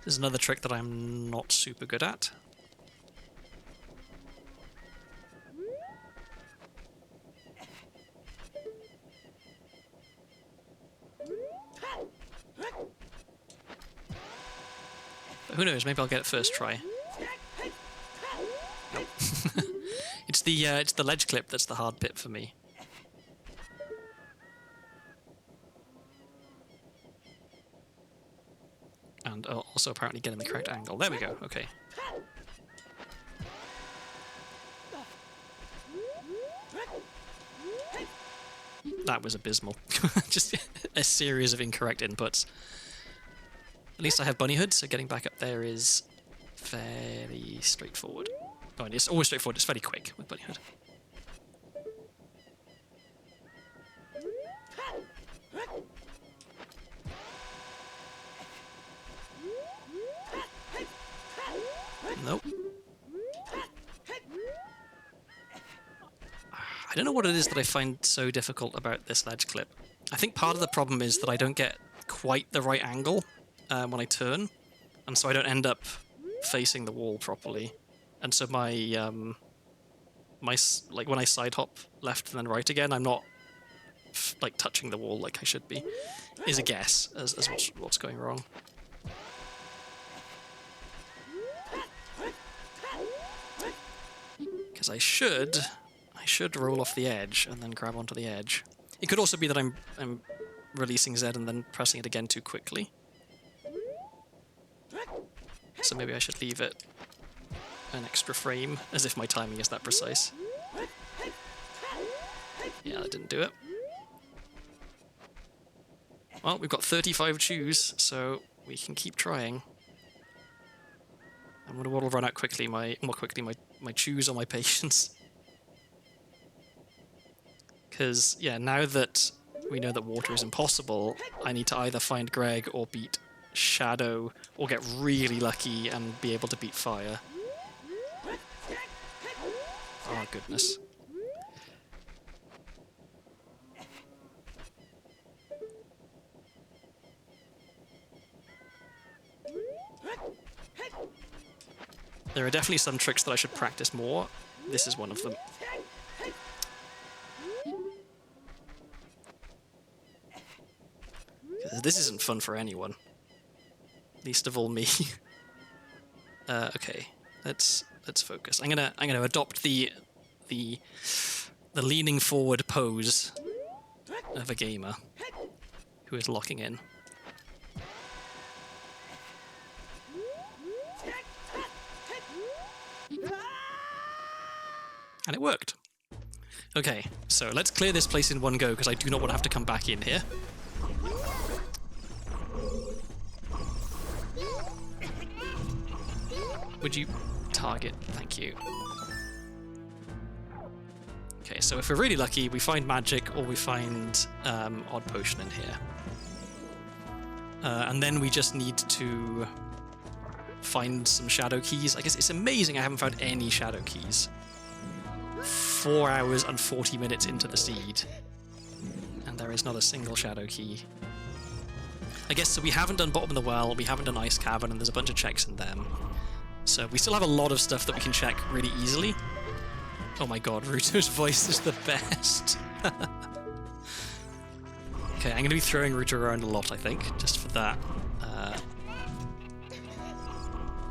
Speaker 1: There's another trick that I'm not super good at. But who knows, maybe I'll get it first try. Nope. It's the ledge clip that's the hard bit for me. And also apparently getting the correct angle. There we go, okay. That was abysmal. Just a series of incorrect inputs. At least I have bunny hood, so getting back up there is fairly straightforward. Oh, and it's always straightforward, it's fairly quick with bunny hood. Nope. I don't know what it is that I find so difficult about this ledge clip. I think part of the problem is that I don't get quite the right angle when I turn, and so I don't end up facing the wall properly. And so my like when I side hop left and then right again, I'm not like touching the wall like I should be. Is a guess as what's going wrong. Because I should roll off the edge and then grab onto the edge. It could also be that I'm releasing Z and then pressing it again too quickly. So maybe I should leave it an extra frame, as if my timing is that precise. Yeah, that didn't do it. Well, we've got 35 chews, so we can keep trying. I'm gonna run out quickly, my chews or my patience. Because, yeah, now that we know that water is impossible, I need to either find Greg or beat Shadow, or get really lucky and be able to beat Fire. Oh, goodness. There are definitely some tricks that I should practice more. This is one of them. This isn't fun for anyone. Least of all me. Okay, let's focus. I'm gonna adopt the leaning forward pose of a gamer who is locking in. And it worked. Okay, so let's clear this place in one go, because I do not want to have to come back in here. would you target? Thank you. Okay, so if we're really lucky, we find magic or we find odd potion in here. And then we just need to find some shadow keys. I guess it's amazing I haven't found any shadow keys. 4 hours and 40 minutes into the seed. And there is not a single shadow key. I guess so we haven't done bottom of the well, we haven't done ice cavern, and there's a bunch of checks in them. So we still have a lot of stuff that we can check really easily. Oh my god, Ruto's voice is the best. Okay, I'm going to be throwing Ruto around a lot, I think, just for that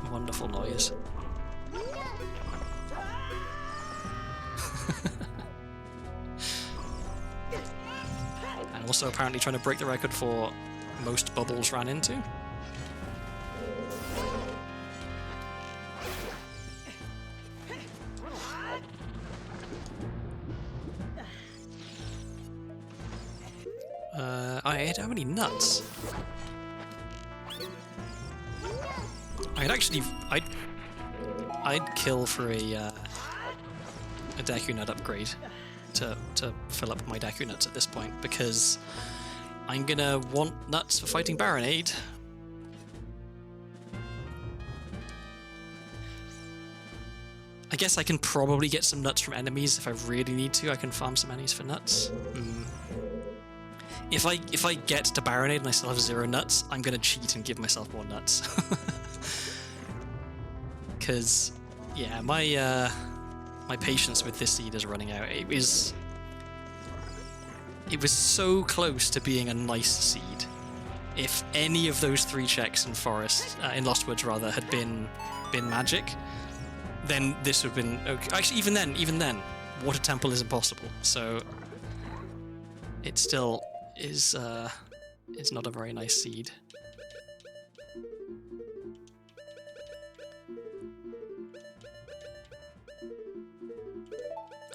Speaker 1: wonderful noise. And also apparently trying to break the record for most bubbles ran into. I don't have any nuts. I'd kill for a Deku Nut upgrade to fill up my Deku Nuts at this point, because I'm gonna want nuts for fighting Baronade. I guess I can probably get some nuts from enemies if I really need to. I can farm some enemies for nuts. If I get to Baronade and I still have 0 nuts, I'm gonna cheat and give myself more nuts. Because, yeah, my patience with this seed is running out. It was so close to being a nice seed. If any of those 3 checks in Forest, in Lost Woods rather, had been magic, then this would have been okay. Actually, even then, Water Temple is impossible. So it still is not a very nice seed.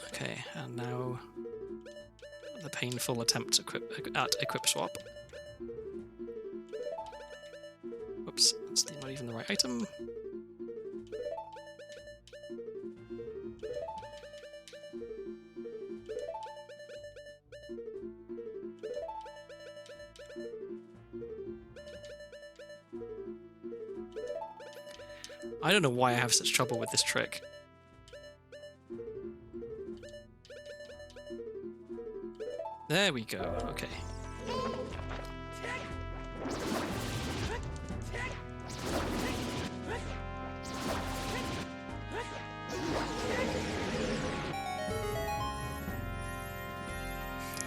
Speaker 1: Okay, and now the painful attempt at equip swap. Oops, that's not even the right item. I don't know why I have such trouble with this trick. There we go, okay.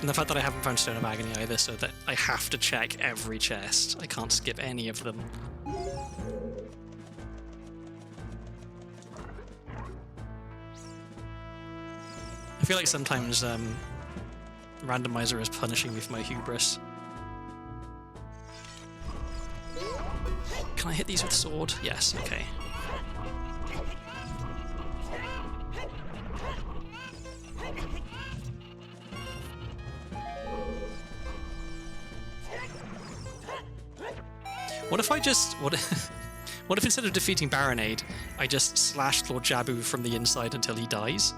Speaker 1: And the fact that I haven't found Stone of Agony either, so that I have to check every chest. I can't skip any of them. I feel like sometimes Randomizer is punishing me for my hubris. Can I hit these with sword? Yes, okay. What if I just... What if instead of defeating Baronade, I just slash Lord Jabu from the inside until he dies?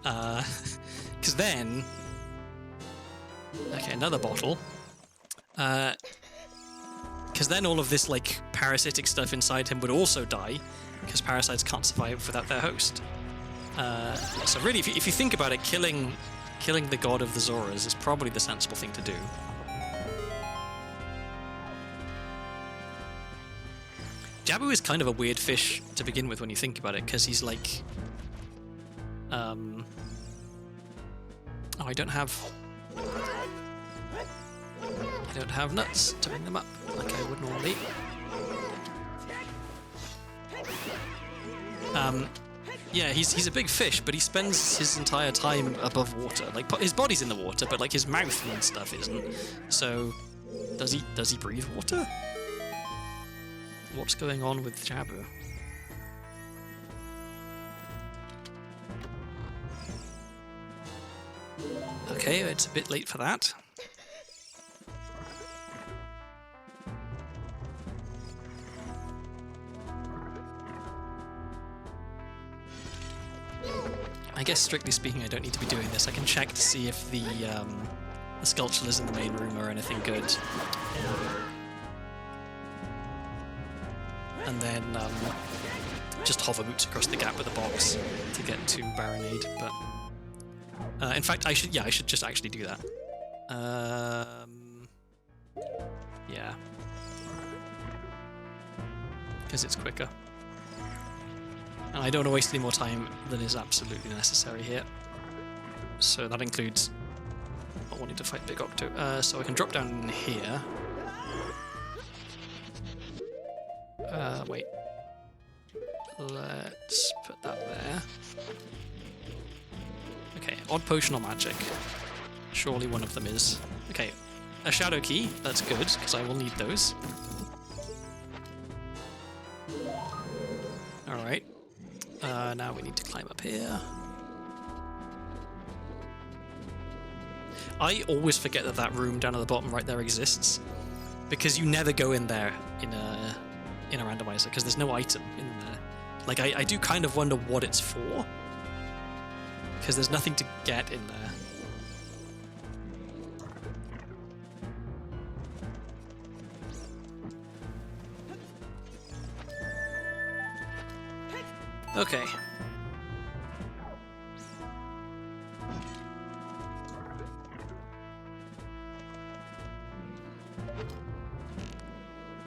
Speaker 1: Because then... Okay, another bottle. Because then all of this, like, parasitic stuff inside him would also die, because parasites can't survive without their host. So really, if you think about it, killing the god of the Zoras is probably the sensible thing to do. Jabu is kind of a weird fish to begin with when you think about it, because he's like... Oh, I don't have nuts to bring them up like I would normally. Yeah, he's a big fish, but he spends his entire time above water. Like, his body's in the water, but like his mouth and stuff isn't. So, does he breathe water? What's going on with Jabu? Okay, it's a bit late for that. I guess strictly speaking, I don't need to be doing this. I can check to see if the sculptures in the main room are anything good. And then just hover boots across the gap with a box to get to Baronade. But in fact, I should just actually do that. Yeah, because it's quicker. And I don't want to waste any more time than is absolutely necessary here. So that includes not wanting to fight Big Octo. So I can drop down here. Wait. Let's put that there. Okay, odd potion or magic. Surely one of them is. Okay, a shadow key. That's good, because I will need those. Alright. Now we need to climb up here. I always forget that that room down at the bottom right there exists, because you never go in there in a randomizer, because there's no item in there. Like, I do kind of wonder what it's for, because there's nothing to get in there. Okay.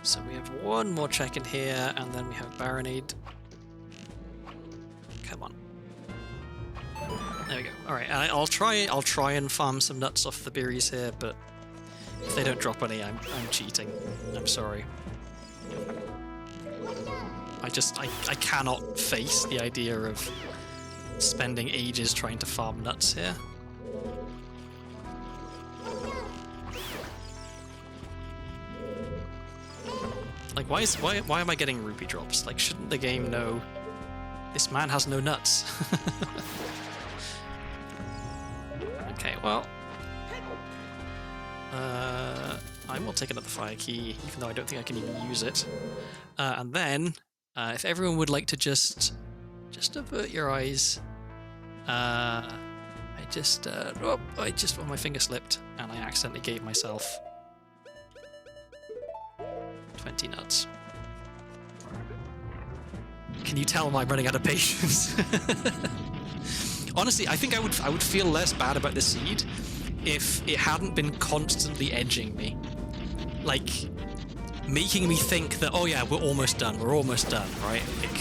Speaker 1: So we have one more check in here, and then we have Baronade. Come on. There we go. All right, I'll try and farm some nuts off the berries here, but if they don't drop any, I'm cheating. I'm sorry. I cannot face the idea of spending ages trying to farm nuts here. Like, why am I getting rupee drops? Like, shouldn't the game know this man has no nuts? Okay, well, I will take another fire key, even though I don't think I can even use it. And then, if everyone would like to just avert your eyes. Oh, my finger slipped, and I accidentally gave myself 20 nuts. Can you tell I'm running out of patience? Honestly, I think I would feel less bad about the seed if it hadn't been constantly edging me. Like, making me think that, oh yeah, we're almost done, right? Like,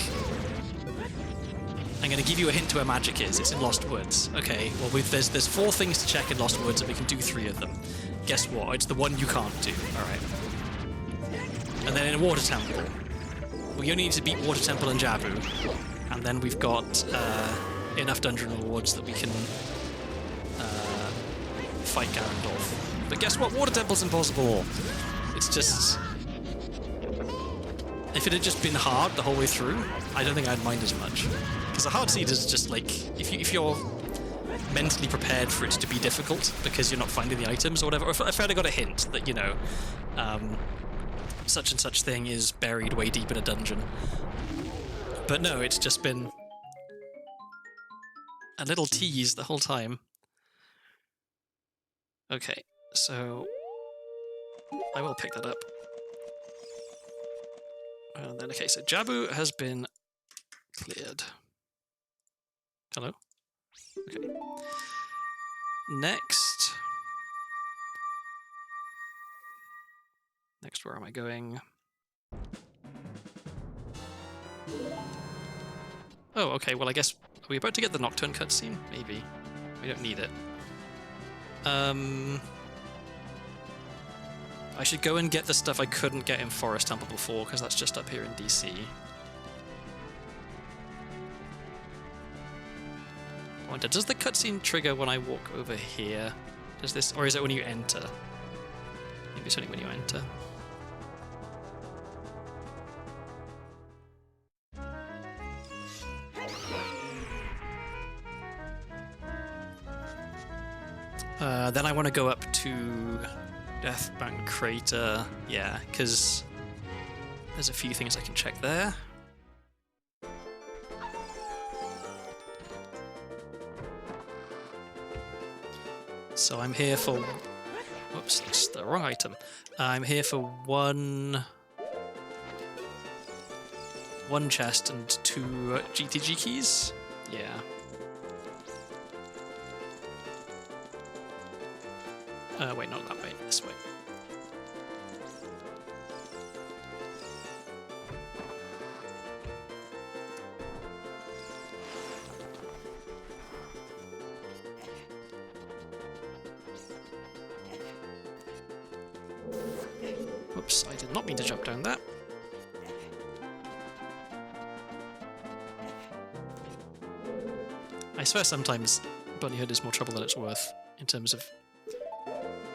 Speaker 1: I'm going to give you a hint to where magic is. It's in Lost Woods. Okay, well, there's 4 things to check in Lost Woods, and we can do 3 of them. Guess what? It's the one you can't do. Alright. And then in a Water Temple, we only need to beat Water Temple and Jabu, and then we've got enough dungeon rewards that we can fight Ganondorf. But guess what? Water Temple's impossible. It's just... If it had just been hard the whole way through, I don't think I'd mind as much. Because a hard seed is just like, if you're mentally prepared for it to be difficult because you're not finding the items or whatever, or if I'd got a hint that, you know, such and such thing is buried way deep in a dungeon. But no, it's just been a little tease the whole time. Okay, so I will pick that up. And then, okay, so Jabu has been cleared. Hello? Okay. Next, where am I going? Oh, okay, well, I guess, are we about to get the Nocturne cutscene? Maybe. We don't need it. I should go and get the stuff I couldn't get in Forest Temple before, because that's just up here in DC. I wonder, does the cutscene trigger when I walk over here? Does this, or is it when you enter? Maybe it's only when you enter. Then I want to go up to Deathbank Crater, yeah, because there's a few things I can check there. So I'm here for... Whoops, that's the wrong item. I'm here for one chest and 2 GTG keys. Yeah. Wait, not that way. This way. Whoops, I did not mean to jump down that. I swear sometimes Bunnyhood is more trouble than it's worth in terms of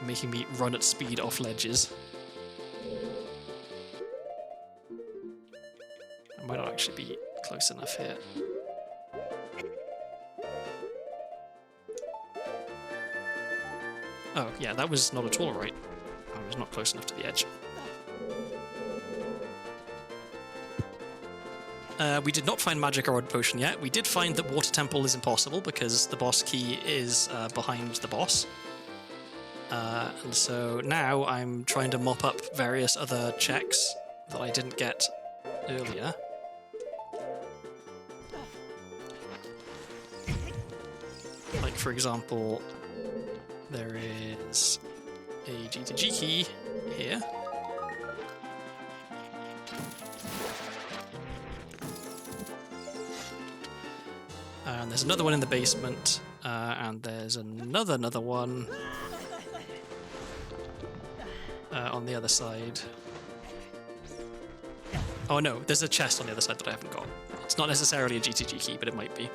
Speaker 1: making me run at speed off ledges. I might not actually be close enough here. Oh, yeah, that was not at all right. I was not close enough to the edge. We did not find magic or odd potion yet. We did find that water temple is impossible because the boss key is behind the boss. And so now I'm trying to mop up various other checks that I didn't get earlier. Like, for example, there is a GTG key here. And there's another one in the basement, and there's another one on the other side. Oh no, there's a chest on the other side that I haven't got. It's not necessarily a GTG key, but it might be.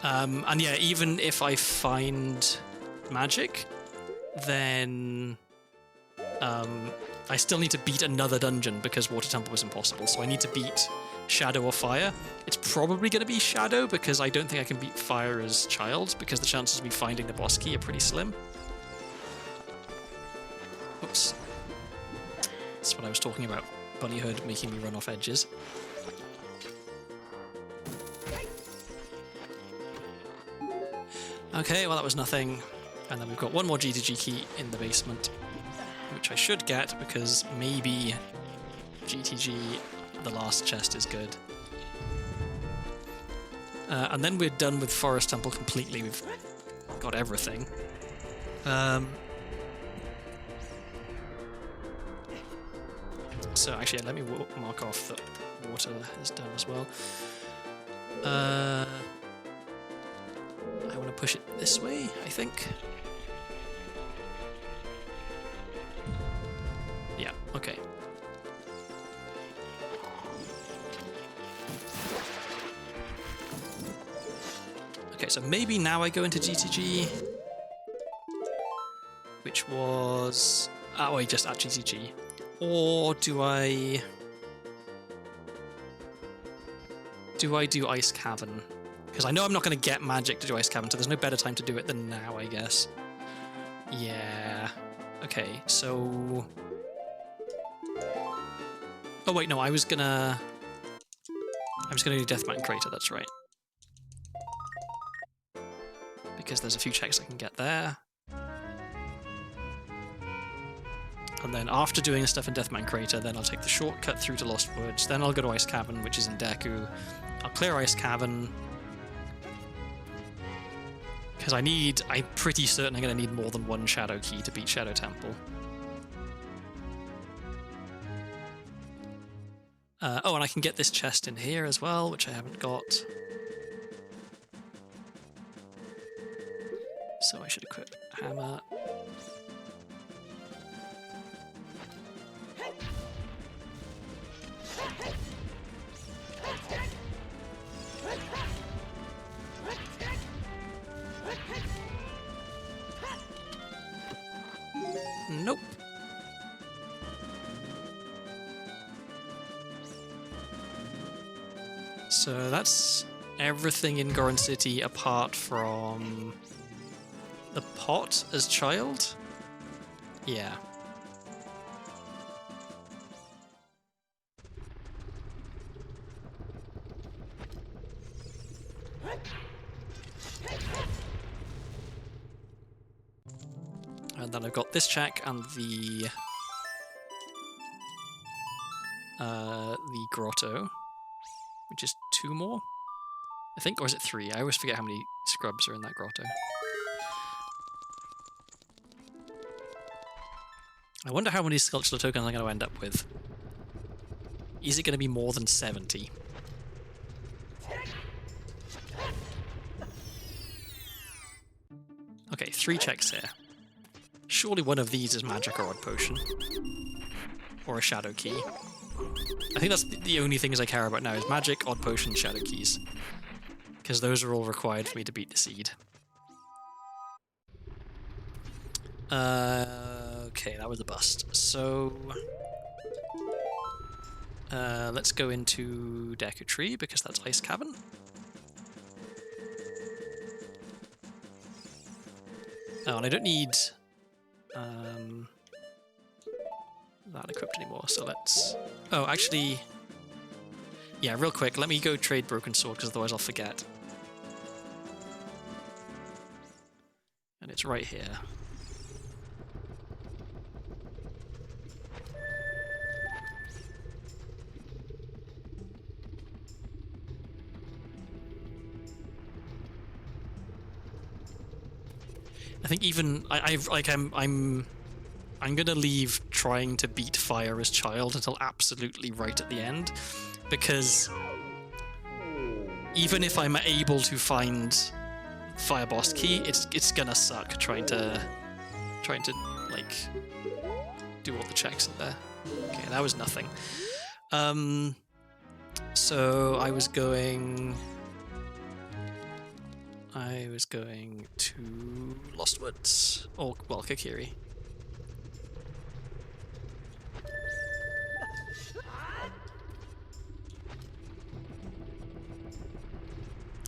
Speaker 1: And yeah, even if I find magic, then I still need to beat another dungeon because Water Temple was impossible. So I need to beat Shadow or Fire. It's probably going to be Shadow because I don't think I can beat Fire as Child because the chances of me finding the boss key are pretty slim. Oops. That's what I was talking about. Bunnyhood making me run off edges. Okay, well that was nothing. And then we've got one more GTG key in the basement, which I should get because maybe GTG, the last chest, is good. And then we're done with Forest Temple completely. We've got everything. So actually, let me mark off that water is done as well. I want to push it this way, I think. Yeah, okay. Okay, so maybe now I go into GTG, which was... Oh, wait, just at GTG. Or do I do Ice Cavern? Because I know I'm not going to get magic to do Ice Cavern, so there's no better time to do it than now, I guess. Yeah. Okay, so... Oh wait, no, I was gonna do Death Mountain Crater, that's right. Because there's a few checks I can get there. And then after doing stuff in Death Mountain Crater, then I'll take the shortcut through to Lost Woods, then I'll go to Ice Cavern, which is in Deku. I'll clear Ice Cavern. Because I'm pretty certain I'm going to need more than one Shadow Key to beat Shadow Temple. Oh, and I can get this chest in here as well, which I haven't got. So I should equip Hammer. Nope. So that's everything in Goron City apart from the pot as Child? Yeah. then I've got this check and the grotto, which is 2 more, I think, or is it 3? I always forget how many scrubs are in that grotto. I wonder how many sculptural tokens I'm going to end up with. Is it going to be more than 70? Okay, 3 checks here. Surely one of these is magic or odd potion. Or a shadow key. I think that's the only things I care about now is magic, odd potion, shadow keys. Because those are all required for me to beat the seed. Okay, that was a bust. So... let's go into Deku Tree, because that's Ice Cavern. Oh, and I don't need that equipped anymore, so let's... Oh, actually... Yeah, real quick, let me go trade Broken Sword, because otherwise I'll forget. And it's right here. I think even I'm gonna leave trying to beat Fire as Child until absolutely right at the end, because even if I'm able to find Fire Boss Key, it's gonna suck trying to like do all the checks in there. Okay, that was nothing. So I was going to Lost Woods, or, well, Kokiri.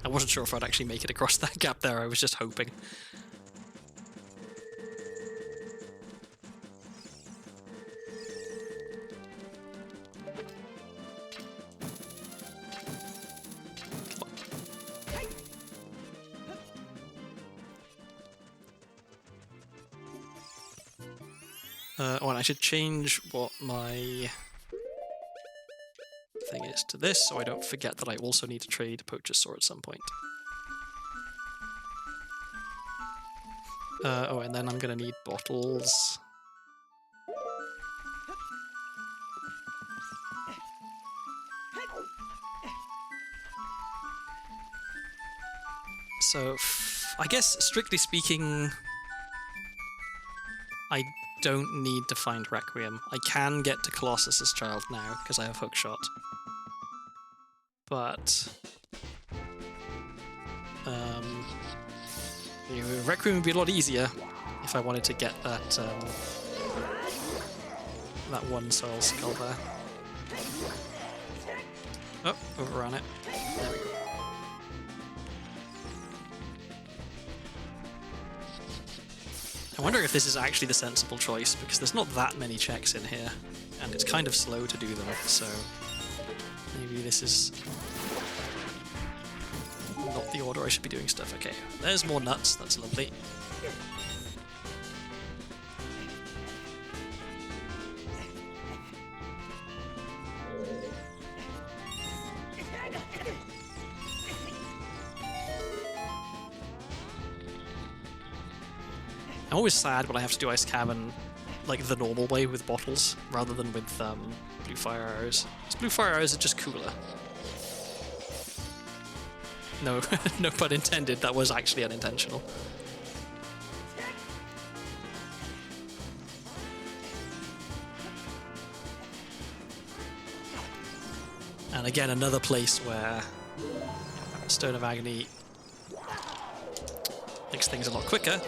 Speaker 1: I wasn't sure if I'd actually make it across that gap there, I was just hoping. Oh, and I should change what my thing is to this, so I don't forget that I also need to trade Poacher's Sword at some point. Oh, and then I'm gonna need bottles. So, I guess, strictly speaking, I don't need to find Requiem. I can get to Colossus's Child now, because I have Hookshot. But... Requiem would be a lot easier if I wanted to get that, that one Soul Skull there. Oh, overran it. There we go. I wonder if this is actually the sensible choice, because there's not that many checks in here, and it's kind of slow to do them, so maybe this is not the order I should be doing stuff. Okay, there's more nuts, that's lovely. I'm always sad when I have to do Ice Cavern like the normal way with bottles, rather than with Blue Fire Arrows. Because Blue Fire Arrows are just cooler. No, no pun intended, that was actually unintentional. And again, another place where Stone of Agony makes things a lot quicker.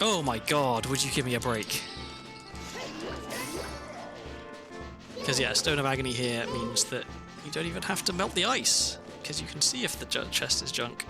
Speaker 1: Oh my god, would you give me a break? Because yeah, Stone of Agony here means that you don't even have to melt the ice, because you can see if the chest is junk.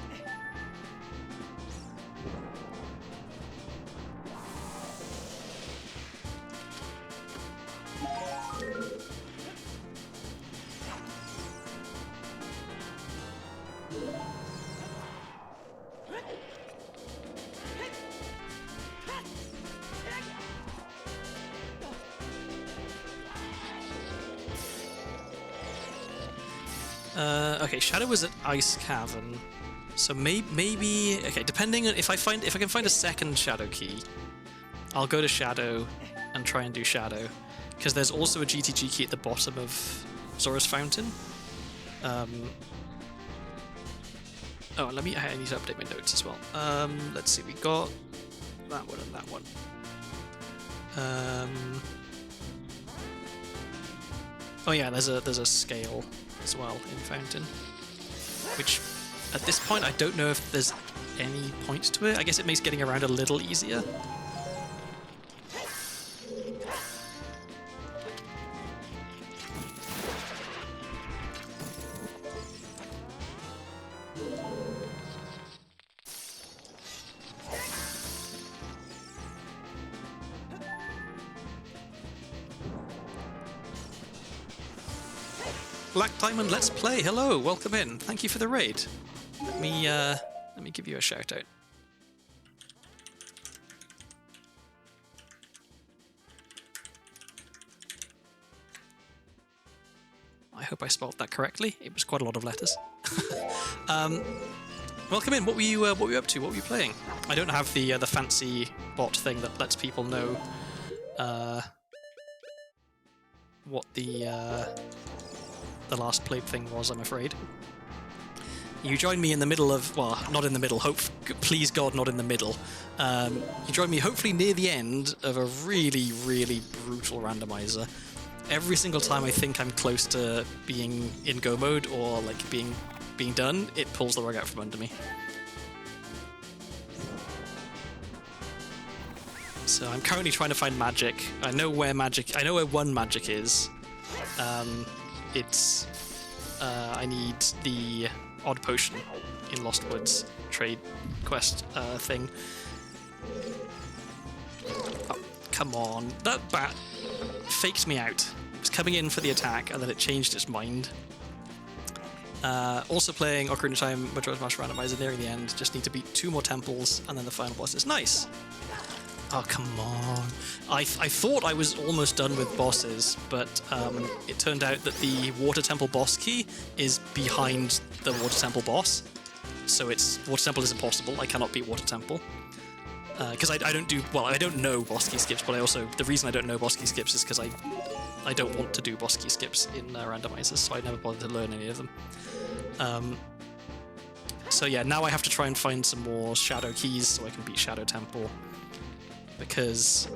Speaker 1: Okay, Shadow was at Ice Cavern, so maybe okay. Depending on if I can find a second Shadow key, I'll go to Shadow and try and do Shadow, because there's also a GTG key at the bottom of Zora's Fountain. Oh, I need to update my notes as well. Let's see, we got that one and that one. Oh yeah, there's a scale as well in Fountain, which at this point I don't know if there's any point to it. I guess it makes getting around a little easier. Black Diamond, let's play. Hello, welcome in. Thank you for the raid. Let me give you a shout out. I hope I spelled that correctly. It was quite a lot of letters. Welcome in. What were you up to? What were you playing? I don't have the fancy bot thing that lets people know what the last played thing was, I'm afraid. You joined me in the middle of, well, not in the middle, please God, not in the middle. You joined me hopefully near the end of a really, really brutal randomizer. Every single time I think I'm close to being in go mode or like being done, it pulls the rug out from under me. So I'm currently trying to find magic. I know where one magic is. I need the odd potion in Lost Woods trade quest thing. Oh, come on. That bat faked me out. It was coming in for the attack and then it changed its mind. Also playing Ocarina of Time Majora's Mask Randomizer nearing the end. Just need to beat 2 more temples and then the final boss is nice. Oh, come on. I thought I was almost done with bosses, but it turned out that the Water Temple boss key is behind the Water Temple boss. So Water Temple is impossible. I cannot beat Water Temple. Because I don't know boss key skips, but the reason I don't know boss key skips is because I don't want to do boss key skips in randomizers, so I never bothered to learn any of them. So yeah, now I have to try and find some more Shadow keys so I can beat Shadow Temple. Because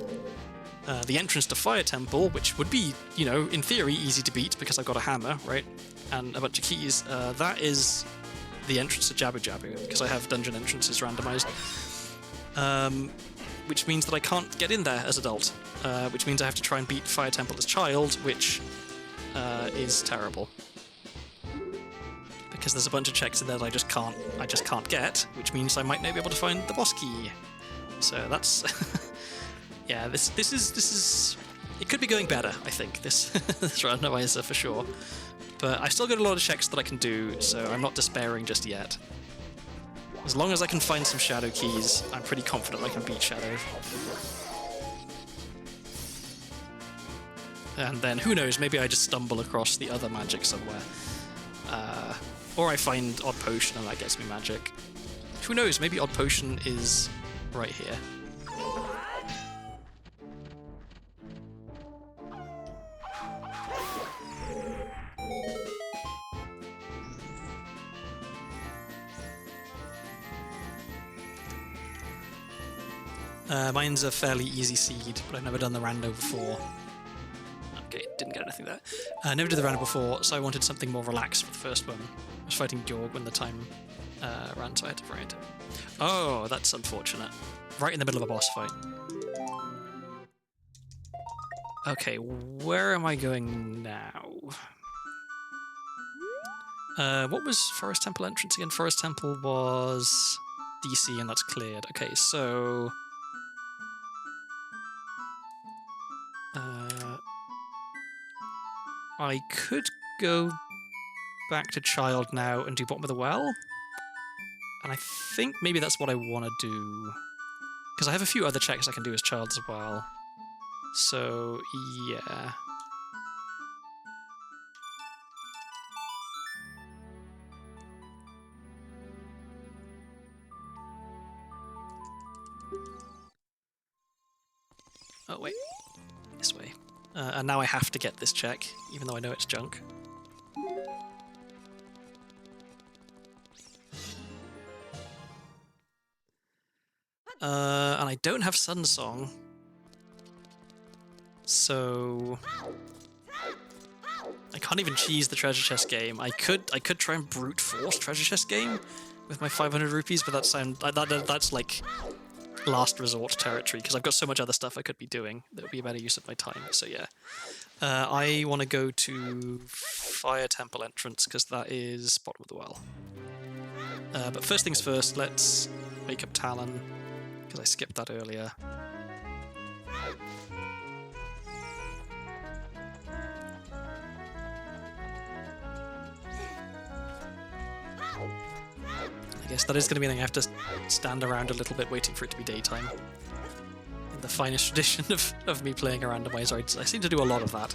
Speaker 1: the entrance to Fire Temple, which would be, in theory, easy to beat because I've got a hammer, right, and a bunch of keys, that is the entrance to Jabu Jabu, because I have dungeon entrances randomized, which means that I can't get in there as adult, which means I have to try and beat Fire Temple as child, which is terrible. Because there's a bunch of checks in there that I just can't get, which means I might not be able to find the boss key. So that's yeah. This is it could be going better. I think this randomizer for sure, but I still got a lot of checks that I can do, so I'm not despairing just yet. As long as I can find some Shadow keys, I'm pretty confident I can beat Shadow. And then who knows? Maybe I just stumble across the other magic somewhere, or I find Odd Potion and that gets me magic. Who knows? Maybe Odd Potion is right here. Mine's a fairly easy seed, but I've never done the rando before. Okay, didn't get anything there. Never did the rando before, so I wanted something more relaxed for the first one. I was fighting Georg when the time ran, so I had to bring it. Oh, that's unfortunate. Right in the middle of a boss fight. Okay, where am I going now? What was Forest Temple entrance again? Forest Temple was DC and that's cleared. Okay, so... I could go back to Child now and do Bottom of the Well. And I think maybe that's what I want to do. Because I have a few other checks I can do as Child as well. So, yeah. Oh, wait. This way. And now I have to get this check, even though I know it's junk. And I don't have Sun Song. So I can't even cheese the treasure chest game. I could try and brute force treasure chest game with my 500 rupees, but that's like last resort territory because I've got so much other stuff I could be doing that would be a better use of my time. So yeah, I want to go to Fire Temple entrance because that is bottom of the well. But first things first, let's wake up Talon because I skipped that earlier. I guess that is going to mean I have to stand around a little bit waiting for it to be daytime. In the finest tradition of me playing a randomizer, I seem to do a lot of that.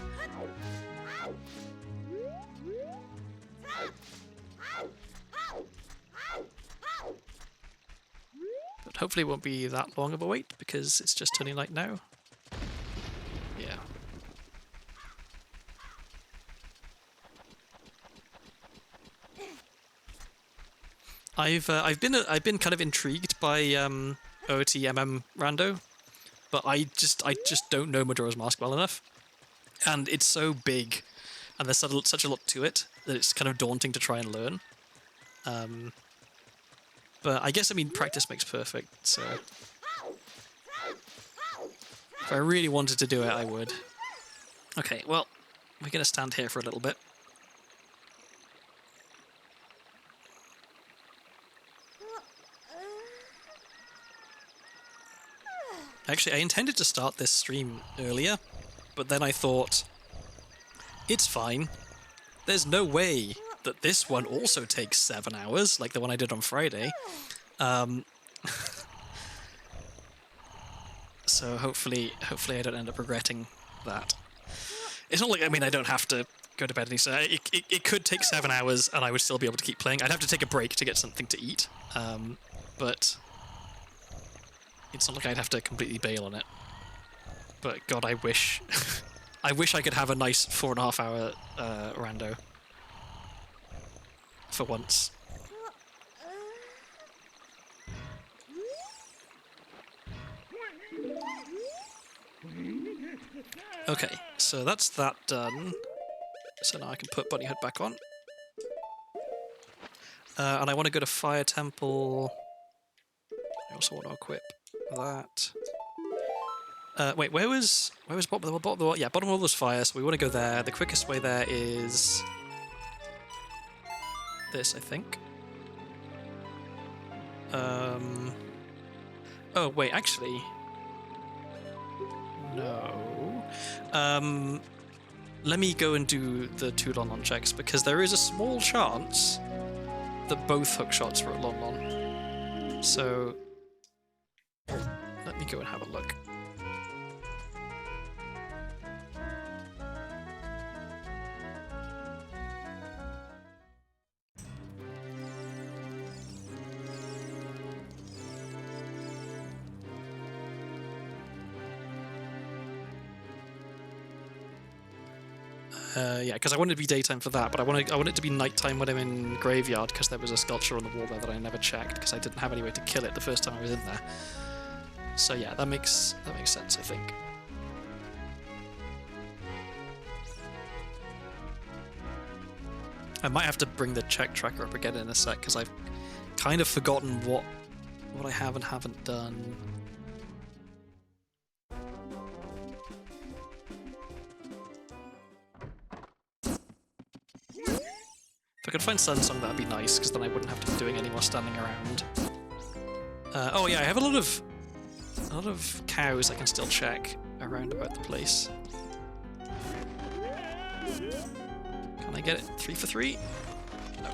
Speaker 1: But hopefully it won't be that long of a wait because it's just turning light now. Yeah. I've been kind of intrigued by OTMM Rando, but I just don't know Majora's Mask well enough, and it's so big, and there's such a lot to it that it's kind of daunting to try and learn. But I guess practice makes perfect. So if I really wanted to do it, I would. Okay, well, we're gonna stand here for a little bit. Actually, I intended to start this stream earlier, but then I thought, it's fine. There's no way that this one also takes 7 hours, like the one I did on Friday. So hopefully I don't end up regretting that. It's not like, I don't have to go to bed any sooner. It could take 7 hours and I would still be able to keep playing. I'd have to take a break to get something to eat, but it's not like I'd have to completely bail on it. But God, I wish... I wish I could have a nice 4.5 hour rando. For once. Okay, so that's that done. So now I can put Bunny Hood back on. And I want to go to Fire Temple. I also want to equip that. Wait, where was bottom of the wall? Yeah, bottom of the wall was fire, so we want to go there. The quickest way there is this, I think. Oh wait, actually, no. Let me go and do the 2 Lon checks because there is a small chance that both hook shots were at Lon. So let me go and have a look. Yeah, because I wanted it to be daytime for that, but I want it to be nighttime when I'm in Graveyard because there was a sculpture on the wall there that I never checked because I didn't have any way to kill it the first time I was in there. So yeah, that makes sense, I think. I might have to bring the check tracker up again in a sec because I've kind of forgotten what I have and haven't done. If I could find Sun Song, that'd be nice, because then I wouldn't have to be doing any more standing around. Oh yeah, I have a lot of cows I can still check around about the place. Can I get it 3 for 3? No.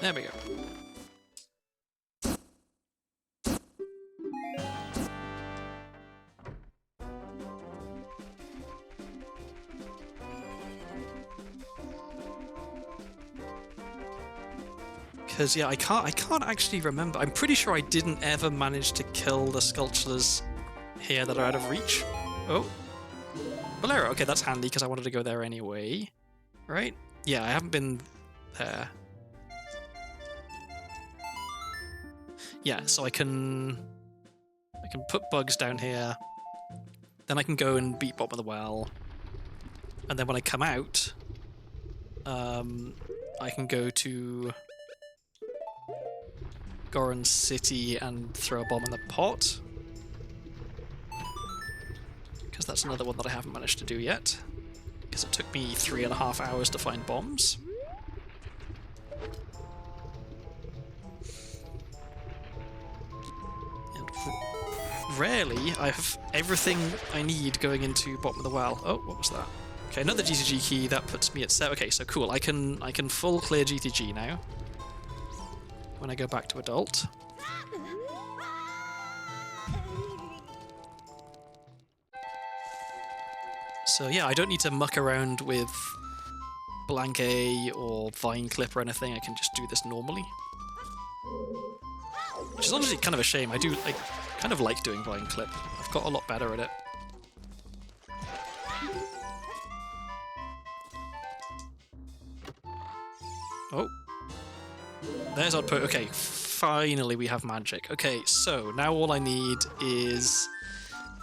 Speaker 1: There we go. Because yeah, I can't actually remember. I'm pretty sure I didn't ever manage to kill the sculptures here that are out of reach. Oh, Bolero. Okay, that's handy because I wanted to go there anyway. Right? Yeah, I haven't been there. Yeah, so I can put bugs down here. Then I can go and beat Bottom of the Well. And then when I come out, I can go to Goron City and throw a bomb in the pot. Because that's another one that I haven't managed to do yet. Because it took me 3.5 hours to find bombs. And rarely I have everything I need going into Bottom of the Well. Oh, what was that? Okay, another GTG key, that puts me at 7. Okay, so cool. I can full clear GTG now. When I go back to adult. So yeah, I don't need to muck around with blank A or vine clip or anything. I can just do this normally. Which is honestly kind of a shame. I kind of like doing vine clip. I've got a lot better at it. Oh. There's Oddpo. Okay, finally we have magic. Okay, so now all I need is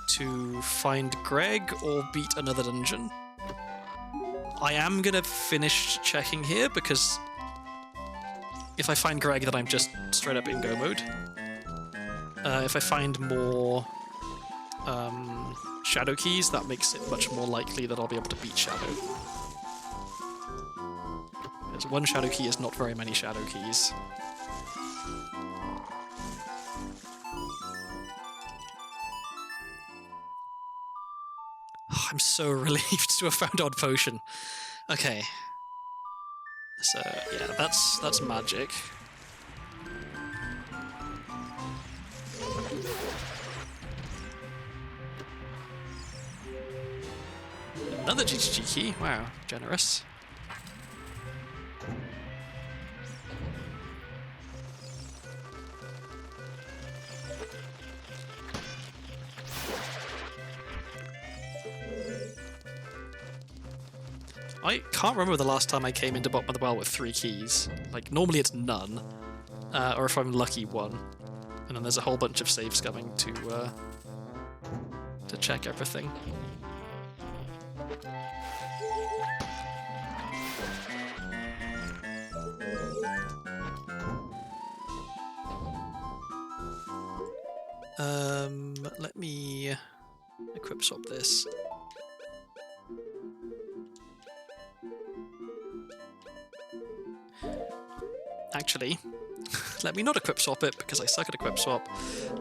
Speaker 1: to find Greg or beat another dungeon. I am gonna finish checking here because if I find Greg, then I'm just straight up in go mode. If I find more shadow keys, that makes it much more likely that I'll be able to beat Shadow. Because one shadow key is not very many shadow keys. Oh, I'm so relieved to have found Odd Potion. Okay. So, yeah, that's magic. Another GTG key. Wow, generous. I can't remember the last time I came into Bottom of the Well with 3 keys. Like, normally it's none. Or if I'm lucky, 1. And then there's a whole bunch of saves coming to check everything. Let me equip swap this. Actually, let me not equip swap it because I suck at equip swap.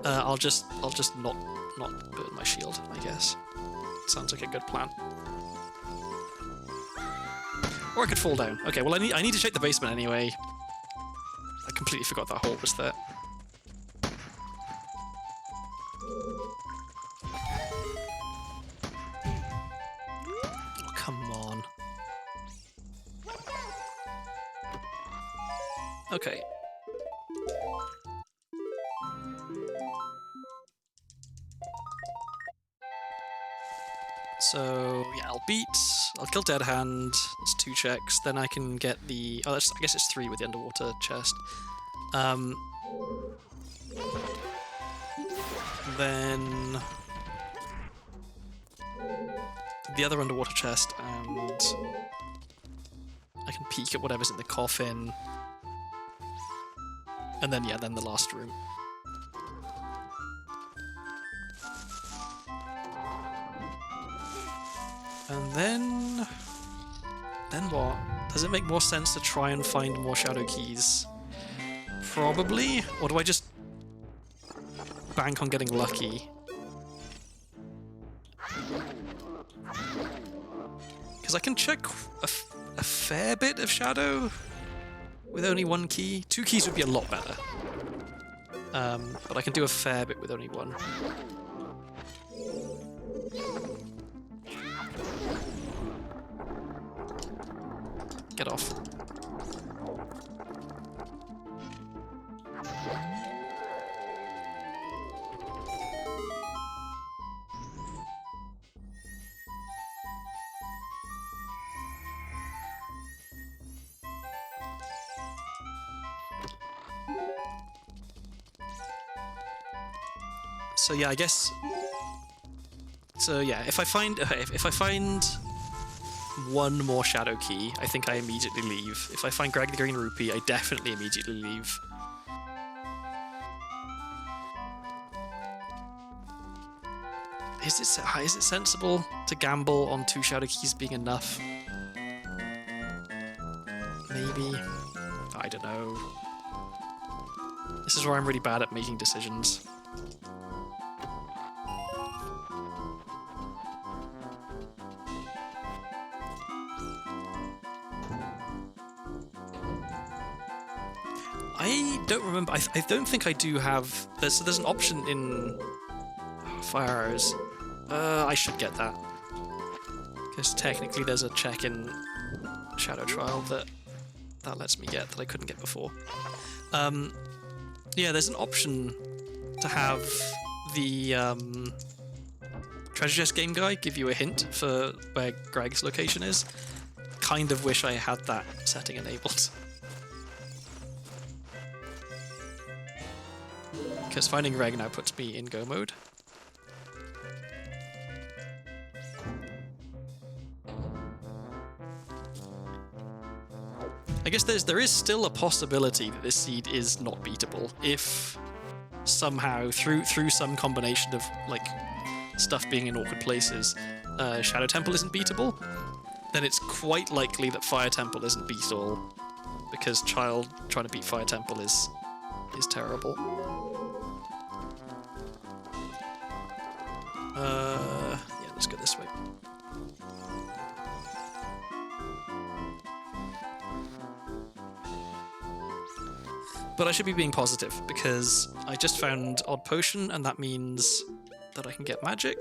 Speaker 1: I'll just not burn my shield, I guess. Sounds like a good plan. Or I could fall down. Okay, well I need to check the basement anyway. I completely forgot that hole was there. Oh, come on. Okay. So, yeah, I'll kill Dead Hand, that's 2 checks, then I can get the, I guess it's 3 with the underwater chest. Then the other underwater chest, and I can peek at whatever's in the coffin. And then, yeah, then the last room. And then what? Does it make more sense to try and find more shadow keys? Probably. Or do I just bank on getting lucky? Because I can check a fair bit of shadow with only 1 key. 2 keys would be a lot better. But I can do a fair bit with only 1. Get off. So yeah, I guess. So yeah, if I find one more shadow key, I think I immediately leave. If I find Greg the Green Rupee, I definitely immediately leave. Is it sensible to gamble on 2 shadow keys being enough? Maybe. I don't know. This is where I'm really bad at making decisions. I don't remember. I don't think I do have. There's an option in Fire Arrows. I should get that, because technically there's a check in Shadow Trial that lets me get that I couldn't get before. Yeah, there's an option to have the Treasure Chest game guy give you a hint for where Greg's location is. Kind of wish I had that setting enabled. Because finding Greg now puts me in go mode. I guess there is still a possibility that this seed is not beatable if somehow through some combination of like stuff being in awkward places, Shadow Temple isn't beatable. Then it's quite likely that Fire Temple isn't beatable, because Child trying to beat Fire Temple is terrible. Yeah, let's go this way. But I should be being positive, because I just found Odd Potion, and that means that I can get magic.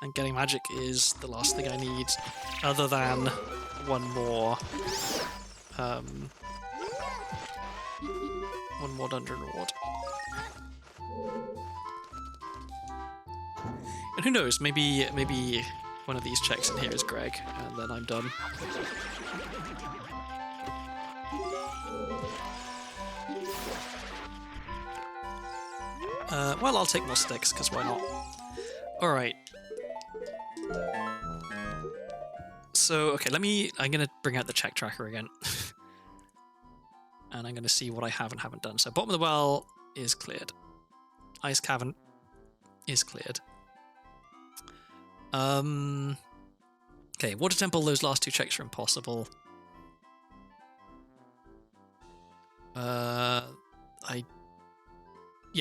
Speaker 1: And getting magic is the last thing I need, other than one more dungeon reward. And who knows, maybe one of these checks in here is Greg, and then I'm done. Well, I'll take more sticks, because why not? Alright. So, okay, I'm gonna bring out the check tracker again. And I'm gonna see what I have and haven't done. So, bottom of the well is cleared. Ice Cavern is cleared. Okay, Water Temple, those last 2 checks are impossible.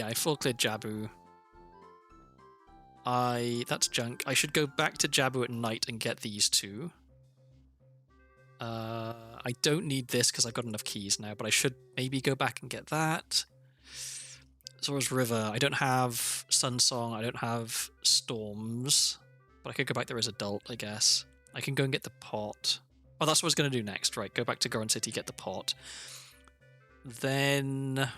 Speaker 1: I full cleared Jabu. That's junk. I should go back to Jabu at night and get these 2. I don't need this because I've got enough keys now, but I should maybe go back and get that. Zora's River. I don't have Sunsong. I don't have Storms. But I could go back there as adult, I guess. I can go and get the pot. Oh, that's what I was going to do next, right? Go back to Goron City, get the pot. Then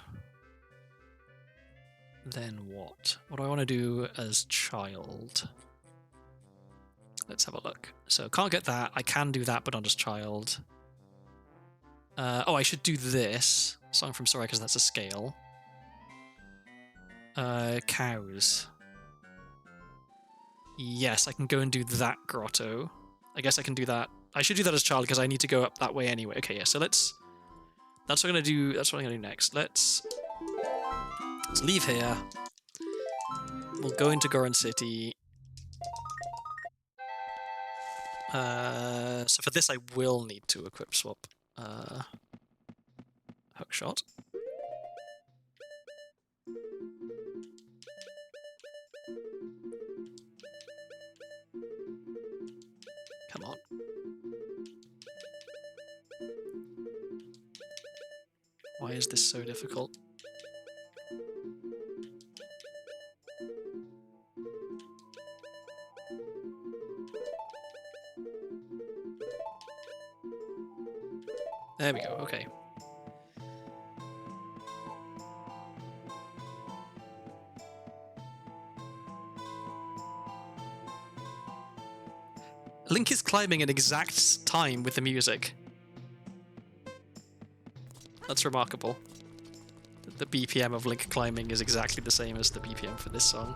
Speaker 1: what? What do I want to do as Child? Let's have a look. So, can't get that. I can do that, but not as Child. I should do this. Song from Sora, because that's a scale. Cows. Yes, I can go and do that grotto. I guess I can do that. I should do that as Child, because I need to go up that way anyway. Okay, yeah, so let's... That's what I'm going to do. That's what I'm going to do next. Let's leave here. We'll go into Goron City. So for this, I will need to equip swap Hookshot. Come on. Why is this so difficult? There we go, okay. Link is climbing an exact time with the music. That's remarkable. The BPM of Link climbing is exactly the same as the BPM for this song.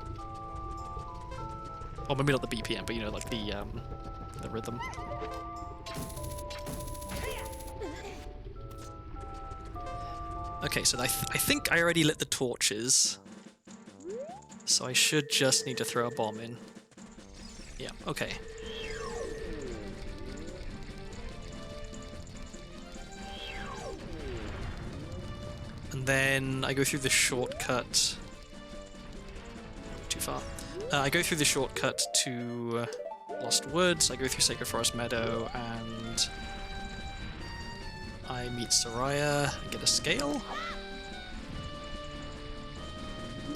Speaker 1: Or maybe not the BPM, but you know, like the rhythm. Okay, so I think I already lit the torches. So I should just need to throw a bomb in. Yeah, okay. And then I go through the shortcut. Too far. I go through the shortcut to Lost Woods, I go through Sacred Forest Meadow, and I meet Soraya and get a scale.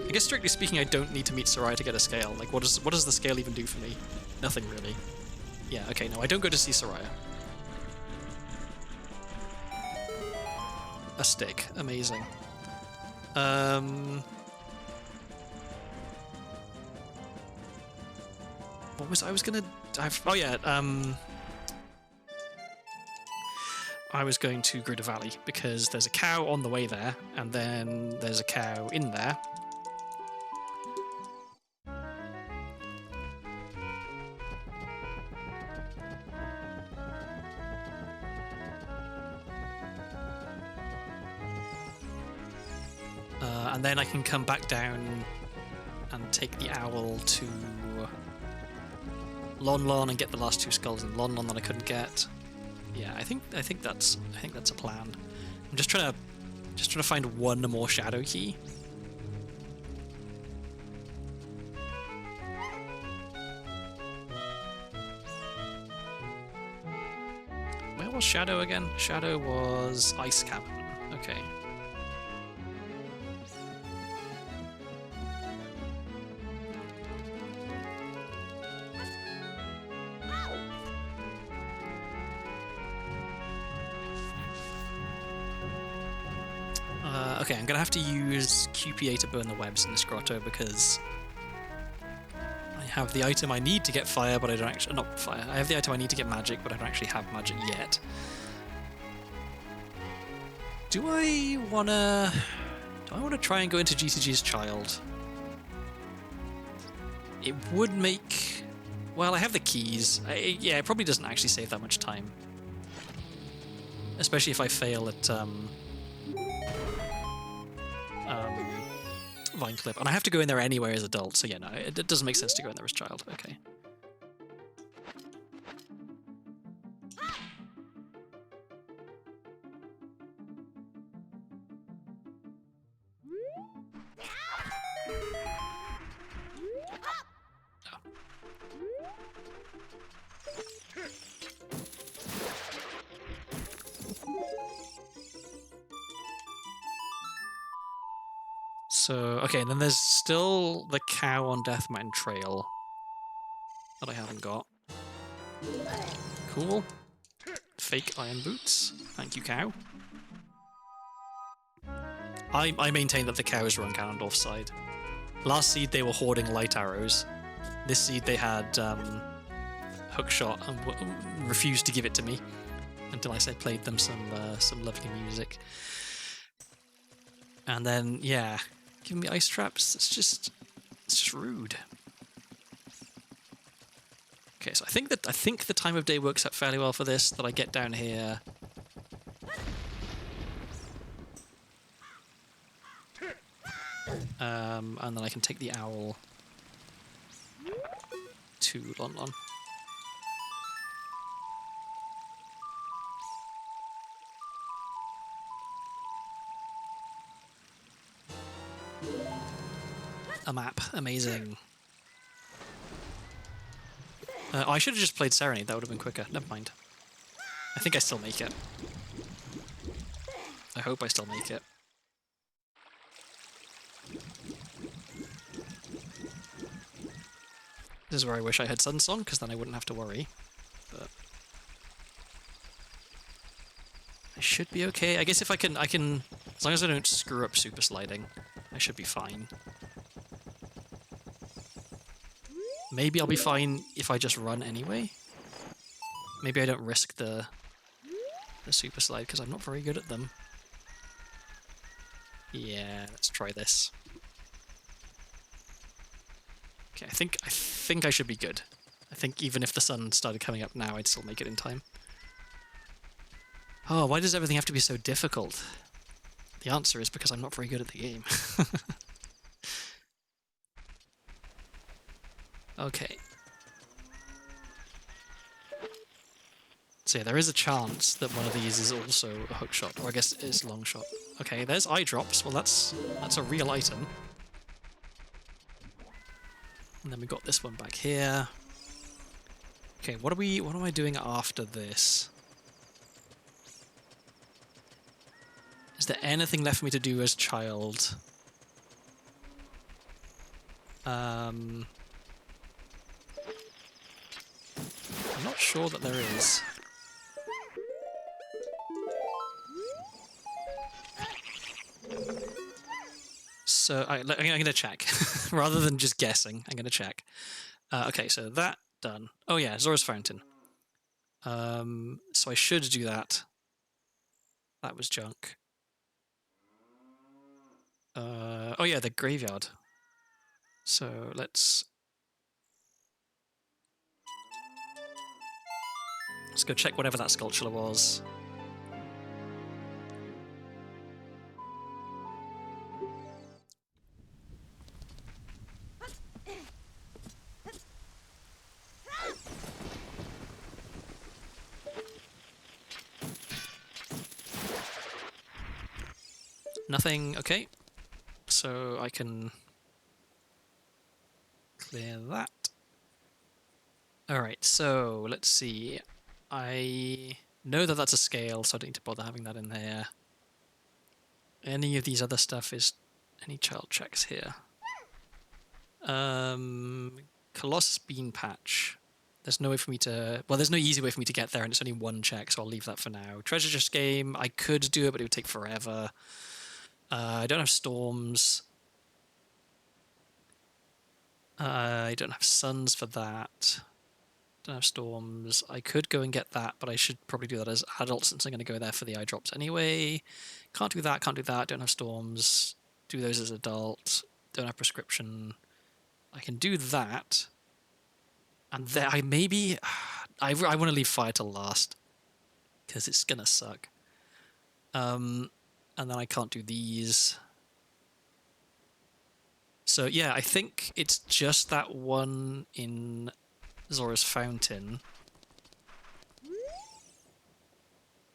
Speaker 1: I guess strictly speaking, I don't need to meet Soraya to get a scale. Like, what does the scale even do for me? Nothing really. Yeah, okay, no, I don't go to see Soraya. A stick, amazing. What was I was gonna? Oh yeah, I was going to Gruda Valley because there's a cow on the way there, and then there's a cow in there. And then I can come back down and take the owl to Lon Lon and get the last two skulls in Lon Lon that I couldn't get. Yeah, I think that's a plan. I'm just trying to find one more shadow key. Where was Shadow again? Shadow was Ice Cavern. Okay. Okay, I'm gonna have to use QPA to burn the webs in this grotto because I have the item I need to get fire, but I don't actually... Not fire. I have the item I need to get magic, but I don't actually have magic yet. Do I wanna try and go into GTG's Child? It would make... Well, I have the keys. Yeah, it probably doesn't actually save that much time. Especially if I fail at... Vine Clip. And I have to go in there anyway as adult, so yeah, no, it doesn't make sense to go in there as child. Okay. So, okay, and then there's still the cow on Death Mountain Trail that I haven't got. Cool. Fake iron boots. Thank you, cow. I maintain that the cows were on Ganondorf's side. Last seed they were hoarding light arrows. This seed they had hookshot and refused to give it to me until I said played them some lovely music. And then, yeah... Giving me ice traps, it's just rude. Okay, so I think the time of day works out fairly well for this, that I get down here. And then I can take the owl to Lon Lon. A map. Amazing. I should have just played Serenade. That would have been quicker. Never mind. I think I still make it. I hope I still make it. This is where I wish I had Sunsong, because then I wouldn't have to worry. But I should be okay. I guess if I can, as long as I don't screw up super sliding, I should be fine. Maybe I'll be fine if I just run anyway. Maybe I don't risk the super slide because I'm not very good at them. Yeah, let's try this. Okay, I think I should be good. I think even if the sun started coming up now, I'd still make it in time. Oh, why does everything have to be so difficult? The answer is because I'm not very good at the game. Okay. So yeah, there is a chance that one of these is also a hook shot, or I guess it's a long shot. Okay, there's eye drops. Well, that's a real item. And then we got this one back here. Okay, what am I doing after this? Is there anything left for me to do as child? I'm not sure that there is. So I'm going to check. Rather than just guessing, I'm going to check. Okay, so that done. Oh yeah, Zora's Fountain. So I should do that. That was junk. Oh yeah, the graveyard. So let's go check whatever that sculpture was. Nothing, okay. So I can clear that. Alright, so let's see. I know that that's a scale, so I don't need to bother having that in there. Any of these other stuff is any child checks here. Colossus Bean Patch. There's no way for me to... Well, there's no easy way for me to get there, and it's only one check, so I'll leave that for now. Treasure Chest Game, I could do it, but it would take forever. I don't have Storms. I don't have Suns for that. Don't have Storms. I could go and get that, but I should probably do that as adult since I'm going to go there for the eye drops anyway. Can't do that, can't do that. Don't have Storms. Do those as adult. Don't have Prescription. I can do that. And there, I maybe... I want to leave Fire till last. Because it's going to suck. And then I can't do these. So yeah, I think it's just that one in Zora's Fountain.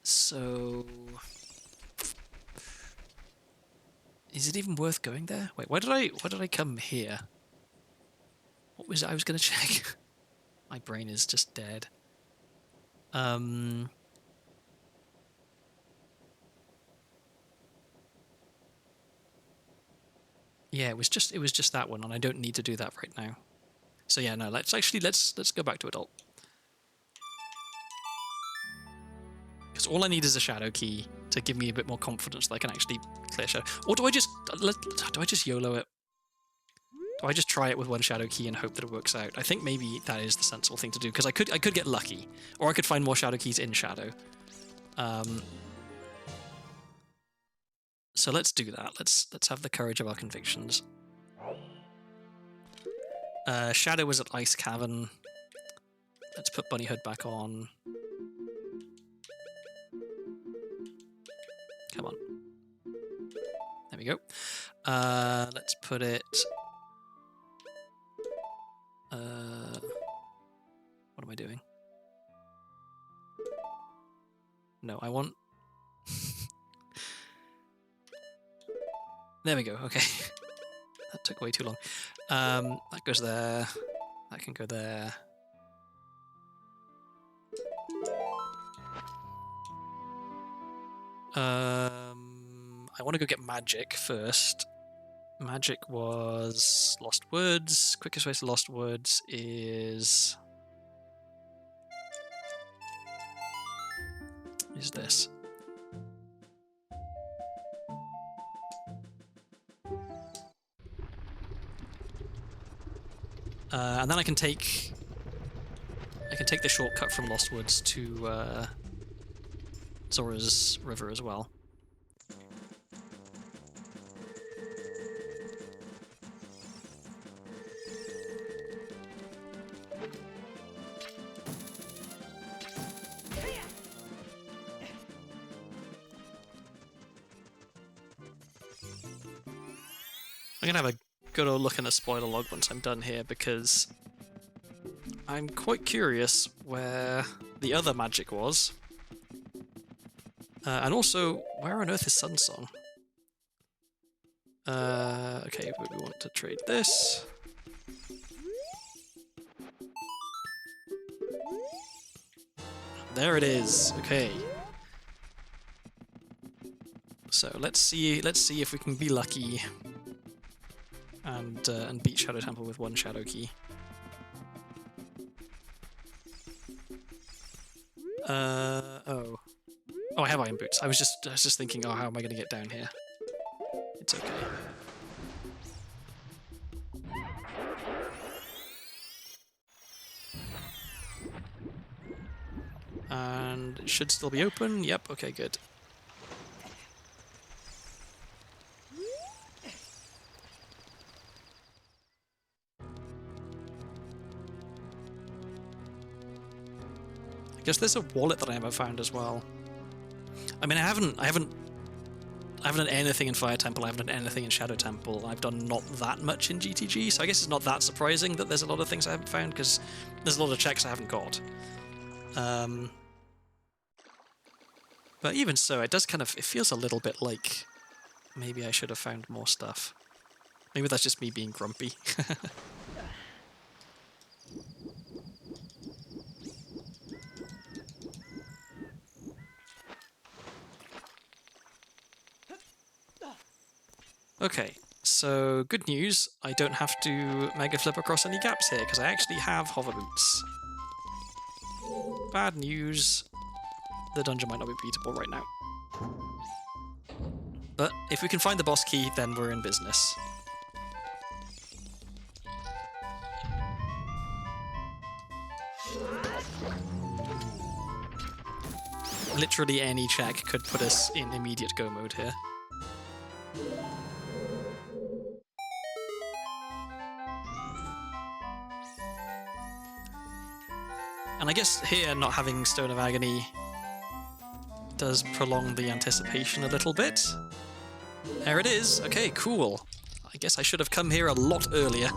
Speaker 1: So... Is it even worth going there? Wait, why did I come here? What was it I was going to check? My brain is just dead. Yeah, it was just that one, and I don't need to do that right now. So yeah, no, let's go back to adult. Because all I need is a shadow key to give me a bit more confidence that I can actually clear shadow. Or do I just YOLO it? Do I just try it with one shadow key and hope that it works out? I think maybe that is the sensible thing to do, because I could get lucky, or I could find more shadow keys in shadow. So let's do that. Let's have the courage of our convictions. Shadow was at Ice Cavern. Let's put Bunny Hood back on. Come on. There we go. Let's put it... what am I doing? No, I want... There we go, okay. That took way too long. That goes there. That can go there. I want to go get magic first. Magic was Lost Woods. Quickest way to Lost Woods is this. And then I can take the shortcut from Lost Woods to Zora's River as well. I'm gonna have a good old look in the spoiler log once I'm done here, because I'm quite curious where the other magic was. And also, where on earth is Sunsong? Okay, but we want to trade this. There it is. Okay. So let's see if we can be lucky and beat Shadow Temple with one Shadow Key. Oh, I have Iron Boots. I was just thinking, oh, how am I going to get down here? It's okay. And it should still be open. Yep, okay, good. I guess there's a wallet that I haven't found as well. I mean, I haven't done anything in Fire Temple, I haven't done anything in Shadow Temple, I've done not that much in GTG, so I guess it's not that surprising that there's a lot of things I haven't found, because there's a lot of checks I haven't got. But even so, it feels a little bit like maybe I should have found more stuff. Maybe that's just me being grumpy. Okay, so good news, I don't have to Mega Flip across any gaps here, because I actually have Hover Boots. Bad news, the dungeon might not be beatable right now. But if we can find the boss key, then we're in business. Literally any check could put us in immediate go mode here. And I guess here, not having Stone of Agony does prolong the anticipation a little bit. There it is. Okay, cool. I guess I should have come here a lot earlier.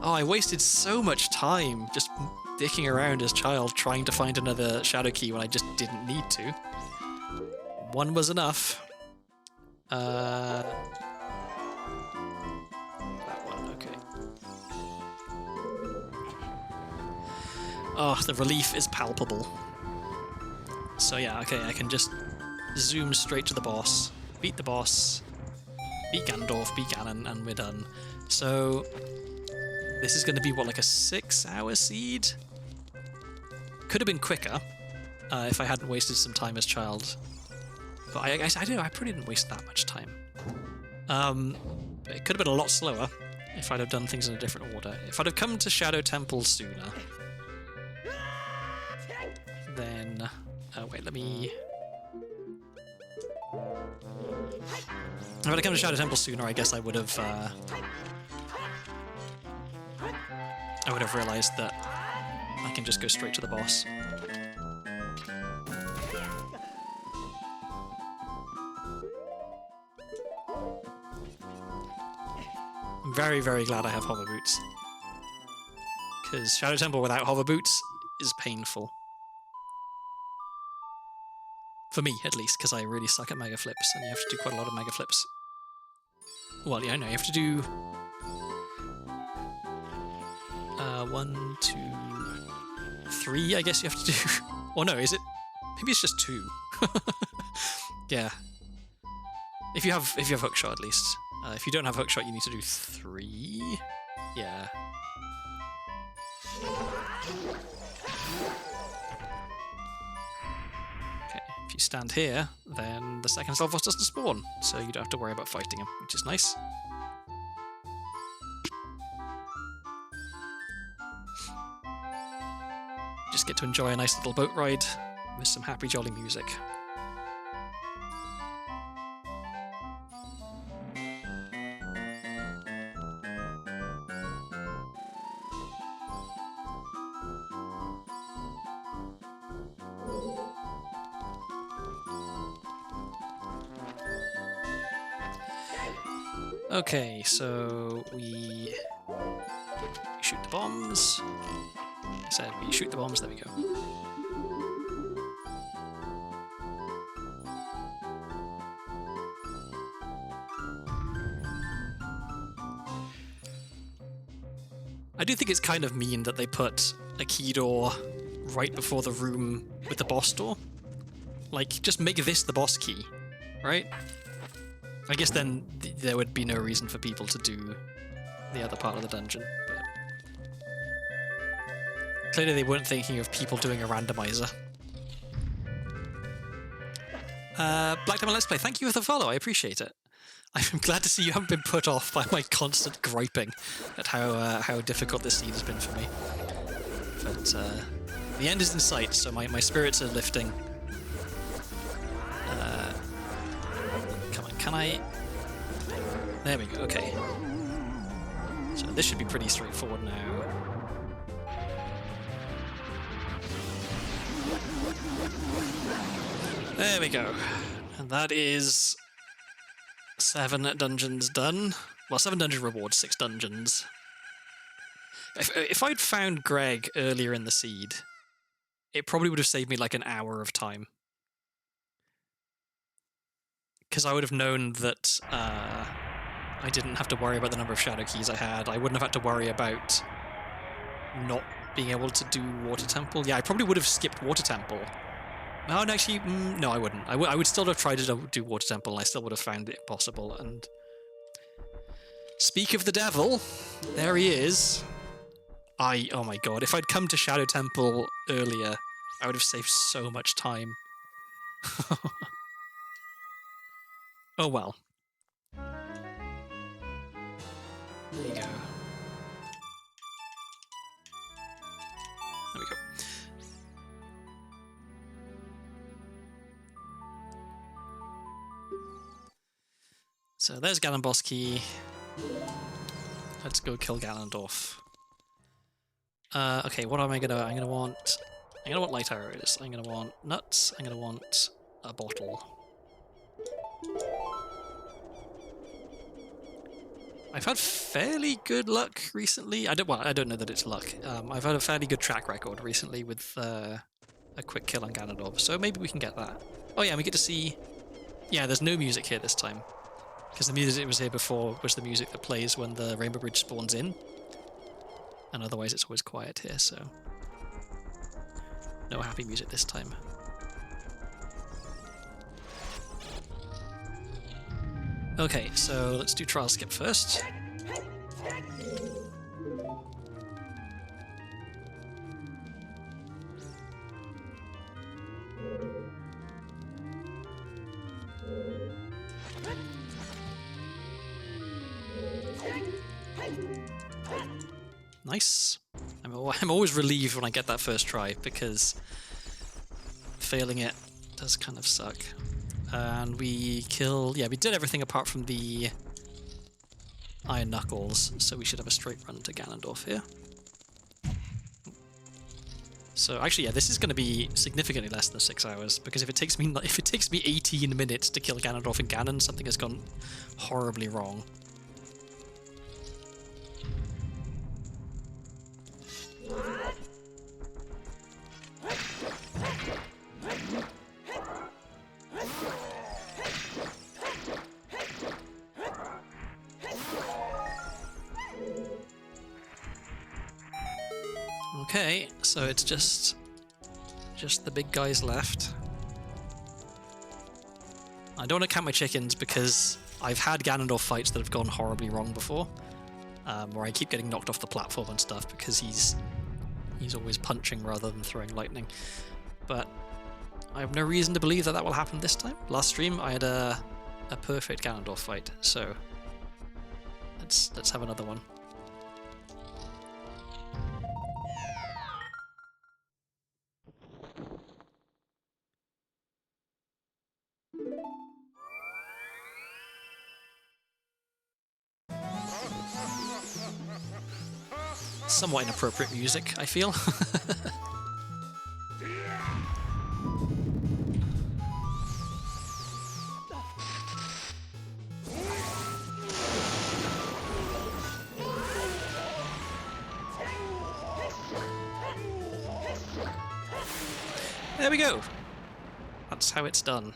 Speaker 1: Oh, I wasted so much time just dicking around as child trying to find another Shadow Key when I just didn't need to. One was enough. That one, okay. Oh, the relief is palpable. So yeah, okay, I can just zoom straight to the boss, beat the boss, beat Ganondorf, beat Ganon, and we're done. So this is going to be, what, like a 6-hour seed? Could have been quicker if I hadn't wasted some time as child. But I don't know, I probably didn't waste that much time. It could have been a lot slower if I'd have done things in a different order. If I'd have come to Shadow Temple sooner, then... wait, let me... If I'd come to Shadow Temple sooner, I guess I would have realised that I can just go straight to the boss. I'm very, very glad I have Hover Boots. Because Shadow Temple without Hover Boots is painful. For me, at least, because I really suck at Mega Flips, and you have to do quite a lot of Mega Flips. Well, yeah, I know, you have to do... 1, 2, 3, I guess you have to do... Or no, is it? Maybe it's just 2. Yeah. If you have Hookshot, at least. If you don't have Hookshot, you need to do 3? Yeah. Okay, if you stand here, then the second Self Boss doesn't spawn, so you don't have to worry about fighting him, which is nice. Just get to enjoy a nice little boat ride with some happy jolly music. Okay, so we shoot the bombs. I said we shoot the bombs, there we go. I do think it's kind of mean that they put a key door right before the room with the boss door. Like, just make this the boss key, right? I guess then there would be no reason for people to do the other part of the dungeon. But clearly they weren't thinking of people doing a randomizer. Black Diamond Let's Play, thank you for the follow, I appreciate it. I'm glad to see you haven't been put off by my constant griping at how difficult this scene has been for me. But the end is in sight, so my spirits are lifting. Come on, can I... There we go, okay. So this should be pretty straightforward now. There we go. And that is 7 dungeons done. Well, 7 dungeon rewards, 6 dungeons. If I'd found Greg earlier in the seed, it probably would have saved me like an hour of time. Because I would have known that I didn't have to worry about the number of shadow keys I had. I wouldn't have had to worry about not being able to do Water Temple. Yeah, I probably would have skipped Water Temple. No, actually, no, I wouldn't. I would still have tried to do Water Temple, and I still would have found it impossible. And speak of the devil, there he is. Oh my god, if I'd come to Shadow Temple earlier, I would have saved so much time. Oh well. There you go. There we go. So there's Ganon boss key. Let's go kill Ganondorf. Okay, what am I gonna? I'm gonna want light arrows. I'm gonna want nuts. I'm gonna want a bottle. I've had fairly good luck recently. I don't know that it's luck. I've had a fairly good track record recently with a quick kill on Ganondorf, so maybe we can get that. Oh yeah, and we get to see. Yeah, there's no music here this time. Because the music that was here before was the music that plays when the Rainbow Bridge spawns in. And otherwise it's always quiet here, so... no happy music this time. Okay, so let's do trial skip first. Nice. I'm always relieved when I get that first try, because failing it does kind of suck. And we did everything apart from the Iron Knuckles, so we should have a straight run to Ganondorf here. So actually, yeah, this is going to be significantly less than 6 hours, because if it takes me 18 minutes to kill Ganondorf in Ganon, something has gone horribly wrong. Okay, so it's just the big guys left. I don't want to count my chickens because I've had Ganondorf fights that have gone horribly wrong before, where I keep getting knocked off the platform and stuff because he's always punching rather than throwing lightning. But I have no reason to believe that will happen this time. Last stream I had a perfect Ganondorf fight, so let's have another one. Somewhat inappropriate music, I feel. There we go. That's how it's done.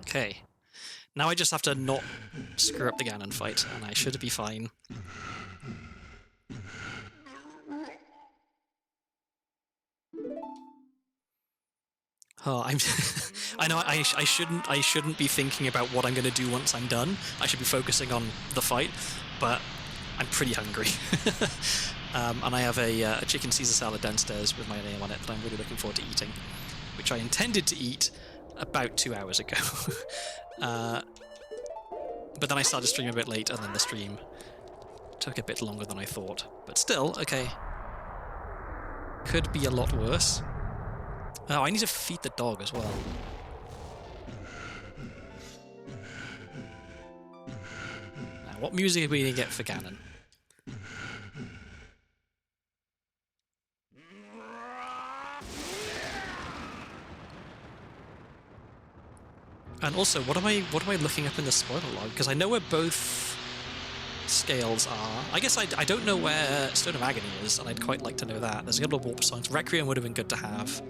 Speaker 1: Okay. Now I just have to not screw up the Ganon fight, and I should be fine. Oh, I know I shouldn't be thinking about what I'm going to do once I'm done. I should be focusing on the fight, but I'm pretty hungry. And I have a chicken Caesar salad downstairs with my name on it that I'm really looking forward to eating, which I intended to eat about 2 hours ago. But then I started streaming a bit late, and then the stream took a bit longer than I thought. But still, okay. Could be a lot worse. Oh, I need to feed the dog as well. Now, what music are we going to get for Ganon? And also, what am I looking up in the spoiler log? Because I know where both scales are. I guess I don't know where Stone of Agony is, and I'd quite like to know that. There's a couple of warp songs. Requiem would have been good to have.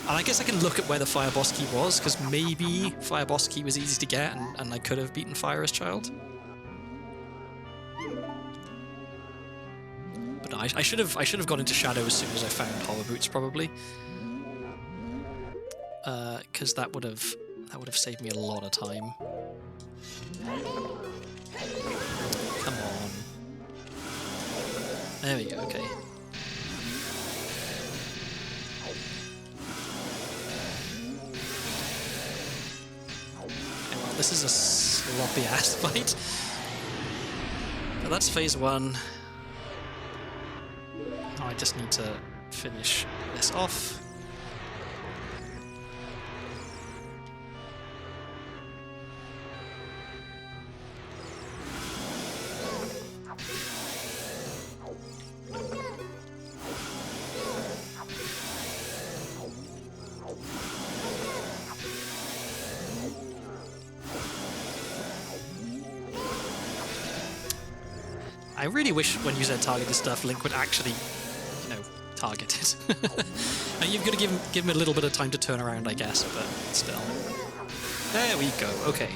Speaker 1: And I guess I can look at where the Fire Boss Key was, because maybe Fire Boss Key was easy to get, and I could have beaten Fire as Child. But no, I should have gone into Shadow as soon as I found Hover Boots, probably. Because that would have saved me a lot of time. Come on. There we go. Okay. Okay, well, this is a sloppy ass fight. But that's phase 1. Oh, I just need to finish this off. I really wish when you said targeted stuff, Link would actually, target it. And you've got to give him a little bit of time to turn around, I guess, but still. There we go, okay.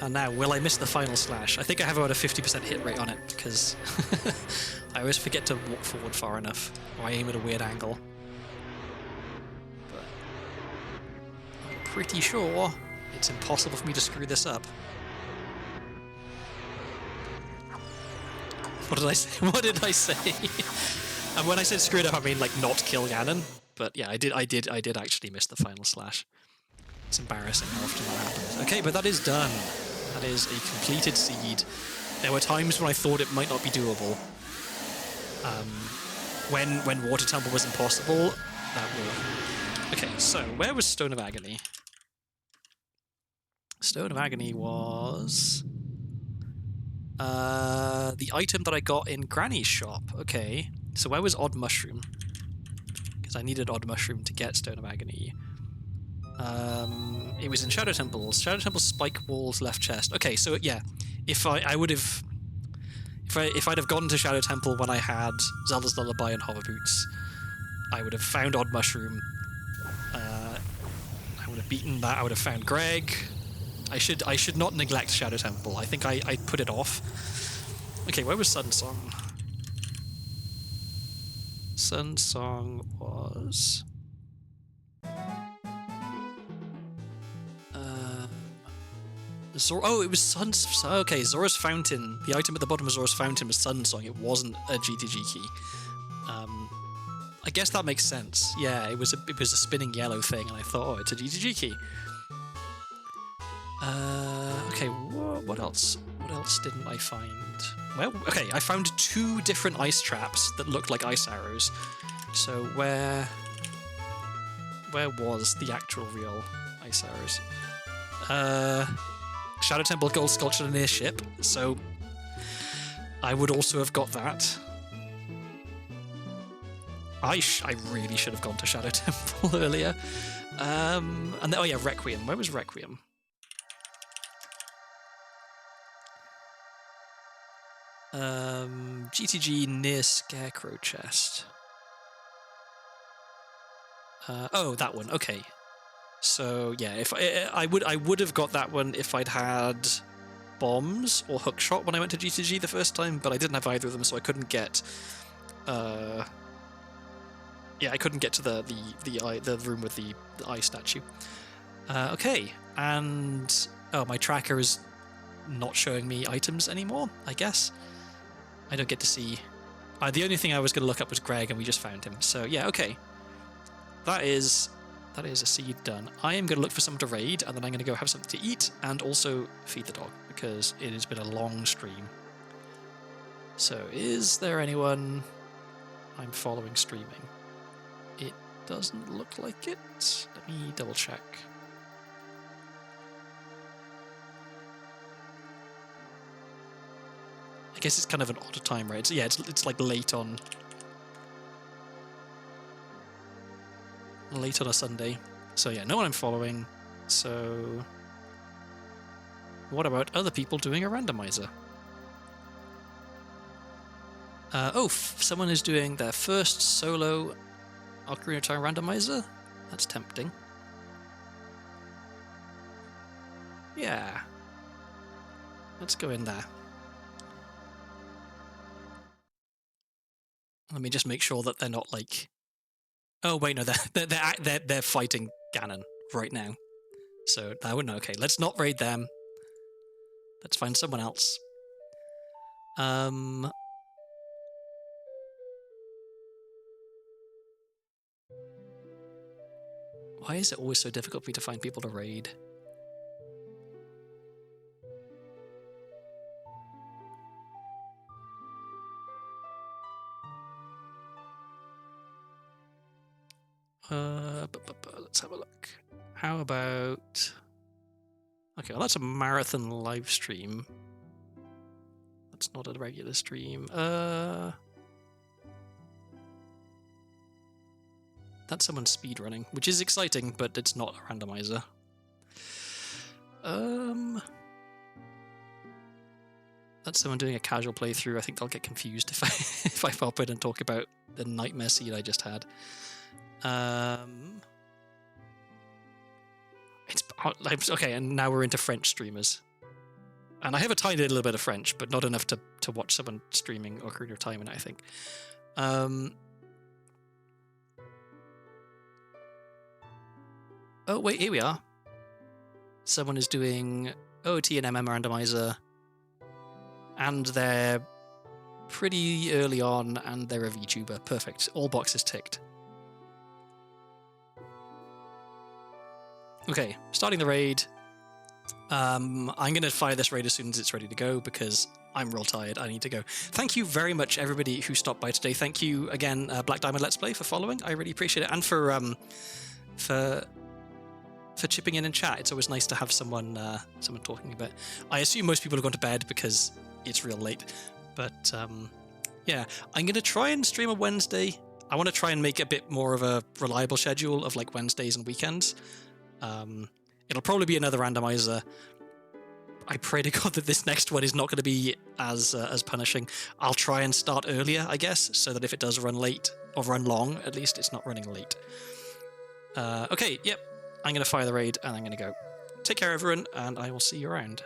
Speaker 1: And now, will I miss the final slash? I think I have about a 50% hit rate on it, because I always forget to walk forward far enough, or I aim at a weird angle. But I'm pretty sure it's impossible for me to screw this up. What did I say? What did I say? And when I said screw it up, I mean like not kill Ganon. But yeah, I did actually miss the final slash. It's embarrassing how often that happens. Okay, but that is done. That is a completed seed. There were times when I thought it might not be doable. When Water Temple was impossible, that will. Okay, so where was Stone of Agony? Stone of Agony was the item that I got in Granny's shop. Okay, so where was Odd Mushroom? Because I needed Odd Mushroom to get Stone of Agony. It was in Shadow Temple's Spike Walls left chest. Okay, so yeah, if I'd have gone to Shadow Temple when I had Zelda's Lullaby and Hover Boots, I would have found Odd Mushroom. I would have beaten that. I would have found Greg. I should not neglect Shadow Temple. I think I put it off. Okay, where was Sun Song? Sun Song was it was Sun. Okay, Zora's Fountain. The item at the bottom of Zora's Fountain was Sun Song. It wasn't a GTG key. I guess that makes sense. Yeah, it was a spinning yellow thing, and I thought, oh, it's a GTG key. Okay, what else? What else didn't I find? Well, okay, I found 2 different ice traps that looked like ice arrows. So where was the actual real ice arrows? Shadow Temple Gold Sculpture near ship, so I would also have got that. I really should have gone to Shadow Temple earlier. And then, oh yeah, Requiem. Where was Requiem? GTG near Scarecrow Chest. Oh, that one. Okay. So yeah, if I would have got that one if I'd had bombs or hookshot when I went to GTG the first time, but I didn't have either of them, so I couldn't get. I couldn't get to the room with the eye statue. Okay, and my tracker is not showing me items anymore, I guess. I don't get to see. The only thing I was going to look up was Greg, and we just found him. So yeah, okay. That is a seed done. I am going to look for someone to raid, and then I'm going to go have something to eat, and also feed the dog, because it has been a long stream. So is there anyone I'm following streaming? It doesn't look like it. Let me double check. I guess it's kind of an odd time, right? So yeah, it's like late on a Sunday. So yeah, no one I'm following. So what about other people doing a randomizer? Someone is doing their first solo Ocarina of Time randomizer. That's tempting. Yeah. Let's go in there. Let me just make sure that they're not like. Oh wait, no, they're fighting Ganon right now. So that would okay. Let's not raid them. Let's find someone else. Why is it always so difficult for me to find people to raid? Let's have a look. How about... Okay, well that's a marathon live stream. That's not a regular stream. That's someone speedrunning, which is exciting, but it's not a randomizer. That's someone doing a casual playthrough. I think they'll get confused if I pop in and talk about the nightmare seed I just had. Okay, and now we're into French streamers. And I have a tiny little bit of French, but not enough to watch someone streaming Ocarina of Time in it, I think. Oh, wait, here we are. Someone is doing OT and MM randomizer. And they're pretty early on, and they're a VTuber. Perfect. All boxes ticked. Okay, starting the raid. I'm going to fire this raid as soon as it's ready to go because I'm real tired. I need to go. Thank you very much, everybody who stopped by today. Thank you again, Black Diamond Let's Play, for following. I really appreciate it, and for chipping in chat. It's always nice to have someone talking a bit. I assume most people have gone to bed because it's real late, but yeah, I'm going to try and stream a Wednesday. I want to try and make a bit more of a reliable schedule of like Wednesdays and weekends. It'll probably be another randomizer. I pray to God that this next one is not going to be as punishing. I'll try and start earlier, I guess, so that if it does run late, or run long, at least it's not running late. Okay, yep. I'm going to fire the raid, and I'm going to go. Take care, everyone, and I will see you around.